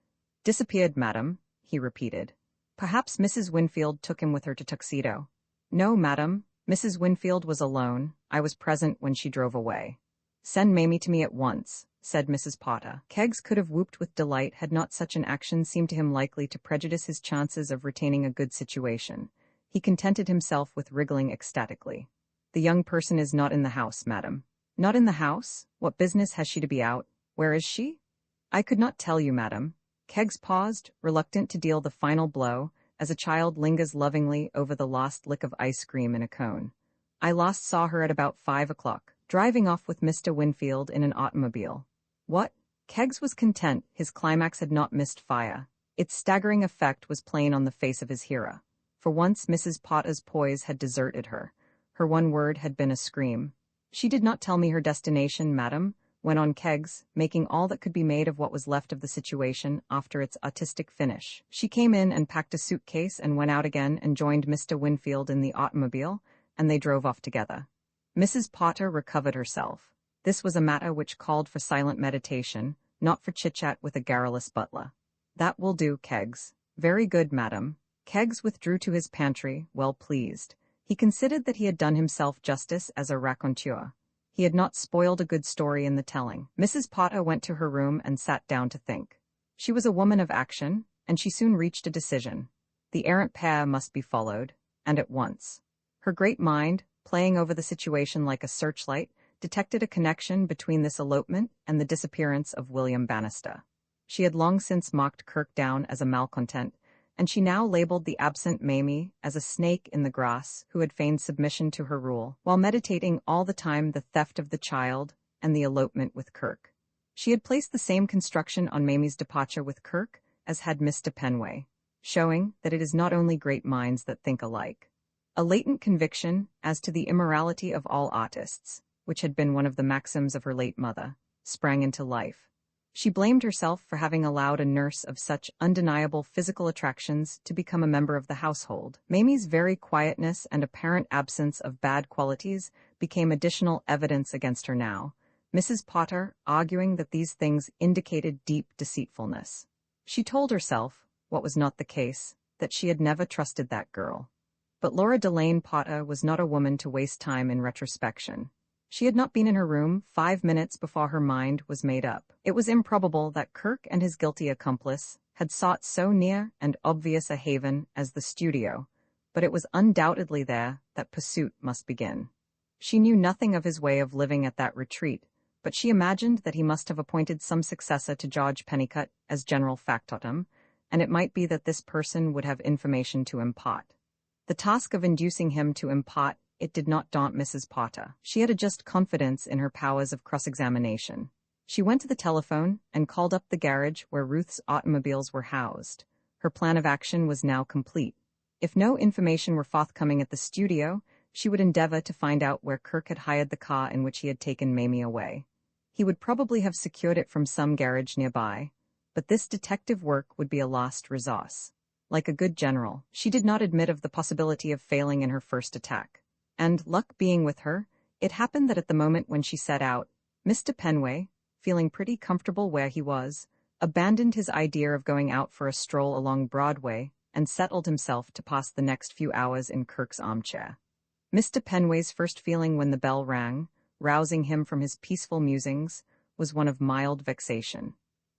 "Disappeared, madam," he repeated. "Perhaps Mrs. Winfield took him with her to Tuxedo." "No, madam. Mrs. Winfield was alone. I was present when she drove away." "Send Mamie to me at once," said Mrs. Potter. Keggs could have whooped with delight had not such an action seemed to him likely to prejudice his chances of retaining a good situation. He contented himself with wriggling ecstatically. "The young person is not in the house, madam." "Not in the house? What business has she to be out? Where is she?" "I could not tell you, madam." Keggs paused, reluctant to deal the final blow, as a child lingers lovingly over the lost lick of ice cream in a cone. "I last saw her at about 5 o'clock, driving off with Mr. Winfield in an automobile." "What?" Keggs was content. His climax had not missed fire. Its staggering effect was plain on the face of his hearer. For once Mrs. Potter's poise had deserted her. Her one word had been a scream. "She did not tell me her destination, madam," went on Keggs, making all that could be made of what was left of the situation after its artistic finish. "She came in and packed a suitcase and went out again and joined Mr. Winfield in the automobile, and they drove off together." Mrs. Potter recovered herself. This was a matter which called for silent meditation. not for chit-chat with a garrulous butler. That will do, Keggs. Very good, madam. Keggs withdrew to his pantry, well pleased. He considered that he had done himself justice as a raconteur. He had not spoiled a good story in the telling. Mrs. Potter went to her room and sat down to think. She was a woman of action, and she soon reached a decision. The errant pair must be followed, and at once. Her great mind, playing over the situation like a searchlight, detected a connection between this elopement and the disappearance of William Bannister. She had long since marked Kirk down as a malcontent, and she now labeled the absent Mamie as a snake in the grass who had feigned submission to her rule, while meditating all the time the theft of the child and the elopement with Kirk. She had placed the same construction on Mamie's departure with Kirk as had Mr. Penway, showing that it is not only great minds that think alike. A latent conviction as to the immorality of all artists, which had been one of the maxims of her late mother, sprang into life. She blamed herself for having allowed a nurse of such undeniable physical attractions to become a member of the household. Mamie's very quietness and apparent absence of bad qualities became additional evidence against her now, Mrs. Potter arguing that these things indicated deep deceitfulness. She told herself, what was not the case, that she had never trusted that girl. But Laura Delane Potter was not a woman to waste time in retrospection. She had not been in her room 5 minutes before her mind was made up. It was improbable that Kirk and his guilty accomplice had sought so near and obvious a haven as the studio, but it was undoubtedly there that pursuit must begin. She knew nothing of his way of living at that retreat, but she imagined that he must have appointed some successor to George Pennicut as general factotum, and it might be that this person would have information to impart. The task of inducing him to impart it did not daunt Mrs. Potter. She had a just confidence in her powers of cross-examination. She went to the telephone and called up the garage where Ruth's automobiles were housed. Her plan of action was now complete. If no information were forthcoming at the studio, she would endeavor to find out where Kirk had hired the car in which he had taken Mamie away. He would probably have secured it from some garage nearby, but this detective work would be a last resource. Like a good general, she did not admit of the possibility of failing in her first attack. And, luck being with her, it happened that at the moment when she set out, Mr. Penway, feeling pretty comfortable where he was, abandoned his idea of going out for a stroll along Broadway and settled himself to pass the next few hours in Kirk's armchair. Mr. Penway's first feeling when the bell rang, rousing him from his peaceful musings, was one of mild vexation.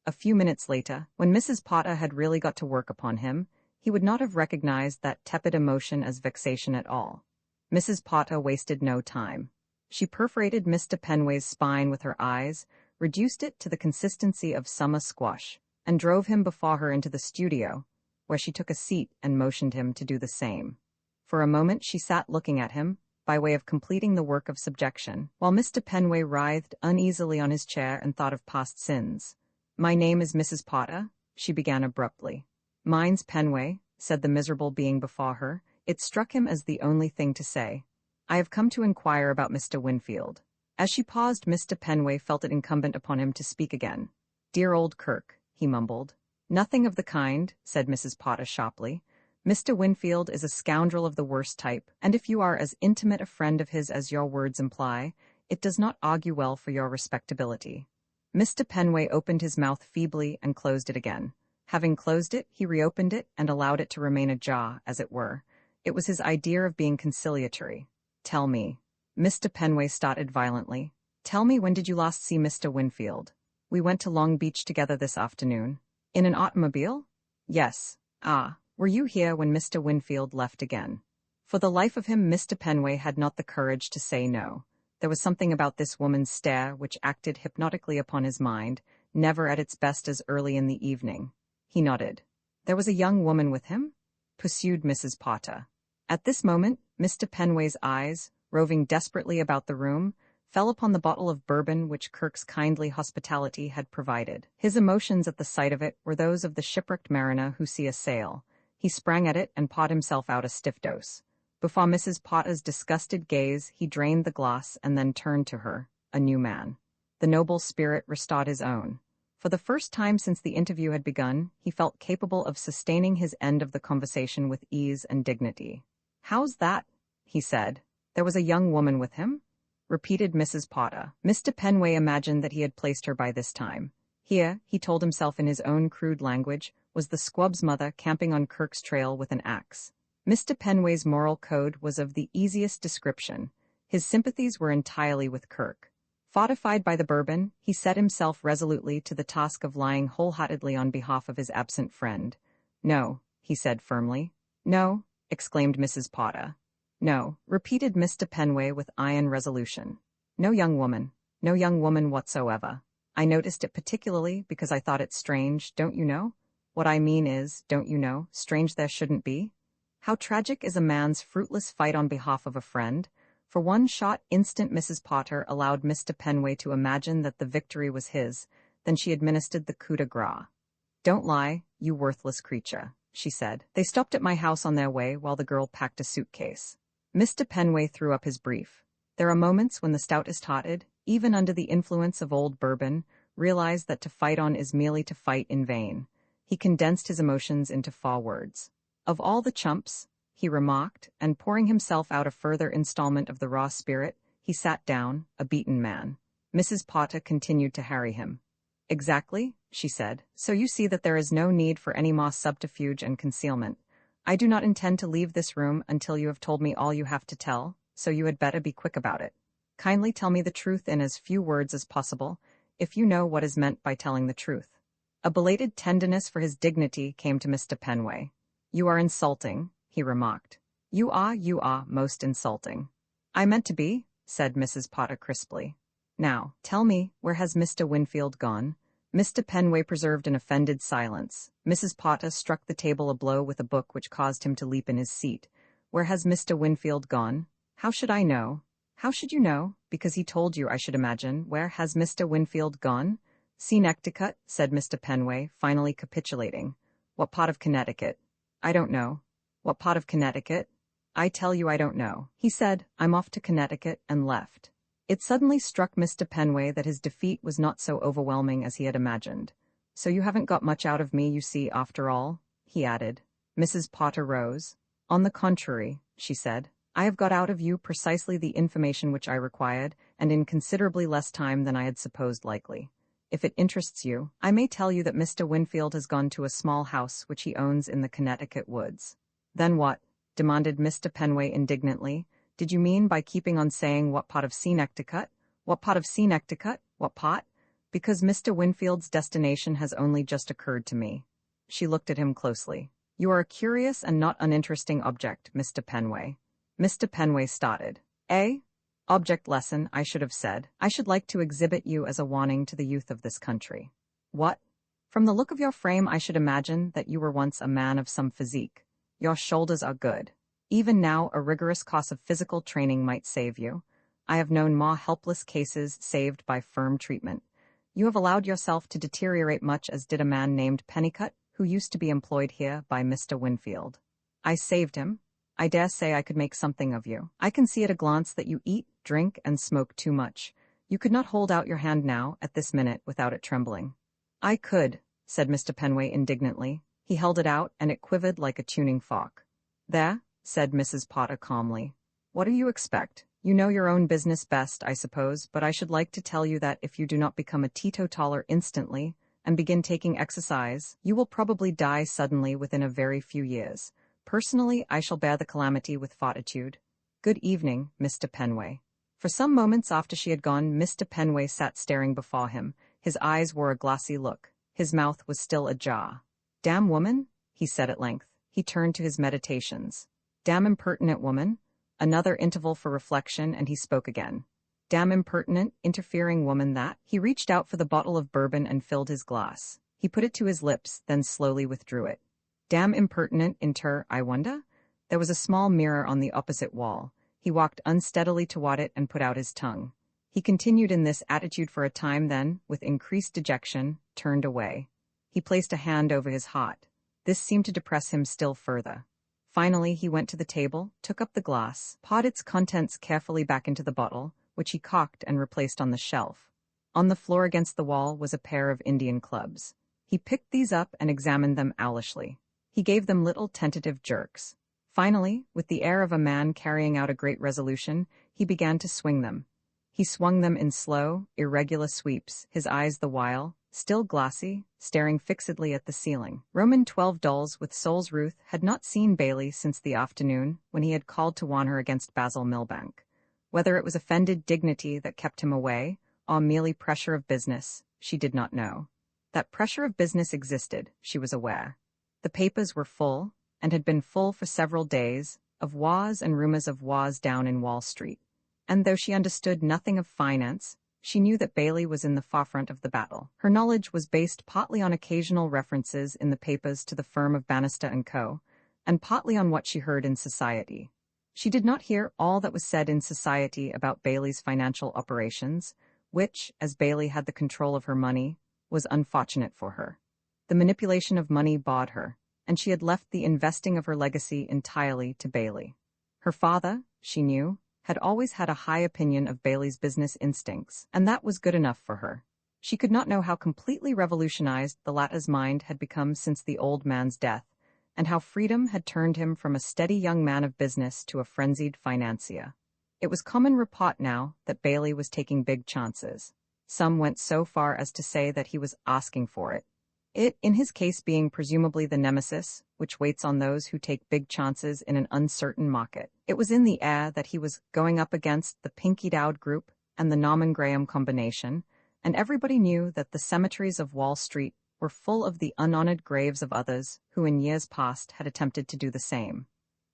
A few minutes later, when Mrs. Potter had really got to work upon him, he would not have recognized that tepid emotion as vexation at all. Mrs. Potter wasted no time. She perforated Mr. Penway's spine with her eyes, reduced it to the consistency of summer squash, and drove him before her into the studio, where she took a seat and motioned him to do the same. For a moment she sat looking at him, by way of completing the work of subjection, while Mr. Penway writhed uneasily on his chair and thought of past sins. "My name is Mrs. Potter," she began abruptly. "Mine's Penway," said the miserable being before her. It struck him as the only thing to say. "I have come to inquire about Mr. Winfield." As she paused, Mr. Penway felt it incumbent upon him to speak again. "Dear old Kirk," he mumbled. "Nothing of the kind," said Mrs. Potter sharply. "Mr. Winfield is a scoundrel of the worst type, and if you are as intimate a friend of his as your words imply, it does not augur well for your respectability." Mr. Penway opened his mouth feebly and closed it again. Having closed it, he reopened it and allowed it to remain ajar, as it were. It was his idea of being conciliatory. "Tell me." Mr. Penway started violently. "Tell me, when did you last see Mr. Winfield?" "We went to Long Beach together this afternoon." "In an automobile?" "Yes." "Ah, were you here when Mr. Winfield left again?" For the life of him, Mr. Penway had not the courage to say no. There was something about this woman's stare which acted hypnotically upon his mind, never at its best as early in the evening. He nodded. "There was a young woman with him?" pursued Mrs. Potter. At this moment, Mr. Penway's eyes, roving desperately about the room, fell upon the bottle of bourbon which Kirk's kindly hospitality had provided. His emotions at the sight of it were those of the shipwrecked mariner who see a sail. He sprang at it and poured himself out a stiff dose. Before Mrs. Potter's disgusted gaze, he drained the glass and then turned to her, a new man. The noble spirit restored his own. For the first time since the interview had begun, he felt capable of sustaining his end of the conversation with ease and dignity. "How's that?" he said. "There was a young woman with him?" repeated Mrs. Potter. Mr. Penway imagined that he had placed her by this time. Here, he told himself in his own crude language, was the squab's mother camping on Kirk's trail with an axe. Mr. Penway's moral code was of the easiest description. His sympathies were entirely with Kirk. Fortified by the bourbon, he set himself resolutely to the task of lying wholeheartedly on behalf of his absent friend. "No," he said firmly. "No," exclaimed Mrs. Potter. "No," repeated Mr. Penway with iron resolution. "No young woman. No young woman whatsoever. I noticed it particularly because I thought it strange, don't you know? What I mean is, don't you know, strange there shouldn't be? How tragic is a man's fruitless fight on behalf of a friend. For one short instant Mrs. Potter allowed Mr. Penway to imagine that the victory was his, then she administered the coup de grace. "Don't lie, you worthless creature," she said. "They stopped at my house on their way while the girl packed a suitcase." Mr. Penway threw up his brief. There are moments when the stoutest-hearted, even under the influence of old bourbon, realize that to fight on is merely to fight in vain. He condensed his emotions into 4 words. "Of all the chumps," he remarked, and pouring himself out a further installment of the raw spirit, he sat down, a beaten man. Mrs. Potter continued to harry him. "Exactly," she said. "So you see that there is no need for any more subterfuge and concealment. I do not intend to leave this room until you have told me all you have to tell, so you had better be quick about it. Kindly tell me the truth in as few words as possible, if you know what is meant by telling the truth." A belated tenderness for his dignity came to Mr. Penway. "You are insulting," he remarked. You are most insulting." "I meant to be," said Mrs. Potter crisply. "Now, tell me, where has Mr. Winfield gone?" Mr. Penway preserved an offended silence. Mrs. Potter struck the table a blow with a book which caused him to leap in his seat. "Where has Mr. Winfield gone? How should I know?" "How should you know? Because he told you, I should imagine. Where has Mr. Winfield gone?" "Connecticut," said Mr. Penway, finally capitulating. "What part of Connecticut?" "I don't know." "What part of Connecticut?" "I tell you I don't know." He said, "I'm off to Connecticut," and left. It suddenly struck Mr. Penway that his defeat was not so overwhelming as he had imagined. "So you haven't got much out of me, you see, after all," he added. Mrs. Potter rose. "On the contrary," she said, "I have got out of you precisely the information which I required, and in considerably less time than I had supposed likely. If it interests you, I may tell you that Mr. Winfield has gone to a small house which he owns in the Connecticut woods." "Then what?" demanded Mr. Penway indignantly. "Did you mean by keeping on saying what part of Connecticut? What part of Connecticut? What part? Because Mr. Winfield's destination has only just occurred to me." She looked at him closely. "You are a curious and not uninteresting object, Mr. Penway." Mr. Penway started. Object lesson, I should have said. I should like to exhibit you as a warning to the youth of this country." "What?" "From the look of your frame I should imagine that you were once a man of some physique. Your shoulders are good. Even now a rigorous course of physical training might save you. I have known more helpless cases saved by firm treatment. You have allowed yourself to deteriorate much as did a man named Pennycutt, who used to be employed here by Mr. Winfield. I saved him. I dare say I could make something of you. I can see at a glance that you eat, drink, and smoke too much. You could not hold out your hand now, at this minute, without it trembling." "I could," said Mr. Penway indignantly. He held it out, and it quivered like a tuning fork. "There," said Mrs. Potter calmly. "What do you expect? You know your own business best, I suppose, but I should like to tell you that if you do not become a teetotaler instantly, and begin taking exercise, you will probably die suddenly within a very few years. Personally, I shall bear the calamity with fortitude. Good evening, Mr. Penway." For some moments after she had gone, Mr. Penway sat staring before him. His eyes wore a glassy look. His mouth was still ajar. "Damn woman," he said at length. He turned to his meditations. "Damn impertinent woman." Another interval for reflection, and he spoke again. "Damn impertinent, interfering woman that." He reached out for the bottle of bourbon and filled his glass. He put it to his lips, then slowly withdrew it. "Damn impertinent I wonder?" There was a small mirror on the opposite wall. He walked unsteadily toward it and put out his tongue. He continued in this attitude for a time, then, with increased dejection, turned away. He placed a hand over his heart. This seemed to depress him still further. Finally, he went to the table, took up the glass, poured its contents carefully back into the bottle, which he cocked and replaced on the shelf. On the floor against the wall was a pair of Indian clubs. He picked these up and examined them owlishly. He gave them little tentative jerks. Finally, with the air of a man carrying out a great resolution, he began to swing them. He swung them in slow, irregular sweeps, his eyes the while, still glassy, staring fixedly at the ceiling. Roman 12 dolls with souls. Ruth had not seen Bailey since the afternoon when he had called to warn her against Basil Milbank. Whether it was offended dignity that kept him away, or merely pressure of business, she did not know. That pressure of business existed, she was aware. The papers were full, and had been full for several days, of wars and rumors of wars down in Wall Street. And though she understood nothing of finance, she knew that Bailey was in the forefront of the battle. Her knowledge was based partly on occasional references in the papers to the firm of Bannister & Co., and partly on what she heard in society. She did not hear all that was said in society about Bailey's financial operations, which, as Bailey had the control of her money, was unfortunate for her. The manipulation of money bored her, and she had left the investing of her legacy entirely to Bailey. Her father, she knew, had always had a high opinion of Bailey's business instincts, and that was good enough for her. She could not know how completely revolutionized the latter's mind had become since the old man's death, and how freedom had turned him from a steady young man of business to a frenzied financier. It was common report now that Bailey was taking big chances. Some went so far as to say that he was asking for it. It, in his case, being presumably the nemesis, which waits on those who take big chances in an uncertain market. It was in the air that he was going up against the Pinky Dowd Group and the Norman Graham combination, and everybody knew that the cemeteries of Wall Street were full of the unhonored graves of others who in years past had attempted to do the same.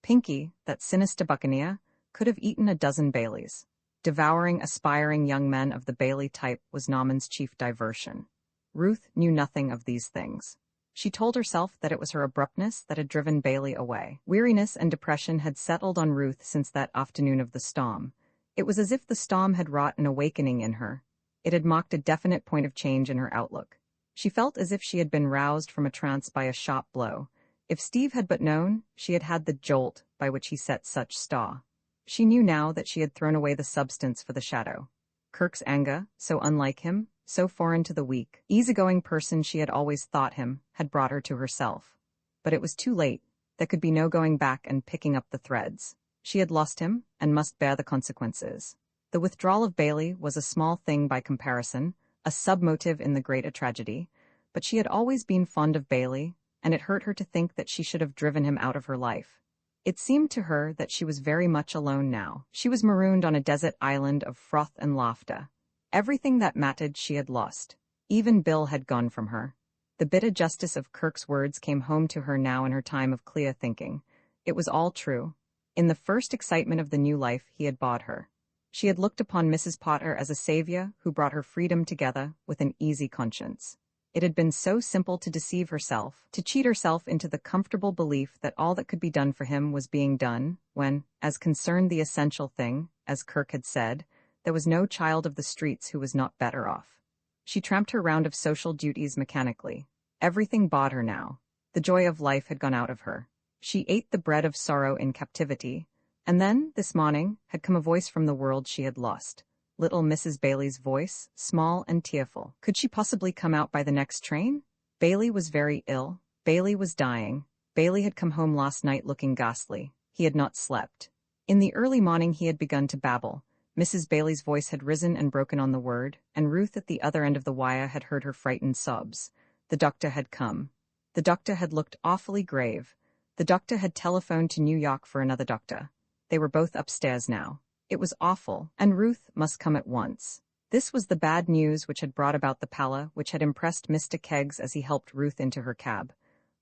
Pinky, that sinister buccaneer, could have eaten a dozen Baileys. Devouring aspiring young men of the Bailey type was Norman's chief diversion. Ruth knew nothing of these things. She told herself that it was her abruptness that had driven Bailey away. Weariness and depression had settled on Ruth since that afternoon of the storm. It was as if the storm had wrought an awakening in her. It had marked a definite point of change in her outlook. She felt as if she had been roused from a trance by a sharp blow. If Steve had but known, she had had the jolt by which he set such store. She knew now that she had thrown away the substance for the shadow. Kirk's anger, so unlike him, so foreign to the weak, easygoing person she had always thought him, had brought her to herself. But it was too late. There could be no going back and picking up the threads. She had lost him, and must bear the consequences. The withdrawal of Bailey was a small thing by comparison, a sub-motive in the greater tragedy, but she had always been fond of Bailey, and it hurt her to think that she should have driven him out of her life. It seemed to her that she was very much alone now. She was marooned on a desert island of froth and laughter. Everything that mattered she had lost. Even Bill had gone from her. The bitter justice of Kirk's words came home to her now in her time of clear thinking. It was all true. In the first excitement of the new life he had bought her. She had looked upon Mrs. Potter as a savior who brought her freedom together with an easy conscience. It had been so simple to deceive herself, to cheat herself into the comfortable belief that all that could be done for him was being done, when, as concerned the essential thing, as Kirk had said, there was no child of the streets who was not better off. She tramped her round of social duties mechanically. Everything bored her now. The joy of life had gone out of her. She ate the bread of sorrow in captivity, and then, this morning, had come a voice from the world she had lost. Little Mrs. Bailey's voice, small and tearful. Could she possibly come out by the next train? Bailey was very ill. Bailey was dying. Bailey had come home last night looking ghastly. He had not slept. In the early morning he had begun to babble. Mrs. Bailey's voice had risen and broken on the word, and Ruth at the other end of the wire had heard her frightened sobs. The doctor had come. The doctor had looked awfully grave. The doctor had telephoned to New York for another doctor. They were both upstairs now. It was awful, and Ruth must come at once. This was the bad news which had brought about the pallor which had impressed Mr. Keggs as he helped Ruth into her cab.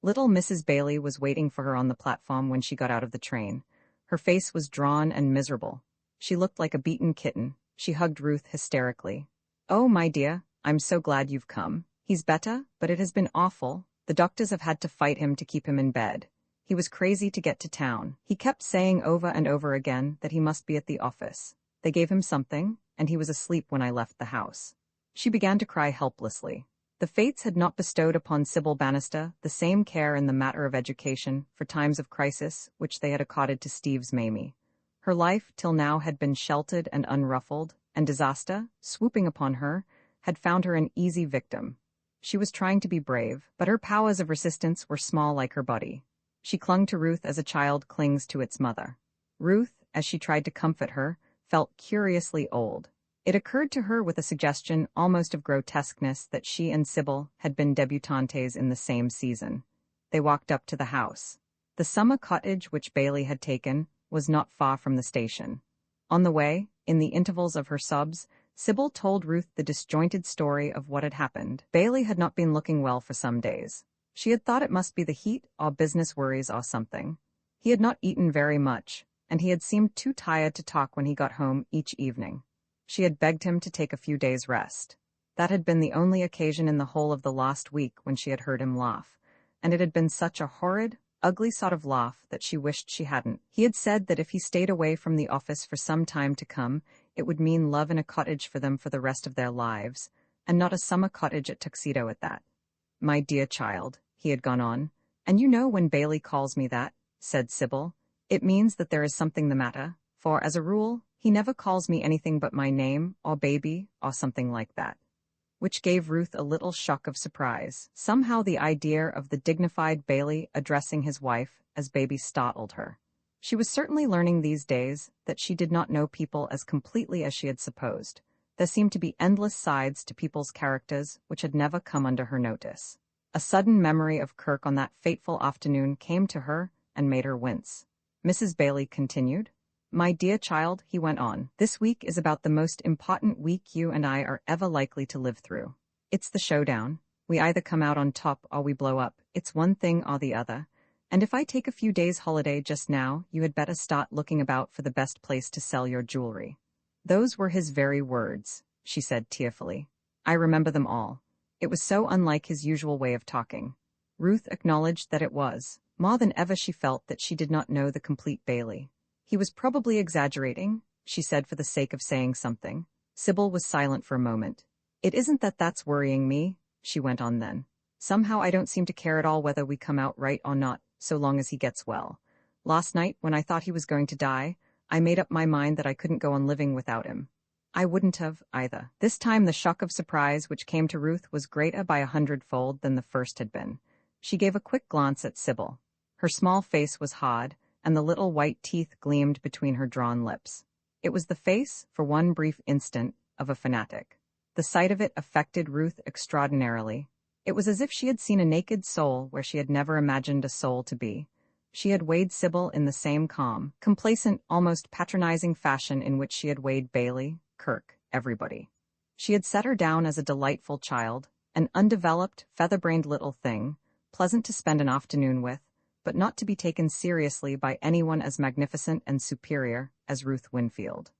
Little Mrs. Bailey was waiting for her on the platform when she got out of the train. Her face was drawn and miserable. She looked like a beaten kitten. She hugged Ruth hysterically. "Oh, my dear, I'm so glad you've come. He's better, but it has been awful. The doctors have had to fight him to keep him in bed. He was crazy to get to town. He kept saying over and over again that he must be at the office. They gave him something, and he was asleep when I left the house." She began to cry helplessly. The fates had not bestowed upon Sybil Bannister the same care in the matter of education for times of crisis which they had accorded to Steve's Mamie. Her life till now had been sheltered and unruffled, and disaster, swooping upon her, had found her an easy victim. She was trying to be brave, but her powers of resistance were small like her body. She clung to Ruth as a child clings to its mother. Ruth, as she tried to comfort her, felt curiously old. It occurred to her with a suggestion almost of grotesqueness that she and Sybil had been debutantes in the same season. They walked up to the house. The summer cottage which Bailey had taken was not far from the station. On the way, in the intervals of her sobs, Sybil told Ruth the disjointed story of what had happened. Bailey had not been looking well for some days. She had thought it must be the heat or business worries or something. He had not eaten very much, and he had seemed too tired to talk when he got home each evening. She had begged him to take a few days' rest. That had been the only occasion in the whole of the last week when she had heard him laugh, and it had been such a horrid, ugly sort of laugh that she wished she hadn't. He had said that if he stayed away from the office for some time to come, it would mean love in a cottage for them for the rest of their lives, and not a summer cottage at Tuxedo at that. "My dear child," he had gone on, "and you know when Bailey calls me that," said Sybil, "it means that there is something the matter, for, as a rule, he never calls me anything but my name, or baby, or something like that." Which gave Ruth a little shock of surprise. Somehow the idea of the dignified Bailey addressing his wife as baby startled her. She was certainly learning these days that she did not know people as completely as she had supposed. There seemed to be endless sides to people's characters which had never come under her notice. A sudden memory of Kirk on that fateful afternoon came to her and made her wince. Mrs. Bailey continued. "My dear child," he went on, "this week is about the most important week you and I are ever likely to live through. It's the showdown. We either come out on top or we blow up. It's one thing or the other. And if I take a few days' holiday just now, you had better start looking about for the best place to sell your jewelry." "Those were his very words," she said tearfully. "I remember them all. It was so unlike his usual way of talking." Ruth acknowledged that it was. More than ever she felt that she did not know the complete Bailey. "He was probably exaggerating," she said for the sake of saying something. Sybil was silent for a moment. "It isn't that that's worrying me," she went on then. "Somehow I don't seem to care at all whether we come out right or not, so long as he gets well. Last night, when I thought he was going to die, I made up my mind that I couldn't go on living without him. I wouldn't have, either." This time the shock of surprise which came to Ruth was greater by 100-fold than the first had been. She gave a quick glance at Sybil. Her small face was hard, and the little white teeth gleamed between her drawn lips. It was the face, for one brief instant, of a fanatic. The sight of it affected Ruth extraordinarily. It was as if she had seen a naked soul where she had never imagined a soul to be. She had weighed Sybil in the same calm, complacent, almost patronizing fashion in which she had weighed Bailey, Kirk, everybody. She had set her down as a delightful child, an undeveloped, feather-brained little thing, pleasant to spend an afternoon with, but not to be taken seriously by anyone as magnificent and superior as Ruth Winfield.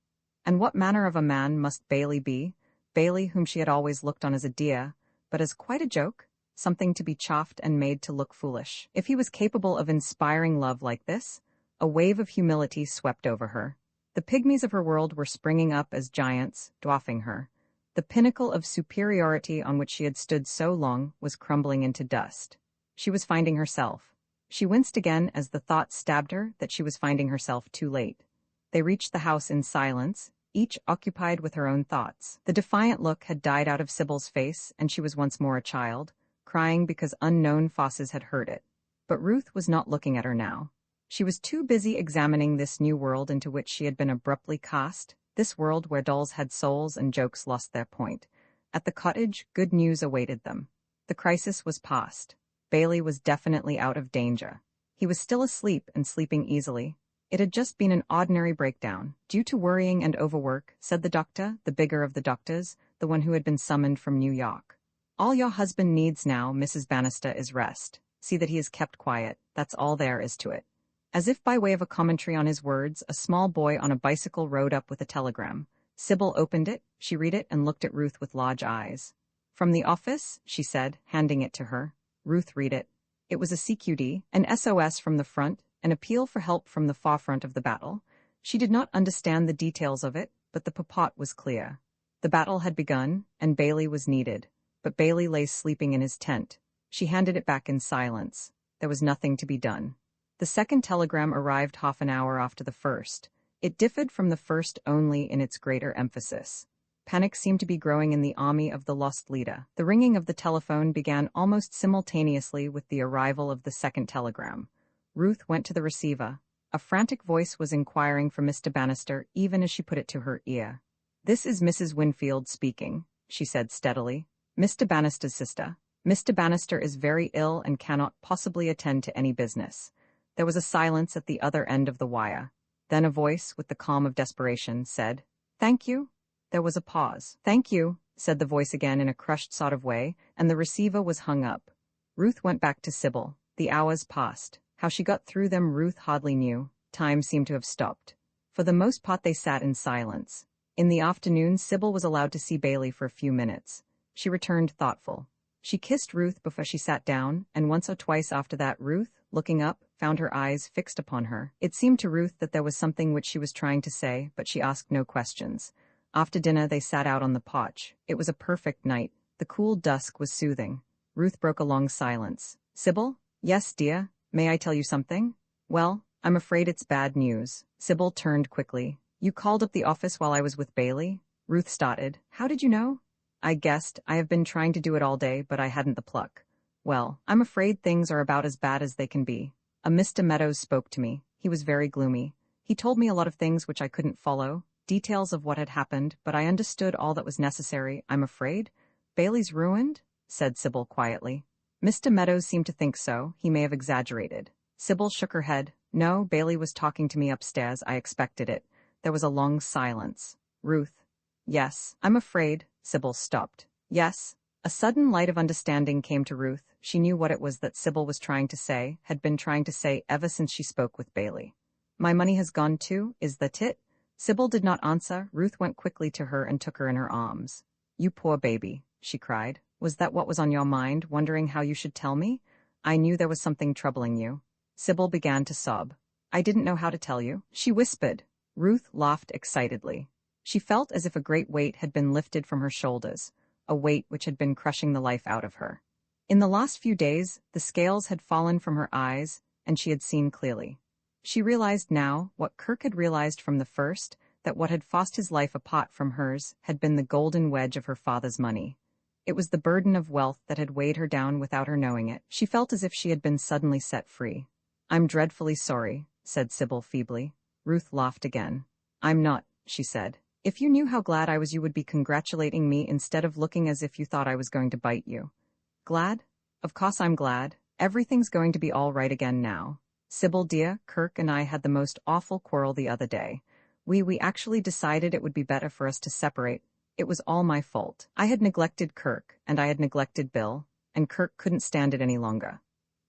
And what manner of a man must Bailey be? Bailey, whom she had always looked on as a dear, but as quite a joke, something to be chaffed and made to look foolish. If he was capable of inspiring love like this, a wave of humility swept over her. The pygmies of her world were springing up as giants, dwarfing her. The pinnacle of superiority on which she had stood so long was crumbling into dust. She was finding herself. She winced again as the thought stabbed her that she was finding herself too late. They reached the house in silence, each occupied with her own thoughts. The defiant look had died out of Sybil's face, and she was once more a child, crying because unknown forces had hurt it. But Ruth was not looking at her now. She was too busy examining this new world into which she had been abruptly cast, this world where dolls had souls and jokes lost their point. At the cottage, good news awaited them. The crisis was past. Bailey was definitely out of danger. He was still asleep and sleeping easily. It had just been an ordinary breakdown, due to worrying and overwork, said the doctor, the bigger of the doctors, the one who had been summoned from New York. "All your husband needs now, Mrs. Bannister, is rest. See that he is kept quiet. That's all there is to it." As if by way of a commentary on his words, a small boy on a bicycle rode up with a telegram. Sybil opened it, she read it, and looked at Ruth with large eyes. "From the office," she said, handing it to her. Ruth read it. It was a CQD, an SOS from the front, an appeal for help from the far front of the battle. She did not understand the details of it, but the purport was clear. The battle had begun, and Bailey was needed, but Bailey lay sleeping in his tent. She handed it back in silence. There was nothing to be done. The second telegram arrived half an hour after the first. It differed from the first only in its greater emphasis. Panic seemed to be growing in the army of the lost leader. The ringing of the telephone began almost simultaneously with the arrival of the second telegram. Ruth went to the receiver. A frantic voice was inquiring for Mr. Bannister even as she put it to her ear. "This is Mrs. Winfield speaking," she said steadily. "Mr. Bannister's sister. Mr. Bannister is very ill and cannot possibly attend to any business." There was a silence at the other end of the wire. Then a voice, with the calm of desperation, said, "Thank you." There was a pause. "Thank you," said the voice again in a crushed sort of way, and the receiver was hung up. Ruth went back to Sybil. The hours passed. How she got through them Ruth hardly knew. Time seemed to have stopped. For the most part they sat in silence. In the afternoon, Sybil was allowed to see Bailey for a few minutes. She returned thoughtful. She kissed Ruth before she sat down, and once or twice after that Ruth, looking up, found her eyes fixed upon her. It seemed to Ruth that there was something which she was trying to say, but she asked no questions. After dinner they sat out on the porch. It was a perfect night. The cool dusk was soothing. Ruth broke a long silence. "Sybil?" "Yes, dear. May I tell you something?" "Well, I'm afraid it's bad news." Sybil turned quickly. "You called up the office while I was with Bailey?" Ruth started. "How did you know?" "I guessed. I have been trying to do it all day, but I hadn't the pluck." "Well, I'm afraid things are about as bad as they can be. A Mr. Meadows spoke to me. He was very gloomy. He told me a lot of things which I couldn't follow, details of what had happened, but I understood all that was necessary. I'm afraid." "Bailey's ruined?" said Sybil quietly. "Mr. Meadows seemed to think so. He may have exaggerated." Sybil shook her head. "No, Bailey was talking to me upstairs. I expected it." There was a long silence. Ruth. "Yes, I'm afraid." Sybil stopped. "Yes." A sudden light of understanding came to Ruth. She knew what it was that Sybil was trying to say, had been trying to say ever since she spoke with Bailey. "My money has gone too, is that it?" Sybil did not answer. Ruth went quickly to her and took her in her arms. "You poor baby," she cried. "Was that what was on your mind, wondering how you should tell me? I knew there was something troubling you." Sybil began to sob. "I didn't know how to tell you," she whispered. Ruth laughed excitedly. She felt as if a great weight had been lifted from her shoulders, a weight which had been crushing the life out of her. In the last few days, the scales had fallen from her eyes, and she had seen clearly. She realized now, what Kirk had realized from the first, that what had forced his life apart from hers had been the golden wedge of her father's money. It was the burden of wealth that had weighed her down without her knowing it. She felt as if she had been suddenly set free. "I'm dreadfully sorry," said Sybil feebly. Ruth laughed again. "I'm not," she said. "If you knew how glad I was you would be congratulating me instead of looking as if you thought I was going to bite you." "Glad? Of course I'm glad. Everything's going to be all right again now. Sybil dear, Kirk and I had the most awful quarrel the other day. We actually decided it would be better for us to separate. It was all my fault. I had neglected Kirk, and I had neglected Bill, and Kirk couldn't stand it any longer.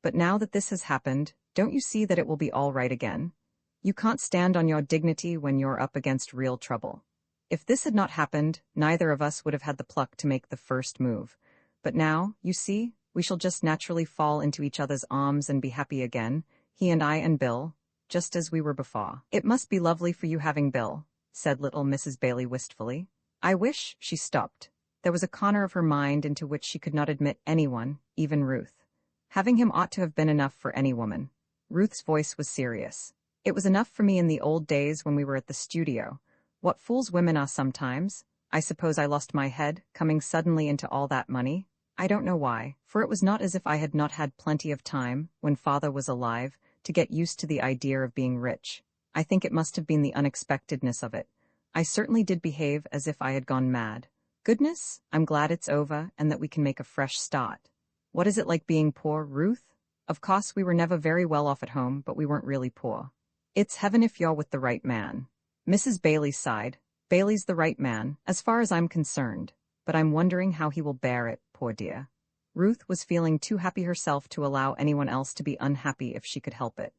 But now that this has happened, don't you see that it will be all right again? You can't stand on your dignity when you're up against real trouble. If this had not happened, neither of us would have had the pluck to make the first move. But now, you see, we shall just naturally fall into each other's arms and be happy again, he and I and Bill, just as we were before." "It must be lovely for you having Bill," said little Mrs. Bailey wistfully. "I wish—" She stopped. There was a corner of her mind into which she could not admit anyone, even Ruth. Having him ought to have been enough for any woman. Ruth's voice was serious. "It was enough for me in the old days when we were at the studio. What fools women are sometimes. I suppose I lost my head, coming suddenly into all that money. I don't know why, for it was not as if I had not had plenty of time, when father was alive, to get used to the idea of being rich. I think it must have been the unexpectedness of it. I certainly did behave as if I had gone mad. Goodness, I'm glad it's over and that we can make a fresh start. What is it like being poor, Ruth? Of course we were never very well off at home, but we weren't really poor. It's heaven if you're with the right man." Mrs. Bailey sighed. "Bailey's the right man, as far as I'm concerned, but I'm wondering how he will bear it, poor dear." Ruth was feeling too happy herself to allow anyone else to be unhappy if she could help it.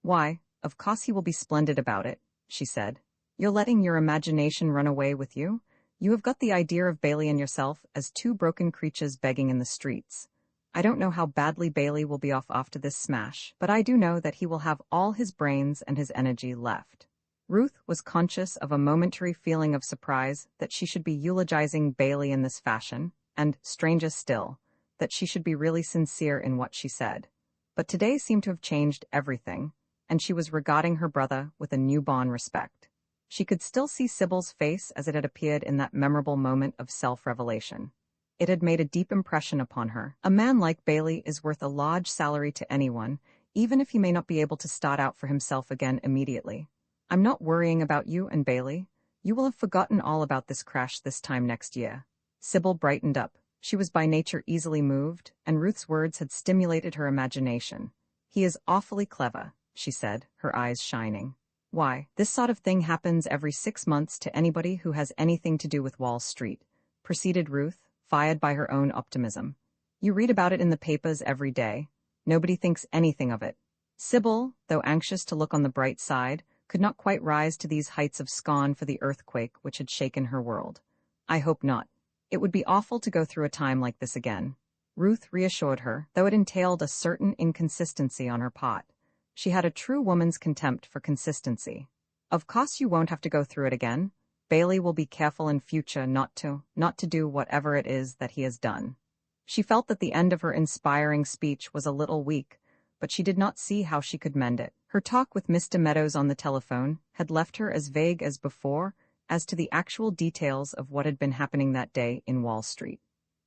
"Why, of course he will be splendid about it," she said. "You're letting your imagination run away with you. You have got the idea of Bailey and yourself as two broken creatures begging in the streets. I don't know how badly Bailey will be off after this smash, but I do know that he will have all his brains and his energy left." Ruth was conscious of a momentary feeling of surprise that she should be eulogizing Bailey in this fashion, and, stranger still, that she should be really sincere in what she said. But today seemed to have changed everything, and she was regarding her brother with a newborn respect. She could still see Sybil's face as it had appeared in that memorable moment of self-revelation. It had made a deep impression upon her. A man like Bailey is worth a large salary to anyone, even if he may not be able to start out for himself again immediately. "I'm not worrying about you and Bailey. You will have forgotten all about this crash this time next year. Sybil brightened up. She was by nature easily moved, and Ruth's words had stimulated her imagination. He is awfully clever, she said, her eyes shining. Why, this sort of thing happens every 6 months to anybody who has anything to do with Wall Street, proceeded Ruth, fired by her own optimism. You read about it in the papers every day. Nobody thinks anything of it. Sybil, though anxious to look on the bright side, could not quite rise to these heights of scorn for the earthquake which had shaken her world. I hope not. It would be awful to go through a time like this again. Ruth reassured her, though it entailed a certain inconsistency on her part. She had a true woman's contempt for consistency. Of course you won't have to go through it again. Bailey will be careful in future not to do whatever it is that he has done. She felt that the end of her inspiring speech was a little weak, but she did not see how she could mend it. Her talk with Mr. Meadows on the telephone had left her as vague as before as to the actual details of what had been happening that day in Wall Street.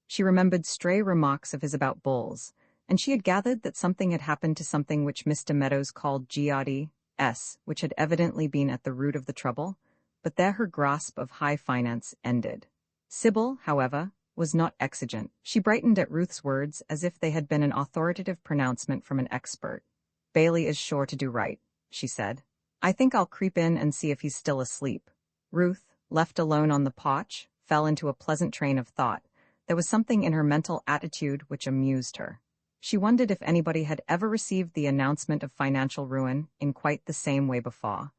She remembered stray remarks of his about bulls, and she had gathered that something had happened to something which Mr. Meadows called GRDS, which had evidently been at the root of the trouble, but there her grasp of high finance ended. Sybil, however, was not exigent. She brightened at Ruth's words as if they had been an authoritative pronouncement from an expert. Bailey is sure to do right, she said. I think I'll creep in and see if he's still asleep. Ruth, left alone on the porch, fell into a pleasant train of thought. There was something in her mental attitude which amused her. She wondered if anybody had ever received the announcement of financial ruin in quite the same way before.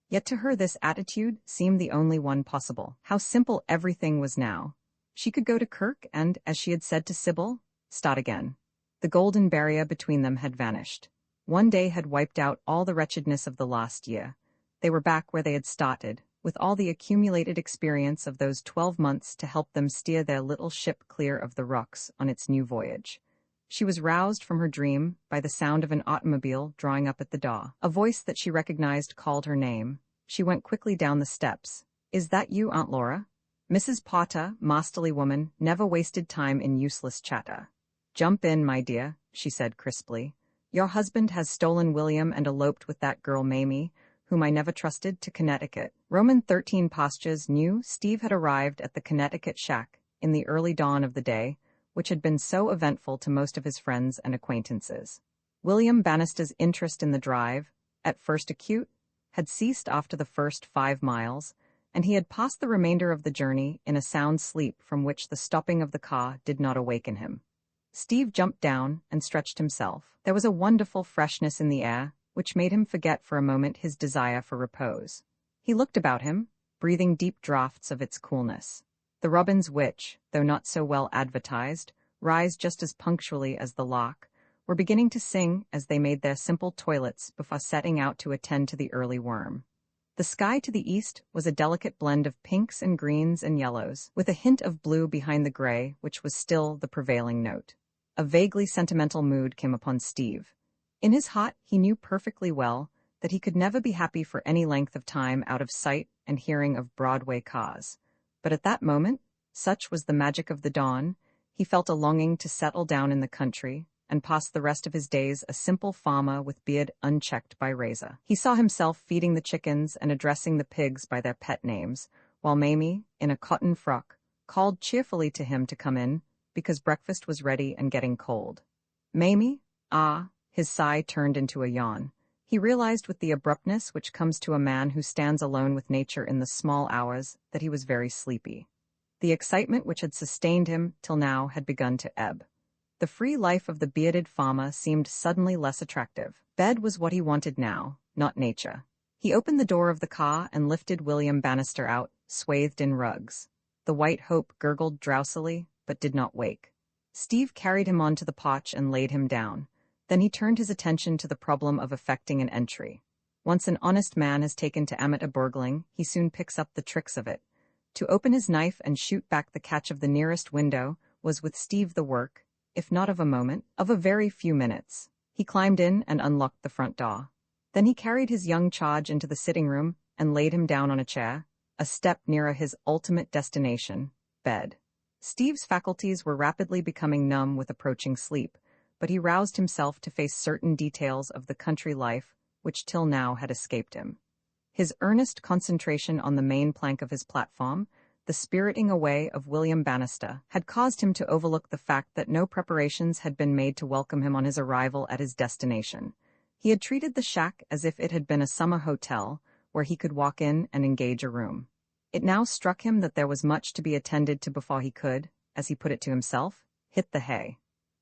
Yet to her this attitude seemed the only one possible. How simple everything was now. She could go to Kirk and, as she had said to Sybil, start again. The golden barrier between them had vanished. One day had wiped out all the wretchedness of the last year. They were back where they had started, with all the accumulated experience of those 12 months to help them steer their little ship clear of the rocks on its new voyage. She was roused from her dream by the sound of an automobile drawing up at the door. A voice that she recognized called her name. She went quickly down the steps. Is that you, Aunt Laura? Mrs. Potter, masterly woman, never wasted time in useless chatter. Jump in, my dear, she said crisply. Your husband has stolen William and eloped with that girl Mamie, whom I never trusted, to Connecticut. Roman 13 Postures knew Steve had arrived at the Connecticut shack in the early dawn of the day, which had been so eventful to most of his friends and acquaintances. William Bannister's interest in the drive, at first acute, had ceased after the first 5 miles, and he had passed the remainder of the journey in a sound sleep from which the stopping of the car did not awaken him. Steve jumped down and stretched himself. There was a wonderful freshness in the air, which made him forget for a moment his desire for repose. He looked about him, breathing deep draughts of its coolness. The robins which, though not so well advertised, rise just as punctually as the lark, were beginning to sing as they made their simple toilets before setting out to attend to the early worm. The sky to the east was a delicate blend of pinks and greens and yellows, with a hint of blue behind the gray, which was still the prevailing note. A vaguely sentimental mood came upon Steve. In his heart, he knew perfectly well that he could never be happy for any length of time out of sight and hearing of Broadway cars. But at that moment, such was the magic of the dawn, he felt a longing to settle down in the country and pass the rest of his days a simple farmer with beard unchecked by razor. He saw himself feeding the chickens and addressing the pigs by their pet names, while Mamie, in a cotton frock, called cheerfully to him to come in, because breakfast was ready and getting cold. Mamie? Ah, his sigh turned into a yawn. He realized with the abruptness which comes to a man who stands alone with nature in the small hours that he was very sleepy. The excitement which had sustained him till now had begun to ebb. The free life of the bearded farmer seemed suddenly less attractive. Bed was what he wanted now, not nature. He opened the door of the car and lifted William Bannister out, swathed in rugs. The White Hope gurgled drowsily, but did not wake. Steve carried him onto the porch and laid him down. Then he turned his attention to the problem of effecting an entry. Once an honest man has taken to amateur burgling, he soon picks up the tricks of it. To open his knife and shoot back the catch of the nearest window was with Steve the work, if not of a moment, of a very few minutes. He climbed in and unlocked the front door. Then he carried his young charge into the sitting room and laid him down on a chair, a step nearer his ultimate destination, bed. Steve's faculties were rapidly becoming numb with approaching sleep, but he roused himself to face certain details of the country life which till now had escaped him. His earnest concentration on the main plank of his platform, the spiriting away of William Bannister, had caused him to overlook the fact that no preparations had been made to welcome him on his arrival at his destination. He had treated the shack as if it had been a summer hotel, where he could walk in and engage a room. It now struck him that there was much to be attended to before he could, as he put it to himself, hit the hay.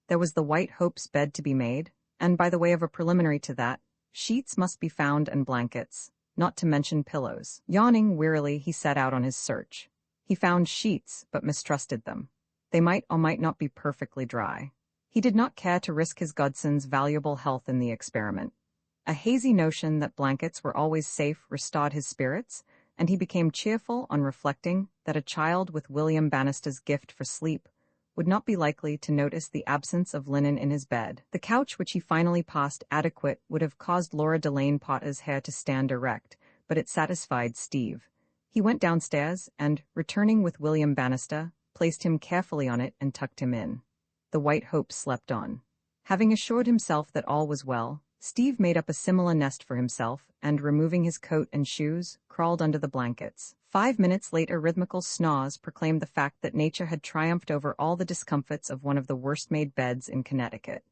There was the White Hope's bed to be made, and by the way of a preliminary to that, sheets must be found and blankets, not to mention pillows. Yawning wearily, he set out on his search. He found sheets, but mistrusted them. They might or might not be perfectly dry. He did not care to risk his godson's valuable health in the experiment. A hazy notion that blankets were always safe restored his spirits, and he became cheerful on reflecting that a child with William Bannister's gift for sleep would not be likely to notice the absence of linen in his bed. The couch which he finally passed adequate would have caused Laura Delane Potter's hair to stand erect, but it satisfied Steve. He went downstairs and, returning with William Bannister, placed him carefully on it and tucked him in. The White Hope slept on. Having assured himself that all was well, Steve made up a similar nest for himself and, removing his coat and shoes, crawled under the blankets. 5 minutes later, rhythmical snores proclaimed the fact that nature had triumphed over all the discomforts of one of the worst-made beds in Connecticut.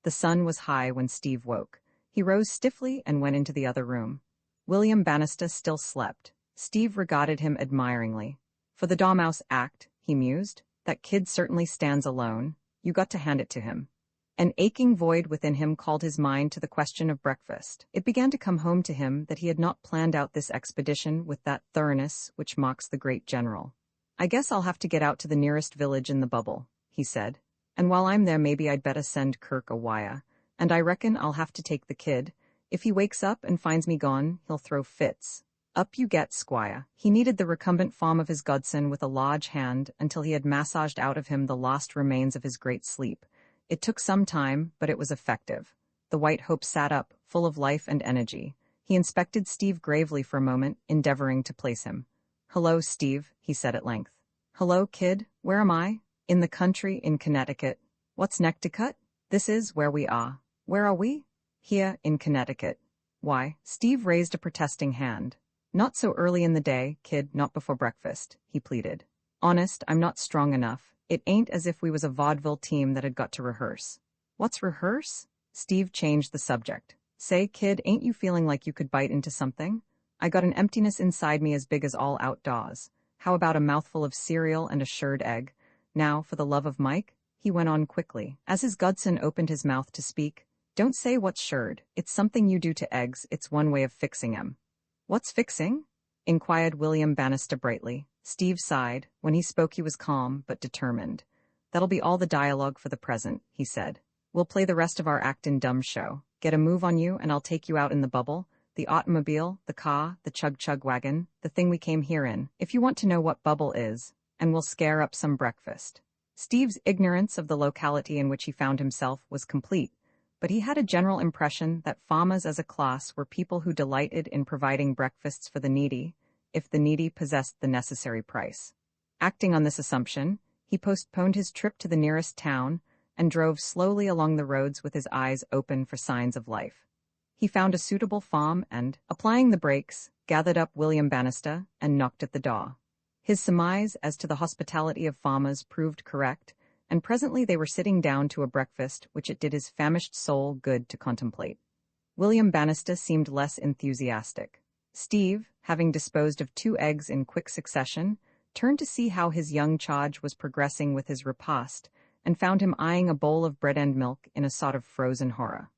The sun was high when Steve woke. He rose stiffly and went into the other room. William Bannister still slept. Steve regarded him admiringly. For the Dormouse act, he mused, that kid certainly stands alone. You got to hand it to him. An aching void within him called his mind to the question of breakfast. It began to come home to him that he had not planned out this expedition with that thoroughness which marks the great general. I guess I'll have to get out to the nearest village in the bubble, he said. And while I'm there, maybe I'd better send Kirk a wire. And I reckon I'll have to take the kid. If he wakes up and finds me gone, he'll throw fits. Up you get, squire. He kneaded the recumbent form of his godson with a large hand until he had massaged out of him the lost remains of his great sleep. It took some time, but it was effective. The White Hope sat up, full of life and energy. He inspected Steve gravely for a moment, endeavoring to place him. "Hello, Steve," he said at length. "Hello, kid. Where am I?" "In the country, in Connecticut." "What's Necticut?" "This is where we are." "Where are we?" "Here, in Connecticut." "Why?" Steve raised a protesting hand. "Not so early in the day, kid, not before breakfast," he pleaded. "Honest, I'm not strong enough. It ain't as if we was a vaudeville team that had got to rehearse." "What's rehearse?" Steve changed the subject. "Say, kid, ain't you feeling like you could bite into something? I got an emptiness inside me as big as all outdoors. How about a mouthful of cereal and a shirred egg? Now, for the love of Mike," he went on quickly, as his godson opened his mouth to speak, "don't say what's shirred. It's something you do to eggs. It's one way of fixing 'em." "What's fixing?" inquired William Bannister brightly. Steve sighed. When he spoke he was calm, but determined. "That'll be all the dialogue for the present," he said. "We'll play the rest of our act in dumb show. Get a move on you and I'll take you out in the bubble, the automobile, the car, the chug-chug wagon, the thing we came here in, if you want to know what bubble is, and we'll scare up some breakfast." Steve's ignorance of the locality in which he found himself was complete, but he had a general impression that farmers as a class were people who delighted in providing breakfasts for the needy, if the needy possessed the necessary price. Acting on this assumption, he postponed his trip to the nearest town and drove slowly along the roads with his eyes open for signs of life. He found a suitable farm and, applying the brakes, gathered up William Bannister and knocked at the door. His surmise as to the hospitality of farmers proved correct, and presently they were sitting down to a breakfast which it did his famished soul good to contemplate. William Bannister seemed less enthusiastic. Steve, having disposed of 2 eggs in quick succession, turned to see how his young charge was progressing with his repast, and found him eyeing a bowl of bread and milk in a sort of frozen horror.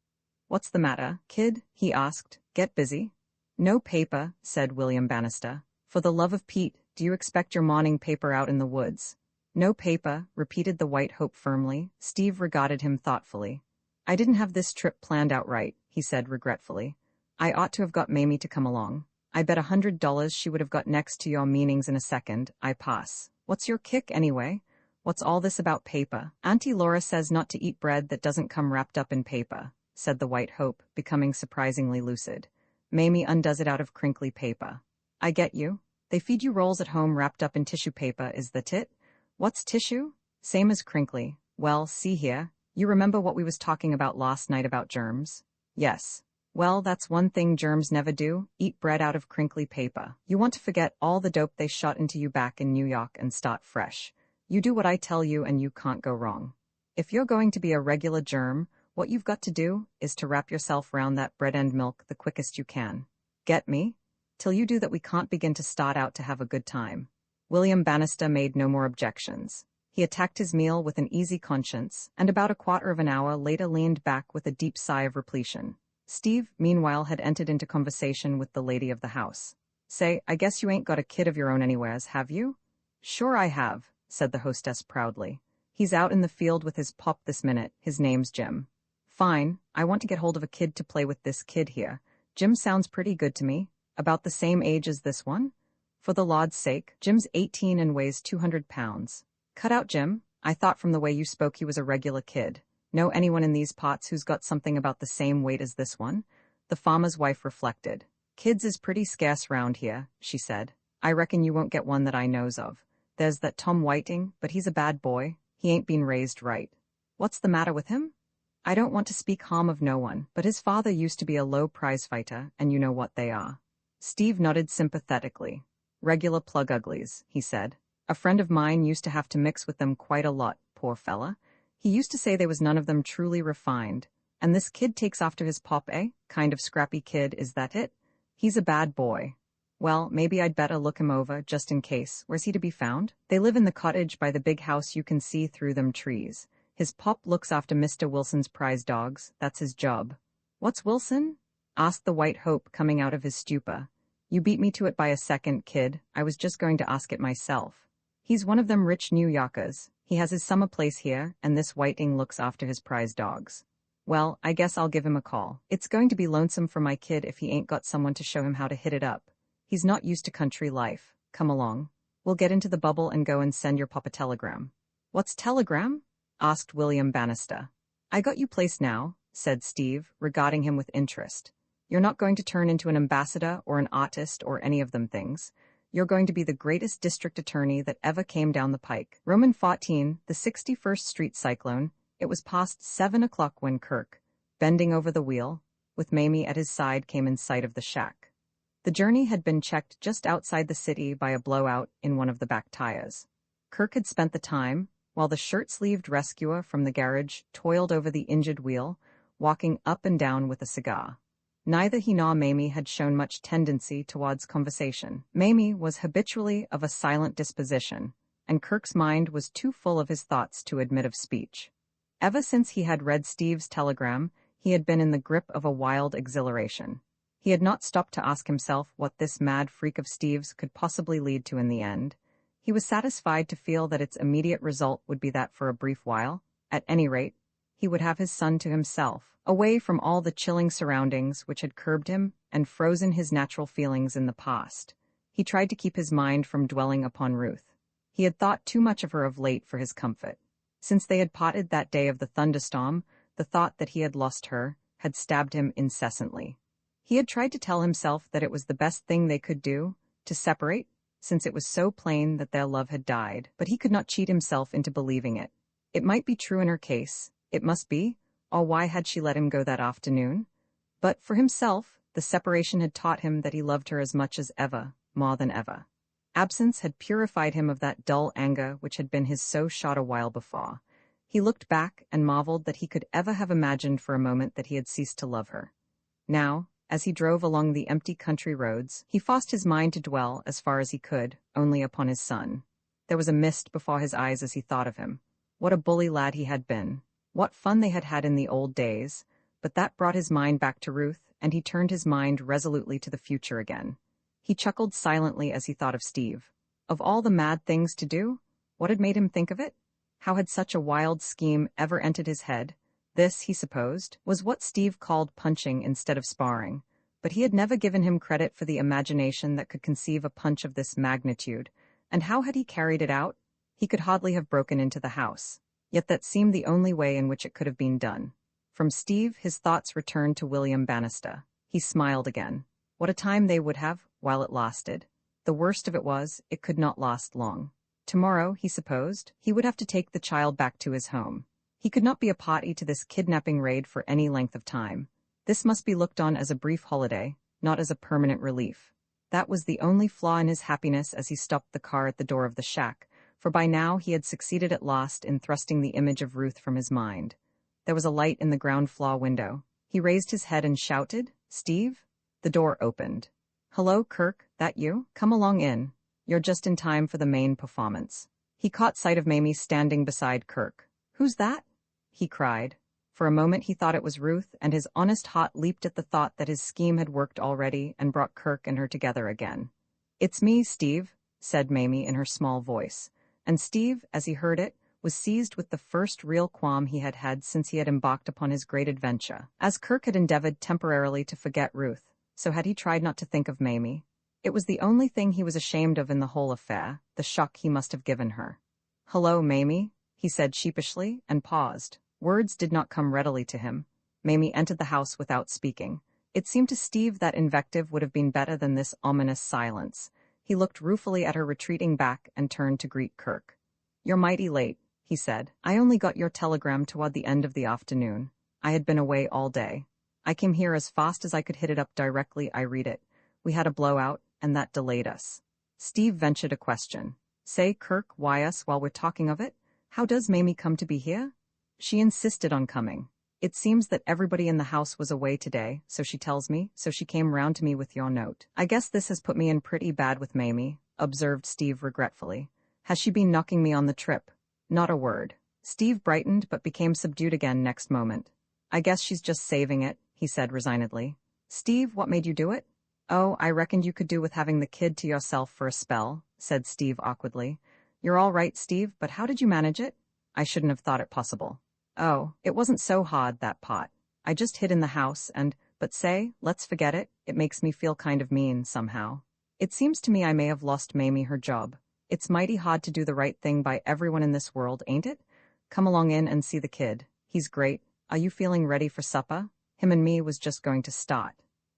"What's the matter, kid?" he asked. "Get busy?" "No paper," said William Bannister. "For the love of Pete, do you expect your morning paper out in the woods?" "No paper," repeated the White Hope firmly. Steve regarded him thoughtfully. "I didn't have this trip planned out right," he said regretfully. "I ought to have got Mamie to come along. I bet $100 she would have got next to your meanings in a second. I pass. What's your kick, anyway? What's all this about paper?" "Auntie Laura says not to eat bread that doesn't come wrapped up in paper," said the White Hope, becoming surprisingly lucid. "Mamie undoes it out of crinkly paper." "I get you. They feed you rolls at home wrapped up in tissue paper, is that it?" "What's tissue?" "Same as crinkly. Well, see here. You remember what we was talking about last night about germs?" "Yes." Well, that's one thing germs never do, eat bread out of crinkly paper. You want to forget all the dope they shot into you back in New York and start fresh. You do what I tell you and you can't go wrong. If you're going to be a regular germ, what you've got to do is to wrap yourself round that bread and milk the quickest you can. Get me? Till you do that we can't begin to start out to have a good time. William Bannister made no more objections. He attacked his meal with an easy conscience, and about a quarter of an hour later leaned back with a deep sigh of repletion. Steve, meanwhile, had entered into conversation with the lady of the house. Say, I guess you ain't got a kid of your own anywheres, have you? Sure I have, said the hostess proudly. He's out in the field with his pop this minute, his name's Jim. Fine, I want to get hold of a kid to play with this kid here. Jim sounds pretty good to me. About the same age as this one? For the Lord's sake, Jim's 18 and weighs 200 pounds. Cut out Jim, I thought from the way you spoke he was a regular kid. Know anyone in these parts who's got something about the same weight as this one? The farmer's wife reflected. Kids is pretty scarce round here, she said. I reckon you won't get one that I knows of. There's that Tom Whiting, but he's a bad boy. He ain't been raised right. What's the matter with him? I don't want to speak harm of no one, but his father used to be a low prize fighter, and you know what they are. Steve nodded sympathetically. Regular plug uglies, he said. A friend of mine used to have to mix with them quite a lot, poor fella. He used to say there was none of them truly refined. And this kid takes after his pop, eh? Kind of scrappy kid, is that it? He's a bad boy. Well, maybe I'd better look him over, just in case. Where's he to be found? They live in the cottage by the big house you can see through them trees. His pop looks after Mr. Wilson's prize dogs. That's his job. What's Wilson? Asked the White Hope, coming out of his stupor. You beat me to it by a second, kid. I was just going to ask it myself. He's one of them rich New Yorkers. He has his summer place here, and this Whiting looks after his prize dogs. Well, I guess I'll give him a call. It's going to be lonesome for my kid if he ain't got someone to show him how to hit it up. He's not used to country life. Come along. We'll get into the bubble and go and send your pop a telegram. What's telegram? Asked William Bannister. I got you placed now, said Steve, regarding him with interest. You're not going to turn into an ambassador or an artist or any of them things. You're going to be the greatest district attorney that ever came down the pike. Roman 14, the 61st Street cyclone. It was past 7 o'clock when Kirk, bending over the wheel, with Mamie at his side, came in sight of the shack. The journey had been checked just outside the city by a blowout in one of the back tires. Kirk had spent the time, while the shirt-sleeved rescuer from the garage toiled over the injured wheel, walking up and down with a cigar. Neither he nor Mamie had shown much tendency towards conversation. Mamie was habitually of a silent disposition, and Kirk's mind was too full of his thoughts to admit of speech. Ever since he had read Steve's telegram, he had been in the grip of a wild exhilaration. He had not stopped to ask himself what this mad freak of Steve's could possibly lead to in the end. He was satisfied to feel that its immediate result would be that for a brief while, at any rate, he would have his son to himself, away from all the chilling surroundings which had curbed him and frozen his natural feelings in the past. He tried to keep his mind from dwelling upon Ruth. He had thought too much of her of late for his comfort. Since they had parted that day of the thunderstorm, the thought that he had lost her had stabbed him incessantly. He had tried to tell himself that it was the best thing they could do, to separate, since it was so plain that their love had died, but he could not cheat himself into believing it. It might be true in her case, it must be, or why had she let him go that afternoon? But for himself, the separation had taught him that he loved her as much as ever, more than ever. Absence had purified him of that dull anger which had been his so shot a while before. He looked back and marveled that he could ever have imagined for a moment that he had ceased to love her. Now, as he drove along the empty country roads, he forced his mind to dwell, as far as he could, only upon his son. There was a mist before his eyes as he thought of him. What a bully lad he had been. What fun they had had in the old days. But that brought his mind back to Ruth, and he turned his mind resolutely to the future again. He chuckled silently as he thought of Steve. Of all the mad things to do, what had made him think of it? How had such a wild scheme ever entered his head? This, he supposed, was what Steve called punching instead of sparring, but he had never given him credit for the imagination that could conceive a punch of this magnitude, and how had he carried it out? He could hardly have broken into the house, yet that seemed the only way in which it could have been done. From Steve, his thoughts returned to William Bannister. He smiled again. What a time they would have, while it lasted. The worst of it was, it could not last long. Tomorrow, he supposed, he would have to take the child back to his home. He could not be a party to this kidnapping raid for any length of time. This must be looked on as a brief holiday, not as a permanent relief. That was the only flaw in his happiness as he stopped the car at the door of the shack, for by now he had succeeded at last in thrusting the image of Ruth from his mind. There was a light in the ground floor window. He raised his head and shouted, "Steve?" The door opened. "Hello, Kirk, that you? Come along in. You're just in time for the main performance." He caught sight of Mamie standing beside Kirk. "Who's that?" he cried. For a moment he thought it was Ruth, and his honest heart leaped at the thought that his scheme had worked already and brought Kirk and her together again. "It's me, Steve," said Mamie in her small voice. And Steve, as he heard it, was seized with the first real qualm he had had since he had embarked upon his great adventure. As Kirk had endeavored temporarily to forget Ruth, so had he tried not to think of Mamie. It was the only thing he was ashamed of in the whole affair, the shock he must have given her. "Hello, Mamie," he said sheepishly, and paused. Words did not come readily to him. Mamie entered the house without speaking. It seemed to Steve that invective would have been better than this ominous silence. He looked ruefully at her retreating back and turned to greet Kirk. "You're mighty late," he said. "I only got your telegram toward the end of the afternoon. I had been away all day. I came here as fast as I could hit it up directly I read it. We had a blowout, and that delayed us." Steve ventured a question. "Say, Kirk, why us while we're talking of it? How does Mamie come to be here?" "She insisted on coming. It seems that everybody in the house was away today, so she tells me, so she came round to me with your note." "I guess this has put me in pretty bad with Mamie," observed Steve regretfully. "Has she been knocking me on the trip?" "Not a word." Steve brightened but became subdued again next moment. "I guess she's just saving it," he said resignedly. "Steve, what made you do it?" "Oh, I reckoned you could do with having the kid to yourself for a spell," said Steve awkwardly. "You're all right, Steve, but how did you manage it?" "I shouldn't have thought it possible." "Oh, it wasn't so hard, that pot. I just hid in the house but say, let's forget it. It makes me feel kind of mean, somehow. It seems to me I may have lost Mamie her job. It's mighty hard to do the right thing by everyone in this world, ain't it? Come along in and see the kid. He's great. Are you feeling ready for supper? Him and me was just going to start."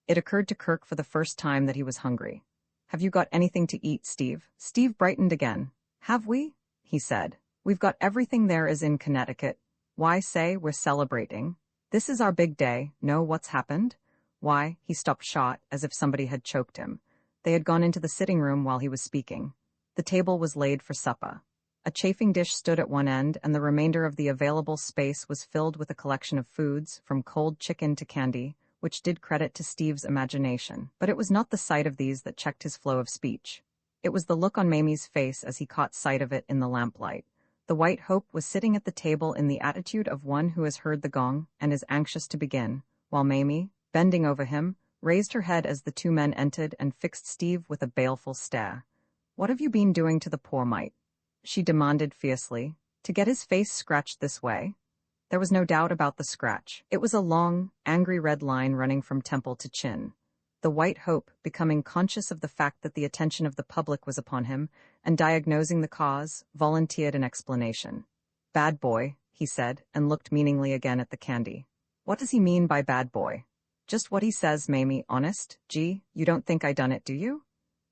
It occurred to Kirk for the first time that he was hungry. "Have you got anything to eat, Steve?" Steve brightened again. "Have we?" he said. "We've got everything there is in Connecticut. Why, say, we're celebrating. This is our big day. Know what's happened?" "Why?" He stopped short, as if somebody had choked him. They had gone into the sitting room while he was speaking. The table was laid for supper. A chafing dish stood at one end, and the remainder of the available space was filled with a collection of foods, from cold chicken to candy, which did credit to Steve's imagination. But it was not the sight of these that checked his flow of speech. It was the look on Mamie's face as he caught sight of it in the lamplight. The White Hope was sitting at the table in the attitude of one who has heard the gong and is anxious to begin, while Mamie, bending over him, raised her head as the two men entered and fixed Steve with a baleful stare. "What have you been doing to the poor mite?" she demanded fiercely. "To get his face scratched this way?" There was no doubt about the scratch. It was a long, angry red line running from temple to chin. The White Hope, becoming conscious of the fact that the attention of the public was upon him, and diagnosing the cause, volunteered an explanation. "Bad boy," he said, and looked meaningly again at the candy. "What does he mean by bad boy?" "Just what he says, Mamie, honest. Gee, you don't think I done it, do you?"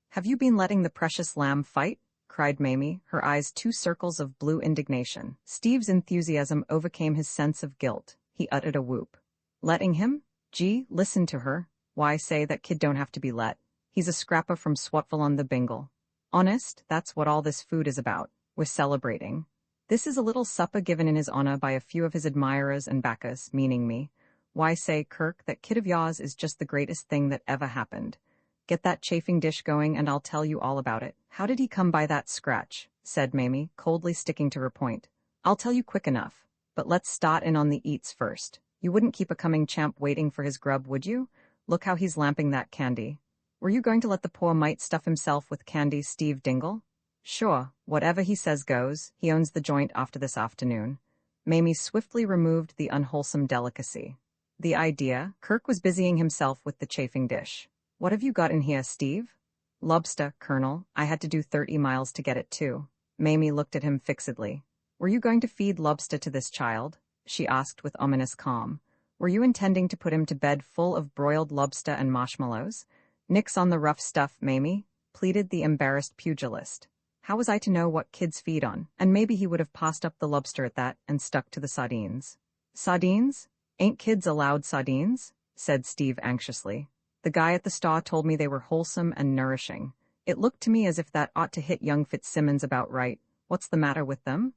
"Have you been letting the precious lamb fight?" cried Mamie, her eyes two circles of blue indignation. Steve's enthusiasm overcame his sense of guilt. He uttered a whoop. "Letting him? Gee, listen to her. Why, say, that kid don't have to be let. He's a scrapper from Swatville on the Bingle. Honest, that's what all this food is about. We're celebrating. This is a little supper given in his honor by a few of his admirers and backers, meaning me. Why, say, Kirk, that kid of yours is just the greatest thing that ever happened. Get that chafing dish going and I'll tell you all about it." "How did he come by that scratch?" said Mamie, coldly sticking to her point. "I'll tell you quick enough. But let's start in on the eats first. You wouldn't keep a coming champ waiting for his grub, would you? Look how he's lamping that candy. Were you going to let the poor mite stuff himself with candy, Steve Dingle?" "Sure, whatever he says goes. He owns the joint after this afternoon." Mamie swiftly removed the unwholesome delicacy. "The idea." Kirk was busying himself with the chafing dish. "What have you got in here, Steve?" "Lobster, Colonel. I had to do 30 miles to get it too." Mamie looked at him fixedly. "Were you going to feed lobster to this child?" she asked with ominous calm. "Were you intending to put him to bed full of broiled lobster and marshmallows?" "Nix on the rough stuff, Mamie," pleaded the embarrassed pugilist. "How was I to know what kids feed on?" And maybe he would have passed up the lobster at that and stuck to the sardines. "Sardines? Ain't kids allowed sardines?" said Steve anxiously. The guy at the store told me they were wholesome and nourishing. It looked to me as if that ought to hit young Fitzsimmons about right. What's the matter with them?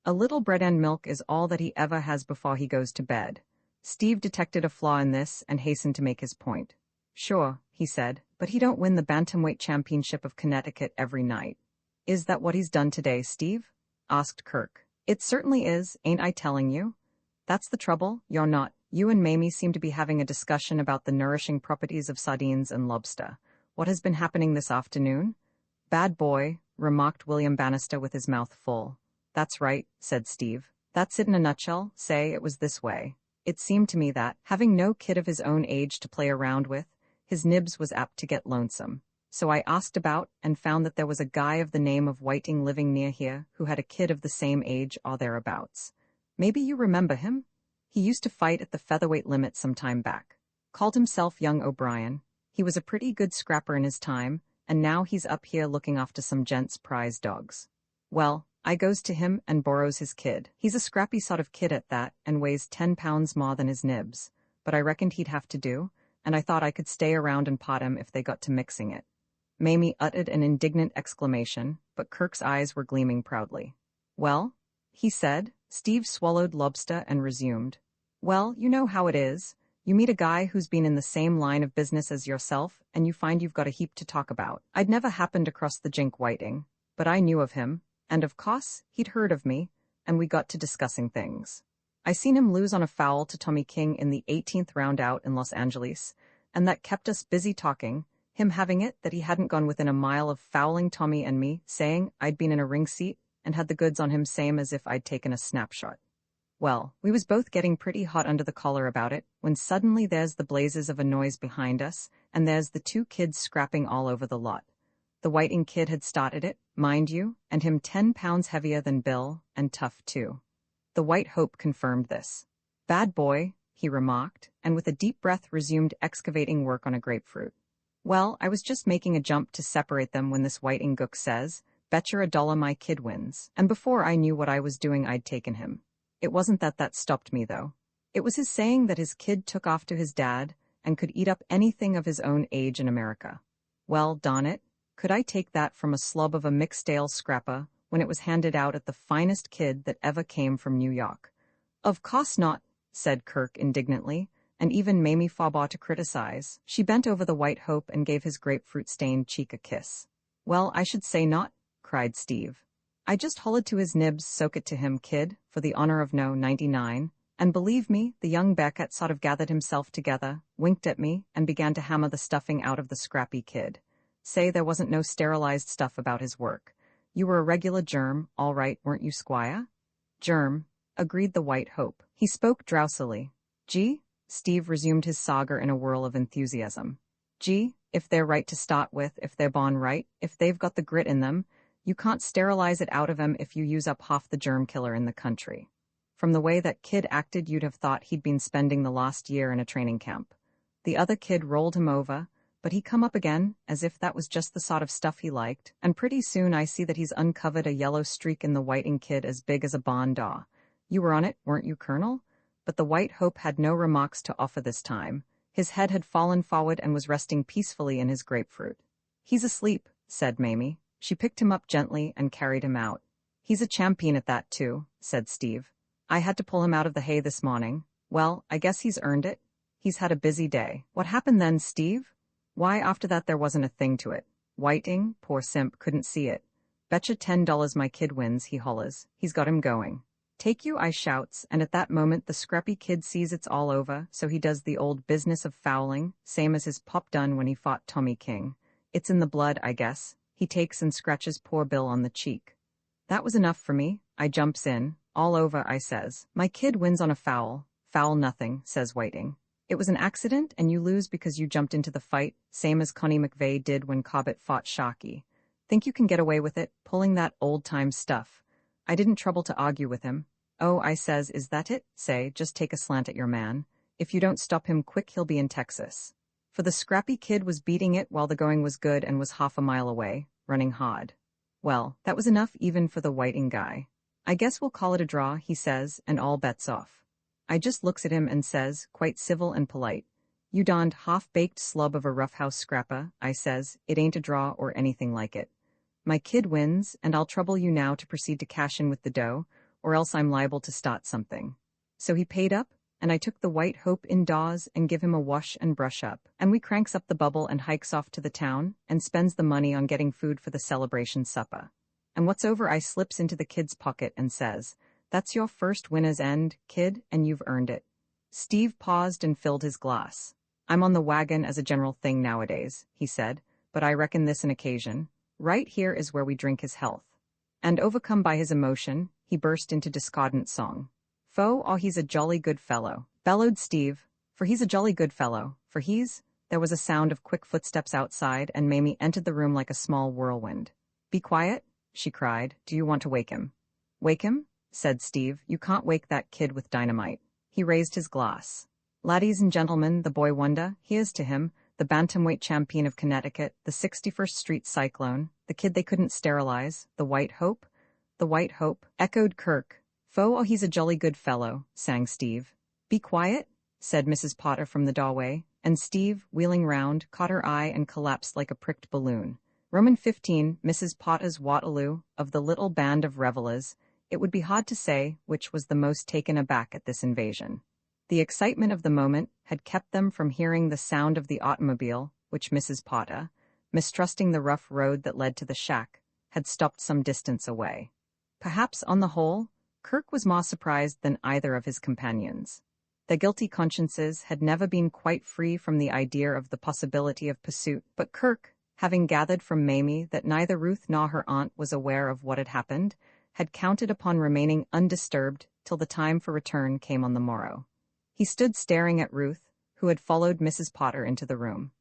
A little bread and milk is all that he ever has before he goes to bed. Steve detected a flaw in this and hastened to make his point. Sure, he said, but he don't win the bantamweight championship of Connecticut every night. Is that what he's done today, Steve? Asked Kirk. It certainly is, ain't I telling you? That's the trouble, you're not. You and Mamie seem to be having a discussion about the nourishing properties of sardines and lobster. What has been happening this afternoon? Bad boy, remarked William Bannister with his mouth full. That's right, said Steve. That's it in a nutshell. Say, it was this way. It seemed to me that, having no kid of his own age to play around with, his nibs was apt to get lonesome. So I asked about and found that there was a guy of the name of Whiting living near here who had a kid of the same age or thereabouts. Maybe you remember him? He used to fight at the featherweight limit some time back. Called himself Young O'Brien. He was a pretty good scrapper in his time, and now he's up here looking after some gents' prize dogs. Well, I goes to him and borrows his kid. He's a scrappy sort of kid at that, and weighs 10 pounds more than his nibs. But I reckoned he'd have to do, and I thought I could stay around and pot him if they got to mixing it. Mamie uttered an indignant exclamation, but Kirk's eyes were gleaming proudly. Well, he said. Steve swallowed lobster and resumed. Well, you know how it is. You meet a guy who's been in the same line of business as yourself, and you find you've got a heap to talk about. I'd never happened across the Jink Whiting, but I knew of him, and of course, he'd heard of me, and we got to discussing things. I seen him lose on a foul to Tommy King in the 18th round out in Los Angeles, and that kept us busy talking, him having it that he hadn't gone within a mile of fouling Tommy and me, saying I'd been in a ring seat, and had the goods on him same as if I'd taken a snapshot. Well, we was both getting pretty hot under the collar about it, when suddenly there's the blazes of a noise behind us, and there's the two kids scrapping all over the lot. The Whiting kid had started it, mind you, and him 10 pounds heavier than Bill, and tough too. The White Hope confirmed this. Bad boy, he remarked, and with a deep breath resumed excavating work on a grapefruit. Well, I was just making a jump to separate them when this Whiting gook says, betcha $1 my kid wins, and before I knew what I was doing I'd taken him. It wasn't that stopped me, though. It was his saying that his kid took off to his dad and could eat up anything of his own age in America. Well, darn it, could I take that from a slub of a mixed-ale scrapper when it was handed out at the finest kid that ever came from New York? Of course not, said Kirk indignantly, and even Mamie forbore to criticize. She bent over the White Hope and gave his grapefruit-stained cheek a kiss. Well, I should say not, cried Steve. I just hollered to his nibs, soak it to him, kid, for the honor of no 99, and believe me, the young Beckett sort of gathered himself together, winked at me, and began to hammer the stuffing out of the scrappy kid. Say there wasn't no sterilized stuff about his work. You were a regular germ, all right, weren't you, Squire? Germ, agreed the White Hope. He spoke drowsily. Gee, Steve resumed his saga in a whirl of enthusiasm. Gee, if they're right to start with, if they're born right, if they've got the grit in them, you can't sterilize it out of him if you use up half the germ killer in the country. From the way that kid acted, you'd have thought he'd been spending the last year in a training camp. The other kid rolled him over, but he come up again, as if that was just the sort of stuff he liked, and pretty soon I see that he's uncovered a yellow streak in the Whiting kid as big as a barn door. You were on it, weren't you, Colonel? But the White Hope had no remarks to offer this time. His head had fallen forward and was resting peacefully in his grapefruit. He's asleep, said Mamie. She picked him up gently and carried him out. He's a champion at that, too, said Steve. I had to pull him out of the hay this morning. Well, I guess he's earned it. He's had a busy day. What happened then, Steve? Why, after that there wasn't a thing to it. Whiting, poor simp, couldn't see it. Betcha $10 my kid wins, he hollers. He's got him going. Take you, I shouts, and at that moment the scrappy kid sees it's all over, so he does the old business of fouling, same as his pop done when he fought Tommy King. It's in the blood, I guess. He takes and scratches poor Bill on the cheek. That was enough for me. I jumps in. All over, I says. My kid wins on a foul. Foul nothing, says Whiting. It was an accident, and you lose because you jumped into the fight, same as Connie McVeigh did when Cobbett fought Sharkey. Think you can get away with it, pulling that old-time stuff. I didn't trouble to argue with him. Oh, I says, is that it? Say, just take a slant at your man. If you don't stop him quick, he'll be in Texas. For the scrappy kid was beating it while the going was good and was half a mile away, running hard. Well, that was enough even for the Whiting guy. I guess we'll call it a draw, he says, and all bets off. I just looks at him and says, quite civil and polite, "You donned half-baked slub of a roughhouse scrapper," I says. "It ain't a draw or anything like it. My kid wins, and I'll trouble you now to proceed to cash in with the dough, or else I'm liable to start something." So he paid up, and I took the White Hope indoors and give him a wash and brush up, and we cranks up the bubble and hikes off to the town, and spends the money on getting food for the celebration supper. And what's over, I slips into the kid's pocket and says, "That's your first winner's end, kid, and you've earned it." Steve paused and filled his glass. "I'm on the wagon as a general thing nowadays," he said, "but I reckon this an occasion. Right here is where we drink his health." And overcome by his emotion, he burst into discordant song. "Oh, he's a jolly good fellow," bellowed Steve, "for he's a jolly good fellow, for he's—" There was a sound of quick footsteps outside, and Mamie entered the room like a small whirlwind. "Be quiet," she cried. "Do you want to wake him?" "Wake him?" said Steve. "You can't wake that kid with dynamite." He raised his glass. "Laddies and gentlemen," the boy wonder, "here's to him, the bantamweight champion of Connecticut, the 61st Street Cyclone, the kid they couldn't sterilize, the White Hope." "The White Hope," echoed Kirk. "Oh, he's a jolly good fellow," sang Steve. "Be quiet," said Mrs. Potter from the doorway, and Steve, wheeling round, caught her eye and collapsed like a pricked balloon. Roman 15, Mrs. Potter's Waterloo, of the little band of revelers. It would be hard to say which was the most taken aback at this invasion. The excitement of the moment had kept them from hearing the sound of the automobile, which Mrs. Potter, mistrusting the rough road that led to the shack, had stopped some distance away. Perhaps, on the whole, Kirk was more surprised than either of his companions. Their guilty consciences had never been quite free from the idea of the possibility of pursuit, but Kirk, having gathered from Mamie that neither Ruth nor her aunt was aware of what had happened, had counted upon remaining undisturbed till the time for return came on the morrow. He stood staring at Ruth, who had followed Mrs. Potter into the room.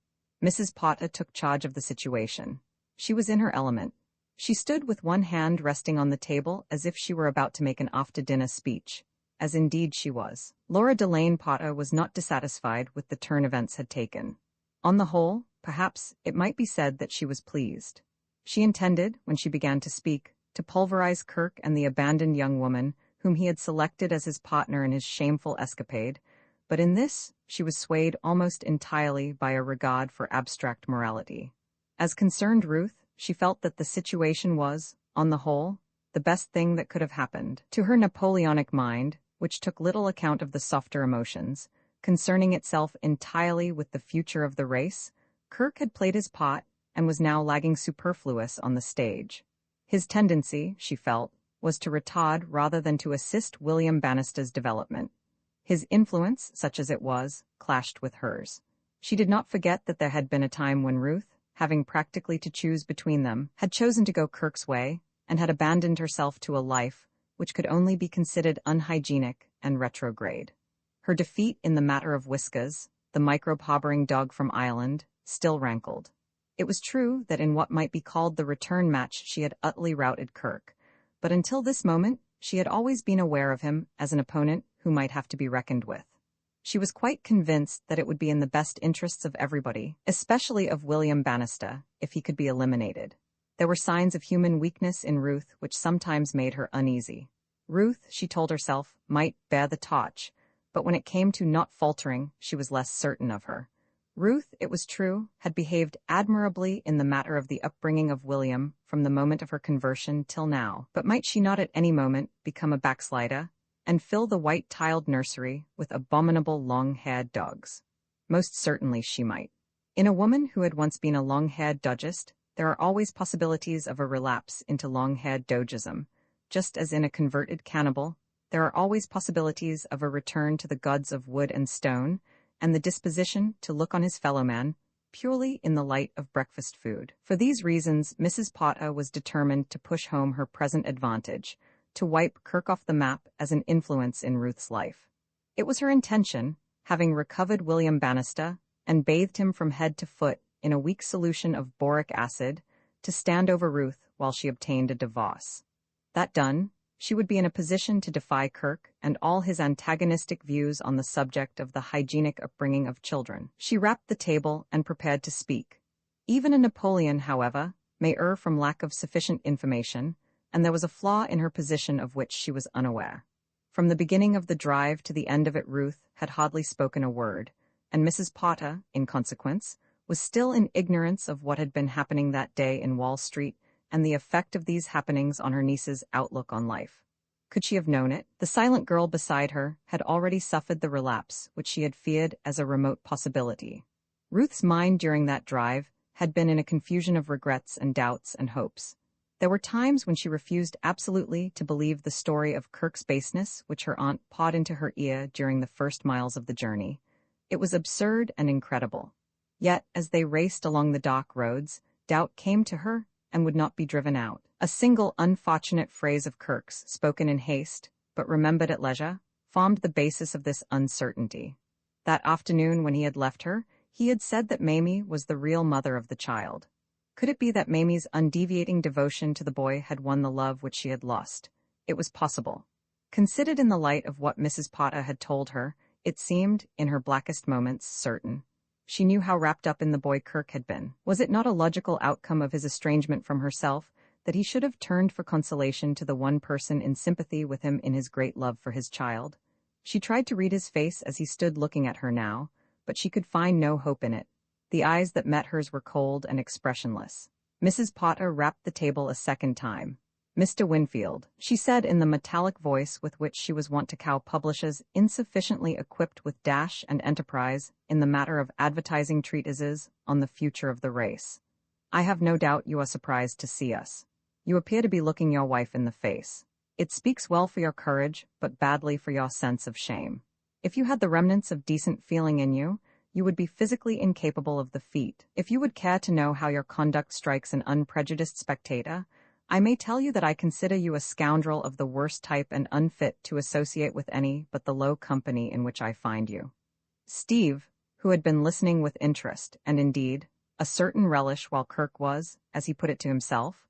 Mrs. Potter took charge of the situation. She was in her element. She stood with one hand resting on the table as if she were about to make an after-dinner speech, as indeed she was. Laura Delane Potter was not dissatisfied with the turn events had taken. On the whole, perhaps, it might be said that she was pleased. She intended, when she began to speak, to pulverize Kirk and the abandoned young woman whom he had selected as his partner in his shameful escapade, but in this she was swayed almost entirely by a regard for abstract morality. As concerned Ruth, she felt that the situation was, on the whole, the best thing that could have happened. To her Napoleonic mind, which took little account of the softer emotions, concerning itself entirely with the future of the race, Kirk had played his part and was now lagging superfluous on the stage. His tendency, she felt, was to retard rather than to assist William Bannister's development. His influence, such as it was, clashed with hers. She did not forget that there had been a time when Ruth, having practically to choose between them, had chosen to go Kirk's way, and had abandoned herself to a life which could only be considered unhygienic and retrograde. Her defeat in the matter of Whiskers, the microbe-harboring dog from Ireland, still rankled. It was true that in what might be called the return match she had utterly routed Kirk, but until this moment she had always been aware of him as an opponent who might have to be reckoned with. She was quite convinced that it would be in the best interests of everybody, especially of William Bannister, if he could be eliminated. There were signs of human weakness in Ruth which sometimes made her uneasy. Ruth, she told herself, might bear the torch, but when it came to not faltering, she was less certain of her. Ruth, it was true, had behaved admirably in the matter of the upbringing of William from the moment of her conversion till now, but might she not at any moment become a backslider and fill the white-tiled nursery with abominable long-haired dogs? Most certainly she might. In a woman who had once been a long-haired dodgist, there are always possibilities of a relapse into long-haired dogism, just as in a converted cannibal, there are always possibilities of a return to the gods of wood and stone, and the disposition to look on his fellow-man purely in the light of breakfast food. For these reasons, Mrs. Potter was determined to push home her present advantage, to wipe Kirk off the map as an influence in Ruth's life. It was her intention, having recovered William Bannister and bathed him from head to foot in a weak solution of boric acid, to stand over Ruth while she obtained a divorce. That done, she would be in a position to defy Kirk and all his antagonistic views on the subject of the hygienic upbringing of children. She rapped the table and prepared to speak. Even a Napoleon, however, may err from lack of sufficient information, and there was a flaw in her position of which she was unaware. From the beginning of the drive to the end of it, Ruth had hardly spoken a word, and Mrs. Potter, in consequence, was still in ignorance of what had been happening that day in Wall Street and the effect of these happenings on her niece's outlook on life. Could she have known it? The silent girl beside her had already suffered the relapse which she had feared as a remote possibility. Ruth's mind during that drive had been in a confusion of regrets and doubts and hopes. There were times when she refused absolutely to believe the story of Kirk's baseness which her aunt pawed into her ear during the first miles of the journey. It was absurd and incredible. Yet, as they raced along the dock roads, doubt came to her and would not be driven out. A single unfortunate phrase of Kirk's, spoken in haste, but remembered at leisure, formed the basis of this uncertainty. That afternoon when he had left her, he had said that Mamie was the real mother of the child. Could it be that Mamie's undeviating devotion to the boy had won the love which she had lost? It was possible. Considered in the light of what Mrs. Potter had told her, it seemed, in her blackest moments, certain. She knew how wrapped up in the boy Kirk had been. Was it not a logical outcome of his estrangement from herself that he should have turned for consolation to the one person in sympathy with him in his great love for his child? She tried to read his face as he stood looking at her now, but she could find no hope in it. The eyes that met hers were cold and expressionless. Mrs. Potter rapped the table a second time. "Mr. Winfield," she said in the metallic voice with which she was wont to cow publishers insufficiently equipped with dash and enterprise in the matter of advertising treatises on the future of the race. "I have no doubt you are surprised to see us. You appear to be looking your wife in the face. It speaks well for your courage, but badly for your sense of shame. If you had the remnants of decent feeling in you, you would be physically incapable of the feat. If you would care to know how your conduct strikes an unprejudiced spectator, I may tell you that I consider you a scoundrel of the worst type and unfit to associate with any but the low company in which I find you." Steve, who had been listening with interest and, indeed, a certain relish while Kirk was, as he put it to himself,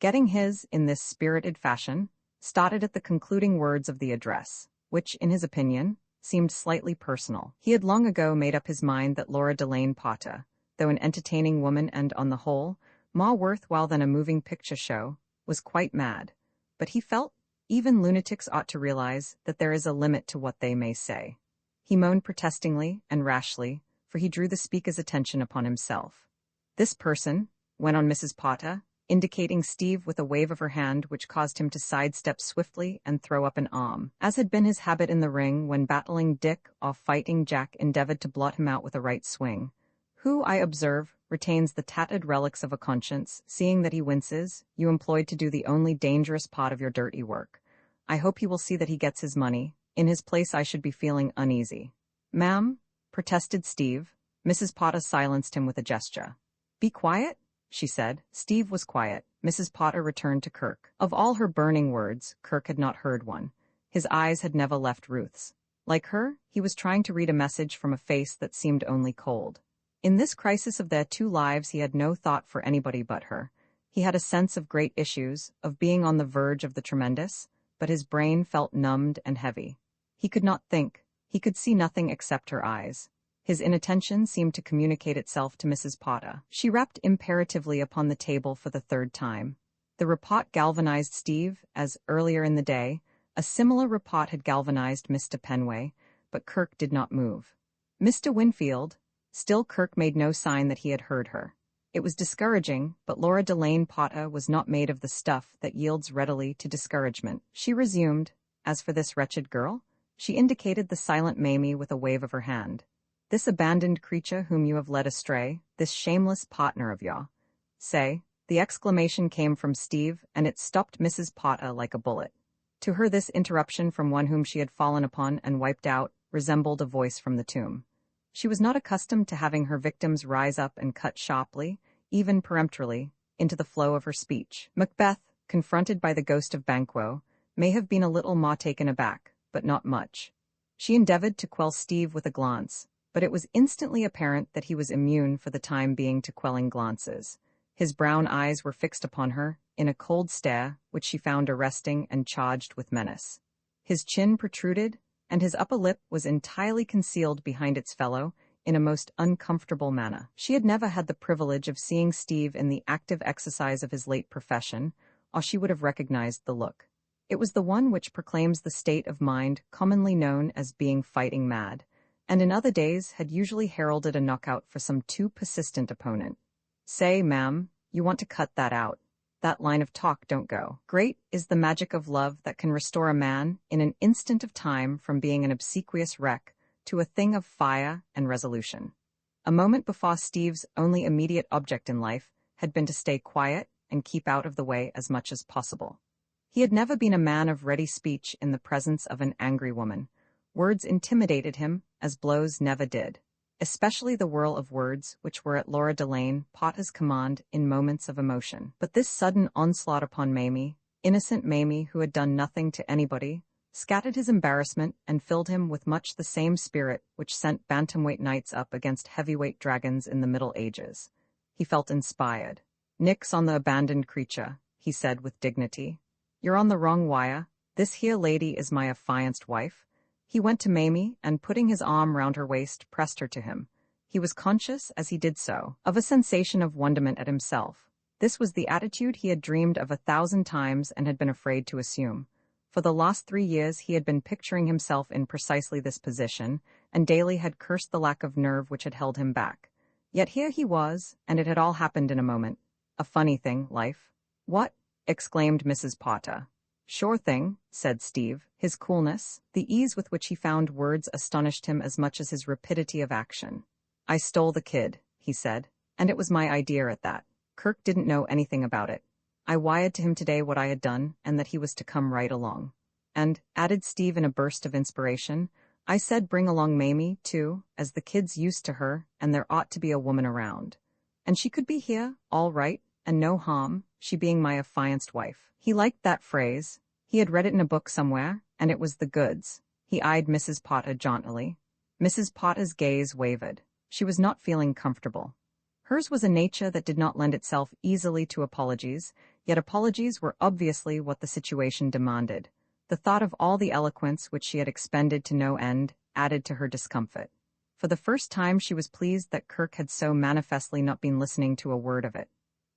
getting his in this spirited fashion, started at the concluding words of the address, which, in his opinion, seemed slightly personal. He had long ago made up his mind that Laura Delane Potter, though an entertaining woman and, on the whole, more worthwhile than a moving picture show, was quite mad. But he felt, even lunatics ought to realize, that there is a limit to what they may say. He moaned protestingly and rashly, for he drew the speaker's attention upon himself. "This person," went on Mrs. Potter, indicating Steve with a wave of her hand which caused him to sidestep swiftly and throw up an arm, as had been his habit in the ring when battling Dick or fighting Jack endeavored to blot him out with a right swing, "who, I observe, retains the tattered relics of a conscience, seeing that he winces, you employed to do the only dangerous part of your dirty work. I hope he will see that he gets his money. In his place I should be feeling uneasy." "Ma'am," protested Steve. Mrs. Potter silenced him with a gesture. "Be quiet," she said. Steve was quiet. Mrs. Potter returned to Kirk. Of all her burning words, Kirk had not heard one. His eyes had never left Ruth's. Like her, he was trying to read a message from a face that seemed only cold. In this crisis of their two lives he had no thought for anybody but her. He had a sense of great issues, of being on the verge of the tremendous, but his brain felt numbed and heavy. He could not think. He could see nothing except her eyes. His inattention seemed to communicate itself to Mrs. Potter. She rapped imperatively upon the table for the third time. The report galvanized Steve, as, earlier in the day, a similar report had galvanized Mr. Penway, but Kirk did not move. "Mr. Winfield," still Kirk made no sign that he had heard her. It was discouraging, but Laura Delane Potter was not made of the stuff that yields readily to discouragement. She resumed, "As for this wretched girl," she indicated the silent Mamie with a wave of her hand. "This abandoned creature whom you have led astray, this shameless partner of yours. Say," the exclamation came from Steve, and it stopped Mrs. Potter like a bullet. To her this interruption from one whom she had fallen upon and wiped out resembled a voice from the tomb. She was not accustomed to having her victims rise up and cut sharply, even peremptorily, into the flow of her speech. Macbeth, confronted by the ghost of Banquo, may have been a little more taken aback, but not much. She endeavored to quell Steve with a glance, but it was instantly apparent that he was immune for the time being to quelling glances. His brown eyes were fixed upon her, in a cold stare which she found arresting and charged with menace. His chin protruded, and his upper lip was entirely concealed behind its fellow, in a most uncomfortable manner. She had never had the privilege of seeing Steve in the active exercise of his late profession, or she would have recognized the look. It was the one which proclaims the state of mind commonly known as being fighting mad, and in other days had usually heralded a knockout for some too persistent opponent. "Say, ma'am, you want to cut that out. That line of talk don't go." Great is the magic of love that can restore a man in an instant of time from being an obsequious wreck to a thing of fire and resolution. A moment before, Steve's only immediate object in life had been to stay quiet and keep out of the way as much as possible. He had never been a man of ready speech in the presence of an angry woman. Words intimidated him as blows never did, especially the whirl of words which were at Laura Delane Potter's command in moments of emotion. But this sudden onslaught upon Mamie, innocent Mamie who had done nothing to anybody, scattered his embarrassment and filled him with much the same spirit which sent bantamweight knights up against heavyweight dragons in the Middle Ages. He felt inspired. "Nix on the abandoned creature," he said with dignity. "You're on the wrong wire. This here lady is my affianced wife." He went to Mamie and, putting his arm round her waist, pressed her to him. He was conscious, as he did so, of a sensation of wonderment at himself. This was the attitude he had dreamed of 1,000 times and had been afraid to assume. For the last 3 years he had been picturing himself in precisely this position, and daily had cursed the lack of nerve which had held him back. Yet here he was, and it had all happened in a moment. A funny thing, life. "What?" exclaimed Mrs. Potter. "Sure thing," said Steve. His coolness, the ease with which he found words, astonished him as much as his rapidity of action. "I stole the kid," he said, "and it was my idea at that. Kirk didn't know anything about it. I wired to him today what I had done and that he was to come right along. And," added Steve in a burst of inspiration, "I said bring along Mamie, too, as the kid's used to her and there ought to be a woman around. And she could be here, all right, and no harm, she being my affianced wife." He liked that phrase. He had read it in a book somewhere, and it was the goods. He eyed Mrs. Potter jauntily. Mrs. Potter's gaze wavered. She was not feeling comfortable. Hers was a nature that did not lend itself easily to apologies, yet apologies were obviously what the situation demanded. The thought of all the eloquence which she had expended to no end added to her discomfort. For the first time she was pleased that Kirk had so manifestly not been listening to a word of it.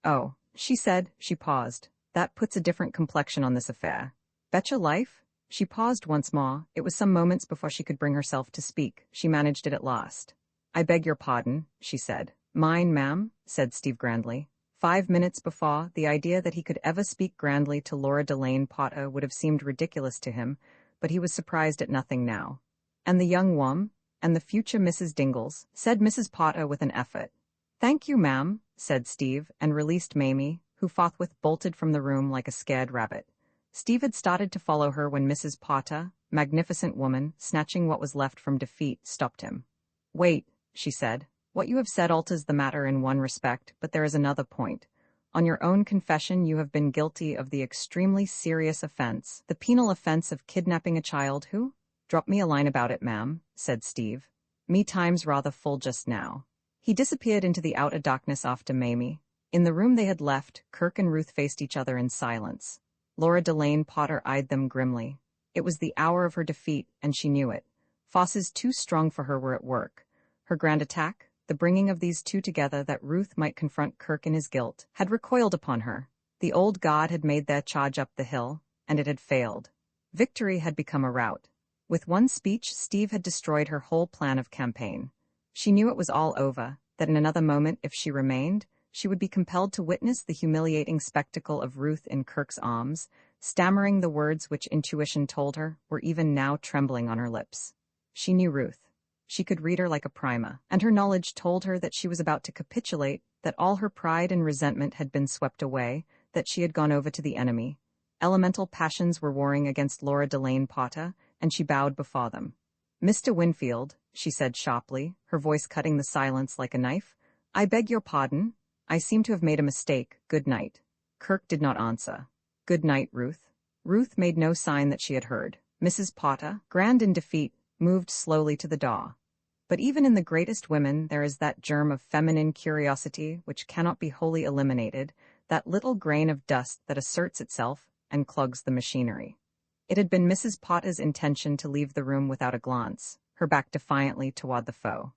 "Oh," she said. She paused. "That puts a different complexion on this affair. Betcha life?" She paused once more. It was some moments before she could bring herself to speak. She managed it at last. "I beg your pardon," she said. "Mine, ma'am," said Steve grandly. 5 minutes before, the idea that he could ever speak grandly to Laura Delane Potter would have seemed ridiculous to him, but he was surprised at nothing now. "And the young wom, and the future Mrs. Dingles," said Mrs. Potter with an effort. "Thank you, ma'am," said Steve, and released Mamie, who forthwith bolted from the room like a scared rabbit. Steve had started to follow her when Mrs. Potter, magnificent woman, snatching what was left from defeat, stopped him. "Wait," she said. "What you have said alters the matter in one respect, but there is another point. On your own confession you have been guilty of the extremely serious offense, the penal offense of kidnapping a child who—" "Drop me a line about it, ma'am," said Steve. "Me time's rather full just now." He disappeared into the outer darkness after Mamie. In the room they had left, Kirk and Ruth faced each other in silence. Laura Delane Potter eyed them grimly. It was the hour of her defeat, and she knew it. Forces too strong for her were at work. Her grand attack, the bringing of these two together that Ruth might confront Kirk in his guilt, had recoiled upon her. The old god had made their charge up the hill, and it had failed. Victory had become a rout. With one speech, Steve had destroyed her whole plan of campaign. She knew it was all over, that in another moment, if she remained, she would be compelled to witness the humiliating spectacle of Ruth in Kirk's arms, stammering the words which intuition told her were even now trembling on her lips. She knew Ruth. She could read her like a primer, and her knowledge told her that she was about to capitulate, that all her pride and resentment had been swept away, that she had gone over to the enemy. Elemental passions were warring against Laura Delane Potter, and she bowed before them. "Mr. Winfield," she said sharply, her voice cutting the silence like a knife, "I beg your pardon. I seem to have made a mistake. Good night." Kirk did not answer. "Good night, Ruth." Ruth made no sign that she had heard. Mrs. Potter, grand in defeat, moved slowly to the door. But even in the greatest women there is that germ of feminine curiosity which cannot be wholly eliminated, that little grain of dust that asserts itself and clogs the machinery. It had been Mrs. Potter's intention to leave the room without a glance, her back defiantly toward the foe.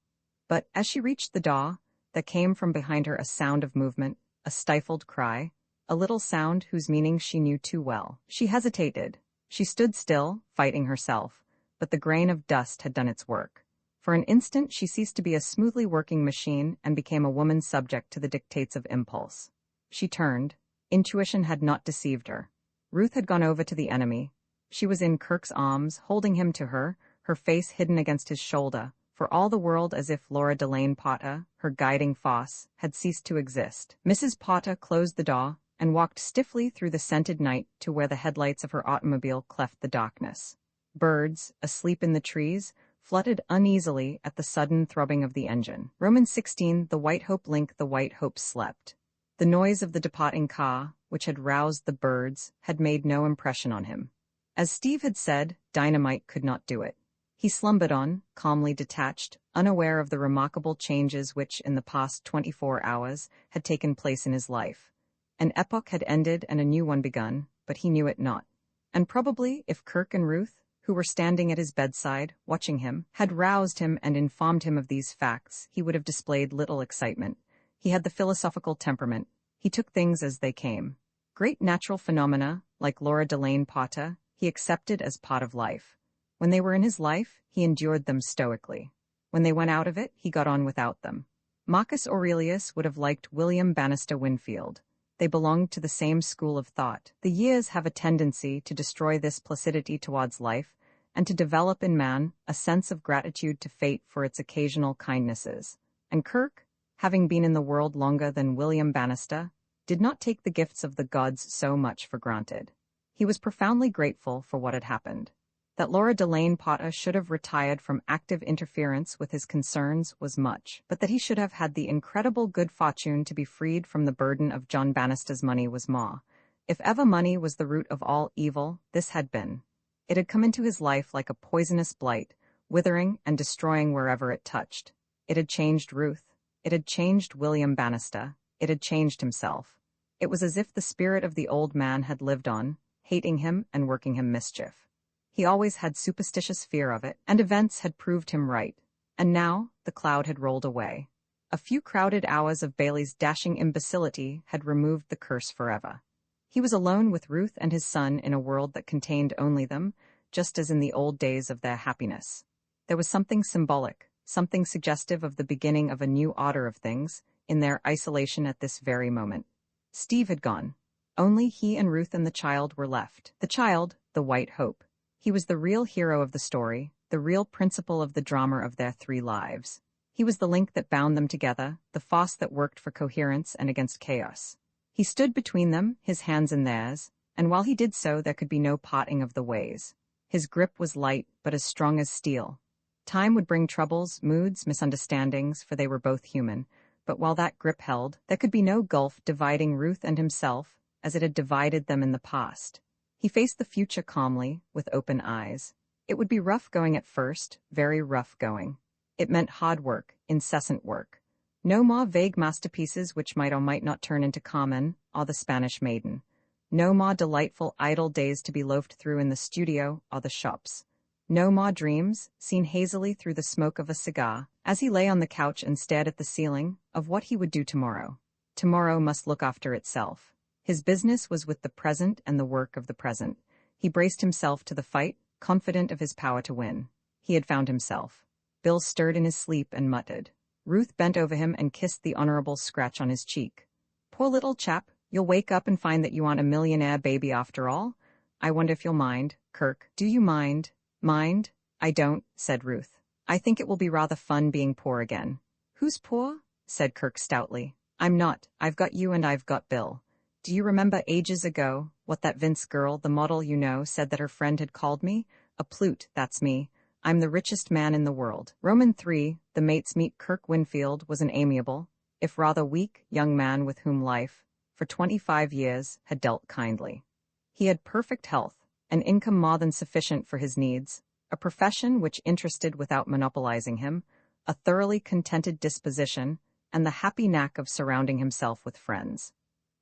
But as she reached the door, there came from behind her a sound of movement, a stifled cry, a little sound whose meaning she knew too well. She hesitated. She stood still, fighting herself, but the grain of dust had done its work. For an instant she ceased to be a smoothly working machine and became a woman subject to the dictates of impulse. She turned. Intuition had not deceived her. Ruth had gone over to the enemy. She was in Kirk's arms, holding him to her, her face hidden against his shoulder, for all the world as if Laura Delane Potter, her guiding force, had ceased to exist. Mrs. Potter closed the door and walked stiffly through the scented night to where the headlights of her automobile cleft the darkness. Birds, asleep in the trees, fluttered uneasily at the sudden throbbing of the engine. Romans 16, the White Hope Link, the White Hope slept. The noise of the departing car, which had roused the birds, had made no impression on him. As Steve had said, dynamite could not do it. He slumbered on, calmly detached, unaware of the remarkable changes which, in the past 24 hours, had taken place in his life. An epoch had ended and a new one begun, but he knew it not. And probably, if Kirk and Ruth, who were standing at his bedside, watching him, had roused him and informed him of these facts, he would have displayed little excitement. He had the philosophical temperament. He took things as they came. Great natural phenomena, like Laura Delane Potter, he accepted as part of life. When they were in his life, he endured them stoically. When they went out of it, he got on without them. Marcus Aurelius would have liked William Bannister Winfield. They belonged to the same school of thought. The years have a tendency to destroy this placidity towards life, and to develop in man a sense of gratitude to fate for its occasional kindnesses. And Kirk, having been in the world longer than William Bannister, did not take the gifts of the gods so much for granted. He was profoundly grateful for what had happened. That Laura Delane Potter should have retired from active interference with his concerns was much, but that he should have had the incredible good fortune to be freed from the burden of John Bannister's money was more. If ever money was the root of all evil, this had been. It had come into his life like a poisonous blight, withering and destroying wherever it touched. It had changed Ruth. It had changed William Bannister. It had changed himself. It was as if the spirit of the old man had lived on, hating him and working him mischief. He always had superstitious fear of it, and events had proved him right. And now, the cloud had rolled away. A few crowded hours of Bailey's dashing imbecility had removed the curse forever. He was alone with Ruth and his son in a world that contained only them, just as in the old days of their happiness. There was something symbolic, something suggestive of the beginning of a new order of things, in their isolation at this very moment. Steve had gone. Only he and Ruth and the child were left. The child, the White Hope. He was the real hero of the story, the real principal of the drama of their 3 lives. He was the link that bound them together, the force that worked for coherence and against chaos. He stood between them, his hands in theirs, and while he did so there could be no parting of the ways. His grip was light, but as strong as steel. Time would bring troubles, moods, misunderstandings, for they were both human, but while that grip held, there could be no gulf dividing Ruth and himself, as it had divided them in the past. He faced the future calmly, with open eyes. It would be rough going at first, very rough going. It meant hard work, incessant work. No more vague masterpieces which might or might not turn into Carmen or the Spanish Maiden. No more delightful idle days to be loafed through in the studio or the shops. No more dreams, seen hazily through the smoke of a cigar, as he lay on the couch and stared at the ceiling, of what he would do tomorrow. Tomorrow must look after itself. His business was with the present and the work of the present. He braced himself to the fight, confident of his power to win. He had found himself. Bill stirred in his sleep and muttered. Ruth bent over him and kissed the honorable scratch on his cheek. Poor little chap, you'll wake up and find that you aren't a millionaire baby after all. I wonder if you'll mind, Kirk. Do you mind? Mind? I don't, said Ruth. I think it will be rather fun being poor again. Who's poor? Said Kirk stoutly. I'm not. I've got you and I've got Bill. Do you remember ages ago what that Vince girl, the model you know, said that her friend had called me? A plute, that's me. I'm the richest man in the world. Roman 3, the mates meet Kirk Winfield, was an amiable, if rather weak, young man with whom life, for 25 years, had dealt kindly. He had perfect health, an income more than sufficient for his needs, a profession which interested without monopolizing him, a thoroughly contented disposition, and the happy knack of surrounding himself with friends.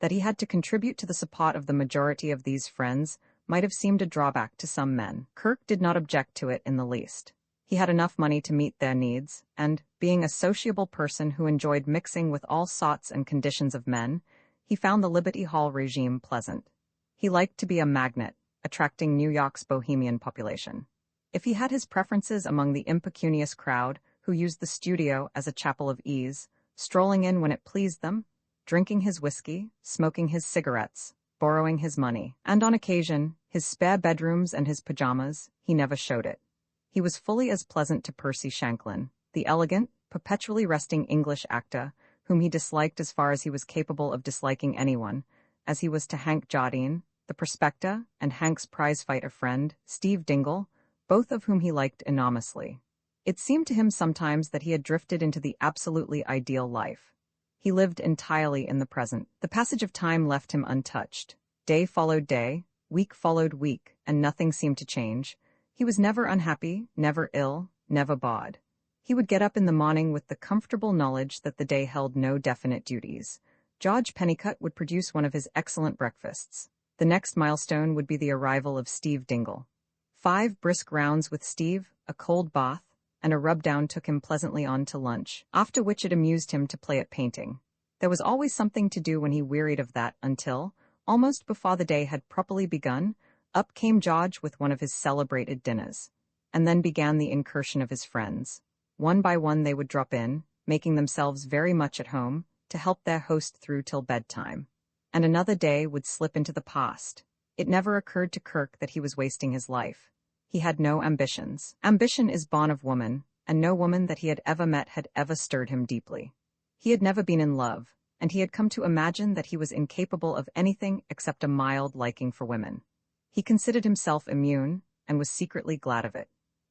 That he had to contribute to the support of the majority of these friends might have seemed a drawback to some men. Kirk did not object to it in the least. He had enough money to meet their needs, and, being a sociable person who enjoyed mixing with all sorts and conditions of men, he found the Liberty Hall regime pleasant. He liked to be a magnet, attracting New York's bohemian population. If he had his preferences among the impecunious crowd, who used the studio as a chapel of ease, strolling in when it pleased them, drinking his whiskey, smoking his cigarettes, borrowing his money, and on occasion, his spare bedrooms and his pajamas. He never showed it. He was fully as pleasant to Percy Shanklin, the elegant, perpetually resting English actor, whom he disliked as far as he was capable of disliking anyone, as he was to Hank Jardine, the prospector, and Hank's prize-fighter friend, Steve Dingle, both of whom he liked enormously. It seemed to him sometimes that he had drifted into the absolutely ideal life. He lived entirely in the present. The passage of time left him untouched. Day followed day, week followed week, and nothing seemed to change. He was never unhappy, never ill, never bored. He would get up in the morning with the comfortable knowledge that the day held no definite duties. George Pennicut would produce one of his excellent breakfasts. The next milestone would be the arrival of Steve Dingle. 5 brisk rounds with Steve, a cold bath, and a rub-down took him pleasantly on to lunch, after which it amused him to play at painting. There was always something to do when he wearied of that until, almost before the day had properly begun, up came George with one of his celebrated dinners. And then began the incursion of his friends. One by one they would drop in, making themselves very much at home, to help their host through till bedtime. And another day would slip into the past. It never occurred to Kirk that he was wasting his life. He had no ambitions. Ambition is born of woman, and no woman that he had ever met had ever stirred him deeply. He had never been in love, and he had come to imagine that he was incapable of anything except a mild liking for women. He considered himself immune, and was secretly glad of it.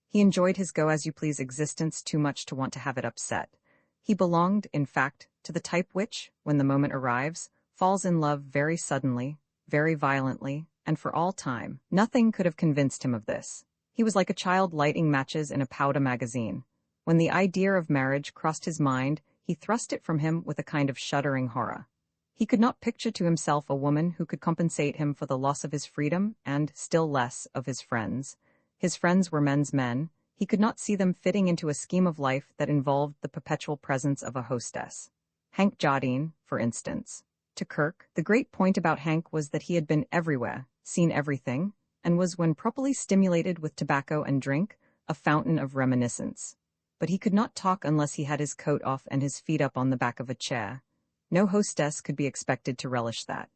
He enjoyed his go-as-you-please existence too much to want to have it upset. He belonged, in fact, to the type which, when the moment arrives, falls in love very suddenly, very violently, and for all time. Nothing could have convinced him of this. He was like a child lighting matches in a powder magazine. When the idea of marriage crossed his mind, he thrust it from him with a kind of shuddering horror. He could not picture to himself a woman who could compensate him for the loss of his freedom and, still less, of his friends. His friends were men's men. He could not see them fitting into a scheme of life that involved the perpetual presence of a hostess. Hank Jardine, for instance. To Kirk, the great point about Hank was that he had been everywhere, seen everything, and was, when properly stimulated with tobacco and drink, a fountain of reminiscence. But he could not talk unless he had his coat off and his feet up on the back of a chair. No hostess could be expected to relish that.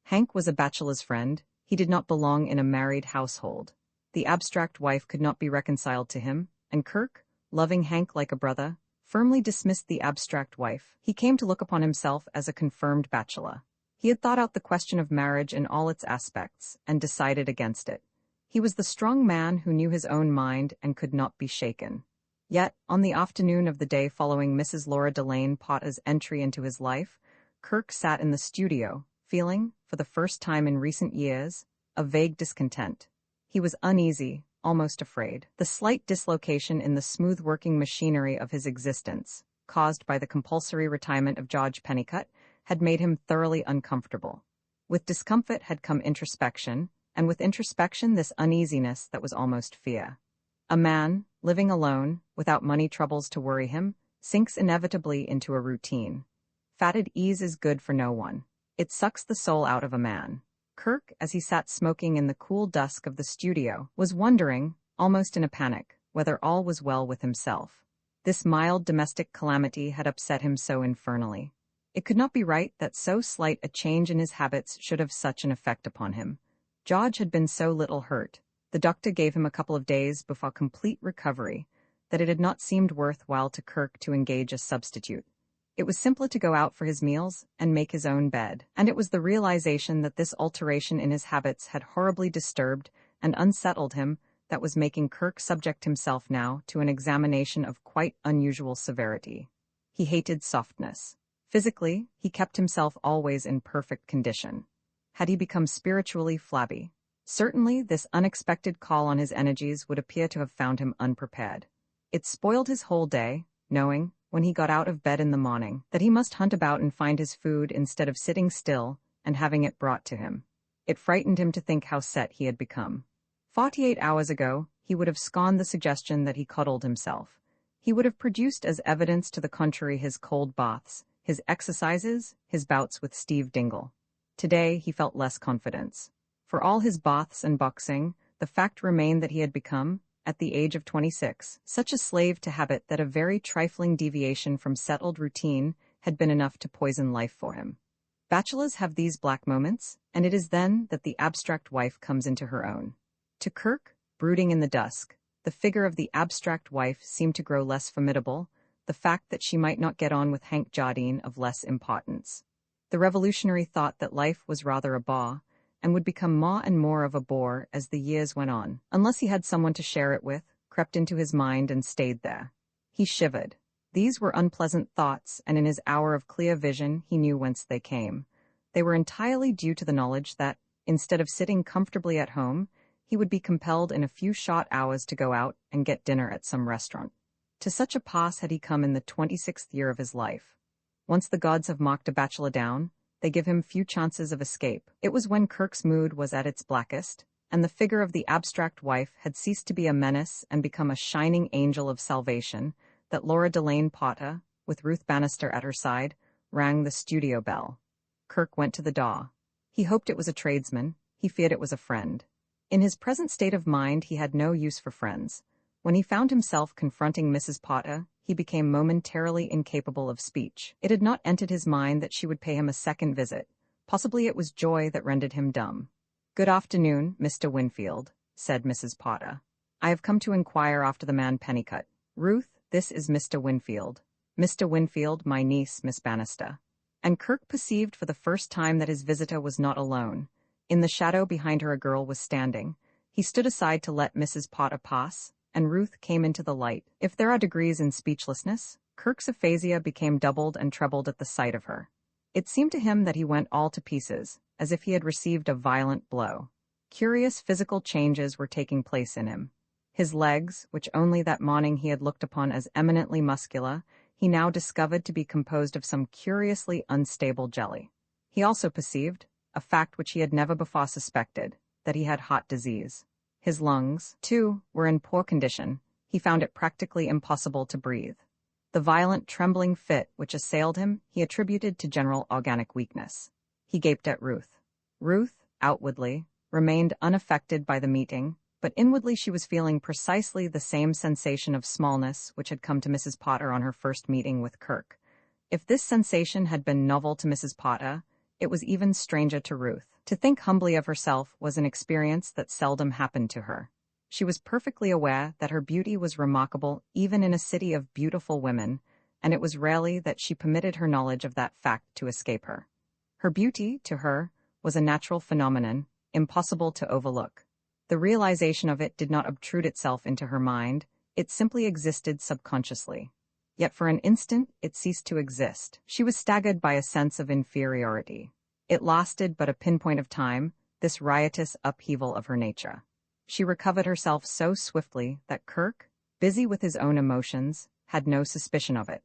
Hank was a bachelor's friend. He did not belong in a married household. The abstract wife could not be reconciled to him, and Kirk, loving Hank like a brother, firmly dismissed the abstract wife. He came to look upon himself as a confirmed bachelor. He had thought out the question of marriage in all its aspects, and decided against it. He was the strong man who knew his own mind and could not be shaken. Yet, on the afternoon of the day following Mrs. Laura Delane Potter's entry into his life, Kirk sat in the studio, feeling, for the first time in recent years, a vague discontent. He was uneasy, almost afraid. The slight dislocation in the smooth-working machinery of his existence, caused by the compulsory retirement of George Pennicut, had made him thoroughly uncomfortable. With discomfort had come introspection, and with introspection this uneasiness that was almost fear. A man, living alone, without money troubles to worry him, sinks inevitably into a routine. Fatted ease is good for no one. It sucks the soul out of a man. Kirk, as he sat smoking in the cool dusk of the studio, was wondering, almost in a panic, whether all was well with himself. This mild domestic calamity had upset him so infernally. It could not be right that so slight a change in his habits should have such an effect upon him. George had been so little hurt. The doctor gave him a couple of days before complete recovery, that it had not seemed worthwhile to Kirk to engage a substitute. It was simpler to go out for his meals and make his own bed, and it was the realization that this alteration in his habits had horribly disturbed and unsettled him that was making Kirk subject himself now to an examination of quite unusual severity. He hated softness. Physically, he kept himself always in perfect condition. Had he become spiritually flabby? Certainly, this unexpected call on his energies would appear to have found him unprepared. It spoiled his whole day, knowing, when he got out of bed in the morning, that he must hunt about and find his food instead of sitting still and having it brought to him. It frightened him to think how set he had become. 48 hours ago, he would have scorned the suggestion that he cuddled himself. He would have produced as evidence to the contrary his cold baths, his exercises, his bouts with Steve Dingle. Today, he felt less confidence. For all his baths and boxing, the fact remained that he had become, at the age of 26, such a slave to habit that a very trifling deviation from settled routine had been enough to poison life for him. Bachelors have these black moments, and it is then that the abstract wife comes into her own. To Kirk, brooding in the dusk, the figure of the abstract wife seemed to grow less formidable, the fact that she might not get on with Hank Jardine of less importance. The revolutionary thought that life was rather a bore, and would become more and more of a bore as the years went on, unless he had someone to share it with, crept into his mind and stayed there. He shivered. These were unpleasant thoughts, and in his hour of clear vision he knew whence they came. They were entirely due to the knowledge that, instead of sitting comfortably at home, he would be compelled in a few short hours to go out and get dinner at some restaurant. To such a pass had he come in the 26th year of his life. Once the gods have marked a bachelor down, they give him few chances of escape. It was when Kirk's mood was at its blackest, and the figure of the abstract wife had ceased to be a menace and become a shining angel of salvation, that Laura Delane Potter, with Ruth Bannister at her side, rang the studio bell. Kirk went to the door. He hoped it was a tradesman, he feared it was a friend. In his present state of mind he had no use for friends. When he found himself confronting Mrs. Potter, he became momentarily incapable of speech. It had not entered his mind that she would pay him a second visit. Possibly it was joy that rendered him dumb. "Good afternoon, Mr. Winfield," said Mrs. Potter. "I have come to inquire after the man Pennycutt. Ruth, this is Mr. Winfield. Mr. Winfield, my niece, Miss Bannister." And Kirk perceived for the first time that his visitor was not alone. In the shadow behind her a girl was standing. He stood aside to let Mrs. Potter pass, and Ruth came into the light. If there are degrees in speechlessness, Kirk's aphasia became doubled and trebled at the sight of her. It seemed to him that he went all to pieces, as if he had received a violent blow. Curious physical changes were taking place in him. His legs, which only that morning he had looked upon as eminently muscular, he now discovered to be composed of some curiously unstable jelly. He also perceived, a fact which he had never before suspected, that he had heart disease. His lungs, too, were in poor condition. He found it practically impossible to breathe. The violent trembling fit which assailed him he attributed to general organic weakness. He gaped at Ruth. Ruth, outwardly, remained unaffected by the meeting, but inwardly she was feeling precisely the same sensation of smallness which had come to Mrs. Potter on her first meeting with Kirk. If this sensation had been novel to Mrs. Potter, it was even stranger to Ruth. To think humbly of herself was an experience that seldom happened to her. She was perfectly aware that her beauty was remarkable even in a city of beautiful women, and it was rarely that she permitted her knowledge of that fact to escape her. Her beauty, to her, was a natural phenomenon, impossible to overlook. The realization of it did not obtrude itself into her mind, it simply existed subconsciously. Yet for an instant it ceased to exist. She was staggered by a sense of inferiority. It lasted but a pinpoint of time, this riotous upheaval of her nature. She recovered herself so swiftly that Kirk, busy with his own emotions, had no suspicion of it.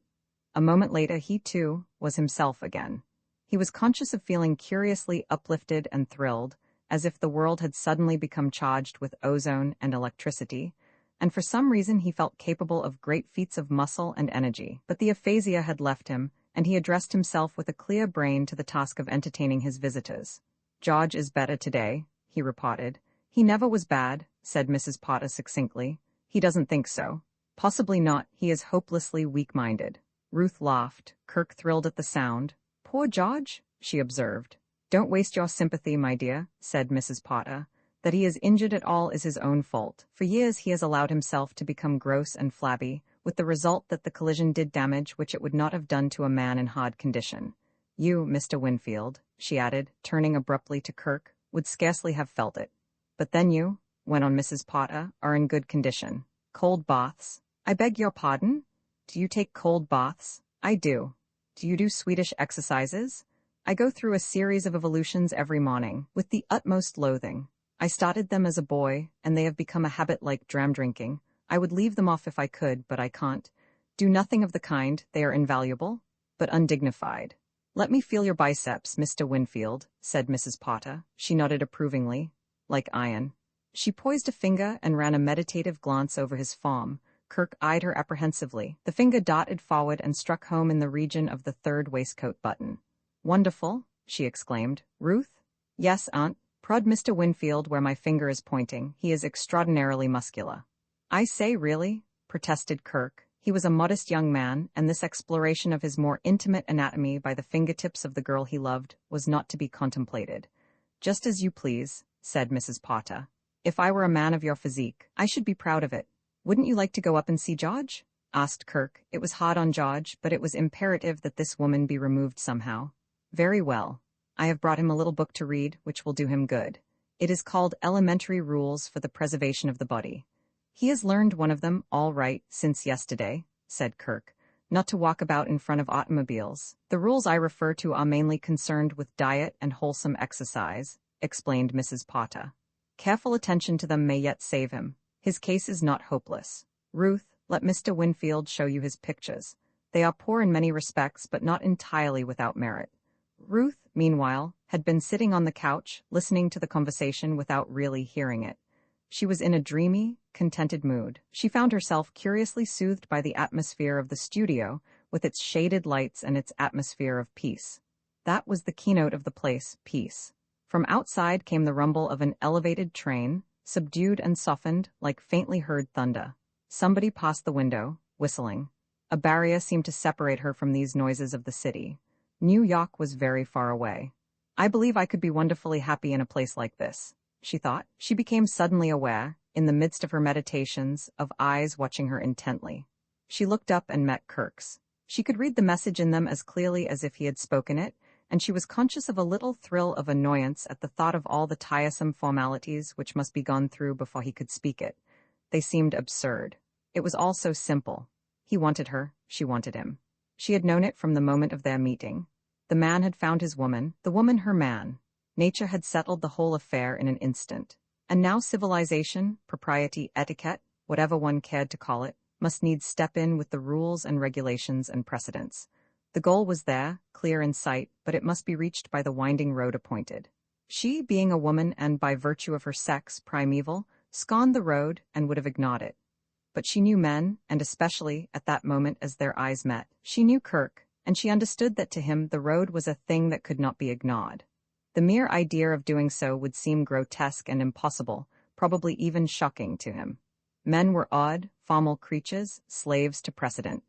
A moment later he, too, was himself again. He was conscious of feeling curiously uplifted and thrilled, as if the world had suddenly become charged with ozone and electricity, and for some reason he felt capable of great feats of muscle and energy. But the aphasia had left him, and he addressed himself with a clear brain to the task of entertaining his visitors. "George is better today," he reported. "He never was bad," said Mrs. Potter succinctly. "He doesn't think so." "Possibly not, he is hopelessly weak-minded." Ruth laughed. Kirk thrilled at the sound. "Poor George," she observed. "Don't waste your sympathy, my dear," said Mrs. Potter. "That he is injured at all is his own fault. For years he has allowed himself to become gross and flabby, with the result that the collision did damage which it would not have done to a man in hard condition. You, Mr. Winfield," she added, turning abruptly to Kirk, "would scarcely have felt it. But then you," went on Mrs. Potter, "are in good condition. Cold baths." "I beg your pardon? Do you take cold baths?" "I do." "Do you do Swedish exercises?" "I go through a series of evolutions every morning, with the utmost loathing. I started them as a boy, and they have become a habit like dram drinking. I would leave them off if I could, but I can't. Do nothing of the kind, they are invaluable, but undignified." "Let me feel your biceps, Mr. Winfield," said Mrs. Potter. She nodded approvingly. "Like iron." She poised a finger and ran a meditative glance over his form. Kirk eyed her apprehensively. The finger darted forward and struck home in the region of the third waistcoat button. "Wonderful," she exclaimed. "Ruth?" "Yes, aunt. Prod Mr. Winfield where my finger is pointing. He is extraordinarily muscular." I say, really? Protested Kirk. He was a modest young man, and this exploration of his more intimate anatomy by the fingertips of the girl he loved was not to be contemplated. Just as you please, said Mrs. Potter. If I were a man of your physique, I should be proud of it. Wouldn't you like to go up and see George? Asked Kirk. It was hard on George, but it was imperative that this woman be removed somehow. Very well. I have brought him a little book to read, which will do him good. It is called Elementary Rules for the Preservation of the Body. He has learned one of them, all right, since yesterday, said Kirk. Not to walk about in front of automobiles. The rules I refer to are mainly concerned with diet and wholesome exercise, explained Mrs. Potter. Careful attention to them may yet save him. His case is not hopeless. Ruth, let Mr. Winfield show you his pictures. They are poor in many respects, but not entirely without merit. Ruth, meanwhile, had been sitting on the couch, listening to the conversation without really hearing it. She was in a dreamy, contented mood. She found herself curiously soothed by the atmosphere of the studio, with its shaded lights and its atmosphere of peace. That was the keynote of the place, peace. From outside came the rumble of an elevated train, subdued and softened, like faintly heard thunder. Somebody passed the window, whistling. A barrier seemed to separate her from these noises of the city. New York was very far away. I believe I could be wonderfully happy in a place like this, she thought. She became suddenly aware, in the midst of her meditations, of eyes watching her intently. She looked up and met Kirk's. She could read the message in them as clearly as if he had spoken it, and she was conscious of a little thrill of annoyance at the thought of all the tiresome formalities which must be gone through before he could speak it. They seemed absurd. It was all so simple. He wanted her, she wanted him. She had known it from the moment of their meeting. The man had found his woman, the woman her man. Nature had settled the whole affair in an instant. And now civilization, propriety, etiquette, whatever one cared to call it, must needs step in with the rules and regulations and precedents. The goal was there, clear in sight, but it must be reached by the winding road appointed. She, being a woman and by virtue of her sex primeval, scorned the road and would have ignored it. But she knew men, and especially, at that moment as their eyes met, she knew Kirk, and she understood that to him the road was a thing that could not be ignored. The mere idea of doing so would seem grotesque and impossible, probably even shocking to him. Men were odd, formal creatures, slaves to precedent.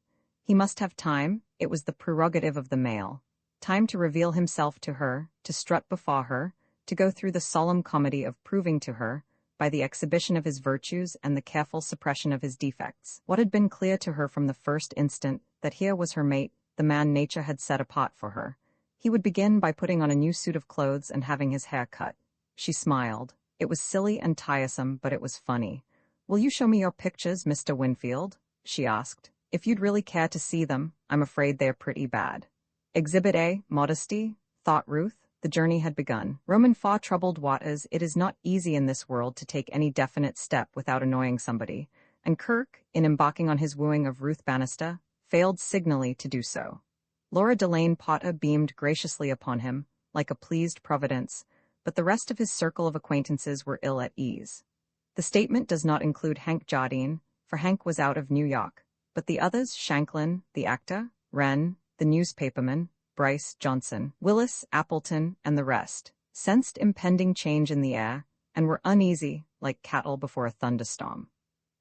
He must have time, it was the prerogative of the male. Time to reveal himself to her, to strut before her, to go through the solemn comedy of proving to her, by the exhibition of his virtues and the careful suppression of his defects, what had been clear to her from the first instant, that here was her mate, the man nature had set apart for her. He would begin by putting on a new suit of clothes and having his hair cut. She smiled. It was silly and tiresome, but it was funny. "Will you show me your pictures, Mr. Winfield?" she asked. "If you'd really care to see them, I'm afraid they're pretty bad." Exhibit A, modesty, thought Ruth. The journey had begun. Roman far troubled waters, it is not easy in this world to take any definite step without annoying somebody, and Kirk, in embarking on his wooing of Ruth Bannister, failed signally to do so. Laura Delane Potter beamed graciously upon him, like a pleased providence, but the rest of his circle of acquaintances were ill at ease. The statement does not include Hank Jardine, for Hank was out of New York, but the others, Shanklin, the actor, Wren, the newspaperman, Bryce Johnson, Willis, Appleton, and the rest, sensed impending change in the air, and were uneasy, like cattle before a thunderstorm.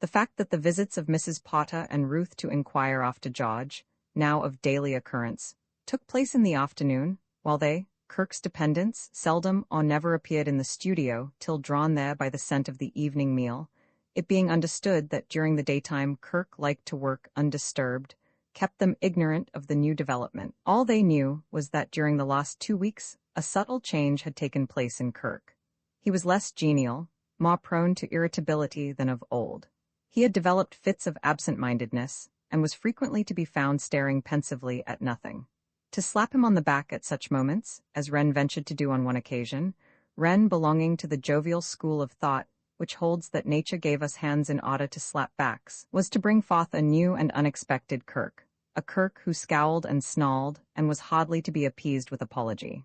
The fact that the visits of Mrs. Potter and Ruth to inquire after George, now of daily occurrence, took place in the afternoon, while they, Kirk's dependents, seldom or never appeared in the studio till drawn there by the scent of the evening meal, it being understood that during the daytime Kirk liked to work undisturbed, kept them ignorant of the new development. All they knew was that during the last 2 weeks, a subtle change had taken place in Kirk. He was less genial, more prone to irritability than of old. He had developed fits of absent-mindedness, and was frequently to be found staring pensively at nothing. To slap him on the back at such moments, as Wren ventured to do on one occasion, Wren belonging to the jovial school of thought, which holds that nature gave us hands in order to slap backs, was to bring forth a new and unexpected Kirk. A Kirk who scowled and snarled, and was hardly to be appeased with apology.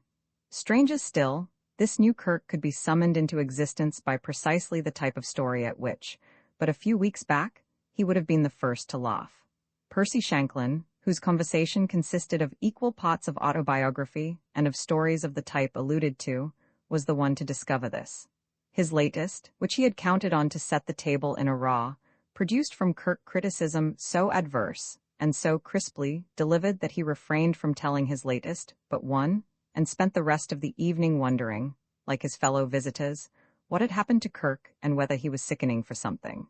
Stranger still, this new Kirk could be summoned into existence by precisely the type of story at which, but a few weeks back, he would have been the first to laugh. Percy Shanklin, whose conversation consisted of equal parts of autobiography and of stories of the type alluded to, was the one to discover this. His latest, which he had counted on to set the table in a raw, produced from Kirk criticism so adverse and so crisply delivered that he refrained from telling his latest but one, and spent the rest of the evening wondering, like his fellow visitors, what had happened to Kirk and whether he was sickening for something.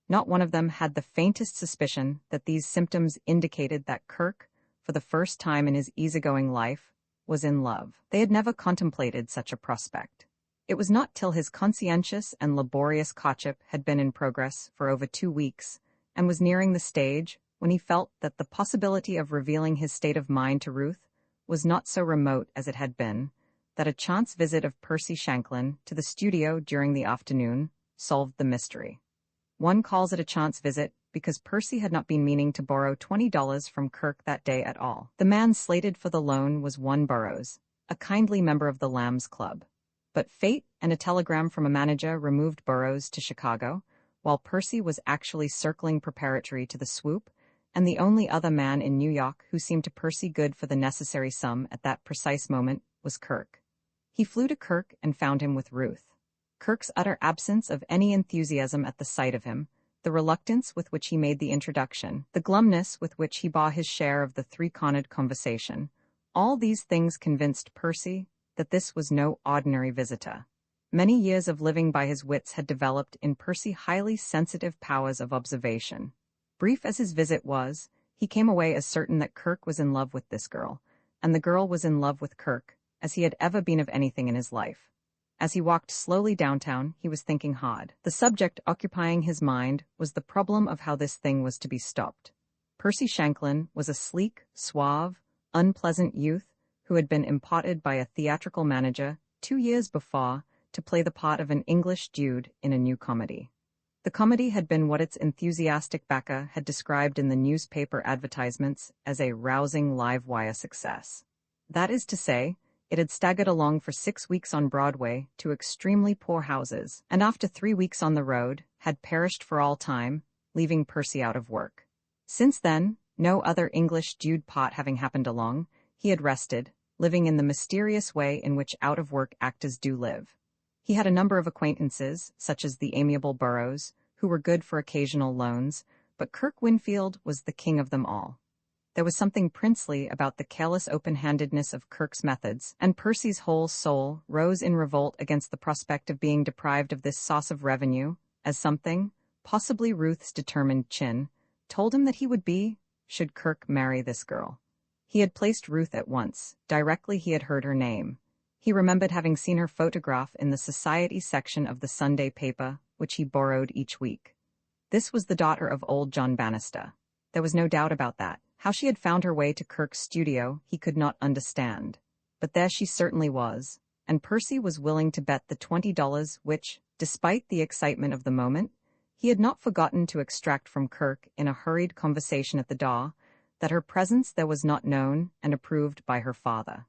Not one of them had the faintest suspicion that these symptoms indicated that Kirk, for the first time in his easygoing life, was in love. They had never contemplated such a prospect. It was not till his conscientious and laborious courtship had been in progress for over 2 weeks, and was nearing the stage when he felt that the possibility of revealing his state of mind to Ruth was not so remote as it had been, that a chance visit of Percy Shanklin to the studio during the afternoon solved the mystery. One calls it a chance visit because Percy had not been meaning to borrow $20 from Kirk that day at all. The man slated for the loan was one Burroughs, a kindly member of the Lambs Club. But fate and a telegram from a manager removed Burroughs to Chicago, while Percy was actually circling preparatory to the swoop, and the only other man in New York who seemed to Percy good for the necessary sum at that precise moment was Kirk. He flew to Kirk and found him with Ruth. Kirk's utter absence of any enthusiasm at the sight of him, the reluctance with which he made the introduction, the glumness with which he bore his share of the three-cornered conversation, all these things convinced Percy that this was no ordinary visitor. Many years of living by his wits had developed in Percy highly sensitive powers of observation. Brief as his visit was, he came away as certain that Kirk was in love with this girl, and the girl was in love with Kirk, as he had ever been of anything in his life. As he walked slowly downtown, he was thinking hard. The subject occupying his mind was the problem of how this thing was to be stopped. Percy Shanklin was a sleek, suave, unpleasant youth who had been imparted by a theatrical manager 2 years before to play the part of an English dude in a new comedy. The comedy had been what its enthusiastic backer had described in the newspaper advertisements as a rousing live-wire success. That is to say, it had staggered along for 6 weeks on Broadway to extremely poor houses, and after 3 weeks on the road, had perished for all time, leaving Percy out of work. Since then, no other English dude pot having happened along, he had rested, living in the mysterious way in which out-of-work actors do live. He had a number of acquaintances, such as the amiable Burroughs, who were good for occasional loans, but Kirk Winfield was the king of them all. There was something princely about the careless open-handedness of Kirk's methods, and Percy's whole soul rose in revolt against the prospect of being deprived of this source of revenue, as something, possibly Ruth's determined chin, told him that he would be, should Kirk marry this girl. He had placed Ruth at once, directly he had heard her name. He remembered having seen her photograph in the society section of the Sunday paper, which he borrowed each week. This was the daughter of old John Bannister. There was no doubt about that. How she had found her way to Kirk's studio he could not understand. But there she certainly was, and Percy was willing to bet the $20 which, despite the excitement of the moment, he had not forgotten to extract from Kirk in a hurried conversation at the door, that her presence there was not known and approved by her father.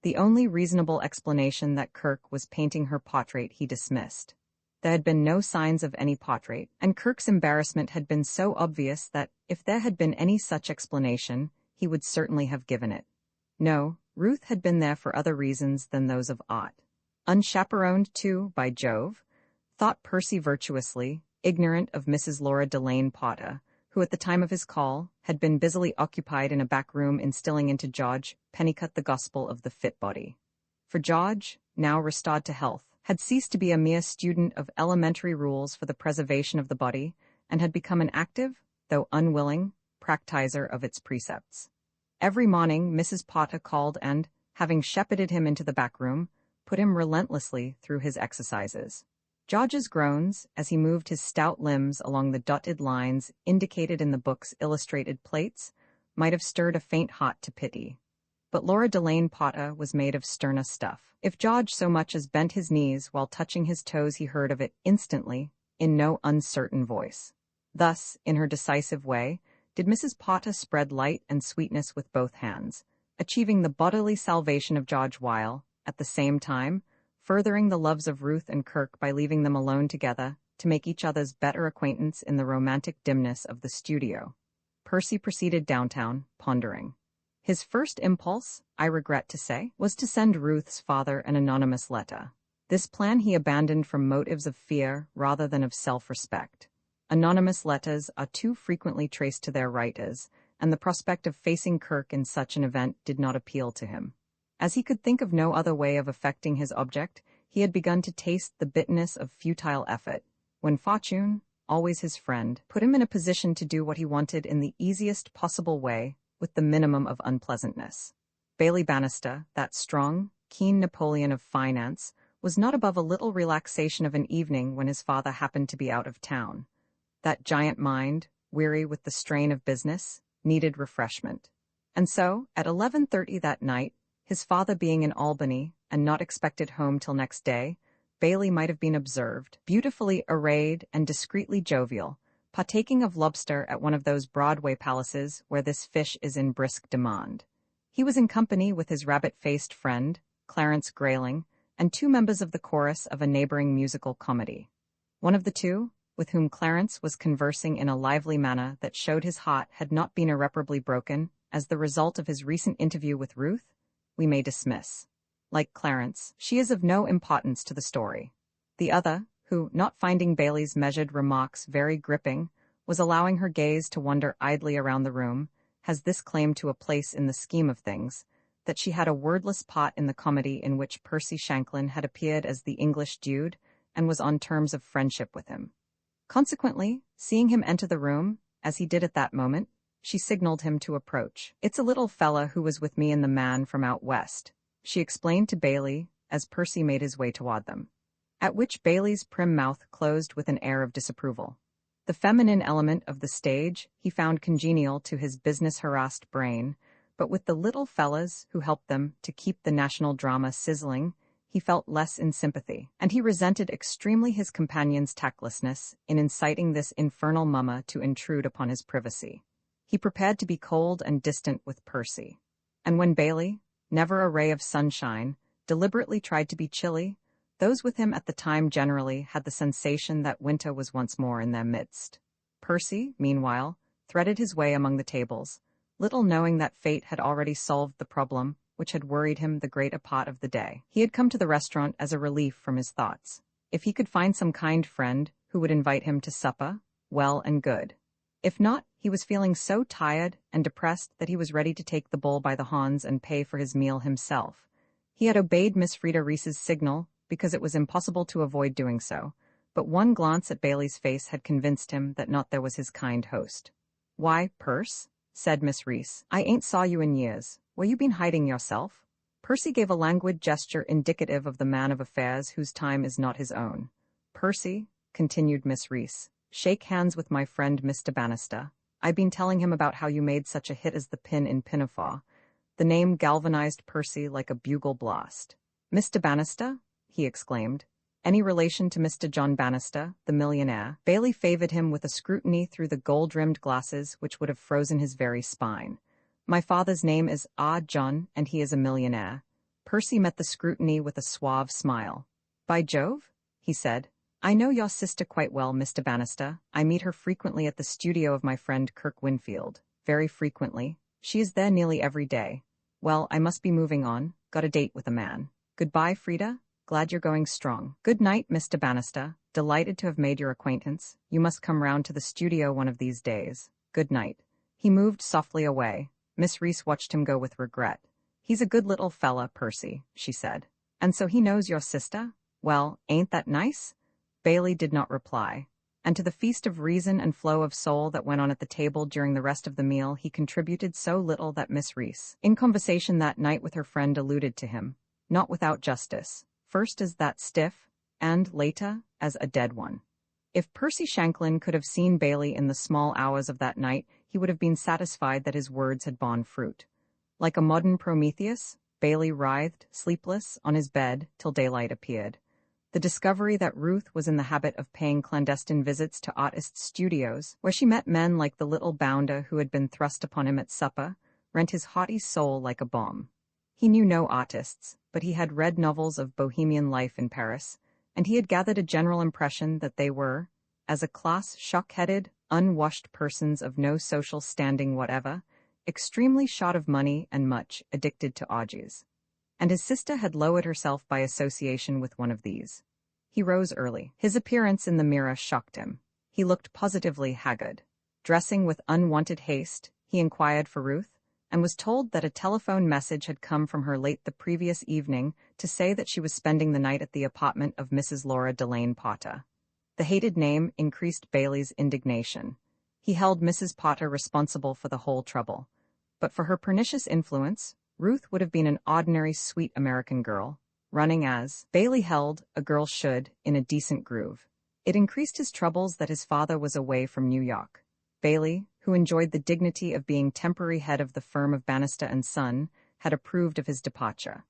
The only reasonable explanation that Kirk was painting her portrait he dismissed. There had been no signs of any portrait, and Kirk's embarrassment had been so obvious that, if there had been any such explanation, he would certainly have given it. No, Ruth had been there for other reasons than those of art. Unchaperoned, too, by Jove, thought Percy virtuously, ignorant of Mrs. Laura Delane Potter, who at the time of his call had been busily occupied in a back room instilling into George Pennicott the gospel of the fit body. For George, now restored to health, had ceased to be a mere student of elementary rules for the preservation of the body, and had become an active, though unwilling, practizer of its precepts. Every morning Mrs. Potter called and, having shepherded him into the back room, put him relentlessly through his exercises. George's groans, as he moved his stout limbs along the dotted lines indicated in the book's illustrated plates, might have stirred a faint heart to pity. But Laura Delane Potter was made of sterner stuff. If George so much as bent his knees while touching his toes, he heard of it instantly, in no uncertain voice. Thus, in her decisive way, did Mrs. Potter spread light and sweetness with both hands, achieving the bodily salvation of George while, at the same time, furthering the loves of Ruth and Kirk by leaving them alone together to make each other's better acquaintance in the romantic dimness of the studio. Percy proceeded downtown, pondering. His first impulse, I regret to say, was to send Ruth's father an anonymous letter. This plan he abandoned from motives of fear rather than of self-respect. Anonymous letters are too frequently traced to their writers, and the prospect of facing Kirk in such an event did not appeal to him. As he could think of no other way of effecting his object, he had begun to taste the bitterness of futile effort, when fortune, always his friend, put him in a position to do what he wanted in the easiest possible way, with the minimum of unpleasantness. Bailey Bannister, that strong, keen Napoleon of finance, was not above a little relaxation of an evening when his father happened to be out of town. That giant mind, weary with the strain of business, needed refreshment. And so, at 11:30 that night, his father being in Albany and not expected home till next day, Bailey might have been observed, beautifully arrayed and discreetly jovial, partaking of lobster at one of those Broadway palaces where this fish is in brisk demand. He was in company with his rabbit-faced friend, Clarence Grayling, and two members of the chorus of a neighboring musical comedy. One of the two, with whom Clarence was conversing in a lively manner that showed his heart had not been irreparably broken, as the result of his recent interview with Ruth, we may dismiss. Like Clarence, she is of no importance to the story. The other, who, not finding Bailey's measured remarks very gripping, was allowing her gaze to wander idly around the room, has this claim to a place in the scheme of things, that she had a wordless part in the comedy in which Percy Shanklin had appeared as the English dude and was on terms of friendship with him. Consequently, seeing him enter the room, as he did at that moment, she signaled him to approach. "It's a little fella who was with me and the man from out west," she explained to Bailey as Percy made his way toward them. At which Bailey's prim mouth closed with an air of disapproval. The feminine element of the stage he found congenial to his business-harassed brain, but with the little fellas who helped them to keep the national drama sizzling, he felt less in sympathy, and he resented extremely his companion's tactlessness in inciting this infernal mumma to intrude upon his privacy. He prepared to be cold and distant with Percy. And when Bailey, never a ray of sunshine, deliberately tried to be chilly, those with him at the time generally had the sensation that winter was once more in their midst. Percy, meanwhile, threaded his way among the tables, little knowing that fate had already solved the problem which had worried him the greater part of the day. He had come to the restaurant as a relief from his thoughts. If he could find some kind friend who would invite him to supper, well and good. If not, he was feeling so tired and depressed that he was ready to take the bull by the horns and pay for his meal himself. He had obeyed Miss Frida Reese's signal because it was impossible to avoid doing so, but one glance at Bailey's face had convinced him that not there was his kind host. "Why, Perce," said Miss Reese, "I ain't saw you in years. Where you been hiding yourself?" Percy gave a languid gesture indicative of the man of affairs whose time is not his own. "Percy," continued Miss Reese, "shake hands with my friend Mr. Bannister. I been telling him about how you made such a hit as the pin in Pinafore." The name galvanized Percy like a bugle blast. "Mr. Bannister?" he exclaimed. "Any relation to Mr. John Bannister, the millionaire?" Bailey favored him with a scrutiny through the gold-rimmed glasses which would have frozen his very spine. "My father's name is John, and he is a millionaire." Percy met the scrutiny with a suave smile. "By Jove," he said, "I know your sister quite well, Mr. Bannister. I meet her frequently at the studio of my friend Kirk Winfield. Very frequently. She is there nearly every day. Well, I must be moving on. Got a date with a man. Goodbye, Frida. Glad you're going strong. Good night, Mr. Bannister. Delighted to have made your acquaintance. You must come round to the studio one of these days. Good night." He moved softly away. Miss Reese watched him go with regret. "He's a good little fella, Percy," she said. "And so he knows your sister? Well, ain't that nice?" Bailey did not reply, and to the feast of reason and flow of soul that went on at the table during the rest of the meal he contributed so little that Miss Reese, in conversation that night with her friend, alluded to him, not without justice, first as that stiff, and, later, as a dead one. If Percy Shanklin could have seen Bailey in the small hours of that night, he would have been satisfied that his words had borne fruit. Like a modern Prometheus, Bailey writhed, sleepless, on his bed till daylight appeared. The discovery that Ruth was in the habit of paying clandestine visits to artists' studios, where she met men like the little bounder who had been thrust upon him at supper, rent his haughty soul like a bomb. He knew no artists, but he had read novels of bohemian life in Paris, and he had gathered a general impression that they were, as a class, shock-headed, unwashed persons of no social standing whatever, extremely short of money and much addicted to orgies. And his sister had lowered herself by association with one of these. He rose early. His appearance in the mirror shocked him. He looked positively haggard. Dressing with unwanted haste, he inquired for Ruth, and was told that a telephone message had come from her late the previous evening to say that she was spending the night at the apartment of Mrs. Laura Delane Potter. The hated name increased Bailey's indignation. He held Mrs. Potter responsible for the whole trouble. But for her pernicious influence, Ruth would have been an ordinary sweet American girl, running as Bailey held a girl should in a decent groove. It increased his troubles that his father was away from New York. Bailey, who enjoyed the dignity of being temporary head of the firm of Bannister and Son, had approved of his departure.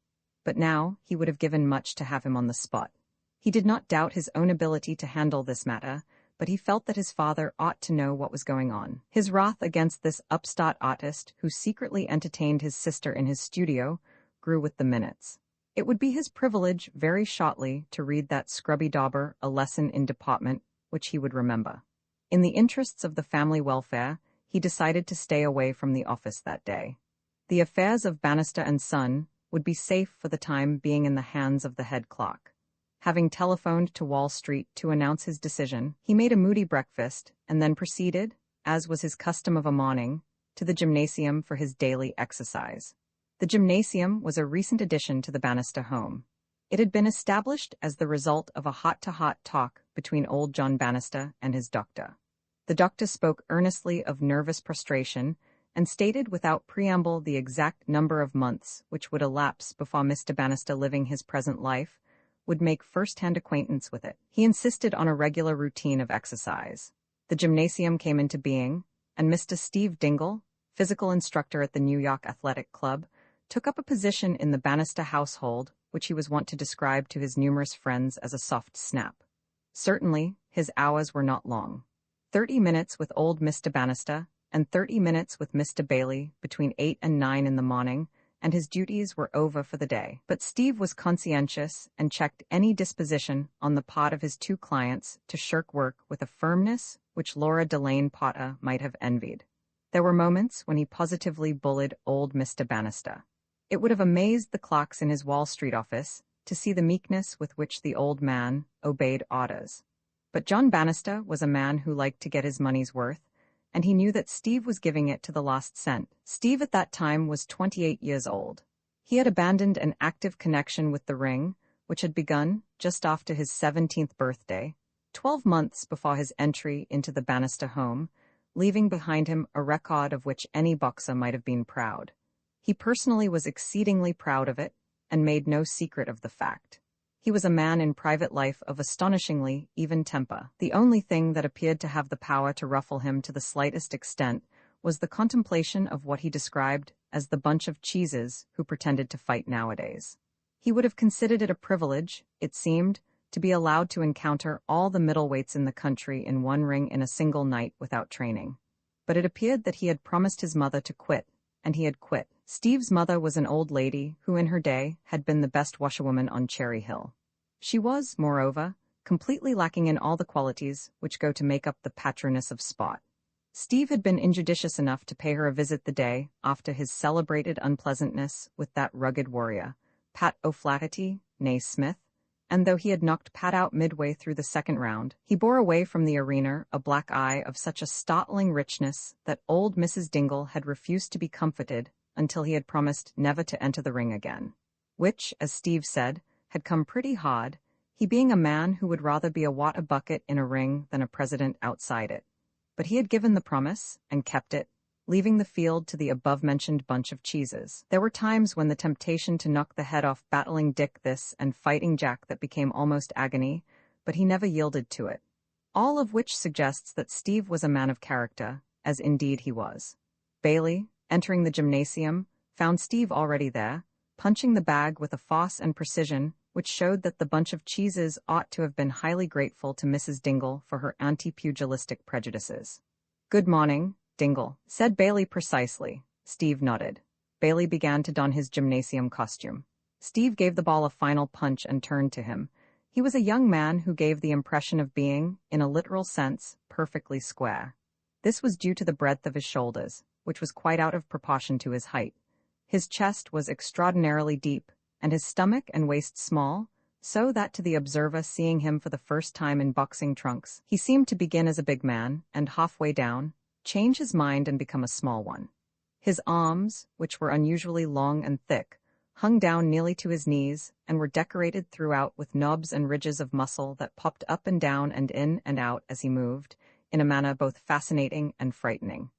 But now he would have given much to have him on the spot. He did not doubt his own ability to handle this matter, but he felt that his father ought to know what was going on. His wrath against this upstart artist, who secretly entertained his sister in his studio, grew with the minutes. It would be his privilege very shortly to read that scrubby dauber a lesson in deportment, which he would remember. In the interests of the family welfare, he decided to stay away from the office that day. The affairs of Bannister and Son would be safe for the time being in the hands of the head clerk. Having telephoned to Wall Street to announce his decision, he made a moody breakfast and then proceeded, as was his custom of a morning, to the gymnasium for his daily exercise. The gymnasium was a recent addition to the Bannister home. It had been established as the result of a hot-to-hot talk between old John Bannister and his doctor. The doctor spoke earnestly of nervous prostration and stated without preamble the exact number of months which would elapse before Mr. Bannister, living his present life, would make first-hand acquaintance with it. He insisted on a regular routine of exercise. The gymnasium came into being, and Mr. Steve Dingle, physical instructor at the New York Athletic Club, took up a position in the Bannister household which he was wont to describe to his numerous friends as a soft snap. Certainly, his hours were not long. 30 minutes with old Mr. Bannister, and 30 minutes with Mr. Bailey between 8 and 9 in the morning, and his duties were over for the day. But Steve was conscientious and checked any disposition on the part of his two clients to shirk work with a firmness which Laura Delane Potter might have envied. There were moments when he positively bullied old Mr. Bannister. It would have amazed the clerks in his Wall Street office to see the meekness with which the old man obeyed orders. But John Bannister was a man who liked to get his money's worth, and he knew that Steve was giving it to the last cent. Steve at that time was 28 years old. He had abandoned an active connection with the ring, which had begun just after his 17th birthday, 12 months before his entry into the Bannister home, leaving behind him a record of which any boxer might have been proud. He personally was exceedingly proud of it, and made no secret of the fact. He was a man in private life of astonishingly even temper. The only thing that appeared to have the power to ruffle him to the slightest extent was the contemplation of what he described as the bunch of cheeses who pretended to fight nowadays. He would have considered it a privilege, it seemed, to be allowed to encounter all the middleweights in the country in one ring in a single night without training. But it appeared that he had promised his mother to quit, and he had quit. Steve's mother was an old lady who in her day had been the best washerwoman on Cherry Hill. She was, moreover, completely lacking in all the qualities which go to make up the patroness of sport. Steve had been injudicious enough to pay her a visit the day after his celebrated unpleasantness with that rugged warrior, Pat O'Flaherty, née Smith, and though he had knocked Pat out midway through the second round, he bore away from the arena a black eye of such a startling richness that old Mrs. Dingle had refused to be comforted until he had promised never to enter the ring again, which, as Steve said, had come pretty hard, he being a man who would rather be a water bucket in a ring than a president outside it. But he had given the promise, and kept it, leaving the field to the above-mentioned bunch of cheeses. There were times when the temptation to knock the head off battling Dick this and fighting Jack that became almost agony, but he never yielded to it. All of which suggests that Steve was a man of character, as indeed he was. Bailey, entering the gymnasium, found Steve already there, punching the bag with a force and precision which showed that the bunch of cheeses ought to have been highly grateful to Mrs. Dingle for her anti-pugilistic prejudices. "Good morning, Dingle," said Bailey precisely. Steve nodded. Bailey began to don his gymnasium costume. Steve gave the ball a final punch and turned to him. He was a young man who gave the impression of being, in a literal sense, perfectly square. This was due to the breadth of his shoulders, which was quite out of proportion to his height. His chest was extraordinarily deep, and his stomach and waist small, so that to the observer seeing him for the first time in boxing trunks, he seemed to begin as a big man, and halfway down, change his mind and become a small one. His arms, which were unusually long and thick, hung down nearly to his knees, and were decorated throughout with knobs and ridges of muscle that popped up and down and in and out as he moved, in a manner both fascinating and frightening.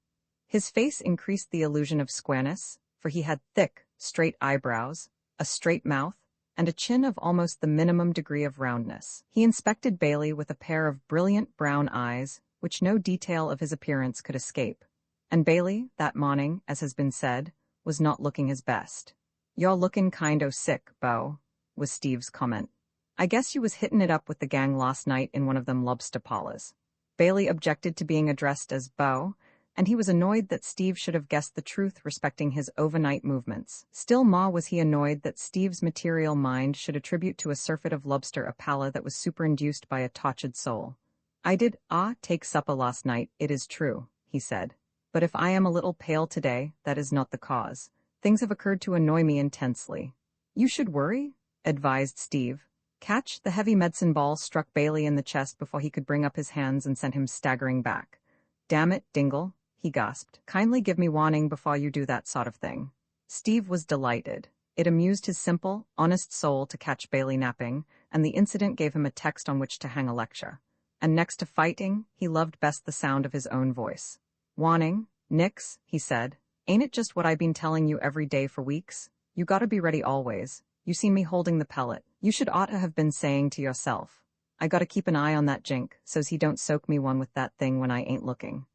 His face increased the illusion of squareness, for he had thick, straight eyebrows, a straight mouth, and a chin of almost the minimum degree of roundness. He inspected Bailey with a pair of brilliant brown eyes, which no detail of his appearance could escape. And Bailey, that morning, as has been said, was not looking his best. "You're lookin' kind o' sick, Bo," was Steve's comment. "I guess you was hittin' it up with the gang last night in one of them lobster parlors." Bailey objected to being addressed as Bo, and he was annoyed that Steve should have guessed the truth respecting his overnight movements. Still more was he annoyed that Steve's material mind should attribute to a surfeit of lobster a pallor that was superinduced by a tortured soul. "I did take supper last night, it is true," he said. "But if I am a little pale today, that is not the cause. Things have occurred to annoy me intensely." "You should worry," advised Steve. Catch, the heavy medicine ball struck Bailey in the chest before he could bring up his hands and sent him staggering back. "Damn it, Dingle," he gasped. "Kindly give me warning before you do that sort of thing." Steve was delighted. It amused his simple, honest soul to catch Bailey napping, and the incident gave him a text on which to hang a lecture. And next to fighting, he loved best the sound of his own voice. "Warning, Nix," he said. "Ain't it just what I been telling you every day for weeks? You gotta be ready always. You seen me holding the pellet. You should oughta have been saying to yourself, I gotta keep an eye on that jink, so's he don't soak me one with that thing when I ain't looking.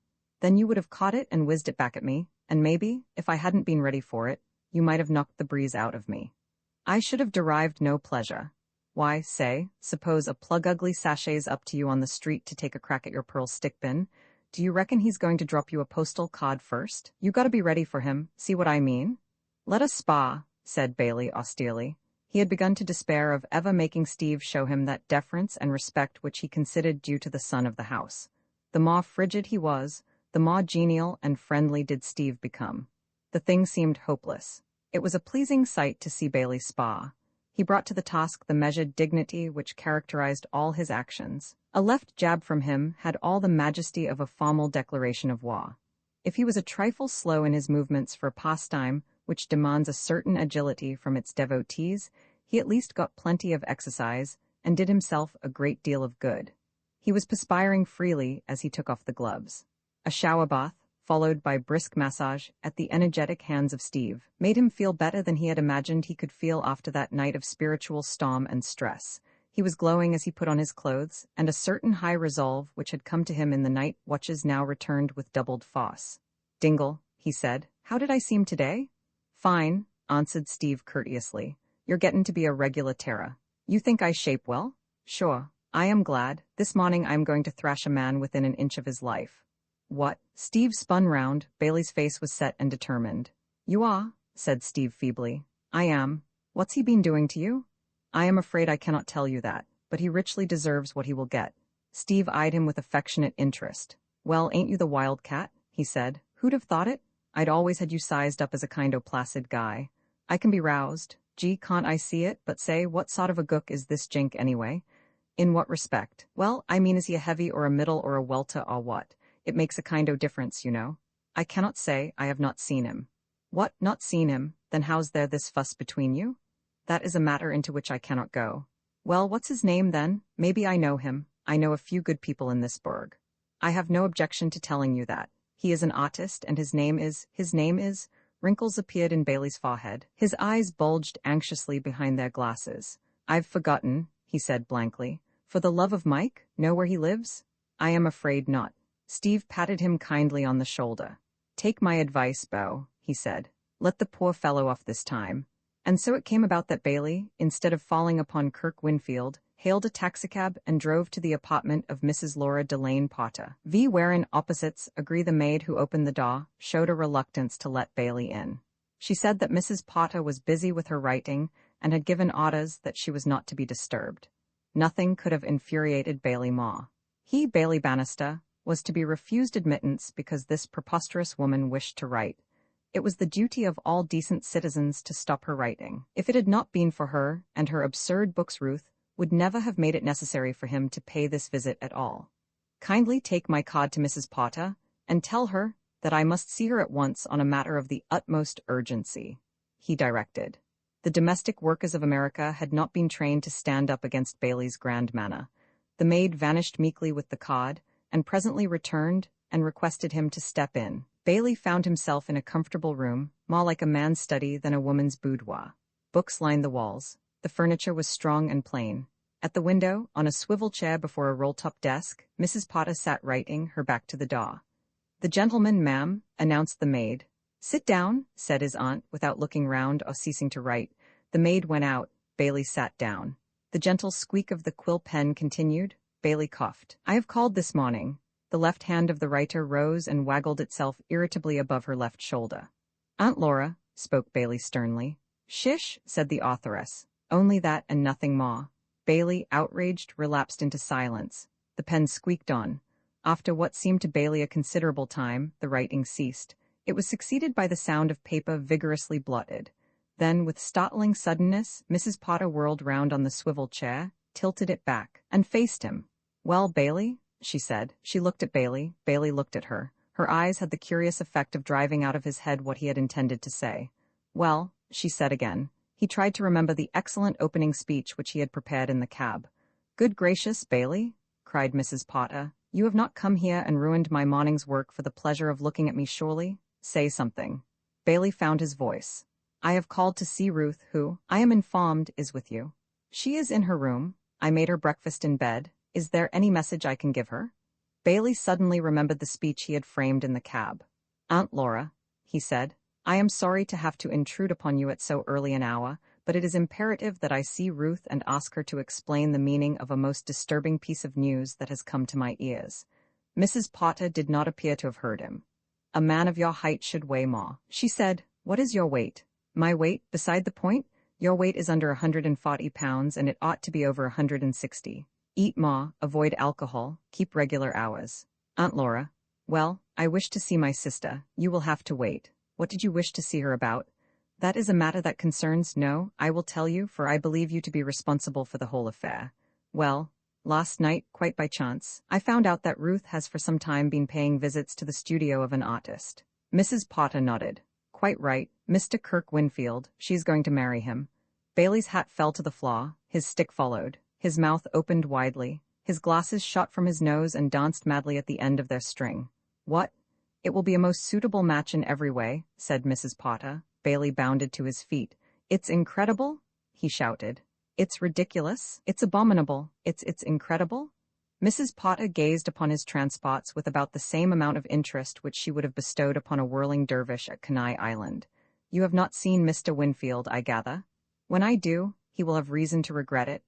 Then you would have caught it and whizzed it back at me, and maybe, if I hadn't been ready for it, you might have knocked the breeze out of me. I should have derived no pleasure. Why, say, suppose a plug-ugly sashays up to you on the street to take a crack at your pearl stick bin. Do you reckon he's going to drop you a postal card first? You gotta be ready for him, see what I mean?" "Let us spa," said Bailey austerely. He had begun to despair of ever making Steve show him that deference and respect which he considered due to the son of the house. The more frigid he was, the more genial and friendly did Steve become. The thing seemed hopeless. It was a pleasing sight to see Bailey spa. He brought to the task the measured dignity which characterized all his actions. A left jab from him had all the majesty of a formal declaration of war. If he was a trifle slow in his movements for pastime, which demands a certain agility from its devotees, he at least got plenty of exercise and did himself a great deal of good. He was perspiring freely as he took off the gloves. A shower bath, followed by brisk massage at the energetic hands of Steve, made him feel better than he had imagined he could feel after that night of spiritual storm and stress. He was glowing as he put on his clothes, and a certain high resolve which had come to him in the night watches now returned with doubled force. "Dingle," he said, "how did I seem today?" "Fine," answered Steve courteously. "You're gettin' to be a regular terror. You think I shape well? Sure. I am glad. This morning I am going to thrash a man within an inch of his life." "What?" Steve spun round. Bailey's face was set and determined. "You are," said Steve feebly. "I am. What's he been doing to you?" "I am afraid I cannot tell you that, but he richly deserves what he will get." Steve eyed him with affectionate interest. "Well, ain't you the wildcat?" he said. "Who'd have thought it? I'd always had you sized up as a kind o' placid guy. I can be roused. Gee, can't I see it, but say, what sort of a gook is this jink anyway?" "In what respect?" "Well, I mean, is he a heavy or a middle or a welter or what? It makes a kind o' difference, you know." "I cannot say, I have not seen him." "What, not seen him? Then how's there this fuss between you?" "That is a matter into which I cannot go." "Well, what's his name then? Maybe I know him. I know a few good people in this burg." "I have no objection to telling you that. He is an artist, and his name is. Wrinkles appeared in Bailey's forehead. His eyes bulged anxiously behind their glasses. "I've forgotten," he said blankly. "For the love of Mike, know where he lives?" "I am afraid not." Steve patted him kindly on the shoulder. "Take my advice, Bo," he said. "Let the poor fellow off this time." And so it came about that Bailey, instead of falling upon Kirk Winfield, hailed a taxicab and drove to the apartment of Mrs. Laura Delane Potter. Wherein opposites agree the maid who opened the door showed a reluctance to let Bailey in. She said that Mrs. Potter was busy with her writing and had given orders that she was not to be disturbed. Nothing could have infuriated Bailey more. He, Bailey Bannister, was to be refused admittance because this preposterous woman wished to write. It was the duty of all decent citizens to stop her writing. If it had not been for her and her absurd books, Ruth would never have made it necessary for him to pay this visit at all. Kindly take my card to Mrs. Potter, and tell her that I must see her at once on a matter of the utmost urgency, he directed. The domestic workers of America had not been trained to stand up against Bailey's grand manner. The maid vanished meekly with the card, and presently returned and requested him to step in. Bailey found himself in a comfortable room, more like a man's study than a woman's boudoir. Books lined the walls. The furniture was strong and plain. At the window, on a swivel chair before a roll-top desk, Mrs. Potter sat writing, her back to the door. "The gentleman, ma'am," announced the maid. "Sit down," said his aunt, without looking round or ceasing to write. The maid went out. Bailey sat down. The gentle squeak of the quill pen continued. Bailey coughed. "I have called this morning." The left hand of the writer rose and waggled itself irritably above her left shoulder. "Aunt Laura," spoke Bailey sternly. "Shish," said the authoress. "Only that and nothing more." Bailey, outraged, relapsed into silence. The pen squeaked on. After what seemed to Bailey a considerable time, the writing ceased. It was succeeded by the sound of paper vigorously blotted. Then, with startling suddenness, Mrs. Potter whirled round on the swivel chair, tilted it back, and faced him. "Well, Bailey?" she said. She looked at Bailey. Bailey looked at her. Her eyes had the curious effect of driving out of his head what he had intended to say. "Well," she said again. He tried to remember the excellent opening speech which he had prepared in the cab. "Good gracious, Bailey," cried Mrs. Potter. "You have not come here and ruined my morning's work for the pleasure of looking at me, surely? Say something." Bailey found his voice. "I have called to see Ruth, who, I am informed, is with you. She is in her room. I made her breakfast in bed. Is there any message I can give her?" Bailey suddenly remembered the speech he had framed in the cab. "Aunt Laura," he said, "I am sorry to have to intrude upon you at so early an hour, but it is imperative that I see Ruth and ask her to explain the meaning of a most disturbing piece of news that has come to my ears." Mrs. Potter did not appear to have heard him. "A man of your height should weigh more," she said. "What is your weight?" "My weight? Beside the point? Your weight is under 140 pounds, and it ought to be over 160. Eat more, avoid alcohol, keep regular hours." "Aunt Laura." "Well, I wish to see my sister. You will have to wait." "What did you wish to see her about?" "That is a matter that concerns— No, I will tell you, for I believe you to be responsible for the whole affair. Well, last night, quite by chance, I found out that Ruth has for some time been paying visits to the studio of an artist." Mrs. Potter nodded. "Quite right, Mr. Kirk Winfield. She is going to marry him." Bailey's hat fell to the floor. His stick followed. His mouth opened widely. His glasses shot from his nose and danced madly at the end of their string. "What? It will be a most suitable match in every way," said Mrs. Potter. Bailey bounded to his feet. "It's incredible?" he shouted. "It's ridiculous. It's abominable. It's incredible." Mrs. Potter gazed upon his transports with about the same amount of interest which she would have bestowed upon a whirling dervish at Kenai Island. "You have not seen Mr. Winfield, I gather. When I do, he will have reason to regret it.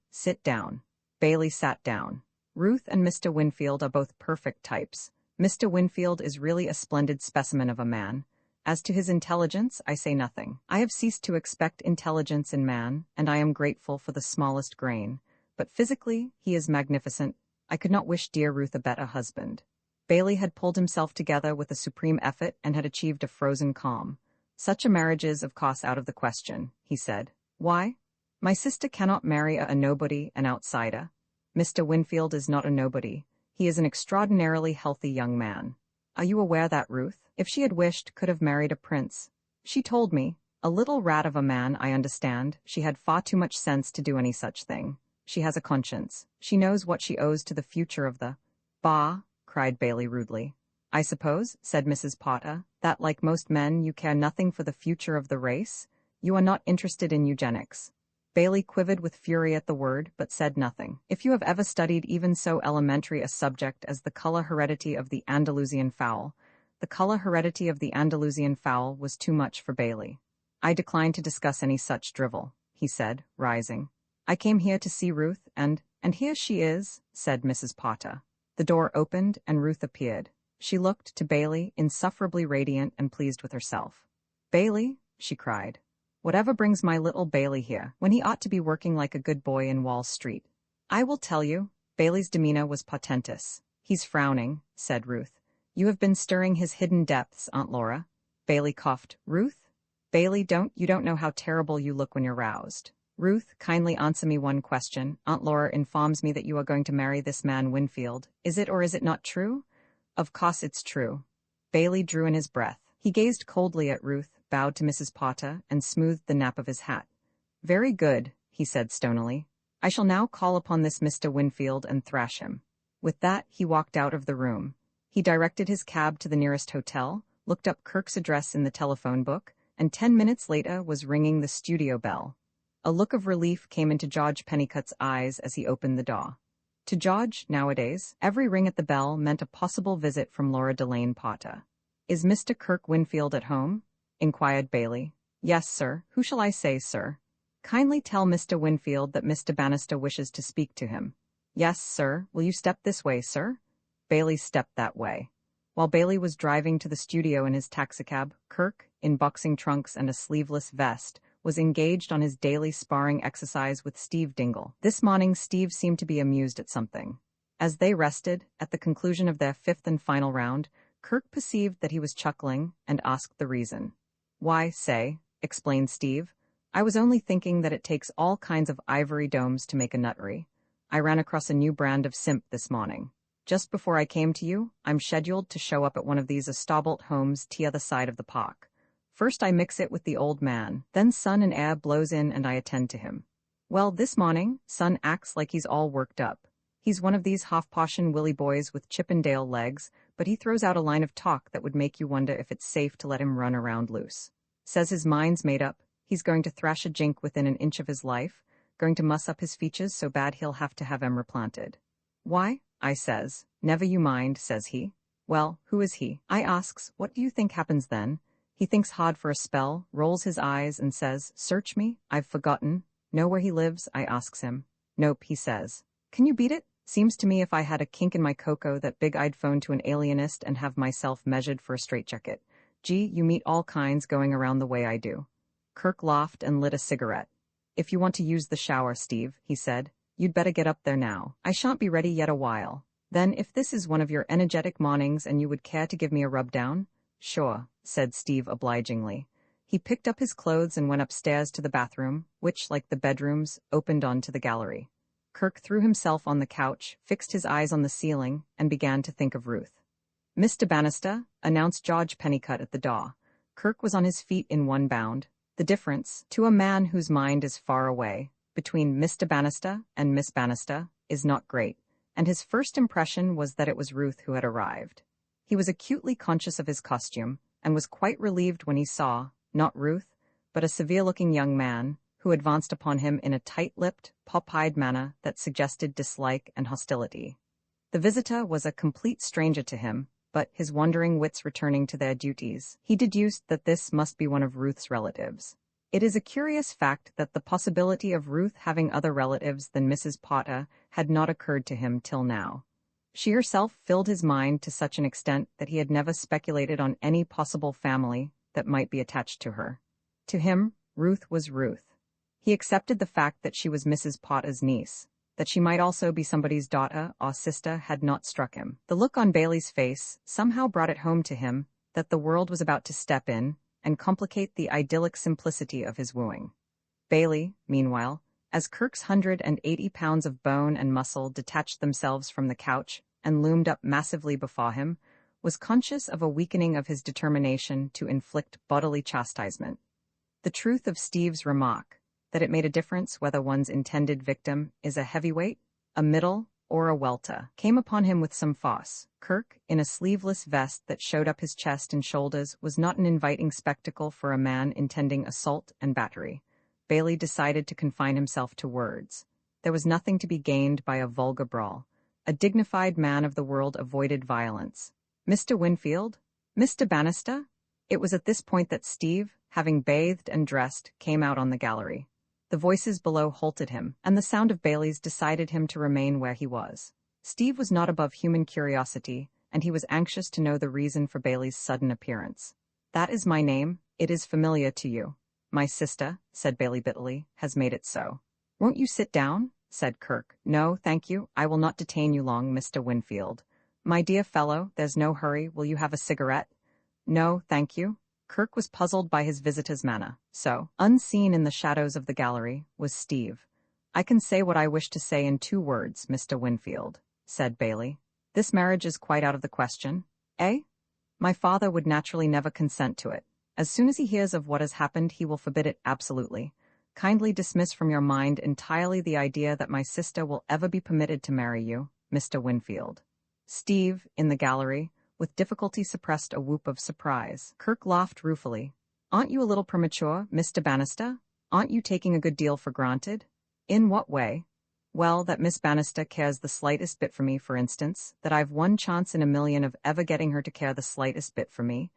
Sit down." Bailey sat down. "Ruth and Mr. Winfield are both perfect types. Mr. Winfield is really a splendid specimen of a man. As to his intelligence, I say nothing. I have ceased to expect intelligence in man, and I am grateful for the smallest grain. But physically, he is magnificent. I could not wish dear Ruth a better husband." Bailey had pulled himself together with a supreme effort and had achieved a frozen calm. "Such a marriage is, of course, out of the question," he said. "Why?" "My sister cannot marry a nobody, an outsider. Mr. Winfield is not a nobody. He is an extraordinarily healthy young man. Are you aware that Ruth, if she had wished, could have married a prince? She told me. A little rat of a man, I understand. She had far too much sense to do any such thing. She has a conscience. She knows what she owes to the future of the—" "Bah!" cried Bailey rudely. "I suppose," said Mrs. Potter, "that, like most men, you care nothing for the future of the race? You are not interested in eugenics." Bailey quivered with fury at the word, but said nothing. If you have ever studied even so elementary a subject as the color heredity of the Andalusian fowl, the color heredity of the Andalusian fowl was too much for Bailey. "I decline to discuss any such drivel," he said, rising. "I came here to see Ruth, and here she is," said Mrs. Potter. The door opened, and Ruth appeared. She looked, to Bailey, insufferably radiant and pleased with herself. "Bailey," she cried. "Whatever brings my little Bailey here, when he ought to be working like a good boy in Wall Street?" "I will tell you." Bailey's demeanor was portentous. "He's frowning," said Ruth. "You have been stirring his hidden depths, Aunt Laura." Bailey coughed. "Ruth? Bailey, you don't know how terrible you look when you're roused." Ruth, kindly answer me one question. Aunt Laura informs me that you are going to marry this man Winfield. Is it or is it not true? Of course it's true. Bailey drew in his breath. He gazed coldly at Ruth, bowed to Mrs. Potter, and smoothed the nap of his hat. Very good, he said stonily. I shall now call upon this Mr. Winfield and thrash him. With that, he walked out of the room. He directed his cab to the nearest hotel, looked up Kirk's address in the telephone book, and 10 minutes later was ringing the studio bell. A look of relief came into George Pennicut's eyes as he opened the door. To George, nowadays, every ring at the bell meant a possible visit from Laura Delane Potter. Is Mr. Kirk Winfield at home? Inquired Bailey. Yes, sir. Who shall I say, sir? Kindly tell Mr. Winfield that Mr. Bannister wishes to speak to him. Yes, sir. Will you step this way, sir? Bailey stepped that way. While Bailey was driving to the studio in his taxicab, Kirk, in boxing trunks and a sleeveless vest, was engaged on his daily sparring exercise with Steve Dingle. This morning Steve seemed to be amused at something. As they rested, at the conclusion of their fifth and final round, Kirk perceived that he was chuckling and asked the reason. Why, say, explained Steve. I was only thinking that it takes all kinds of ivory domes to make a nuttery. I ran across a new brand of simp this morning. Just before I came to you, I'm scheduled to show up at one of these Estabolt homes t'other side of the park. First I mix it with the old man, then Son and Air blows in and I attend to him. Well, this morning, Son acts like he's all worked up. He's one of these half-poshin' Willy boys with Chippendale legs, but he throws out a line of talk that would make you wonder if it's safe to let him run around loose. Says his mind's made up, he's going to thrash a jink within an inch of his life, going to muss up his features so bad he'll have to have 'em replanted. Why? I says. Never you mind, says he. Well, who is he? I asks, what do you think happens then? He thinks hard for a spell, rolls his eyes, and says, search me? I've forgotten. Know where he lives? I asks him. Nope, he says. Can you beat it? Seems to me if I had a kink in my cocoa that big I'd phone to an alienist and have myself measured for a straitjacket. Gee, you meet all kinds going around the way I do. Kirk laughed and lit a cigarette. If you want to use the shower, Steve, he said, you'd better get up there now. I shan't be ready yet a while. Then if this is one of your energetic mornings and you would care to give me a rub down? Sure, said Steve obligingly. He picked up his clothes and went upstairs to the bathroom, which, like the bedrooms, opened onto the gallery. Kirk threw himself on the couch, fixed his eyes on the ceiling, and began to think of Ruth. Mr. Bannister, announced George Pennicut at the door. Kirk was on his feet in one bound. The difference, to a man whose mind is far away, between Mr. Bannister and Miss Bannister, is not great, and his first impression was that it was Ruth who had arrived. He was acutely conscious of his costume, and was quite relieved when he saw, not Ruth, but a severe-looking young man, who advanced upon him in a tight-lipped, pop-eyed manner that suggested dislike and hostility. The visitor was a complete stranger to him, but, his wandering wits returning to their duties, he deduced that this must be one of Ruth's relatives. It is a curious fact that the possibility of Ruth having other relatives than Mrs. Potter had not occurred to him till now. She herself filled his mind to such an extent that he had never speculated on any possible family that might be attached to her. To him, Ruth was Ruth. He accepted the fact that she was Mrs. Potter's niece. That she might also be somebody's daughter or sister had not struck him. The look on Bailey's face somehow brought it home to him that the world was about to step in and complicate the idyllic simplicity of his wooing. Bailey, meanwhile, as Kirk's 180 pounds of bone and muscle detached themselves from the couch and loomed up massively before him, was conscious of a weakening of his determination to inflict bodily chastisement. The truth of Steve's remark, that it made a difference whether one's intended victim is a heavyweight, a middle, or a welter, came upon him with some force. Kirk, in a sleeveless vest that showed up his chest and shoulders, was not an inviting spectacle for a man intending assault and battery. Bailey decided to confine himself to words. There was nothing to be gained by a vulgar brawl. A dignified man of the world avoided violence. Mr. Winfield? Mr. Bannister? It was at this point that Steve, having bathed and dressed, came out on the gallery. The voices below halted him, and the sound of Bailey's decided him to remain where he was. Steve was not above human curiosity, and he was anxious to know the reason for Bailey's sudden appearance. That is my name, it is familiar to you. My sister, said Bailey bitterly, has made it so. Won't you sit down? Said Kirk. No, thank you, I will not detain you long, Mr. Winfield. My dear fellow, there's no hurry, will you have a cigarette? No, thank you. Kirk was puzzled by his visitor's manner. So, unseen in the shadows of the gallery, was Steve. "I can say what I wish to say in 2 words, Mr. Winfield," said Bailey. "This marriage is quite out of the question, eh? My father would naturally never consent to it. As soon as he hears of what has happened, he will forbid it absolutely. Kindly dismiss from your mind entirely the idea that my sister will ever be permitted to marry you, Mr. Winfield." Steve, in the gallery, with difficulty suppressed a whoop of surprise. Kirk laughed ruefully. "Aren't you a little premature, Mr. Bannister? Aren't you taking a good deal for granted?" "In what way?" "Well, that Miss Bannister cares the slightest bit for me, for instance, that I've 1 chance in a million of ever getting her to care the slightest bit for me."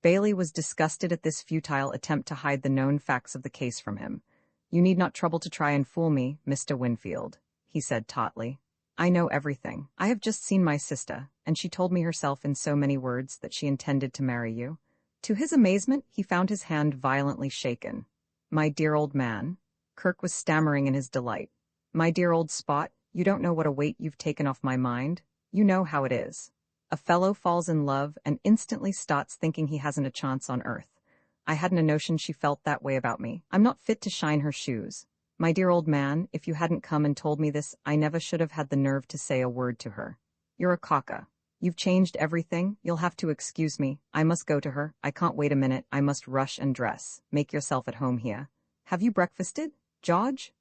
Bailey was disgusted at this futile attempt to hide the known facts of the case from him. "You need not trouble to try and fool me, Mr. Winfield," he said tautly. "I know everything. I have just seen my sister, and she told me herself in so many words that she intended to marry you." To his amazement, he found his hand violently shaken. "My dear old man," Kirk was stammering in his delight. "My dear old Spot, you don't know what a weight you've taken off my mind. You know how it is. A fellow falls in love and instantly starts thinking he hasn't a chance on earth. I hadn't a notion she felt that way about me. I'm not fit to shine her shoes. My dear old man, if you hadn't come and told me this, I never should have had the nerve to say a word to her. You're a caulker. You've changed everything. You'll have to excuse me. I must go to her. I can't wait a minute. I must rush and dress. Make yourself at home here. Have you breakfasted? George,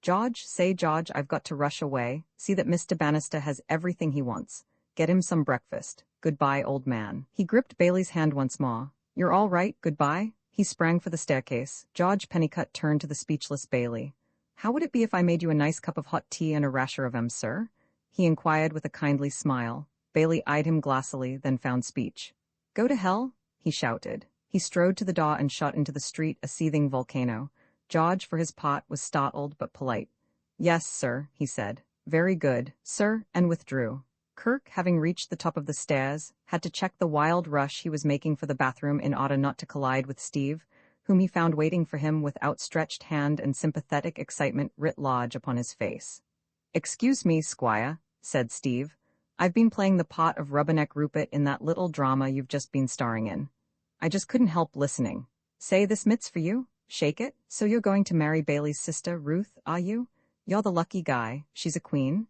say George, I've got to rush away. See that Mr. Bannister has everything he wants. Get him some breakfast. Goodbye, old man." He gripped Bailey's hand once more. "You're all right, goodbye?" He sprang for the staircase. George Pennicott turned to the speechless Bailey. "How would it be if I made you a nice cup of hot tea and a rasher of 'em, sir?" he inquired with a kindly smile. Bailey eyed him glassily, then found speech. "Go to hell," he shouted. He strode to the door and shot into the street, a seething volcano. George, for his part, was startled but polite. "Yes, sir," he said. "Very good, sir," and withdrew. Kirk, having reached the top of the stairs, had to check the wild rush he was making for the bathroom in order not to collide with Steve, whom he found waiting for him with outstretched hand and sympathetic excitement writ large upon his face. "Excuse me, Squire," said Steve. "I've been playing the part of Rubberneck Rupert in that little drama you've just been starring in. I just couldn't help listening. Say, this mitt's for you. Shake it. So you're going to marry Bailey's sister, Ruth, are you? You're the lucky guy. She's a queen.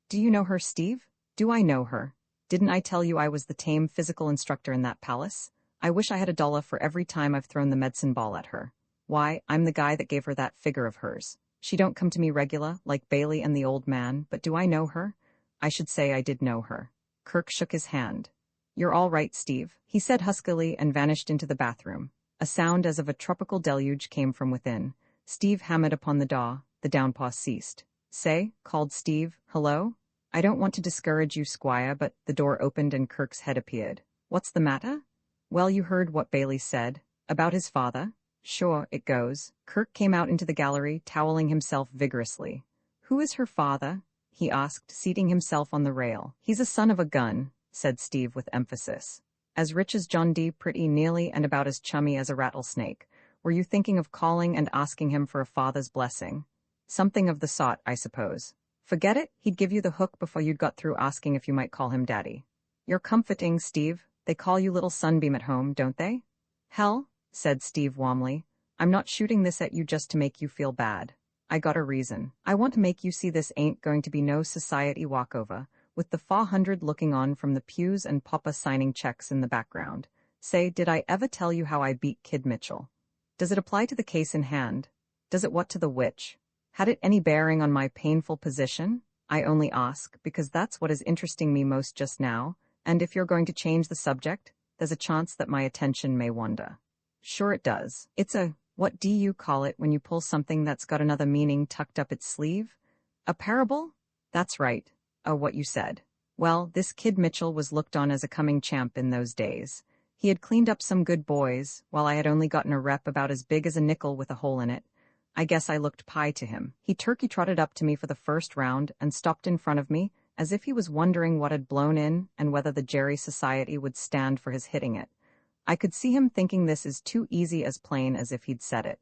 Do you know her, Steve?" "Do I know her? Didn't I tell you I was the tame physical instructor in that palace? I wish I had $1 for every time I've thrown the medicine ball at her. Why, I'm the guy that gave her that figure of hers. She don't come to me regular, like Bailey and the old man, but do I know her? I should say I did know her." Kirk shook his hand. "You're all right, Steve," he said huskily and vanished into the bathroom. A sound as of a tropical deluge came from within. Steve hammered upon the door. The downpour ceased. "Say," called Steve. "Hello? I don't want to discourage you, Squire," but the door opened and Kirk's head appeared. "What's the matter?" "Well, you heard what Bailey said. About his father?" "Sure, it goes." Kirk came out into the gallery, toweling himself vigorously. "Who is her father?" he asked, seating himself on the rail. "He's a son of a gun," said Steve with emphasis. "As rich as John D., pretty nearly, and about as chummy as a rattlesnake. Were you thinking of calling and asking him for a father's blessing?" "Something of the sort, I suppose." "Forget it, he'd give you the hook before you'd got through asking if you might call him Daddy." "You're comforting, Steve. They call you Little Sunbeam at home, don't they?" "Hell," said Steve warmly. "I'm not shooting this at you just to make you feel bad. I got a reason. I want to make you see this ain't going to be no society walkover, with the 400 looking on from the pews and Papa signing checks in the background. Say, did I ever tell you how I beat Kid Mitchell? Does it apply to the case in hand? Does it what to the witch? Had it any bearing on my painful position? I only ask, because that's what is interesting me most just now, and if you're going to change the subject, there's a chance that my attention may wander." "Sure it does. It's a, what do you call it when you pull something that's got another meaning tucked up its sleeve? A parable? That's right. What you said. Well, this Kid Mitchell was looked on as a coming champ in those days. He had cleaned up some good boys, while I had only gotten a rep about as big as a nickel with a hole in it. I guess I looked pie to him. He turkey-trotted up to me for the first round and stopped in front of me, as if he was wondering what had blown in and whether the Jerry Society would stand for his hitting it. I could see him thinking this is too easy as plain as if he'd said it.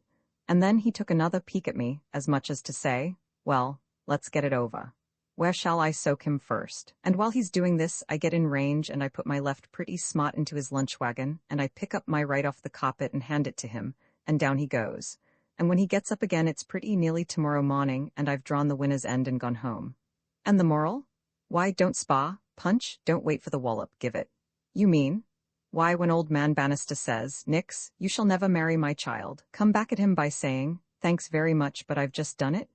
And then he took another peek at me, as much as to say, well, let's get it over. Where shall I soak him first? And while he's doing this, I get in range and I put my left pretty smart into his lunch wagon, and I pick up my right off the carpet and hand it to him, and down he goes. And when he gets up again, it's pretty nearly tomorrow morning, and I've drawn the winner's end and gone home. And the moral? Why, don't spar, punch, don't wait for the wallop, give it. You mean? Why, when old man Bannister says, Nix, you shall never marry my child, come back at him by saying, thanks very much, but I've just done it?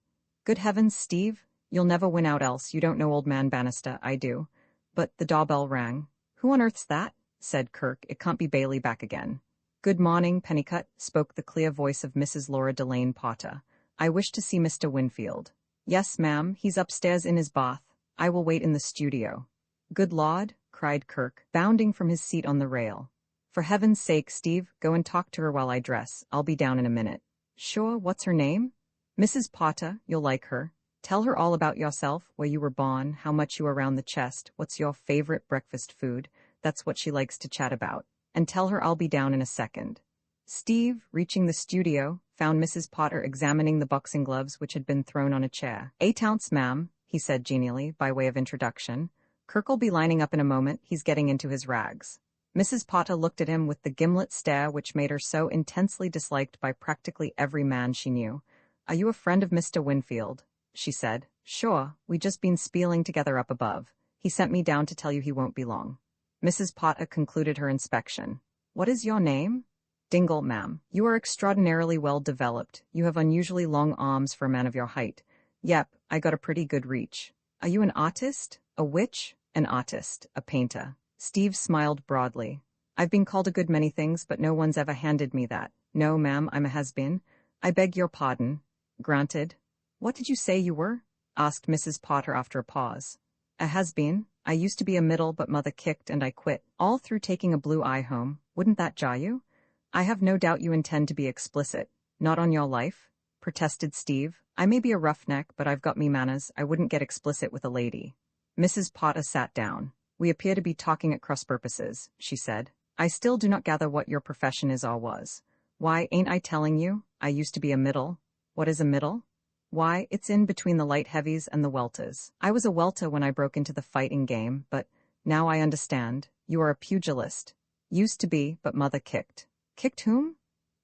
Good heavens, Steve, you'll never win out, else you don't know old man Bannister, I do. But the doorbell rang. Who on earth's that? Said Kirk, it can't be Bailey back again. Good morning, Pennycut, spoke the clear voice of Mrs. Laura Delane Potter. I wish to see Mr. Winfield. Yes, ma'am, he's upstairs in his bath. I will wait in the studio. Good Lord, cried Kirk, bounding from his seat on the rail. For heaven's sake, Steve, go and talk to her while I dress. I'll be down in a minute. Sure, what's her name? Mrs. Potter, you'll like her. Tell her all about yourself, where you were born, how much you are round the chest, what's your favorite breakfast food. That's what she likes to chat about. And tell her I'll be down in a second. Steve, reaching the studio, found Mrs. Potter examining the boxing gloves which had been thrown on a chair. 8 ounce, ma'am, he said genially, by way of introduction. Kirk'll be lining up in a moment, he's getting into his rags. Mrs. Potter looked at him with the gimlet stare which made her so intensely disliked by practically every man she knew. Are you a friend of Mr. Winfield? She said. Sure, we just been spieling together up above. He sent me down to tell you he won't be long. Mrs. Potter concluded her inspection. What is your name? Dingle, ma'am. You are extraordinarily well developed. You have unusually long arms for a man of your height. Yep, I got a pretty good reach. Are you an artist? A witch? An artist, a painter. Steve smiled broadly. I've been called a good many things, but no one's ever handed me that. No, ma'am, I'm a has-been. I beg your pardon. Granted. What did you say you were? Asked Mrs. Potter after a pause. A has-been. I used to be a middle, but mother kicked and I quit, all through taking a blue eye home. Wouldn't that jar you? I have no doubt you intend to be explicit. Not on your life, protested Steve. I may be a roughneck, but I've got me manners. I wouldn't get explicit with a lady. Mrs. Potter sat down. We appear to be talking at cross purposes, she said. I still do not gather what your profession is or was. Why, ain't I telling you? I used to be a middle. What is a middle? Why, it's in between the light heavies and the welters. I was a welter when I broke into the fighting game, but now I understand. You are a pugilist. Used to be, but mother kicked. Kicked whom?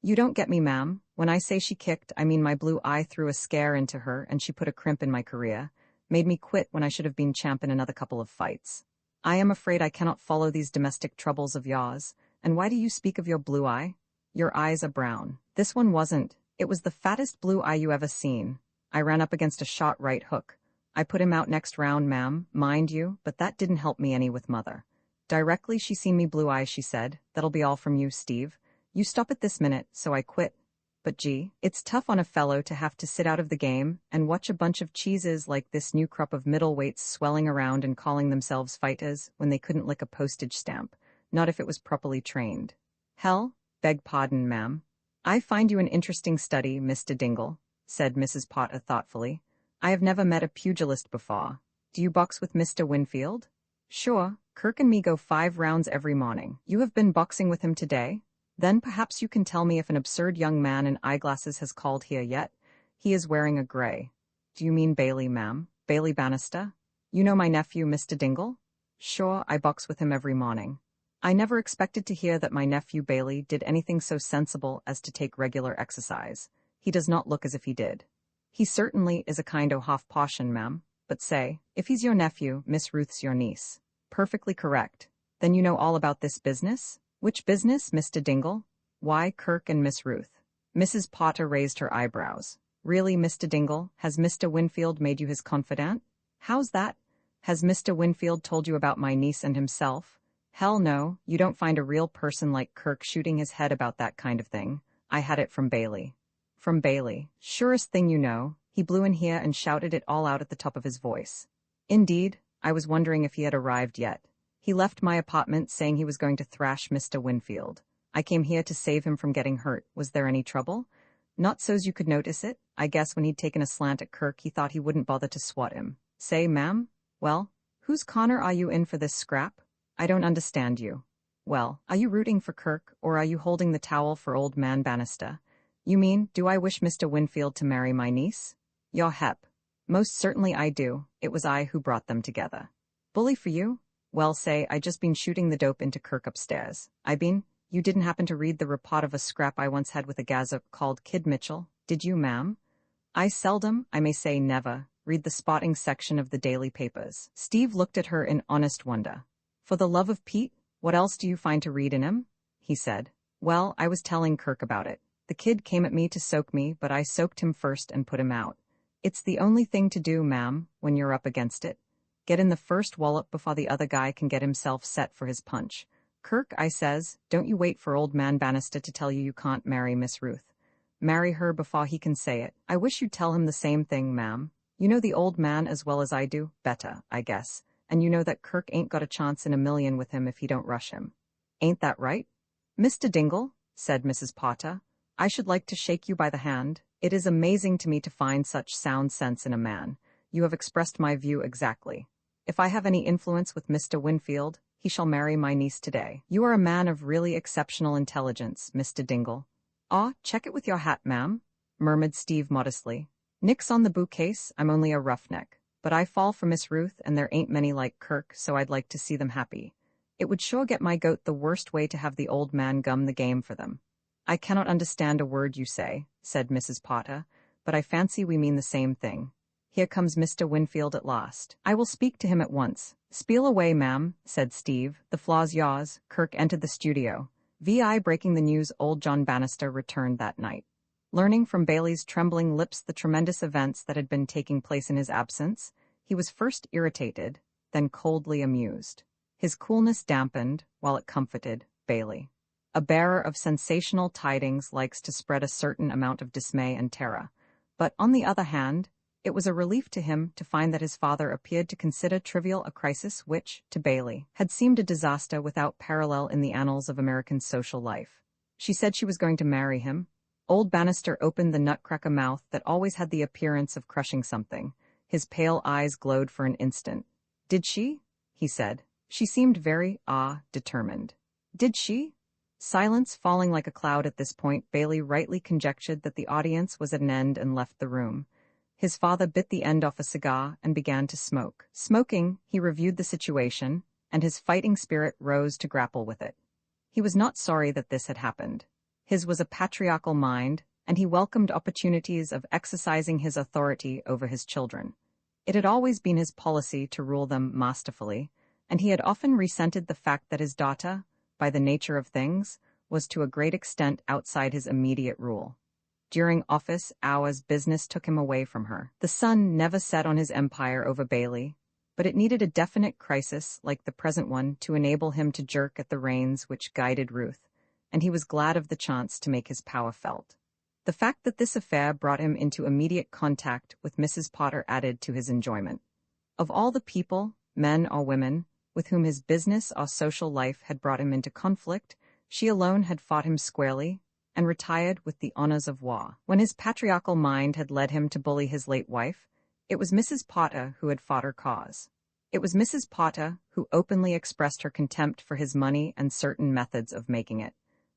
You don't get me, ma'am. When I say she kicked, I mean my blue eye threw a scare into her and she put a crimp in my career. Made me quit when I should have been champ in another couple of fights. I am afraid I cannot follow these domestic troubles of yours. And why do you speak of your blue eye? Your eyes are brown. This one wasn't. It was the fattest blue eye you ever seen. I ran up against a shot right hook. I put him out next round, ma'am, mind you, but that didn't help me any with mother. Directly she seen me blue eye, she said, that'll be all from you, Steve. You stop it this minute, so I quit. But gee, it's tough on a fellow to have to sit out of the game and watch a bunch of cheeses like this new crop of middleweights swelling around and calling themselves fighters when they couldn't lick a postage stamp, not if it was properly trained. Hell, beg pardon, ma'am. I find you an interesting study, Mr. Dingle, said Mrs. Potter thoughtfully. I have never met a pugilist before. Do you box with Mr. Winfield? Sure, Kirk and me go 5 rounds every morning. You have been boxing with him today? Then perhaps you can tell me if an absurd young man in eyeglasses has called here yet. He is wearing a gray. Do you mean Bailey, ma'am? Bailey Bannister? You know my nephew, Mr. Dingle? Sure, I box with him every morning. I never expected to hear that my nephew Bailey did anything so sensible as to take regular exercise. He does not look as if he did. He certainly is a kind o' half-potion, ma'am. But say, if he's your nephew, Miss Ruth's your niece. Perfectly correct. Then you know all about this business? Which business, Mr. Dingle? Why, Kirk and Miss Ruth. Mrs. Potter raised her eyebrows. Really, Mr. Dingle, has Mr. Winfield made you his confidant? How's that? Has Mr. Winfield told you about my niece and himself? Hell no, you don't find a real person like Kirk shooting his head about that kind of thing. I had it from Bailey. From Bailey. Surest thing you know. He blew in here and shouted it all out at the top of his voice. Indeed, I was wondering if he had arrived yet. He left my apartment saying he was going to thrash Mr. Winfield. I came here to save him from getting hurt. Was there any trouble? Not so's you could notice it. I guess when he'd taken a slant at Kirk, he thought he wouldn't bother to swat him. Say, ma'am? Well, whose corner are you in for this scrap? I don't understand you. Well, are you rooting for Kirk, or are you holding the towel for old man Bannister? You mean, do I wish Mr. Winfield to marry my niece? Your hep. Most certainly I do. It was I who brought them together. Bully for you? Well, say, I just been shooting the dope into Kirk upstairs. You didn't happen to read the report of a scrap I once had with a gazer called Kid Mitchell, did you, ma'am? I seldom, I may say never, read the spotting section of the daily papers. Steve looked at her in honest wonder. For the love of Pete, what else do you find to read in him? He said. Well, I was telling Kirk about it. The kid came at me to soak me, but I soaked him first and put him out. It's the only thing to do, ma'am, when you're up against it. Get in the first wallop before the other guy can get himself set for his punch. Kirk, I says, don't you wait for old man Bannister to tell you can't marry Miss Ruth. Marry her before he can say it. I wish you'd tell him the same thing, ma'am. You know the old man as well as I do, better, I guess, and you know that Kirk ain't got a chance in a million with him if he don't rush him. Ain't that right? Mr. Dingle, said Mrs. Potter, I should like to shake you by the hand. It is amazing to me to find such sound sense in a man. You have expressed my view exactly. If I have any influence with Mr. Winfield, he shall marry my niece today. You are a man of really exceptional intelligence, Mr. Dingle. Ah, check it with your hat, ma'am, murmured Steve modestly. Nix on the bookcase, I'm only a roughneck. But I fall for Miss Ruth, and there ain't many like Kirk, so I'd like to see them happy. It would sure get my goat the worst way to have the old man gum the game for them. I cannot understand a word you say, said Mrs. Potter, but I fancy we mean the same thing. Here comes Mr. Winfield at last. I will speak to him at once. Spiel away, ma'am, said Steve. The floor's yours. Kirk entered the studio. VI breaking the news old John Bannister returned that night. Learning from Bailey's trembling lips the tremendous events that had been taking place in his absence, he was first irritated, then coldly amused. His coolness dampened, while it comforted, Bailey. A bearer of sensational tidings likes to spread a certain amount of dismay and terror, but on the other hand, it was a relief to him to find that his father appeared to consider trivial a crisis which, to Bailey, had seemed a disaster without parallel in the annals of American social life. She said she was going to marry him. Old Bannister opened the nutcracker mouth that always had the appearance of crushing something. His pale eyes glowed for an instant. Did she? He said. She seemed very, determined. Did she? Silence falling like a cloud at this point, Bailey rightly conjectured that the audience was at an end and left the room. His father bit the end off a cigar and began to smoke. Smoking, he reviewed the situation, and his fighting spirit rose to grapple with it. He was not sorry that this had happened. His was a patriarchal mind, and he welcomed opportunities of exercising his authority over his children. It had always been his policy to rule them masterfully, and he had often resented the fact that his daughter, by the nature of things, was to a great extent outside his immediate rule. During office hours, business took him away from her. The sun never set on his empire over Bailey, but it needed a definite crisis like the present one to enable him to jerk at the reins which guided Ruth, and he was glad of the chance to make his power felt. The fact that this affair brought him into immediate contact with Mrs. Potter added to his enjoyment. Of all the people, men or women, with whom his business or social life had brought him into conflict, she alone had fought him squarely, and retired with the honors of war. When his patriarchal mind had led him to bully his late wife, it was Mrs. Potter who had fought her cause. It was Mrs. Potter who openly expressed her contempt for his money and certain methods of making it.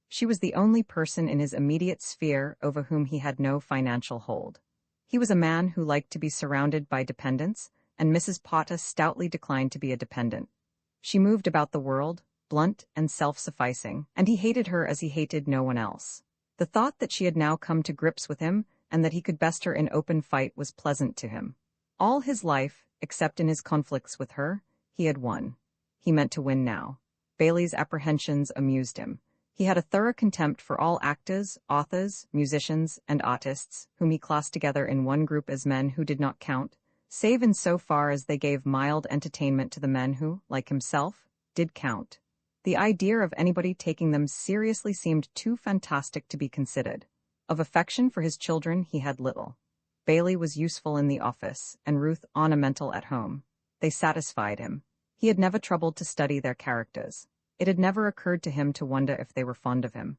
She was the only person in his immediate sphere over whom he had no financial hold. He was a man who liked to be surrounded by dependents, and Mrs. Potter stoutly declined to be a dependent. She moved about the world, blunt and self-sufficing, and he hated her as he hated no one else. The thought that she had now come to grips with him and that he could best her in open fight was pleasant to him. All his life, except in his conflicts with her, he had won. He meant to win now. Bailey's apprehensions amused him. He had a thorough contempt for all actors, authors, musicians, and artists, whom he classed together in one group as men who did not count, save in so far as they gave mild entertainment to the men who, like himself, did count. The idea of anybody taking them seriously seemed too fantastic to be considered. Of affection for his children he had little. Bailey was useful in the office, and Ruth ornamental at home. They satisfied him. He had never troubled to study their characters. It had never occurred to him to wonder if they were fond of him.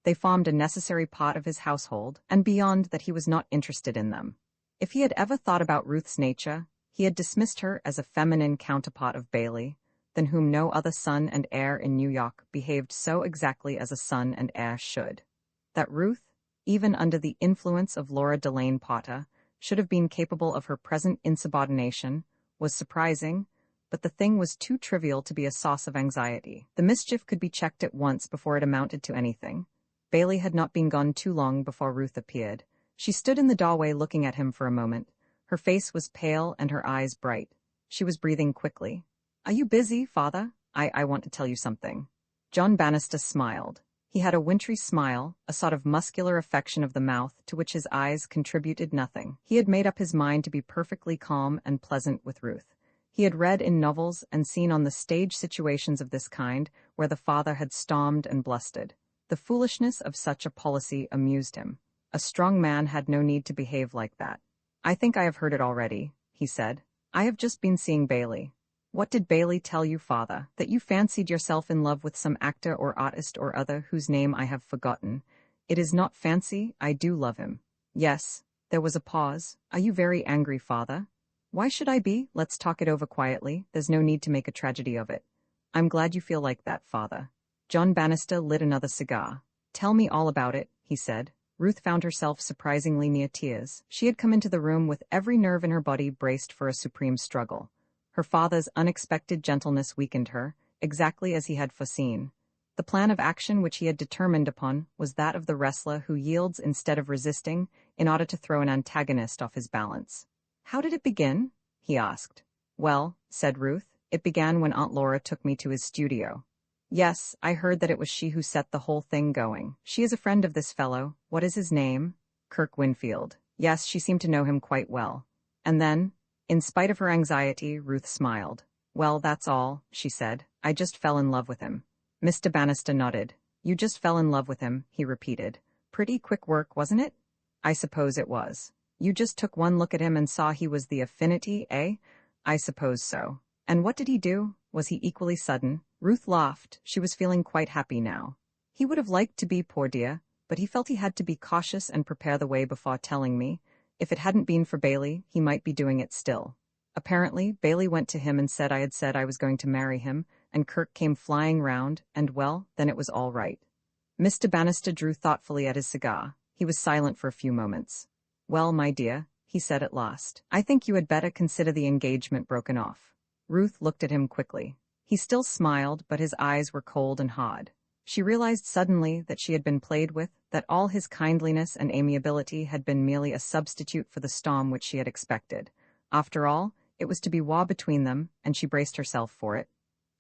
They formed a necessary part of his household, and beyond that he was not interested in them. If he had ever thought about Ruth's nature, he had dismissed her as a feminine counterpart of Bailey, than whom no other son and heir in New York behaved so exactly as a son and heir should. That Ruth, even under the influence of Laura Delane Potter, should have been capable of her present insubordination, was surprising, but the thing was too trivial to be a source of anxiety. The mischief could be checked at once before it amounted to anything. Bailey had not been gone too long before Ruth appeared. She stood in the doorway looking at him for a moment. Her face was pale and her eyes bright. She was breathing quickly. "Are you busy, Father? I want to tell you something." John Bannister smiled. He had a wintry smile, a sort of muscular affection of the mouth to which his eyes contributed nothing. He had made up his mind to be perfectly calm and pleasant with Ruth. He had read in novels and seen on the stage situations of this kind where the father had stormed and blustered. The foolishness of such a policy amused him. A strong man had no need to behave like that. "I think I have heard it already," he said. "I have just been seeing Bailey." "What did Bailey tell you, Father? That you fancied yourself in love with some actor or artist or other whose name I have forgotten? It is not fancy, I do love him." "Yes." There was a pause. "Are you very angry, Father?" "Why should I be? Let's talk it over quietly. There's no need to make a tragedy of it." "I'm glad you feel like that, Father." John Bannister lit another cigar. "Tell me all about it," he said. Ruth found herself surprisingly near tears. She had come into the room with every nerve in her body braced for a supreme struggle. Her father's unexpected gentleness weakened her, exactly as he had foreseen. The plan of action which he had determined upon was that of the wrestler who yields instead of resisting in order to throw an antagonist off his balance. "How did it begin?" he asked. "Well," said Ruth, "it began when Aunt Laura took me to his studio." "Yes, I heard that it was she who set the whole thing going. She is a friend of this fellow. What is his name?" "Kirk Winfield." "Yes, she seemed to know him quite well." And then, in spite of her anxiety, Ruth smiled. "Well, that's all," she said. "I just fell in love with him." Mr. Bannister nodded. "You just fell in love with him," he repeated. "Pretty quick work, wasn't it?" "I suppose it was." "You just took one look at him and saw he was the affinity, eh?" "I suppose so." "And what did he do? Was he equally sudden?" Ruth laughed. She was feeling quite happy now. "He would have liked to be, poor dear, but he felt he had to be cautious and prepare the way before telling me. If it hadn't been for Bailey, he might be doing it still. Apparently, Bailey went to him and said I had said I was going to marry him, and Kirk came flying round, and well, then it was all right." Mr. Bannister drew thoughtfully at his cigar. He was silent for a few moments. "Well, my dear," he said at last, "I think you had better consider the engagement broken off." Ruth looked at him quickly. He still smiled, but his eyes were cold and hard. She realized suddenly that she had been played with, that all his kindliness and amiability had been merely a substitute for the storm which she had expected. After all, it was to be war between them, and she braced herself for it.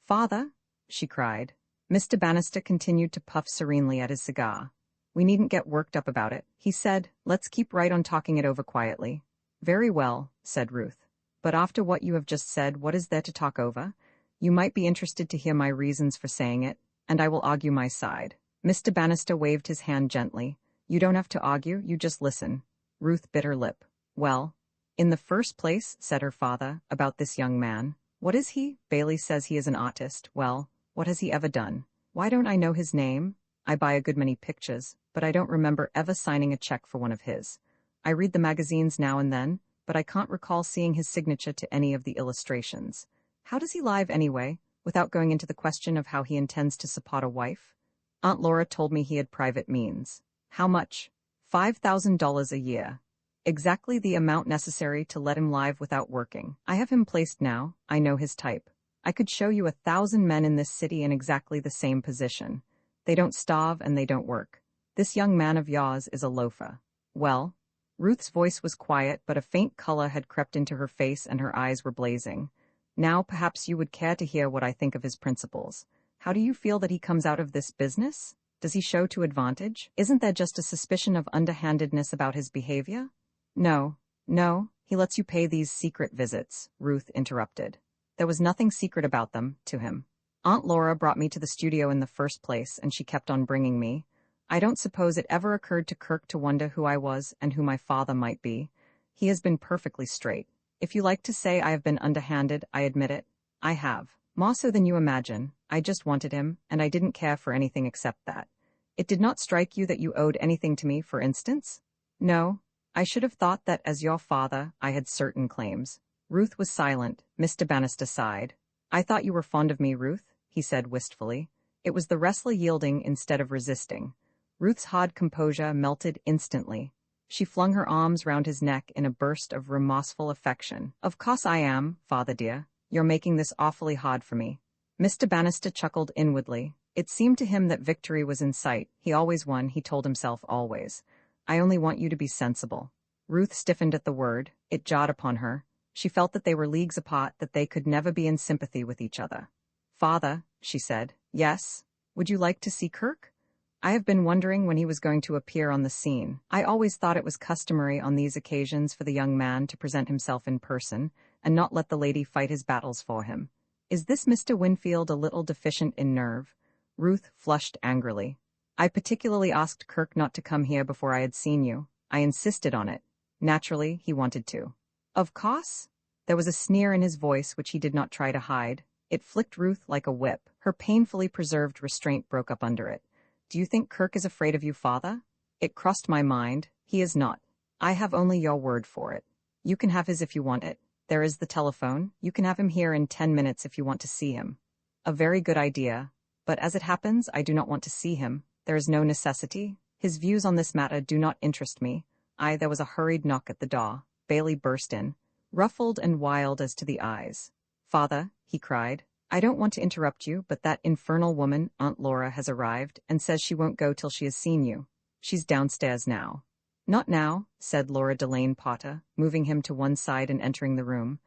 "Father," she cried. Mr. Bannister continued to puff serenely at his cigar. "We needn't get worked up about it," he said. "Let's keep right on talking it over quietly." "Very well," said Ruth. "But after what you have just said, what is there to talk over? You might be interested to hear my reasons for saying it, and I will argue my side." Mr. Bannister waved his hand gently. "You don't have to argue, you just listen." Ruth bit her lip. "Well, in the first place," said her father, "about this young man. What is he? Bailey says he is an artist. Well, what has he ever done? Why don't I know his name? I buy a good many pictures, but I don't remember ever signing a check for one of his. I read the magazines now and then, but I can't recall seeing his signature to any of the illustrations. How does he live anyway, without going into the question of how he intends to support a wife? Aunt Laura told me he had private means. How much? $5,000 a year. Exactly the amount necessary to let him live without working. I have him placed now. I know his type. I could show you 1,000 men in this city in exactly the same position. They don't starve and they don't work. This young man of yours is a loafer." "Well?" Ruth's voice was quiet, but a faint color had crept into her face and her eyes were blazing. "Now perhaps you would care to hear what I think of his principles. How do you feel that he comes out of this business? Does he show to advantage? Isn't there just a suspicion of underhandedness about his behavior?" No, he lets you pay these secret visits," Ruth interrupted. "There was nothing secret about them, to him. Aunt Laura brought me to the studio in the first place, and she kept on bringing me. I don't suppose it ever occurred to Kirk to wonder who I was and who my father might be. He has been perfectly straight. If you like to say I have been underhanded, I admit it. I have. More so than you imagine. I just wanted him, and I didn't care for anything except that. It did not strike you that you owed anything to me, for instance?" "No. I should have thought that as your father, I had certain claims." Ruth was silent. Mr. Bannister sighed. "I thought you were fond of me, Ruth," he said wistfully. It was the wrestler yielding instead of resisting. Ruth's hard composure melted instantly. She flung her arms round his neck in a burst of remorseful affection. "Of course I am, father dear. You're making this awfully hard for me." Mr. Bannister chuckled inwardly. It seemed to him that victory was in sight. He always won, he told himself always. "I only want you to be sensible." Ruth stiffened at the word. It jarred upon her. She felt that they were leagues apart, that they could never be in sympathy with each other. "Father," she said. "Yes? Would you like to see Kirk? I have been wondering when he was going to appear on the scene. I always thought it was customary on these occasions for the young man to present himself in person, and not let the lady fight his battles for him. Is this Mr. Winfield a little deficient in nerve?" Ruth flushed angrily. "I particularly asked Kirk not to come here before I had seen you. I insisted on it. Naturally, he wanted to." "Of course?" There was a sneer in his voice which he did not try to hide. It flicked Ruth like a whip. Her painfully preserved restraint broke up under it. "Do you think Kirk is afraid of you, father?" "It crossed my mind. He is not. I have only your word for it. You can have his if you want it. There is the telephone. You can have him here in 10 minutes if you want to see him." "A very good idea. But as it happens, I do not want to see him. There is no necessity. His views on this matter do not interest me." There was a hurried knock at the door. Bailey burst in, ruffled and wild as to the eyes. "Father," he cried, "I don't want to interrupt you, but that infernal woman, Aunt Laura, has arrived and says she won't go till she has seen you. She's downstairs now." "Not now," said Laura Delane Potter, moving him to one side and entering the room.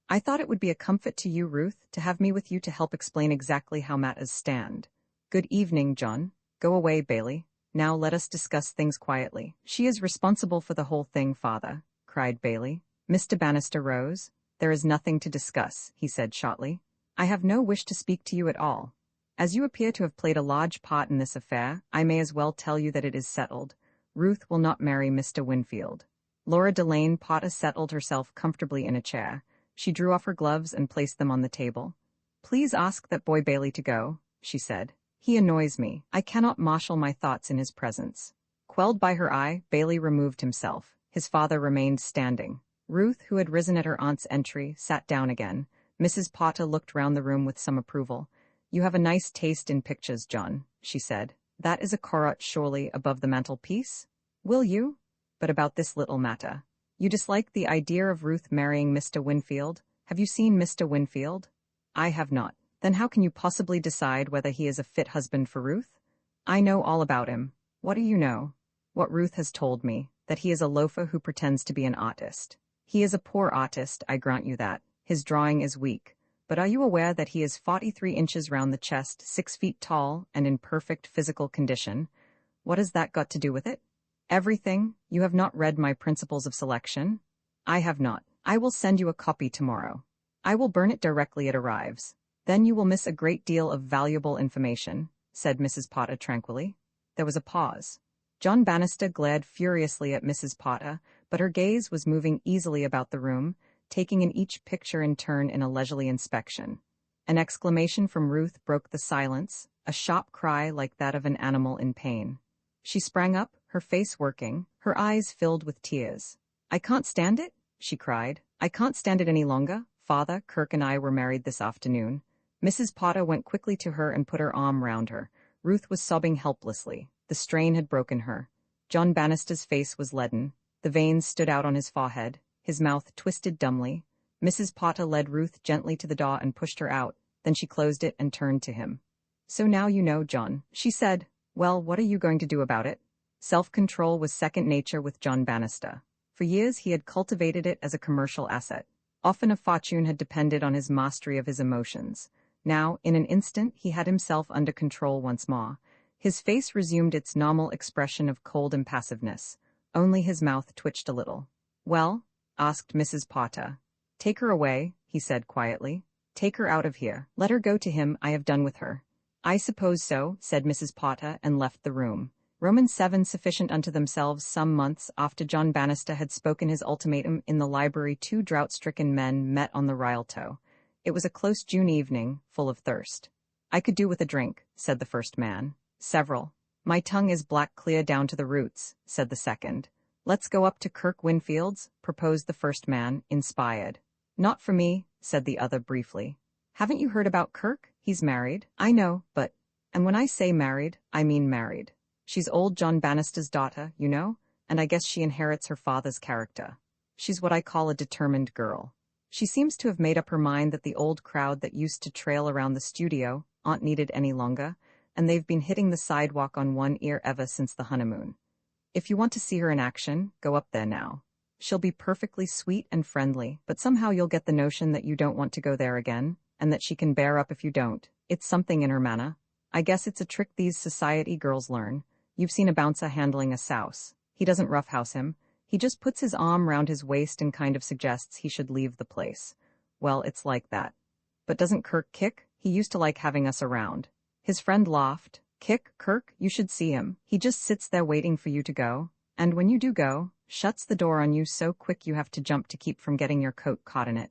"I thought it would be a comfort to you, Ruth, to have me with you to help explain exactly how matters stand." "Good evening, John. Go away, Bailey. Now let us discuss things quietly." "She is responsible for the whole thing, father," cried Bailey. Mr. Bannister rose. "There is nothing to discuss," he said shortly. "I have no wish to speak to you at all. As you appear to have played a large part in this affair, I may as well tell you that it is settled. Ruth will not marry Mr. Winfield." Laura Delane Potter settled herself comfortably in a chair. She drew off her gloves and placed them on the table. "Please ask that boy Bailey to go," she said. "He annoys me. I cannot marshal my thoughts in his presence." Quelled by her eye, Bailey removed himself. His father remained standing. Ruth, who had risen at her aunt's entry, sat down again. Mrs. Potter looked round the room with some approval. "You have a nice taste in pictures, John," she said. "That is a Corot surely above the mantelpiece? Will you? But about this little matter. You dislike the idea of Ruth marrying Mr. Winfield? Have you seen Mr. Winfield?" "I have not." "Then how can you possibly decide whether he is a fit husband for Ruth?" "I know all about him." "What do you know?" "What Ruth has told me, that he is a loafer who pretends to be an artist. He is a poor artist, I grant you that. His drawing is weak. But are you aware that he is 43 inches round the chest, 6 feet tall, and in perfect physical condition? What has that got to do with it?" "Everything. You have not read my Principles of Selection?" "I have not. I will send you a copy tomorrow. I will burn it directly it arrives. Then you will miss a great deal of valuable information," said Mrs. Potter tranquilly. There was a pause. John Bannister glared furiously at Mrs. Potter, but her gaze was moving easily about the room, taking in each picture in turn in a leisurely inspection. An exclamation from Ruth broke the silence, a sharp cry like that of an animal in pain. She sprang up, her face working, her eyes filled with tears. "I can't stand it," she cried. "I can't stand it any longer. Father, Kirk and I were married this afternoon." Mrs. Potter went quickly to her and put her arm round her. Ruth was sobbing helplessly. The strain had broken her. John Bannister's face was leaden. The veins stood out on his forehead. His mouth twisted dumbly. Mrs. Potter led Ruth gently to the door and pushed her out. Then she closed it and turned to him. "So now you know, John," she said. "Well, what are you going to do about it?" Self-control was second nature with John Bannister. For years he had cultivated it as a commercial asset. Often a fortune had depended on his mastery of his emotions. Now, in an instant, he had himself under control once more. His face resumed its normal expression of cold impassiveness. Only his mouth twitched a little. "Well?" asked Mrs. Potter. "Take her away," he said quietly. "Take her out of here. Let her go to him. I have done with her." "I suppose so," said Mrs. Potter, and left the room. Romans 7 sufficient unto themselves. Some months after John Bannister had spoken his ultimatum in the library, two drought-stricken men met on the Rialto. It was a close June evening, full of thirst. "I could do with a drink," said the first man. "Several." "My tongue is black clear down to the roots," said the second. "Let's go up to Kirk Winfield's," proposed the first man, inspired. "Not for me," said the other briefly. "Haven't you heard about Kirk? He's married." "I know, but—" "And when I say married, I mean married. She's old John Bannister's daughter, you know, and I guess she inherits her father's character. She's what I call a determined girl. She seems to have made up her mind that the old crowd that used to trail around the studio aren't needed any longer, and they've been hitting the sidewalk on one ear ever since the honeymoon. If you want to see her in action, go up there now. She'll be perfectly sweet and friendly, but somehow you'll get the notion that you don't want to go there again, and that she can bear up if you don't. It's something in her manner. I guess it's a trick these society girls learn. You've seen a bouncer handling a souse. He doesn't roughhouse him. He just puts his arm round his waist and kind of suggests he should leave the place. Well, it's like that. But doesn't Kirk kick? He used to like having us around. His friend laughed. Kick, Kirk, you should see him. He just sits there waiting for you to go, and when you do go, shuts the door on you so quick you have to jump to keep from getting your coat caught in it.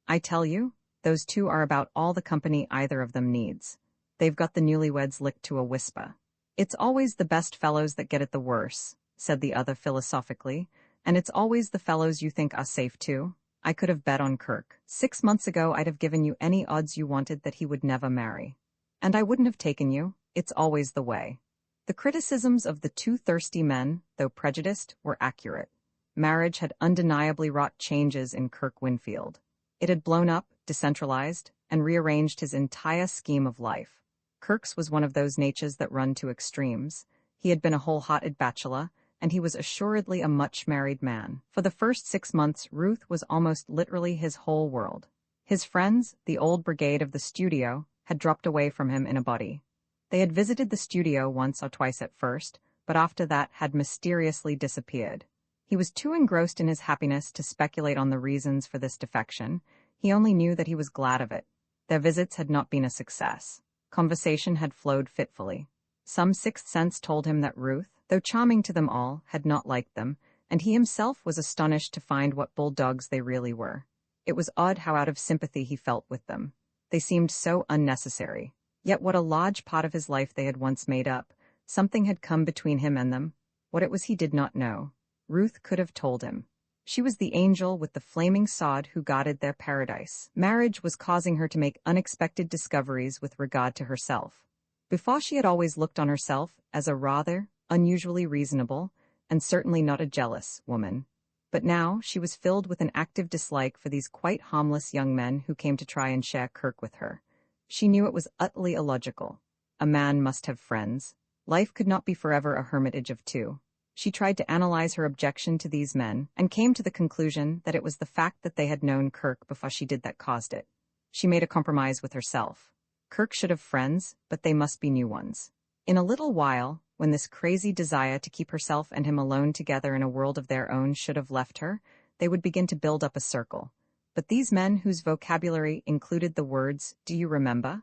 I tell you, those two are about all the company either of them needs. They've got the newlyweds licked to a whisper. It's always the best fellows that get it the worse, said the other philosophically, and it's always the fellows you think are safe too. I could have bet on Kirk. 6 months ago I'd have given you any odds you wanted that he would never marry. And I wouldn't have taken you. It's always the way. The criticisms of the two thirsty men, though prejudiced, were accurate. Marriage had undeniably wrought changes in Kirk Winfield. It had blown up, decentralized, and rearranged his entire scheme of life. Kirk's was one of those natures that run to extremes. He had been a whole-hearted bachelor, and he was assuredly a much-married man. For the first 6 months, Ruth was almost literally his whole world. His friends, the old brigade of the studio, had dropped away from him in a body. They had visited the studio once or twice at first, but after that had mysteriously disappeared. He was too engrossed in his happiness to speculate on the reasons for this defection. He only knew that he was glad of it. Their visits had not been a success. Conversation had flowed fitfully. Some sixth sense told him that Ruth, though charming to them all, had not liked them, and he himself was astonished to find what bulldogs they really were. It was odd how out of sympathy he felt with them. They seemed so unnecessary. Yet what a large part of his life they had once made up. Something had come between him and them. What it was he did not know. Ruth could have told him. She was the angel with the flaming sod who guarded their paradise. Marriage was causing her to make unexpected discoveries with regard to herself. Before she had always looked on herself as a rather, unusually reasonable, and certainly not a jealous, woman. But now she was filled with an active dislike for these quite harmless young men who came to try and share Kirk with her. She knew it was utterly illogical. A man must have friends. Life could not be forever a hermitage of two. She tried to analyze her objection to these men, and came to the conclusion that it was the fact that they had known Kirk before she did that caused it. She made a compromise with herself. Kirk should have friends, but they must be new ones. In a little while, when this crazy desire to keep herself and him alone together in a world of their own should have left her, they would begin to build up a circle. But these men whose vocabulary included the words, "Do you remember?"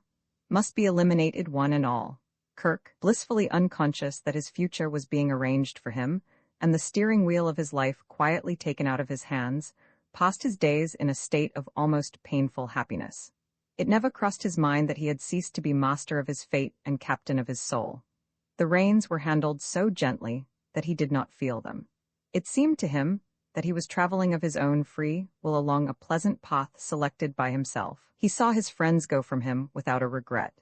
must be eliminated one and all. Kirk, blissfully unconscious that his future was being arranged for him, and the steering wheel of his life quietly taken out of his hands, passed his days in a state of almost painful happiness. It never crossed his mind that he had ceased to be master of his fate and captain of his soul. The reins were handled so gently that he did not feel them. It seemed to him that he was traveling of his own free will along a pleasant path selected by himself. He saw his friends go from him without a regret.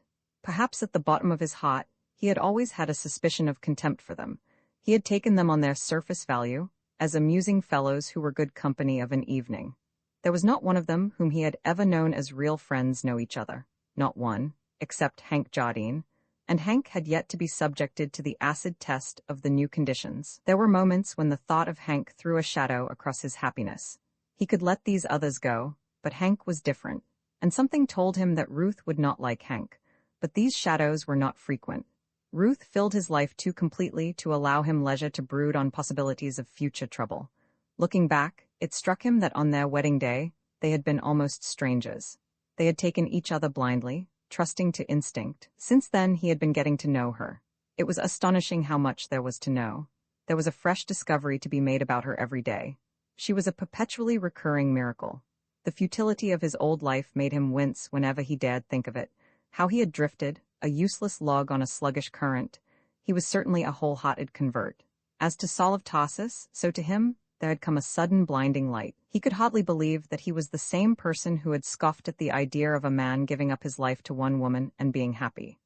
Perhaps at the bottom of his heart, he had always had a suspicion of contempt for them. He had taken them on their surface value, as amusing fellows who were good company of an evening. There was not one of them whom he had ever known as real friends know each other. Not one, except Hank Jardine, and Hank had yet to be subjected to the acid test of the new conditions. There were moments when the thought of Hank threw a shadow across his happiness. He could let these others go, but Hank was different, and something told him that Ruth would not like Hank. But these shadows were not frequent. Ruth filled his life too completely to allow him leisure to brood on possibilities of future trouble. Looking back, it struck him that on their wedding day, they had been almost strangers. They had taken each other blindly, trusting to instinct. Since then, he had been getting to know her. It was astonishing how much there was to know. There was a fresh discovery to be made about her every day. She was a perpetually recurring miracle. The futility of his old life made him wince whenever he dared think of it. How he had drifted, a useless log on a sluggish current. He was certainly a whole-hearted convert. As to Saul of Tarsus, so to him, there had come a sudden blinding light. He could hardly believe that he was the same person who had scoffed at the idea of a man giving up his life to one woman and being happy.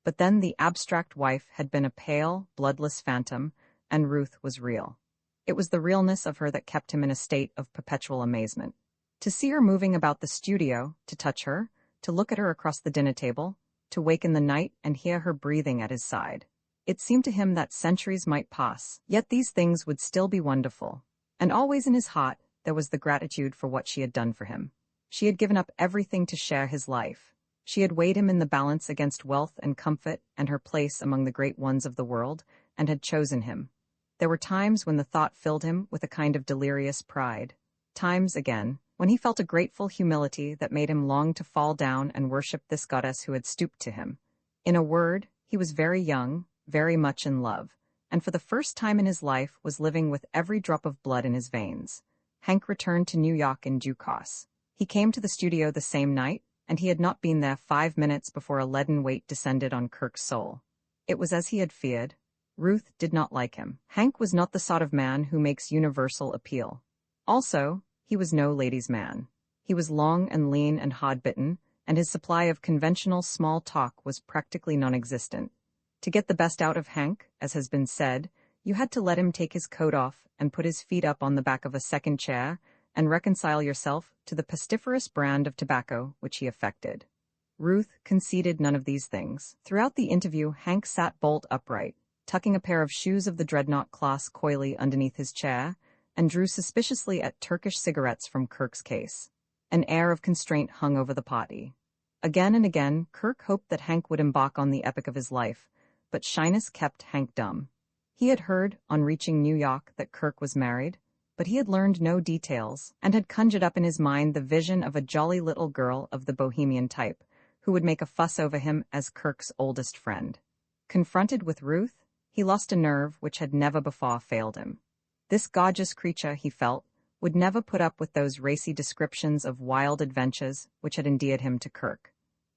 But then the abstract wife had been a pale, bloodless phantom, and Ruth was real. It was the realness of her that kept him in a state of perpetual amazement. To see her moving about the studio, to touch her, to look at her across the dinner table, to wake in the night and hear her breathing at his side. It seemed to him that centuries might pass, yet these things would still be wonderful. And always in his heart, there was the gratitude for what she had done for him. She had given up everything to share his life. She had weighed him in the balance against wealth and comfort and her place among the great ones of the world, and had chosen him. There were times when the thought filled him with a kind of delirious pride. Times, again, when he felt a grateful humility that made him long to fall down and worship this goddess who had stooped to him. In a word, he was very young, very much in love, and for the first time in his life was living with every drop of blood in his veins. Hank returned to New York in due course. He came to the studio the same night, and he had not been there 5 minutes before a leaden weight descended on Kirk's soul. It was as he had feared. Ruth did not like him. Hank was not the sort of man who makes universal appeal. Also, he was no ladies' man. He was long and lean and hard-bitten, and his supply of conventional small talk was practically non-existent. To get the best out of Hank, as has been said, you had to let him take his coat off and put his feet up on the back of a second chair and reconcile yourself to the pestiferous brand of tobacco which he affected. Ruth conceded none of these things. Throughout the interview, Hank sat bolt upright, tucking a pair of shoes of the dreadnought class coyly underneath his chair, and drew suspiciously at Turkish cigarettes from Kirk's case. An air of constraint hung over the party. Again and again, Kirk hoped that Hank would embark on the epic of his life, but shyness kept Hank dumb. He had heard, on reaching New York, that Kirk was married, but he had learned no details, and had conjured up in his mind the vision of a jolly little girl of the bohemian type, who would make a fuss over him as Kirk's oldest friend. Confronted with Ruth, he lost a nerve which had never before failed him. This gorgeous creature, he felt, would never put up with those racy descriptions of wild adventures which had endeared him to Kirk.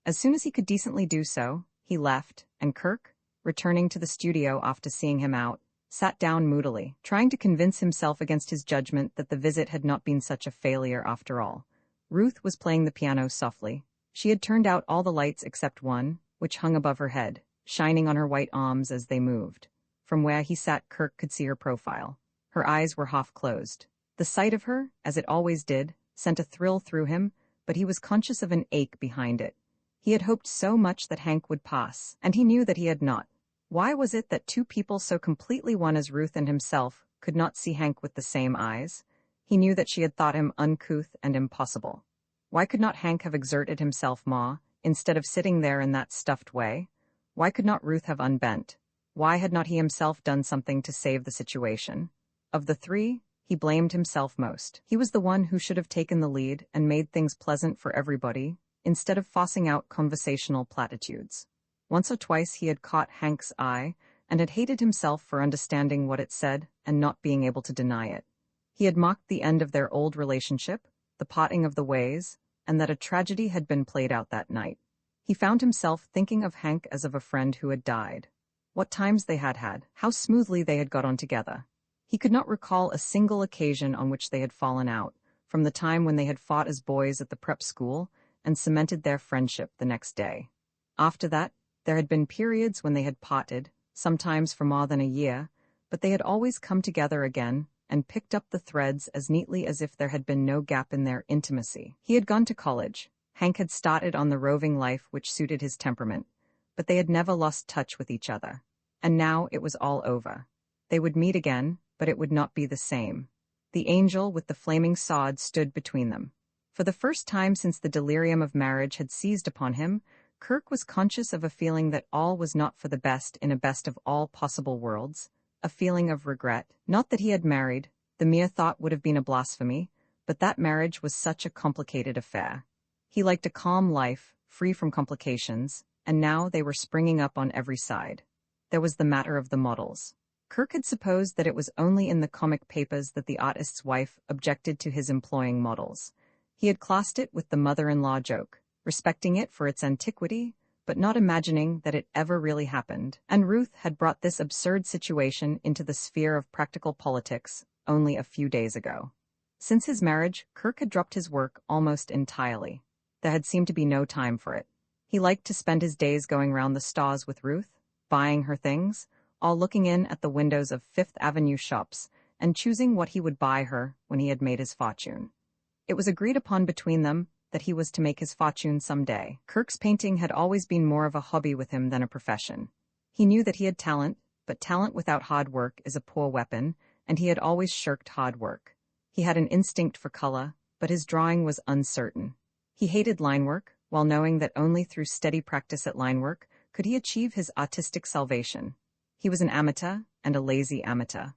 As soon as he could decently do so, he left, and Kirk, returning to the studio after seeing him out, sat down moodily, trying to convince himself against his judgment that the visit had not been such a failure after all. Ruth was playing the piano softly. She had turned out all the lights except one, which hung above her head, shining on her white arms as they moved. From where he sat, Kirk could see her profile. Her eyes were half closed. The sight of her, as it always did, sent a thrill through him, but he was conscious of an ache behind it. He had hoped so much that Hank would pass, and he knew that he had not. Why was it that two people so completely one as Ruth and himself could not see Hank with the same eyes? He knew that she had thought him uncouth and impossible. Why could not Hank have exerted himself more, instead of sitting there in that stuffed way? Why could not Ruth have unbent? Why had not he himself done something to save the situation? Of the three, he blamed himself most. He was the one who should have taken the lead and made things pleasant for everybody, instead of forcing out conversational platitudes. Once or twice he had caught Hank's eye, and had hated himself for understanding what it said and not being able to deny it. He had mocked the end of their old relationship, the parting of the ways, and that a tragedy had been played out that night. He found himself thinking of Hank as of a friend who had died. What times they had had, how smoothly they had got on together. He could not recall a single occasion on which they had fallen out, from the time when they had fought as boys at the prep school and cemented their friendship the next day. After that, there had been periods when they had parted, sometimes for more than a year, but they had always come together again and picked up the threads as neatly as if there had been no gap in their intimacy. He had gone to college. Hank had started on the roving life which suited his temperament, but they had never lost touch with each other. And now it was all over. They would meet again, but it would not be the same. The angel with the flaming sword stood between them. For the first time since the delirium of marriage had seized upon him, Kirk was conscious of a feeling that all was not for the best in a best of all possible worlds, a feeling of regret. Not that he had married, the mere thought would have been a blasphemy, but that marriage was such a complicated affair. He liked a calm life, free from complications, and now they were springing up on every side. There was the matter of the models. Kirk had supposed that it was only in the comic papers that the artist's wife objected to his employing models. He had classed it with the mother-in-law joke, respecting it for its antiquity, but not imagining that it ever really happened. And Ruth had brought this absurd situation into the sphere of practical politics only a few days ago. Since his marriage, Kirk had dropped his work almost entirely. There had seemed to be no time for it. He liked to spend his days going round the stores with Ruth, buying her things, all looking in at the windows of Fifth Avenue shops, and choosing what he would buy her when he had made his fortune. It was agreed upon between them that he was to make his fortune some day. Kirk's painting had always been more of a hobby with him than a profession. He knew that he had talent, but talent without hard work is a poor weapon, and he had always shirked hard work. He had an instinct for color, but his drawing was uncertain. He hated line work, while knowing that only through steady practice at line work could he achieve his artistic salvation. He was an amateur, and a lazy amateur.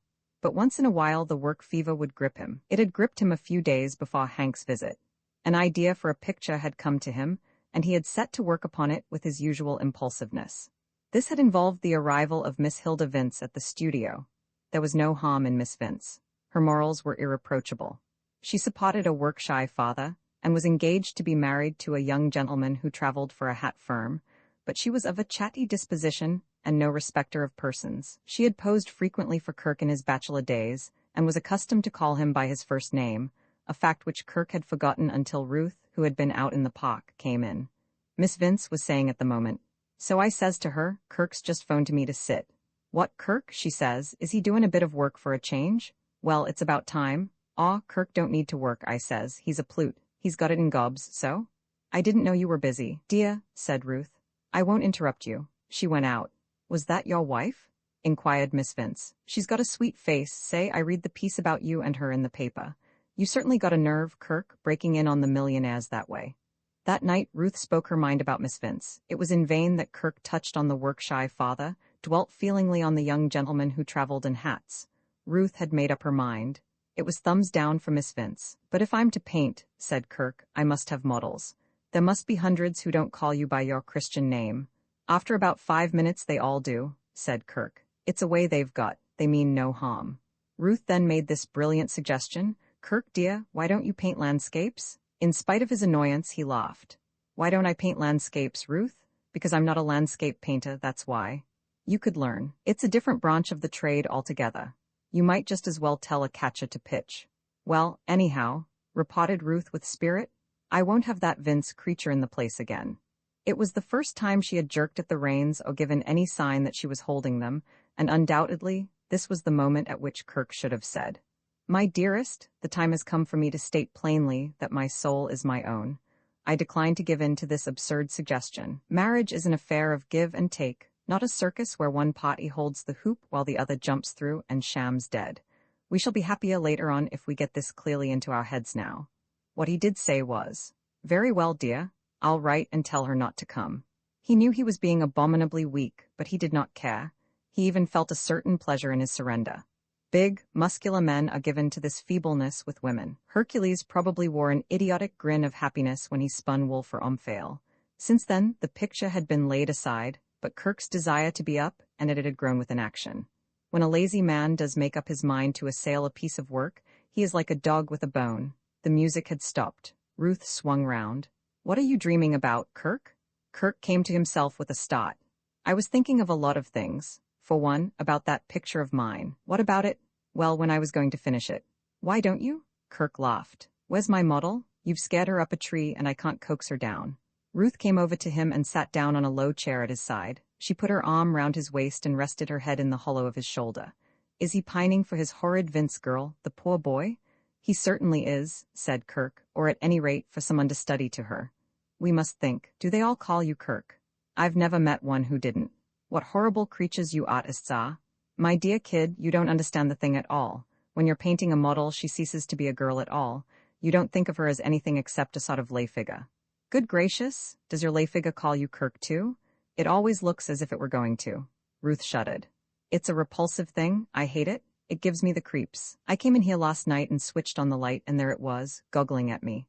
But once in a while the work fever would grip him. It had gripped him a few days before Hank's visit. An idea for a picture had come to him, and he had set to work upon it with his usual impulsiveness. This had involved the arrival of Miss Hilda Vince at the studio. There was no harm in Miss Vince. Her morals were irreproachable. She supported a work-shy father, and was engaged to be married to a young gentleman who traveled for a hat firm, but she was of a chatty disposition and no respecter of persons. She had posed frequently for Kirk in his bachelor days, and was accustomed to call him by his first name, a fact which Kirk had forgotten until Ruth, who had been out in the park, came in. Miss Vince was saying at the moment, "So I says to her, Kirk's just phoned to me to sit." "What, Kirk?" she says. "Is he doing a bit of work for a change?" "Well, it's about time." "Aw, Kirk don't need to work," I says. "He's a plute. He's got it in gobs, so?" "I didn't know you were busy." "Dear," said Ruth. "I won't interrupt you." She went out. "Was that your wife?" inquired Miss Vince. "She's got a sweet face. Say, I read the piece about you and her in the paper. You certainly got a nerve, Kirk, breaking in on the millionaires that way." That night Ruth spoke her mind about Miss Vince. It was in vain that Kirk touched on the work-shy father, dwelt feelingly on the young gentleman who traveled in hats. Ruth had made up her mind. It was thumbs down for Miss Vince. "But if I'm to paint," said Kirk, "I must have models. There must be hundreds who don't call you by your Christian name." "After about 5 minutes they all do," said Kirk. "It's a way they've got. They mean no harm." Ruth then made this brilliant suggestion. "Kirk, dear, why don't you paint landscapes?" In spite of his annoyance, he laughed. "Why don't I paint landscapes, Ruth?" "Because I'm not a landscape painter, that's why." "You could learn. It's a different branch of the trade altogether. You might just as well tell a catcher to pitch." "Well, anyhow," reported Ruth with spirit, "I won't have that Vince creature in the place again." It was the first time she had jerked at the reins or given any sign that she was holding them, and undoubtedly this was the moment at which Kirk should have said, "My dearest, the time has come for me to state plainly that my soul is my own. I decline to give in to this absurd suggestion. Marriage is an affair of give and take, not a circus where one party holds the hoop while the other jumps through and shams dead. We shall be happier later on if we get this clearly into our heads now." What he did say was, "Very well, dear. I'll write and tell her not to come." He knew he was being abominably weak, but he did not care. He even felt a certain pleasure in his surrender. Big, muscular men are given to this feebleness with women. Hercules probably wore an idiotic grin of happiness when he spun wool for Omphale. Since then, the picture had been laid aside, but Kirk's desire to be up, and it had grown with inaction. When a lazy man does make up his mind to assail a piece of work, he is like a dog with a bone. The music had stopped. Ruth swung round. "What are you dreaming about, Kirk?" Kirk came to himself with a start. "I was thinking of a lot of things. For one, about that picture of mine." "What about it?" "Well, when I was going to finish it." "Why don't you?" Kirk laughed. "Where's my model? You've scared her up a tree and I can't coax her down." Ruth came over to him and sat down on a low chair at his side. She put her arm round his waist and rested her head in the hollow of his shoulder. "Is he pining for his horrid Vince girl, the poor boy?" "He certainly is," said Kirk, "or at any rate for some understudy to her. We must think. Do they all call you Kirk?" "I've never met one who didn't." "What horrible creatures you artists are." "My dear kid, you don't understand the thing at all. When you're painting a model, she ceases to be a girl at all. You don't think of her as anything except a sort of lay figure." "Good gracious, does your lay figure call you Kirk too?" "It always looks as if it were going to." Ruth shuddered. "It's a repulsive thing. I hate it. It gives me the creeps. I came in here last night and switched on the light, and there it was, goggling at me."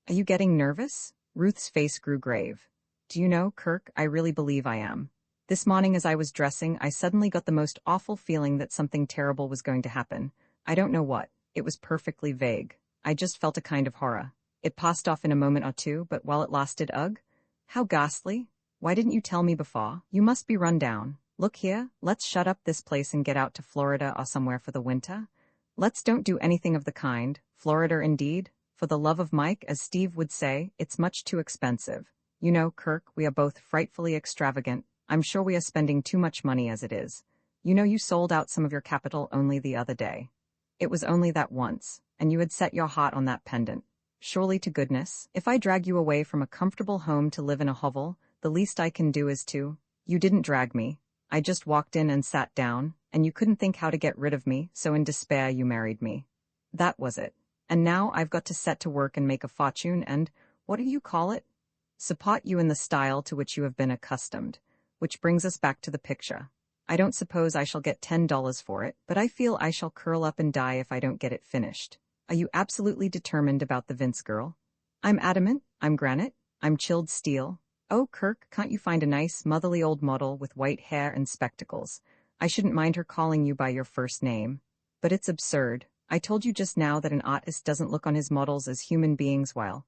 "Are you getting nervous?" Ruth's face grew grave. "Do you know, Kirk, I really believe I am. This morning as I was dressing, I suddenly got the most awful feeling that something terrible was going to happen. I don't know what. It was perfectly vague. I just felt a kind of horror. It passed off in a moment or two, but while it lasted, ugh. How ghastly. Why didn't you tell me before? You must be run down. Look here, let's shut up this place and get out to Florida or somewhere for the winter. Let's don't do anything of the kind. Florida indeed. For the love of Mike, as Steve would say, it's much too expensive. You know, Kirk, we are both frightfully extravagant. I'm sure we are spending too much money as it is. You know you sold out some of your capital only the other day." It was only that once, and you had set your heart on that pendant. Surely to goodness, if I drag you away from a comfortable home to live in a hovel, the least I can do is to— You didn't drag me. I just walked in and sat down, and you couldn't think how to get rid of me, so in despair you married me. That was it. And now I've got to set to work and make a fortune and— what do you call it? Support you in the style to which you have been accustomed. Which brings us back to the picture. I don't suppose I shall get $10 for it, but I feel I shall curl up and die if I don't get it finished. Are you absolutely determined about the Vince girl? I'm adamant, I'm granite, I'm chilled steel. Oh, Kirk, can't you find a nice, motherly old model with white hair and spectacles? I shouldn't mind her calling you by your first name. But it's absurd. I told you just now that an artist doesn't look on his models as human beings while—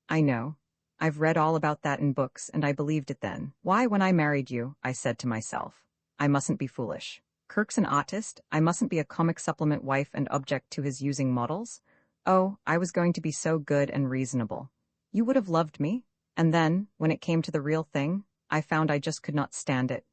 I know. I've read all about that in books, and I believed it then. Why, when I married you, I said to myself, I mustn't be foolish. Kirk's an artist, I mustn't be a comic supplement wife and object to his using models. Oh, I was going to be so good and reasonable. You would have loved me. And then, when it came to the real thing, I found I just could not stand it.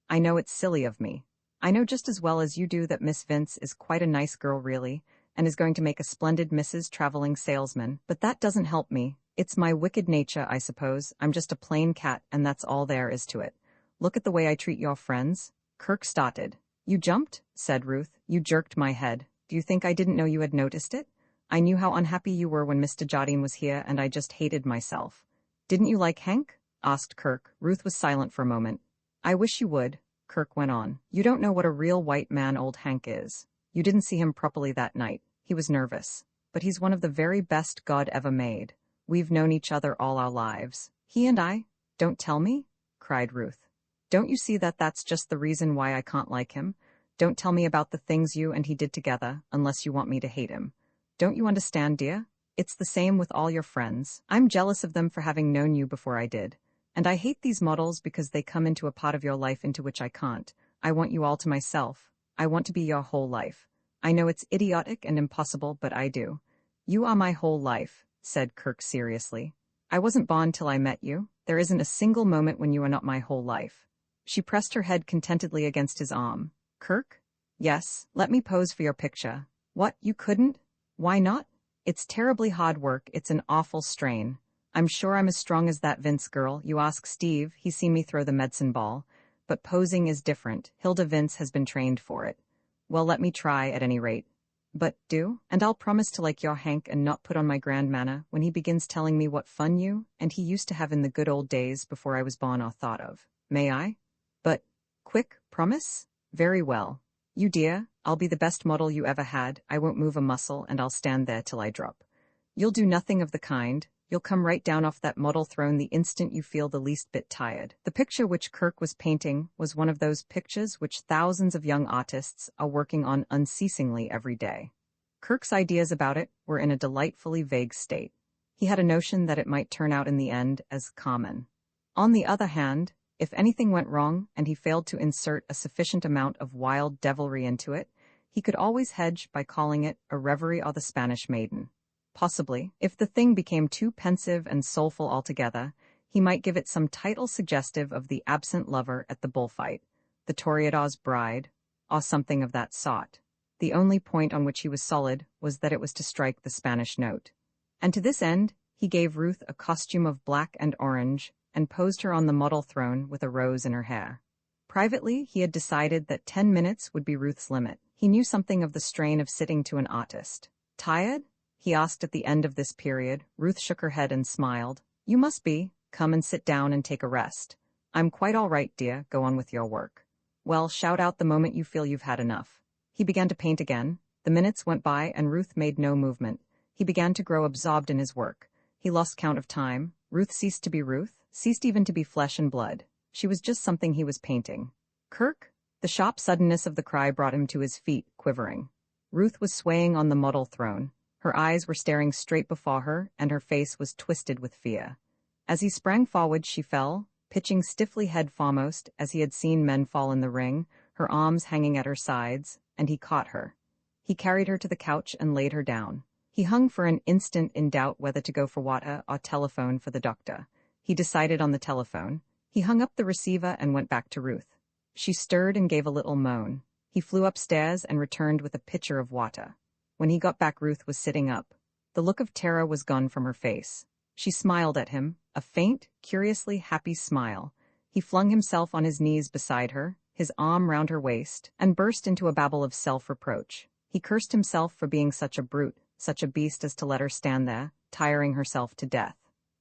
I know it's silly of me. I know just as well as you do that Miss Vince is quite a nice girl really, and is going to make a splendid Mrs. Traveling Salesman, but that doesn't help me. It's my wicked nature, I suppose. I'm just a plain cat, and that's all there is to it. Look at the way I treat your friends. Kirk started. You jumped? Said Ruth. You jerked my head. Do you think I didn't know you had noticed it? I knew how unhappy you were when Mr. Jardine was here, and I just hated myself. Didn't you like Hank? Asked Kirk. Ruth was silent for a moment. I wish you would, Kirk went on. You don't know what a real white man old Hank is. You didn't see him properly that night. He was nervous. But he's one of the very best God ever made. We've known each other all our lives. He and I— Don't tell me? Cried Ruth. Don't you see that that's just the reason why I can't like him? Don't tell me about the things you and he did together, unless you want me to hate him. Don't you understand, dear? It's the same with all your friends. I'm jealous of them for having known you before I did. And I hate these models because they come into a part of your life into which I can't. I want you all to myself. I want to be your whole life. I know it's idiotic and impossible, but I do. You are my whole life, said Kirk seriously. I wasn't born till I met you. There isn't a single moment when you are not my whole life. She pressed her head contentedly against his arm. Kirk? Yes, let me pose for your picture. What, you couldn't? Why not? It's terribly hard work, it's an awful strain. I'm sure I'm as strong as that Vince girl. You ask Steve, he's seen me throw the medicine ball. But posing is different. Hilda Vince has been trained for it. Well, let me try at any rate. But do, and I'll promise to like your Hank and not put on my grand manner when he begins telling me what fun you and he used to have in the good old days before I was born or thought of. May I? But, quick, promise? Very well. You dear, I'll be the best model you ever had. I won't move a muscle and I'll stand there till I drop. You'll do nothing of the kind. You'll come right down off that model throne the instant you feel the least bit tired. The picture which Kirk was painting was one of those pictures which thousands of young artists are working on unceasingly every day. Kirk's ideas about it were in a delightfully vague state. He had a notion that it might turn out in the end as common. On the other hand, if anything went wrong and he failed to insert a sufficient amount of wild devilry into it, he could always hedge by calling it A Reverie or the Spanish Maiden. Possibly, if the thing became too pensive and soulful altogether, he might give it some title suggestive of The Absent Lover at the Bullfight, The Toreador's Bride, or something of that sort. The only point on which he was solid was that it was to strike the Spanish note. And to this end, he gave Ruth a costume of black and orange and posed her on the model throne with a rose in her hair. Privately, he had decided that 10 minutes would be Ruth's limit. He knew something of the strain of sitting to an artist. Tired? He asked at the end of this period. Ruth shook her head and smiled. You must be. Come and sit down and take a rest. I'm quite all right, dear. Go on with your work. Well, shout out the moment you feel you've had enough. He began to paint again. The minutes went by and Ruth made no movement. He began to grow absorbed in his work. He lost count of time. Ruth ceased to be Ruth, ceased even to be flesh and blood. She was just something he was painting. Kirk? The sharp suddenness of the cry brought him to his feet, quivering. Ruth was swaying on the model throne. Her eyes were staring straight before her, and her face was twisted with fear. As he sprang forward, she fell, pitching stiffly head foremost, as he had seen men fall in the ring, her arms hanging at her sides, and he caught her. He carried her to the couch and laid her down. He hung for an instant in doubt whether to go for water or telephone for the doctor. He decided on the telephone. He hung up the receiver and went back to Ruth. She stirred and gave a little moan. He flew upstairs and returned with a pitcher of water. When he got back, Ruth was sitting up. The look of terror was gone from her face. She smiled at him, a faint, curiously happy smile. He flung himself on his knees beside her, his arm round her waist, and burst into a babble of self-reproach. He cursed himself for being such a brute, such a beast as to let her stand there, tiring herself to death.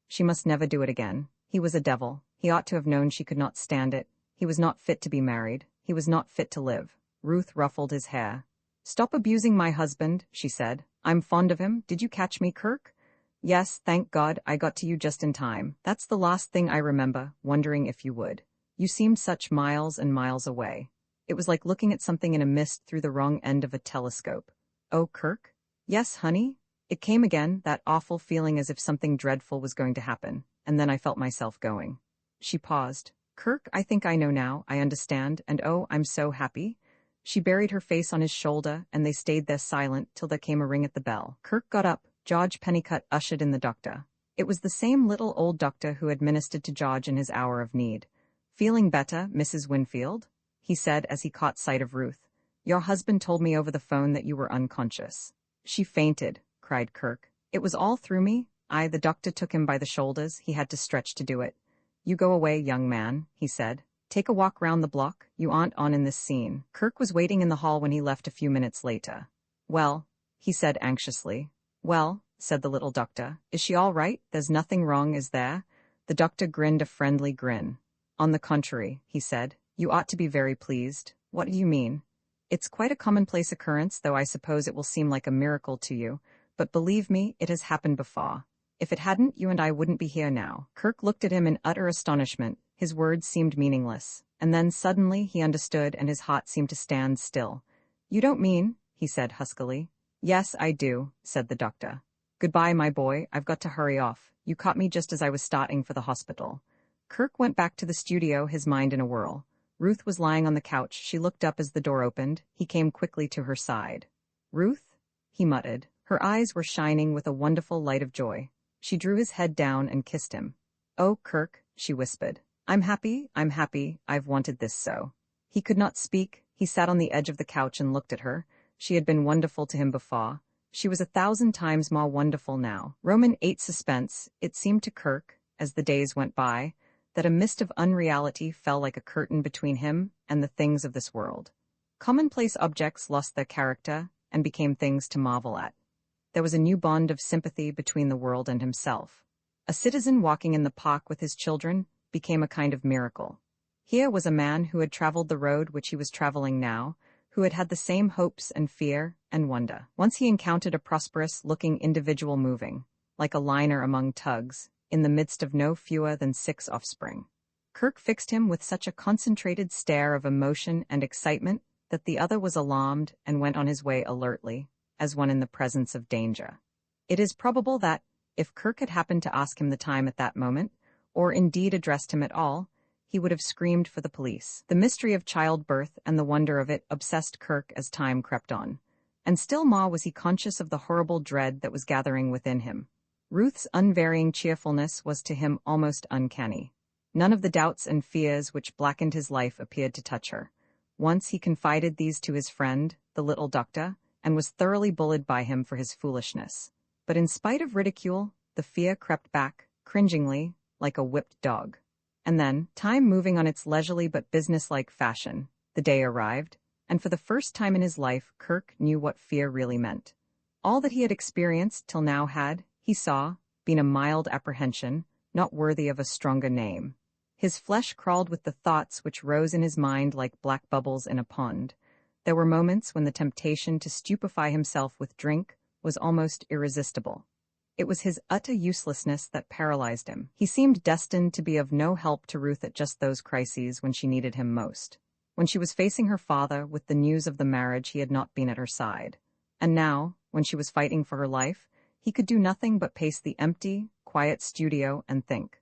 She must never do it again. He was a devil. He ought to have known she could not stand it. He was not fit to be married. He was not fit to live. Ruth ruffled his hair. "Stop abusing my husband," she said. "I'm fond of him. Did you catch me, Kirk?" "Yes, thank God, I got to you just in time. That's the last thing I remember, wondering if you would. You seemed such miles and miles away. It was like looking at something in a mist through the wrong end of a telescope." "Oh, Kirk?" "Yes, honey?" It came again, that awful feeling as if something dreadful was going to happen, and then I felt myself going. She paused. "Kirk, I think I know now, I understand, and oh, I'm so happy." She buried her face on his shoulder, and they stayed there silent till there came a ring at the bell. Kirk got up. George Pennicott ushered in the doctor. It was the same little old doctor who had ministered to George in his hour of need. "Feeling better, Mrs. Winfield?" he said as he caught sight of Ruth. "Your husband told me over the phone that you were unconscious." "She fainted," cried Kirk. "It was all through me." The doctor took him by the shoulders. He had to stretch to do it. "You go away, young man," he said. "Take a walk round the block. You aren't on in this scene." Kirk was waiting in the hall when he left a few minutes later. "Well," he said anxiously. "Well," said the little doctor, "is she all right? There's nothing wrong, is there?" The doctor grinned a friendly grin. "On the contrary," he said, "you ought to be very pleased." "What do you mean?" "It's quite a commonplace occurrence, though I suppose it will seem like a miracle to you. But believe me, it has happened before. If it hadn't, you and I wouldn't be here now." Kirk looked at him in utter astonishment. His words seemed meaningless. And then suddenly he understood, and his heart seemed to stand still. "You don't mean," he said huskily. "Yes, I do," said the doctor. "Goodbye, my boy, I've got to hurry off. You caught me just as I was starting for the hospital." Kirk went back to the studio, his mind in a whirl. Ruth was lying on the couch. She looked up as the door opened. He came quickly to her side. "Ruth?" he muttered. Her eyes were shining with a wonderful light of joy. She drew his head down and kissed him. "Oh, Kirk," she whispered. I'm happy, I've wanted this so." He could not speak. He sat on the edge of the couch and looked at her. She had been wonderful to him before. She was 1,000 times more wonderful now. Roman 8 suspense. It seemed to Kirk, as the days went by, that a mist of unreality fell like a curtain between him and the things of this world. Commonplace objects lost their character and became things to marvel at. There was a new bond of sympathy between the world and himself. A citizen walking in the park with his children became a kind of miracle. Here was a man who had traveled the road which he was traveling now, who had had the same hopes and fear and wonder. Once he encountered a prosperous-looking individual moving, like a liner among tugs, in the midst of no fewer than 6 offspring. Kirk fixed him with such a concentrated stare of emotion and excitement that the other was alarmed and went on his way alertly, as one in the presence of danger. It is probable that, if Kirk had happened to ask him the time at that moment, or indeed addressed him at all, he would have screamed for the police. The mystery of childbirth and the wonder of it obsessed Kirk as time crept on. And still more was he conscious of the horrible dread that was gathering within him. Ruth's unvarying cheerfulness was to him almost uncanny. None of the doubts and fears which blackened his life appeared to touch her. Once he confided these to his friend, the little doctor, and was thoroughly bullied by him for his foolishness. But in spite of ridicule, the fear crept back, cringingly, like a whipped dog. And then, time moving on its leisurely but businesslike fashion, the day arrived, and for the first time in his life Kirk knew what fear really meant. All that he had experienced till now had, he saw, been a mild apprehension, not worthy of a stronger name. His flesh crawled with the thoughts which rose in his mind like black bubbles in a pond. There were moments when the temptation to stupefy himself with drink was almost irresistible. It was his utter uselessness that paralyzed him. He seemed destined to be of no help to Ruth at just those crises when she needed him most. When she was facing her father with the news of the marriage, he had not been at her side. And now, when she was fighting for her life, he could do nothing but pace the empty, quiet studio and think.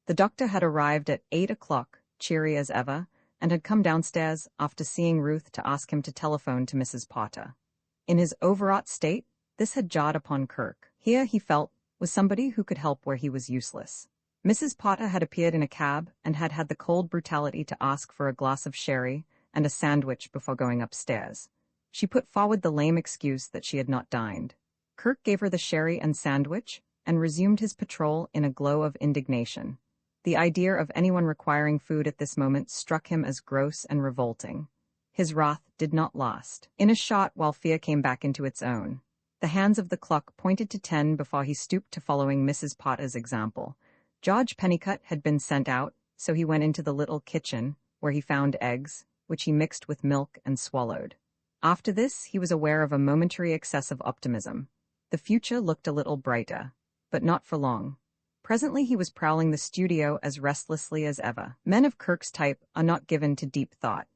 The doctor had arrived at 8 o'clock, cheery as ever, and had come downstairs after seeing Ruth to ask him to telephone to Mrs. Potter. In his overwrought state, this had jarred upon Kirk. Here, he felt, was somebody who could help where he was useless. Mrs. Potter had appeared in a cab and had had the cold brutality to ask for a glass of sherry and a sandwich before going upstairs. She put forward the lame excuse that she had not dined. Kirk gave her the sherry and sandwich, and resumed his patrol in a glow of indignation. The idea of anyone requiring food at this moment struck him as gross and revolting. His wrath did not last. In a shot while fear came back into its own. The hands of the clock pointed to 10 before he stooped to following Mrs. Potter's example. George Pennicutt had been sent out, so he went into the little kitchen, where he found eggs, which he mixed with milk and swallowed. After this, he was aware of a momentary excess of optimism. The future looked a little brighter, but not for long. Presently he was prowling the studio as restlessly as ever. Men of Kirk's type are not given to deep thought.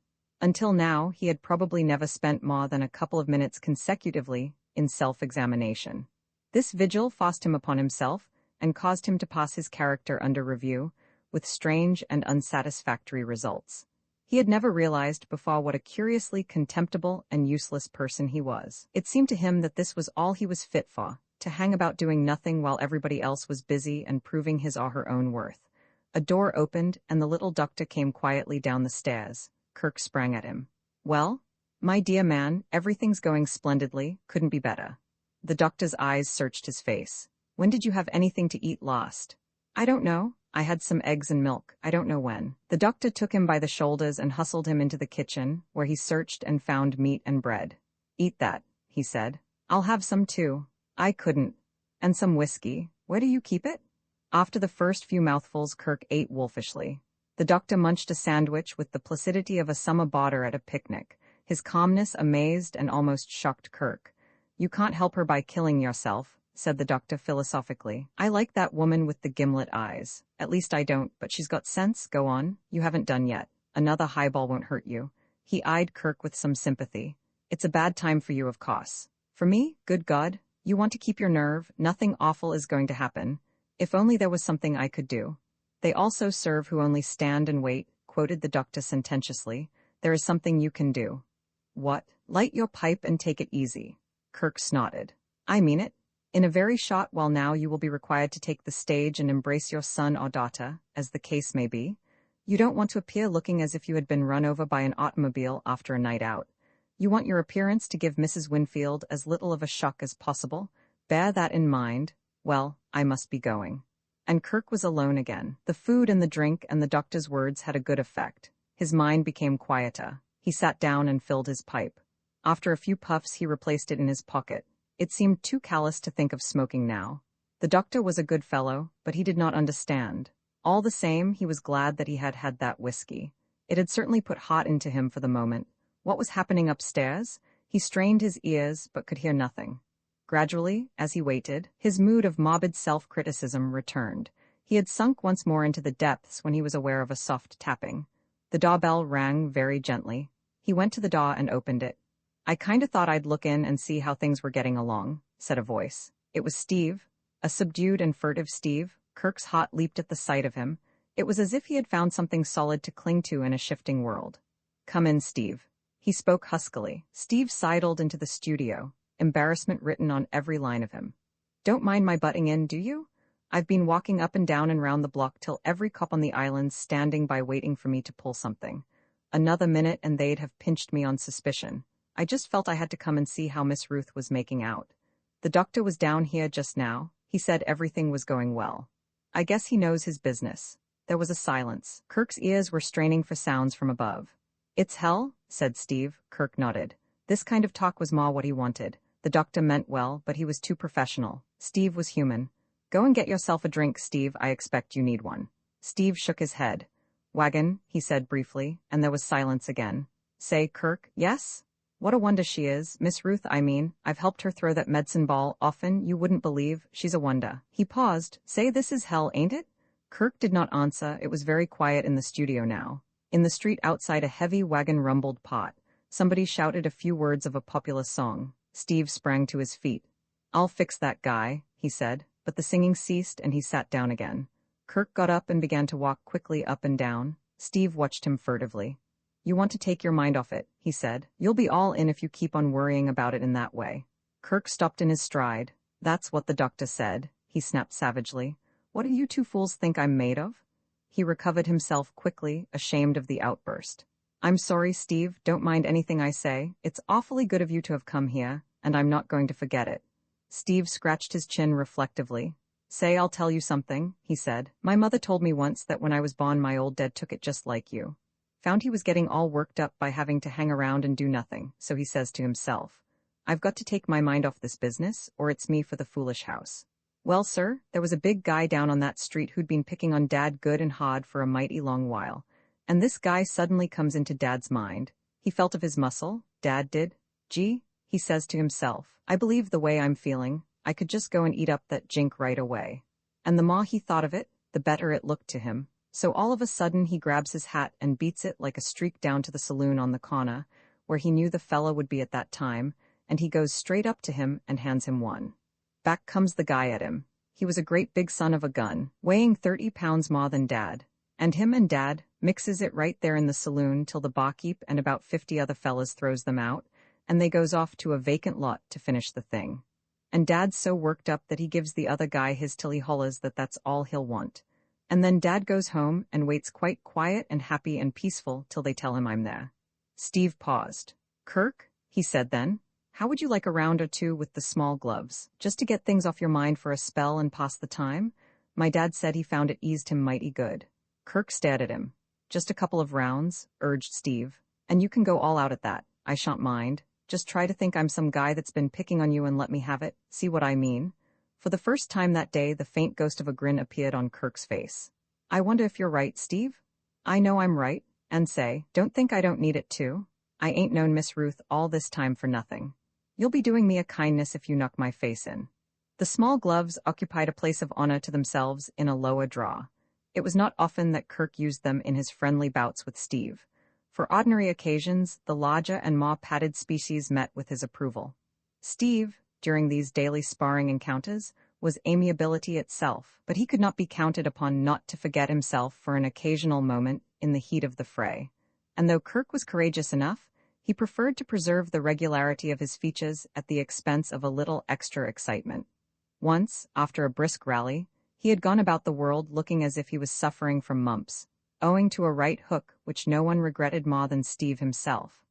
Until now, he had probably never spent more than a couple of minutes consecutively in self-examination. This vigil forced him upon himself and caused him to pass his character under review, with strange and unsatisfactory results. He had never realized before what a curiously contemptible and useless person he was. It seemed to him that this was all he was fit for, to hang about doing nothing while everybody else was busy and proving his or her own worth. A door opened, and the little doctor came quietly down the stairs. Kirk sprang at him. "Well, my dear man, everything's going splendidly, couldn't be better." The doctor's eyes searched his face. "When did you have anything to eat last?" "I don't know. I had some eggs and milk, I don't know when." The doctor took him by the shoulders and hustled him into the kitchen, where he searched and found meat and bread. "Eat that," he said. "I'll have some too." "I couldn't." "And some whiskey. Where do you keep it?" After the first few mouthfuls, Kirk ate wolfishly. The doctor munched a sandwich with the placidity of a summer boarder at a picnic. His calmness amazed and almost shocked Kirk. "You can't help her by killing yourself," said the doctor philosophically. "I like that woman with the gimlet eyes. At least I don't, but she's got sense. Go on. You haven't done yet. Another highball won't hurt you." He eyed Kirk with some sympathy. "It's a bad time for you, of course. For me, good God, you want to keep your nerve. Nothing awful is going to happen. If only there was something I could do." "They also serve who only stand and wait," quoted the doctor sententiously. "There is something you can do." "What?" "Light your pipe and take it easy." Kirk snorted. "I mean it. In a very short while now you will be required to take the stage and embrace your son or daughter, as the case may be. You don't want to appear looking as if you had been run over by an automobile after a night out. You want your appearance to give Mrs. Winfield as little of a shock as possible. Bear that in mind. Well, I must be going." And Kirk was alone again. The food and the drink and the doctor's words had a good effect. His mind became quieter. He sat down and filled his pipe. After a few puffs he replaced it in his pocket. It seemed too callous to think of smoking now. The doctor was a good fellow, but he did not understand. All the same, he was glad that he had had that whiskey. It had certainly put heart into him for the moment. What was happening upstairs? He strained his ears, but could hear nothing. Gradually, as he waited, his mood of morbid self-criticism returned. He had sunk once more into the depths when he was aware of a soft tapping. The doorbell rang very gently. He went to the door and opened it. "I kinda thought I'd look in and see how things were getting along," said a voice. It was Steve, a subdued and furtive Steve. Kirk's heart leaped at the sight of him. It was as if he had found something solid to cling to in a shifting world. "Come in, Steve." He spoke huskily. Steve sidled into the studio, embarrassment written on every line of him. "Don't mind my butting in, do you? I've been walking up and down and round the block till every cop on the island's standing by waiting for me to pull something. Another minute and they'd have pinched me on suspicion. I just felt I had to come and see how Miss Ruth was making out. The doctor was down here just now. He said everything was going well. I guess he knows his business." There was a silence. Kirk's ears were straining for sounds from above. "It's hell," said Steve. Kirk nodded. This kind of talk was more what he wanted. The doctor meant well, but he was too professional. Steve was human. "Go and get yourself a drink, Steve. I expect you need one." Steve shook his head. "Wagon," he said briefly, and there was silence again. "Say, Kirk, yes? What a wonder she is, Miss Ruth, I mean. I've helped her throw that medicine ball often, you wouldn't believe. She's a wonder." He paused. "Say, this is hell, ain't it?" Kirk did not answer. It was very quiet in the studio now. In the street outside, a heavy wagon rumbled pot. Somebody shouted a few words of a popular song. Steve sprang to his feet. "I'll fix that guy," he said, but the singing ceased and he sat down again. Kirk got up and began to walk quickly up and down. Steve watched him furtively. "You want to take your mind off it," he said. "You'll be all in if you keep on worrying about it in that way." Kirk stopped in his stride. "That's what the doctor said," he snapped savagely. "What do you two fools think I'm made of?" He recovered himself quickly, ashamed of the outburst. I'm sorry, Steve, don't mind anything I say. It's awfully good of you to have come here, and I'm not going to forget it. Steve scratched his chin reflectively. Say, I'll tell you something, he said. My mother told me once that when I was born my old dad took it just like you. Found he was getting all worked up by having to hang around and do nothing, so he says to himself, I've got to take my mind off this business, or it's me for the foolish house. Well, sir, there was a big guy down on that street who'd been picking on Dad good and hard for a mighty long while. And this guy suddenly comes into Dad's mind. He felt of his muscle, Dad did. Gee, he says to himself, I believe the way I'm feeling, I could just go and eat up that jink right away. And the more he thought of it, the better it looked to him. So all of a sudden he grabs his hat and beats it like a streak down to the saloon on the corner, where he knew the fella would be at that time, and he goes straight up to him and hands him one. Back comes the guy at him. He was a great big son of a gun, weighing 30 pounds more than Dad. And him and Dad mixes it right there in the saloon till the barkeep and about 50 other fellas throws them out, and they goes off to a vacant lot to finish the thing. And Dad's so worked up that he gives the other guy his till he hollers that that's all he'll want. And then Dad goes home and waits quite quiet and happy and peaceful till they tell him I'm there. Steve paused. Kirk, he said then, how would you like a round or two with the small gloves, just to get things off your mind for a spell and pass the time? My dad said he found it eased him mighty good. Kirk stared at him. Just a couple of rounds, urged Steve. And you can go all out at that, I shan't mind. Just try to think I'm some guy that's been picking on you and let me have it, see what I mean? For the first time that day the faint ghost of a grin appeared on Kirk's face. I wonder if you're right, Steve? I know I'm right, and say, don't think I don't need it too. I ain't known Miss Ruth all this time for nothing. You'll be doing me a kindness if you knock my face in. The small gloves occupied a place of honor to themselves in a lower drawer. It was not often that Kirk used them in his friendly bouts with Steve. For ordinary occasions, the larger and more padded species met with his approval. Steve, during these daily sparring encounters, was amiability itself, but he could not be counted upon not to forget himself for an occasional moment in the heat of the fray. And though Kirk was courageous enough, he preferred to preserve the regularity of his features at the expense of a little extra excitement. Once, after a brisk rally, he had gone about the world looking as if he was suffering from mumps, owing to a right hook which no one regretted more than Steve himself.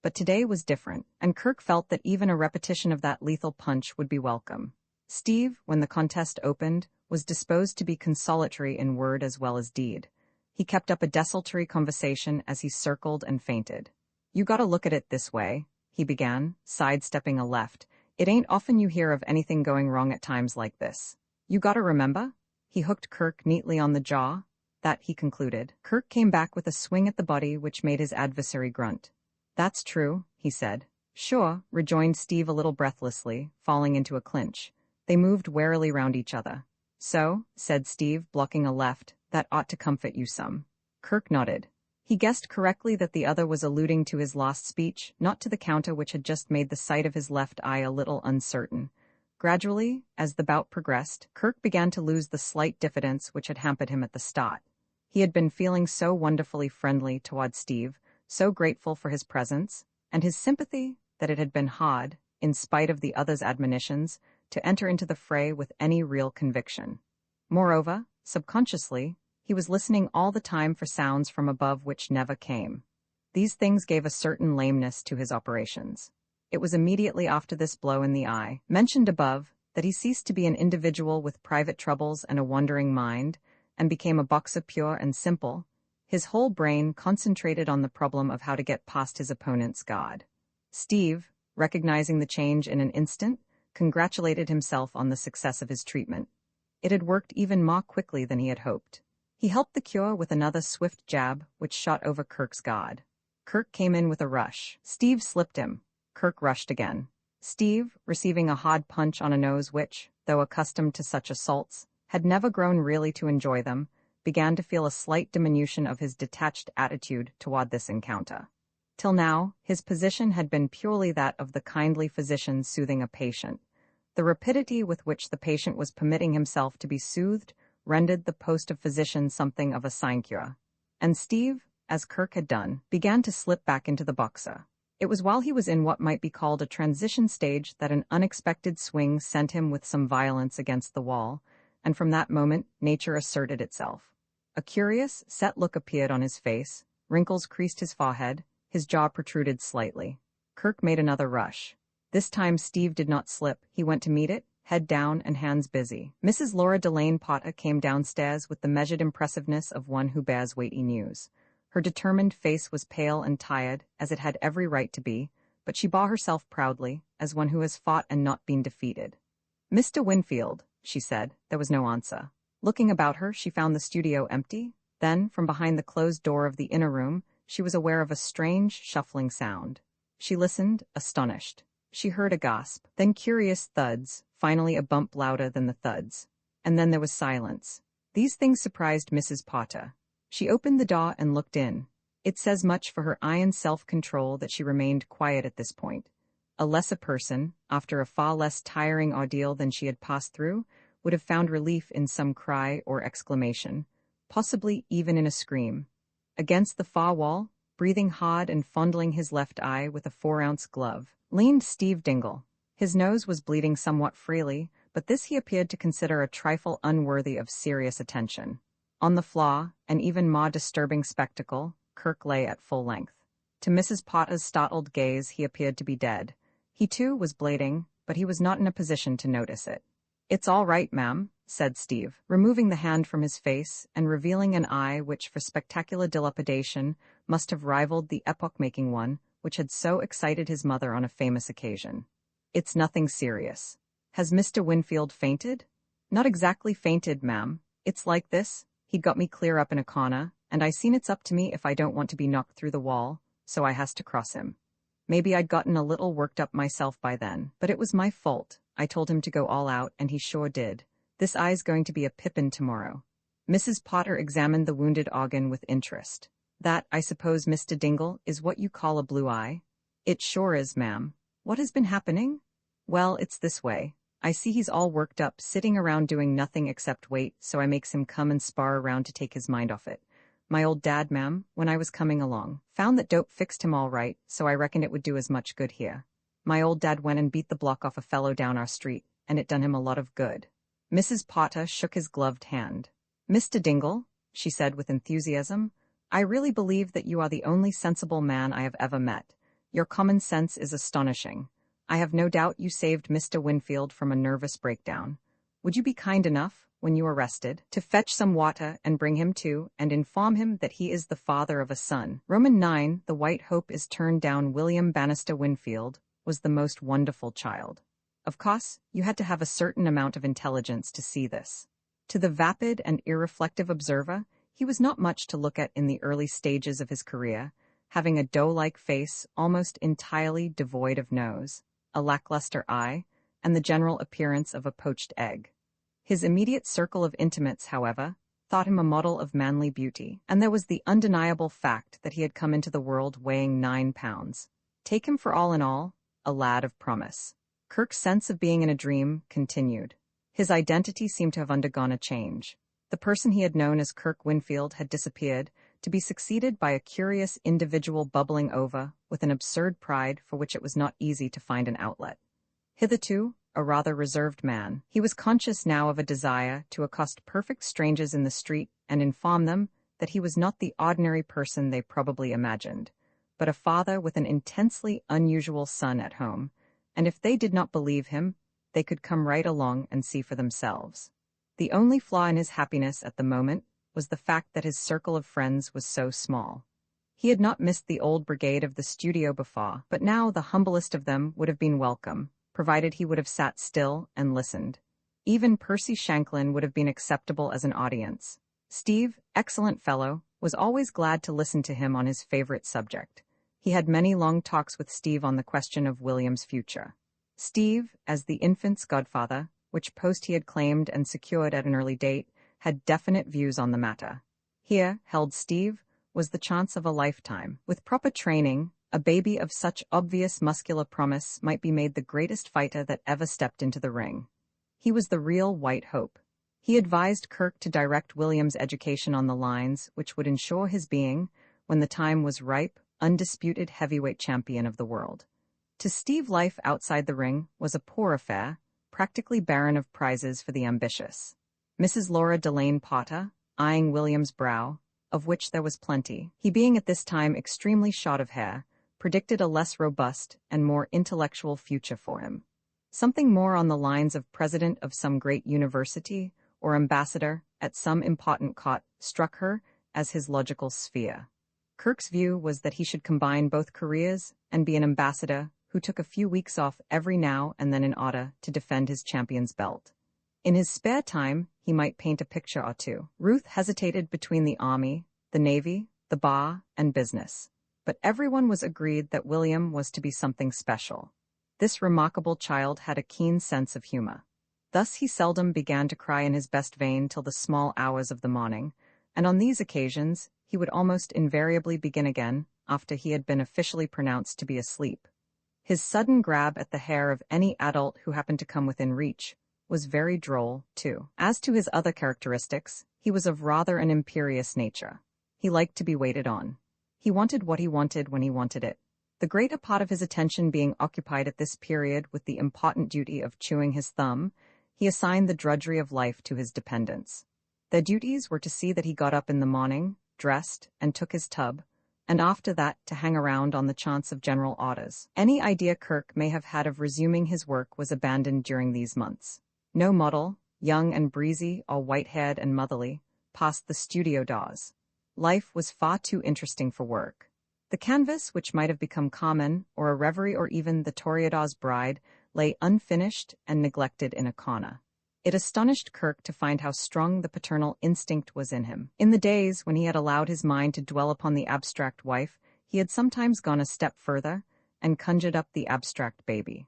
But today was different, and Kirk felt that even a repetition of that lethal punch would be welcome. Steve, when the contest opened, was disposed to be consolatory in word as well as deed. He kept up a desultory conversation as he circled and feinted. You gotta look at it this way, he began, sidestepping a left. It ain't often you hear of anything going wrong at times like this. You gotta remember? He hooked Kirk neatly on the jaw. That, he concluded. Kirk came back with a swing at the body which made his adversary grunt. That's true, he said. Sure, rejoined Steve a little breathlessly, falling into a clinch. They moved warily round each other. So, said Steve, blocking a left, that ought to comfort you some. Kirk nodded. He guessed correctly that the other was alluding to his last speech, not to the counter which had just made the sight of his left eye a little uncertain. Gradually, as the bout progressed, Kirk began to lose the slight diffidence which had hampered him at the start. He had been feeling so wonderfully friendly toward Steve, so grateful for his presence, and his sympathy, that it had been hard, in spite of the other's admonitions, to enter into the fray with any real conviction. Moreover, subconsciously, he was listening all the time for sounds from above which never came. These things gave a certain lameness to his operations. It was immediately after this blow in the eye, mentioned above, that he ceased to be an individual with private troubles and a wandering mind, and became a boxer pure and simple, his whole brain concentrated on the problem of how to get past his opponent's guard. Steve, recognizing the change in an instant, congratulated himself on the success of his treatment. It had worked even more quickly than he had hoped. He helped the cure with another swift jab, which shot over Kirk's guard. Kirk came in with a rush. Steve slipped him. Kirk rushed again. Steve, receiving a hard punch on a nose which, though accustomed to such assaults, had never grown really to enjoy them, began to feel a slight diminution of his detached attitude toward this encounter. Till now, his position had been purely that of the kindly physician soothing a patient. The rapidity with which the patient was permitting himself to be soothed rendered the post of physician something of a sinecure. And Steve, as Kirk had done, began to slip back into the boxer. It was while he was in what might be called a transition stage that an unexpected swing sent him with some violence against the wall, and from that moment nature asserted itself. A curious, set look appeared on his face, Wrinkles creased his forehead, his jaw protruded slightly. Kirk made another rush. This time Steve did not slip, he went to meet it, head down and hands busy. Mrs. Laura Delane Potter came downstairs with the measured impressiveness of one who bears weighty news. Her determined face was pale and tired, as it had every right to be, but she bore herself proudly, as one who has fought and not been defeated. "Mr. Winfield," she said. There was no answer. Looking about her, she found the studio empty. Then, from behind the closed door of the inner room, she was aware of a strange, shuffling sound. She listened, astonished. She heard a gasp, then curious thuds, finally a bump louder than the thuds. And then there was silence. These things surprised Mrs. Potter. She opened the door and looked in. It says much for her iron self-control that she remained quiet at this point. A lesser person, after a far less tiring ordeal than she had passed through, would have found relief in some cry or exclamation, possibly even in a scream. Against the far wall, breathing hard and fondling his left eye with a 4-ounce glove, leaned Steve Dingle. His nose was bleeding somewhat freely, but this he appeared to consider a trifle unworthy of serious attention. On the floor, an even more disturbing spectacle, Kirk lay at full length. To Mrs. Potter's startled gaze, he appeared to be dead. He too was bleeding, but he was not in a position to notice it. "It's all right, ma'am," said Steve, removing the hand from his face and revealing an eye which for spectacular dilapidation must have rivaled the epoch-making one which had so excited his mother on a famous occasion. "It's nothing serious." "Has Mr. Winfield fainted?" "Not exactly fainted, ma'am. It's like this. He'd got me clear up in a corner, and I seen it's up to me if I don't want to be knocked through the wall, so I has to cross him. Maybe I'd gotten a little worked up myself by then, but it was my fault. I told him to go all out, and he sure did. This eye's going to be a pippin tomorrow." Mrs. Potter examined the wounded organ with interest. "That, I suppose, Mr. Dingle, is what you call a blue eye?" "It sure is, ma'am." "What has been happening?" "Well, it's this way. I see he's all worked up, sitting around doing nothing except wait, so I makes him come and spar around to take his mind off it. My old dad, ma'am, when I was coming along, found that dope fixed him all right, so I reckoned it would do as much good here. My old dad went and beat the block off a fellow down our street, and it done him a lot of good." Mrs. Potter shook his gloved hand. "Mr. Dingle," she said with enthusiasm, "I really believe that you are the only sensible man I have ever met. Your common sense is astonishing. I have no doubt you saved Mr. Winfield from a nervous breakdown. Would you be kind enough, when you are rested, to fetch some water and bring him to, and inform him that he is the father of a son? Roman 9, the white hope is turned down. William Bannister Winfield was the most wonderful child. Of course, you had to have a certain amount of intelligence to see this. To the vapid and irreflective observer, he was not much to look at in the early stages of his career, having a dough-like face almost entirely devoid of nose, a lackluster eye, and the general appearance of a poached egg. His immediate circle of intimates, however, thought him a model of manly beauty, and there was the undeniable fact that he had come into the world weighing 9 pounds. Take him for all in all, a lad of promise. Kirk's sense of being in a dream continued. His identity seemed to have undergone a change. The person he had known as Kirk Winfield had disappeared, to be succeeded by a curious individual bubbling over with an absurd pride for which it was not easy to find an outlet. Hitherto a rather reserved man, he was conscious now of a desire to accost perfect strangers in the street and inform them that he was not the ordinary person they probably imagined, but a father with an intensely unusual son at home, and if they did not believe him, they could come right along and see for themselves. The only flaw in his happiness at the moment was the fact that his circle of friends was so small. He had not missed the old brigade of the studio before, but now the humblest of them would have been welcome, provided he would have sat still and listened. Even Percy Shanklin would have been acceptable as an audience. Steve, excellent fellow, was always glad to listen to him on his favorite subject. He had many long talks with Steve on the question of William's future. Steve, as the infant's godfather, which post he had claimed and secured at an early date, had definite views on the matter. Here, held Steve, was the chance of a lifetime. With proper training, a baby of such obvious muscular promise might be made the greatest fighter that ever stepped into the ring. He was the real white hope. He advised Kirk to direct William's education on the lines which would ensure his being, when the time was ripe, undisputed heavyweight champion of the world. To Steve, life outside the ring was a poor affair, practically barren of prizes for the ambitious. Mrs. Laura Delane Potter, eyeing William's brow, of which there was plenty. He, being at this time extremely short of hair, predicted a less robust and more intellectual future for him. Something more on the lines of president of some great university or ambassador at some important court struck her as his logical sphere. Kirk's view was that he should combine both careers and be an ambassador who took a few weeks off every now and then in order to defend his champion's belt. In his spare time, he might paint a picture or two. Ruth hesitated between the army, the navy, the bar, and business. But everyone was agreed that William was to be something special. This remarkable child had a keen sense of humor. Thus he seldom began to cry in his best vein till the small hours of the morning, and on these occasions he would almost invariably begin again after he had been officially pronounced to be asleep. His sudden grab at the hair of any adult who happened to come within reach was very droll, too. As to his other characteristics, he was of rather an imperious nature. He liked to be waited on. He wanted what he wanted when he wanted it. The greater part of his attention being occupied at this period with the important duty of chewing his thumb, he assigned the drudgery of life to his dependents. Their duties were to see that he got up in the morning, dressed, and took his tub, and after that to hang around on the chance of general orders. Any idea Kirk may have had of resuming his work was abandoned during these months. No model, young and breezy or white-haired and motherly, passed the studio doors. Life was far too interesting for work. The canvas, which might have become common, or a reverie or even the Toreador's Bride, lay unfinished and neglected in a corner. It astonished Kirk to find how strong the paternal instinct was in him. In the days when he had allowed his mind to dwell upon the abstract wife, he had sometimes gone a step further and conjured up the abstract baby.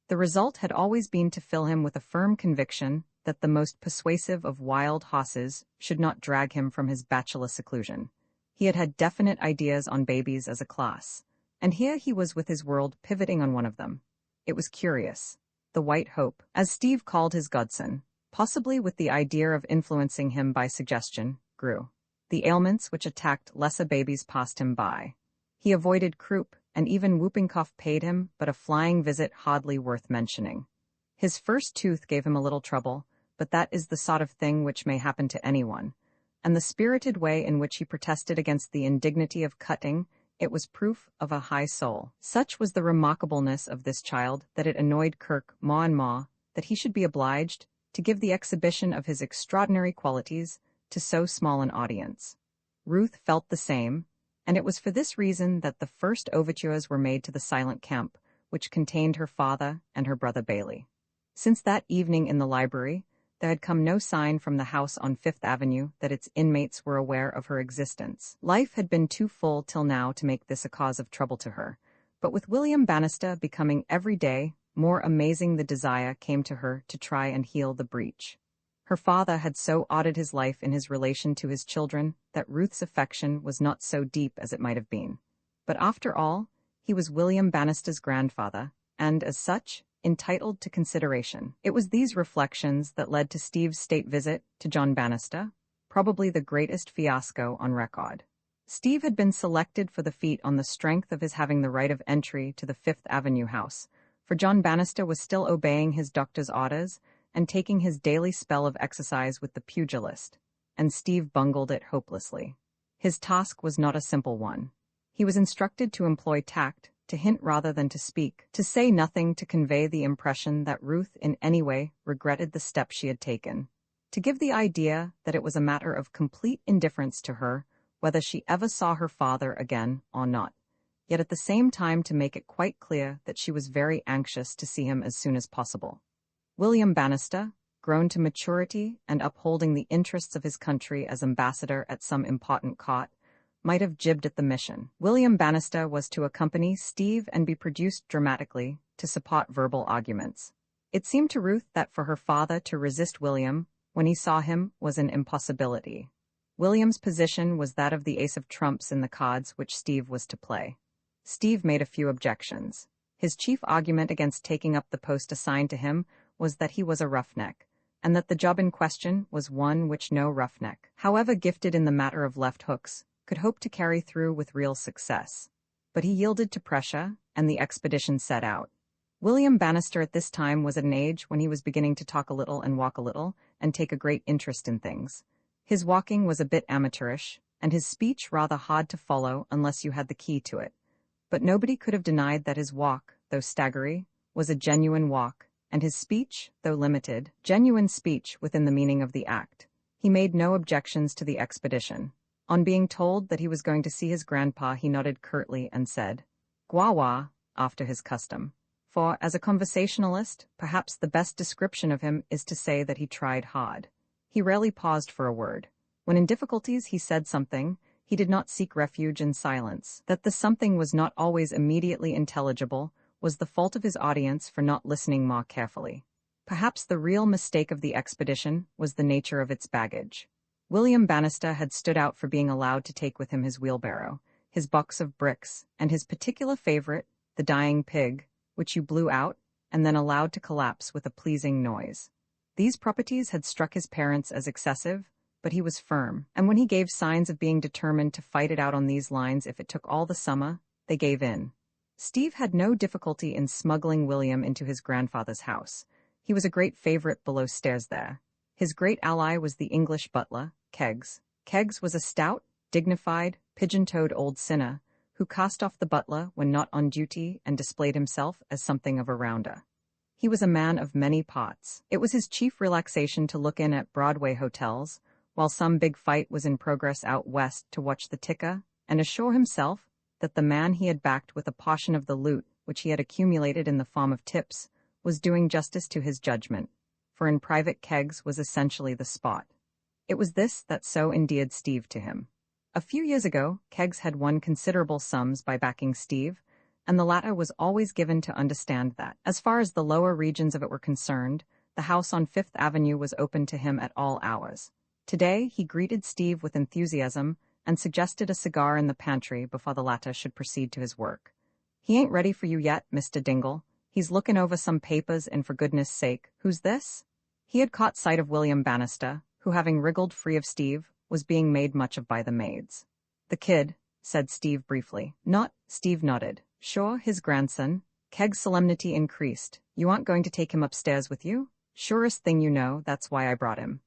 The result had always been to fill him with a firm conviction that the most persuasive of wild horses should not drag him from his bachelor seclusion. He had had definite ideas on babies as a class, and here he was with his world pivoting on one of them. It was curious. The White Hope, as Steve called his godson, possibly with the idea of influencing him by suggestion, grew. The ailments which attacked lesser babies passed him by. He avoided croup, and even whooping cough paid him but a flying visit hardly worth mentioning. His first tooth gave him a little trouble, but that is the sort of thing which may happen to anyone, and the spirited way in which he protested against the indignity of cutting, it was proof of a high soul. Such was the remarkableness of this child that it annoyed Kirk more and more that he should be obliged to give the exhibition of his extraordinary qualities to so small an audience. Ruth felt the same, and it was for this reason that the first overtures were made to the silent camp, which contained her father and her brother Bailey. Since that evening in the library, there had come no sign from the house on Fifth Avenue that its inmates were aware of her existence. Life had been too full till now to make this a cause of trouble to her, but with William Bannister becoming every day more amazing, the desire came to her to try and heal the breach. Her father had so ordered his life in his relation to his children that Ruth's affection was not so deep as it might have been. But after all, he was William Bannister's grandfather, and as such, entitled to consideration. It was these reflections that led to Steve's state visit to John Bannister, probably the greatest fiasco on record. Steve had been selected for the feat on the strength of his having the right of entry to the Fifth Avenue house, for John Bannister was still obeying his doctor's orders and taking his daily spell of exercise with the pugilist, and Steve bungled it hopelessly. His task was not a simple one. He was instructed to employ tact, to hint rather than to speak, to say nothing to convey the impression that Ruth in any way regretted the step she had taken, to give the idea that it was a matter of complete indifference to her whether she ever saw her father again or not, yet at the same time to make it quite clear that she was very anxious to see him as soon as possible. William Bannister, grown to maturity and upholding the interests of his country as ambassador at some important court, might have jibbed at the mission. William Bannister was to accompany Steve and be produced dramatically to support verbal arguments. It seemed to Ruth that for her father to resist William when he saw him was an impossibility. William's position was that of the ace of trumps in the cards which Steve was to play. Steve made a few objections. His chief argument against taking up the post assigned to him was that he was a roughneck, and that the job in question was one which no roughneck, however gifted in the matter of left hooks, could hope to carry through with real success. But he yielded to pressure, and the expedition set out. William Bannister at this time was at an age when he was beginning to talk a little and walk a little, and take a great interest in things. His walking was a bit amateurish, and his speech rather hard to follow unless you had the key to it. But nobody could have denied that his walk, though staggery, was a genuine walk, and his speech, though limited, genuine speech within the meaning of the act. He made no objections to the expedition. On being told that he was going to see his grandpa, he nodded curtly and said, "Gwawa," after his custom. For, as a conversationalist, perhaps the best description of him is to say that he tried hard. He rarely paused for a word. When in difficulties he said something, he did not seek refuge in silence. That the something was not always immediately intelligible was the fault of his audience for not listening more carefully. Perhaps the real mistake of the expedition was the nature of its baggage. William Bannister had stood out for being allowed to take with him his wheelbarrow, his box of bricks, and his particular favorite, the dying pig, which you blew out and then allowed to collapse with a pleasing noise. These properties had struck his parents as excessive, but he was firm, and when he gave signs of being determined to fight it out on these lines if it took all the summer, they gave in. Steve had no difficulty in smuggling William into his grandfather's house. He was a great favorite below stairs there. His great ally was the English butler, Keggs. Keggs was a stout, dignified, pigeon-toed old sinner who cast off the butler when not on duty and displayed himself as something of a rounder. He was a man of many parts. It was his chief relaxation to look in at Broadway hotels, while some big fight was in progress out west, to watch the ticker and assure himself that the man he had backed with a portion of the loot which he had accumulated in the form of tips was doing justice to his judgment, for in private Keggs was essentially the spot. It was this that so endeared Steve to him. A few years ago, Keggs had won considerable sums by backing Steve, and the latter was always given to understand that, as far as the lower regions of it were concerned, the house on Fifth Avenue was open to him at all hours. Today, he greeted Steve with enthusiasm and suggested a cigar in the pantry before the latter should proceed to his work. "He ain't ready for you yet, Mr. Dingle. He's looking over some papers, and for goodness sake, who's this?" He had caught sight of William Bannister, who, having wriggled free of Steve, was being made much of by the maids. "The kid," said Steve briefly. "Not," Steve nodded. "Sure, his grandson." Kegg's solemnity increased. "You aren't going to take him upstairs with you?" "Surest thing you know, that's why I brought him."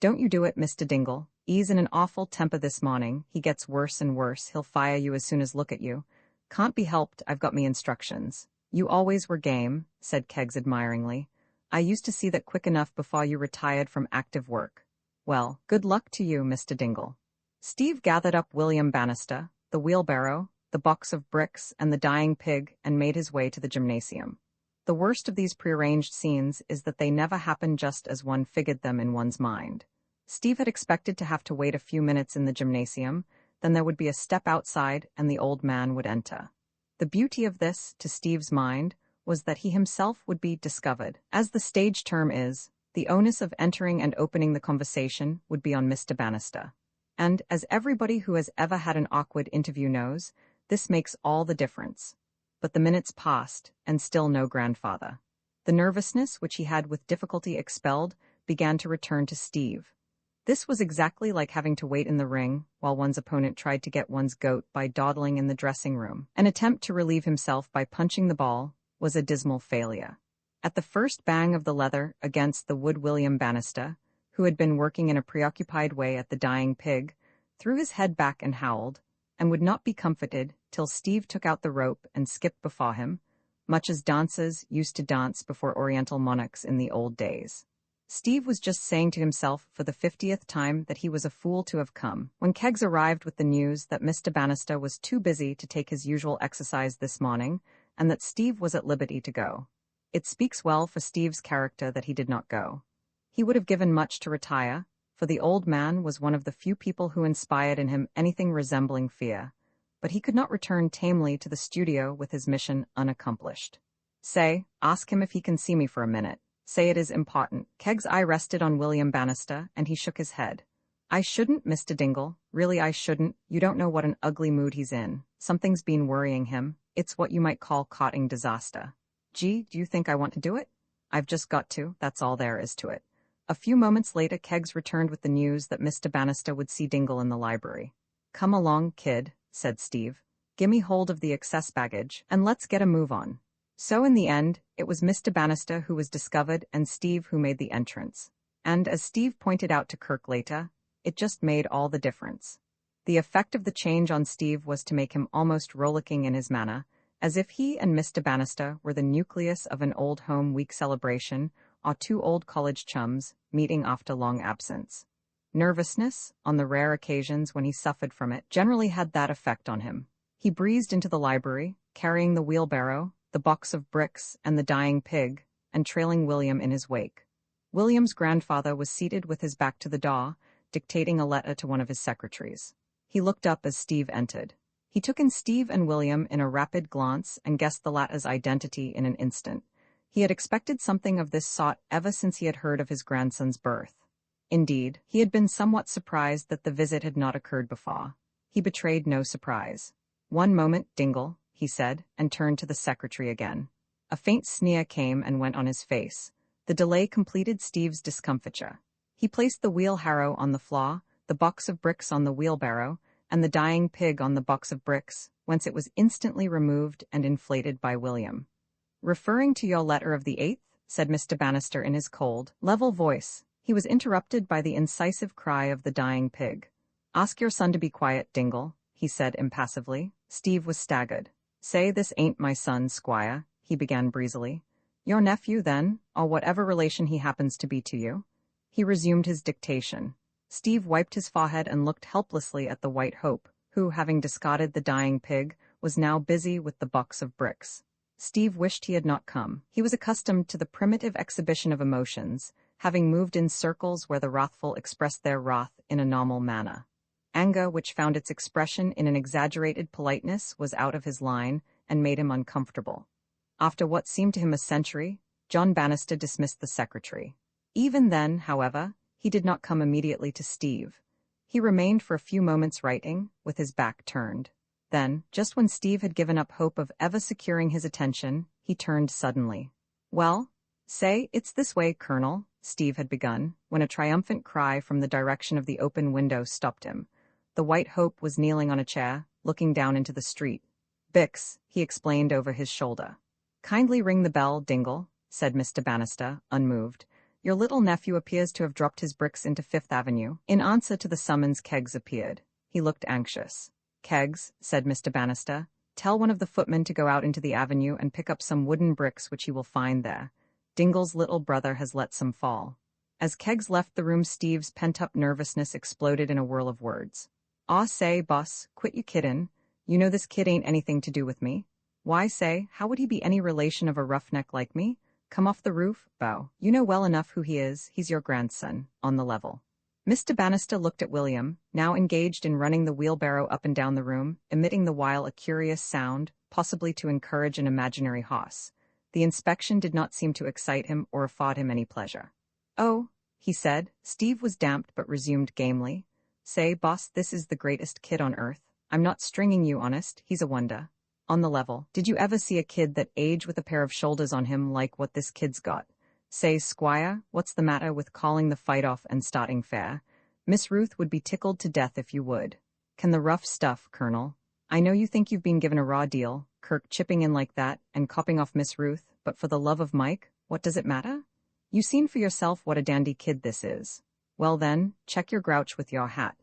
"Don't you do it, Mr. Dingle. He's in an awful temper this morning. He gets worse and worse. He'll fire you as soon as look at you." "Can't be helped, I've got me instructions." "You always were game," said Keggs admiringly. "I used to see that quick enough before you retired from active work." "Well, good luck to you, Mr. Dingle." Steve gathered up William Bannister, the wheelbarrow, the box of bricks, and the dying pig, and made his way to the gymnasium. The worst of these prearranged scenes is that they never happen just as one figured them in one's mind. Steve had expected to have to wait a few minutes in the gymnasium, then there would be a step outside and the old man would enter. The beauty of this, to Steve's mind, was that he himself would be discovered. As the stage term is, the onus of entering and opening the conversation would be on Mr. Bannister. And, as everybody who has ever had an awkward interview knows, this makes all the difference. But the minutes passed, and still no grandfather. The nervousness, which he had with difficulty expelled, began to return to Steve. This was exactly like having to wait in the ring while one's opponent tried to get one's goat by dawdling in the dressing room. An attempt to relieve himself by punching the ball was a dismal failure. At the first bang of the leather against the wood, William Bannister, who had been working in a preoccupied way at the dying pig, threw his head back and howled, and would not be comforted till Steve took out the rope and skipped before him, much as dancers used to dance before Oriental monarchs in the old days. Steve was just saying to himself for the 50th time that he was a fool to have come, when Keggs arrived with the news that Mr. Bannister was too busy to take his usual exercise this morning, and that Steve was at liberty to go. It speaks well for Steve's character that he did not go. He would have given much to retire, for the old man was one of the few people who inspired in him anything resembling fear, but he could not return tamely to the studio with his mission unaccomplished. "Say, ask him if he can see me for a minute. Say it is important." Kegg's eye rested on William Bannister, and he shook his head. "I shouldn't, Mr. Dingle. Really I shouldn't. You don't know what an ugly mood he's in. Something's been worrying him. It's what you might call courting disaster." "Gee, do you think I want to do it?" "I've just got to, that's all there is to it." A few moments later, Keggs returned with the news that Mr. Bannister would see Dingle in the library. "Come along, kid," said Steve. "Gimme hold of the excess baggage, and let's get a move on." So in the end, it was Mr. Bannister who was discovered and Steve who made the entrance. And as Steve pointed out to Kirk later, it just made all the difference. The effect of the change on Steve was to make him almost rollicking in his manner, as if he and Mr. Bannister were the nucleus of an old home week celebration, or two old college chums meeting after long absence. Nervousness, on the rare occasions when he suffered from it, generally had that effect on him. He breezed into the library, carrying the wheelbarrow, the box of bricks, and the dying pig, and trailing William in his wake. William's grandfather was seated with his back to the door, dictating a letter to one of his secretaries. He looked up as Steve entered. He took in Steve and William in a rapid glance and guessed the latter's identity in an instant. He had expected something of this sort ever since he had heard of his grandson's birth. Indeed, he had been somewhat surprised that the visit had not occurred before. He betrayed no surprise. "One moment, Dingle," he said, and turned to the secretary again. A faint sneer came and went on his face. The delay completed Steve's discomfiture. He placed the wheelbarrow on the floor, the box of bricks on the wheelbarrow, and the dying pig on the box of bricks, whence it was instantly removed and inflated by William. "Referring to your letter of the 8th, said Mr. Bannister in his cold, level voice. He was interrupted by the incisive cry of the dying pig. "Ask your son to be quiet, Dingle," he said impassively. Steve was staggered. "Say this ain't my son, Squire," he began breezily. "Your nephew, then, or whatever relation he happens to be to you?" He resumed his dictation. Steve wiped his forehead and looked helplessly at the White Hope, who, having discarded the dying pig, was now busy with the box of bricks. Steve wished he had not come. He was accustomed to the primitive exhibition of emotions, having moved in circles where the wrathful expressed their wrath in a normal manner. Anger, which found its expression in an exaggerated politeness, was out of his line and made him uncomfortable. After what seemed to him a century, John Bannister dismissed the secretary. Even then, however, he did not come immediately to Steve. He remained for a few moments writing, with his back turned. Then, just when Steve had given up hope of ever securing his attention, he turned suddenly. "Well, say, it's this way, Colonel," Steve had begun, when a triumphant cry from the direction of the open window stopped him. The White Hope was kneeling on a chair, looking down into the street. "Bix," he explained over his shoulder. "Kindly ring the bell, Dingle," said Mr. Bannister, unmoved. "Your little nephew appears to have dropped his bricks into Fifth Avenue." In answer to the summons, Keggs appeared. He looked anxious. "Keggs," said Mr. Bannister, "tell one of the footmen to go out into the avenue and pick up some wooden bricks which he will find there. Dingle's little brother has let some fall." As Keggs left the room, Steve's pent-up nervousness exploded in a whirl of words. "Aw, say, boss, quit you kiddin'. You know this kid ain't anything to do with me. Why, say, how would he be any relation of a roughneck like me? Come off the roof, Bow. You know well enough who he is. He's your grandson, on the level." Mr. Bannister looked at William, now engaged in running the wheelbarrow up and down the room, emitting the while a curious sound, possibly to encourage an imaginary horse. The inspection did not seem to excite him or afford him any pleasure. "Oh," he said. Steve was damped but resumed gamely. "Say, boss, this is the greatest kid on earth. I'm not stringing you, honest, he's a wonder. On the level, did you ever see a kid that age with a pair of shoulders on him like what this kid's got? Say, Squire, what's the matter with calling the fight off and starting fair? Miss Ruth would be tickled to death if you would. Can the rough stuff, Colonel. I know you think you've been given a raw deal, Kirk chipping in like that and copping off Miss Ruth, but for the love of Mike, what does it matter? You seen for yourself what a dandy kid this is. Well then, check your grouch with your hat.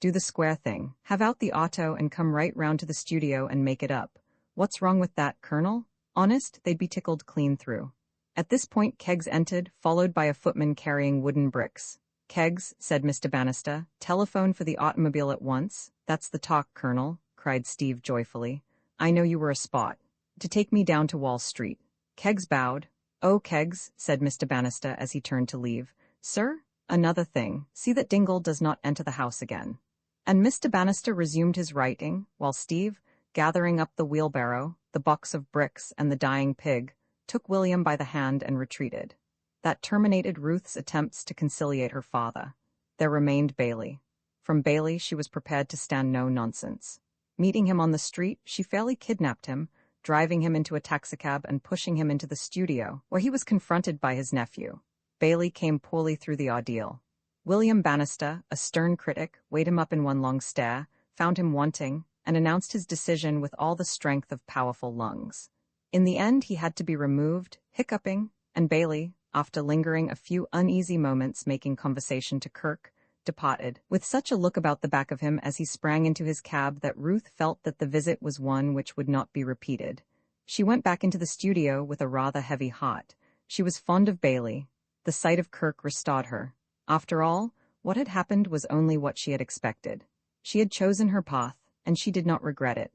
Do the square thing. Have out the auto and come right round to the studio and make it up. What's wrong with that, Colonel? Honest, they'd be tickled clean through." At this point Keggs entered, followed by a footman carrying wooden bricks. "Keggs," said Mr. Bannister, "telephone for the automobile at once." "That's the talk, Colonel," cried Steve joyfully. "I know you were a spot. To take me down to Wall Street." Keggs bowed. "Oh, Keggs," said Mr. Bannister as he turned to leave. "Sir? Another thing. See that Dingle does not enter the house again." And Mr. Bannister resumed his writing, while Steve, gathering up the wheelbarrow, the box of bricks, and the dying pig, took William by the hand and retreated. That terminated Ruth's attempts to conciliate her father. There remained Bailey. From Bailey she was prepared to stand no nonsense. Meeting him on the street, she fairly kidnapped him, driving him into a taxicab and pushing him into the studio, where he was confronted by his nephew. Bailey came poorly through the ordeal. William Bannister, a stern critic, weighed him up in one long stare, found him wanting, and announced his decision with all the strength of powerful lungs. In the end he had to be removed, hiccuping, and Bailey, after lingering a few uneasy moments making conversation to Kirk, departed, with such a look about the back of him as he sprang into his cab that Ruth felt that the visit was one which would not be repeated. She went back into the studio with a rather heavy heart. She was fond of Bailey. The sight of Kirk restored her. After all, what had happened was only what she had expected. She had chosen her path, and she did not regret it.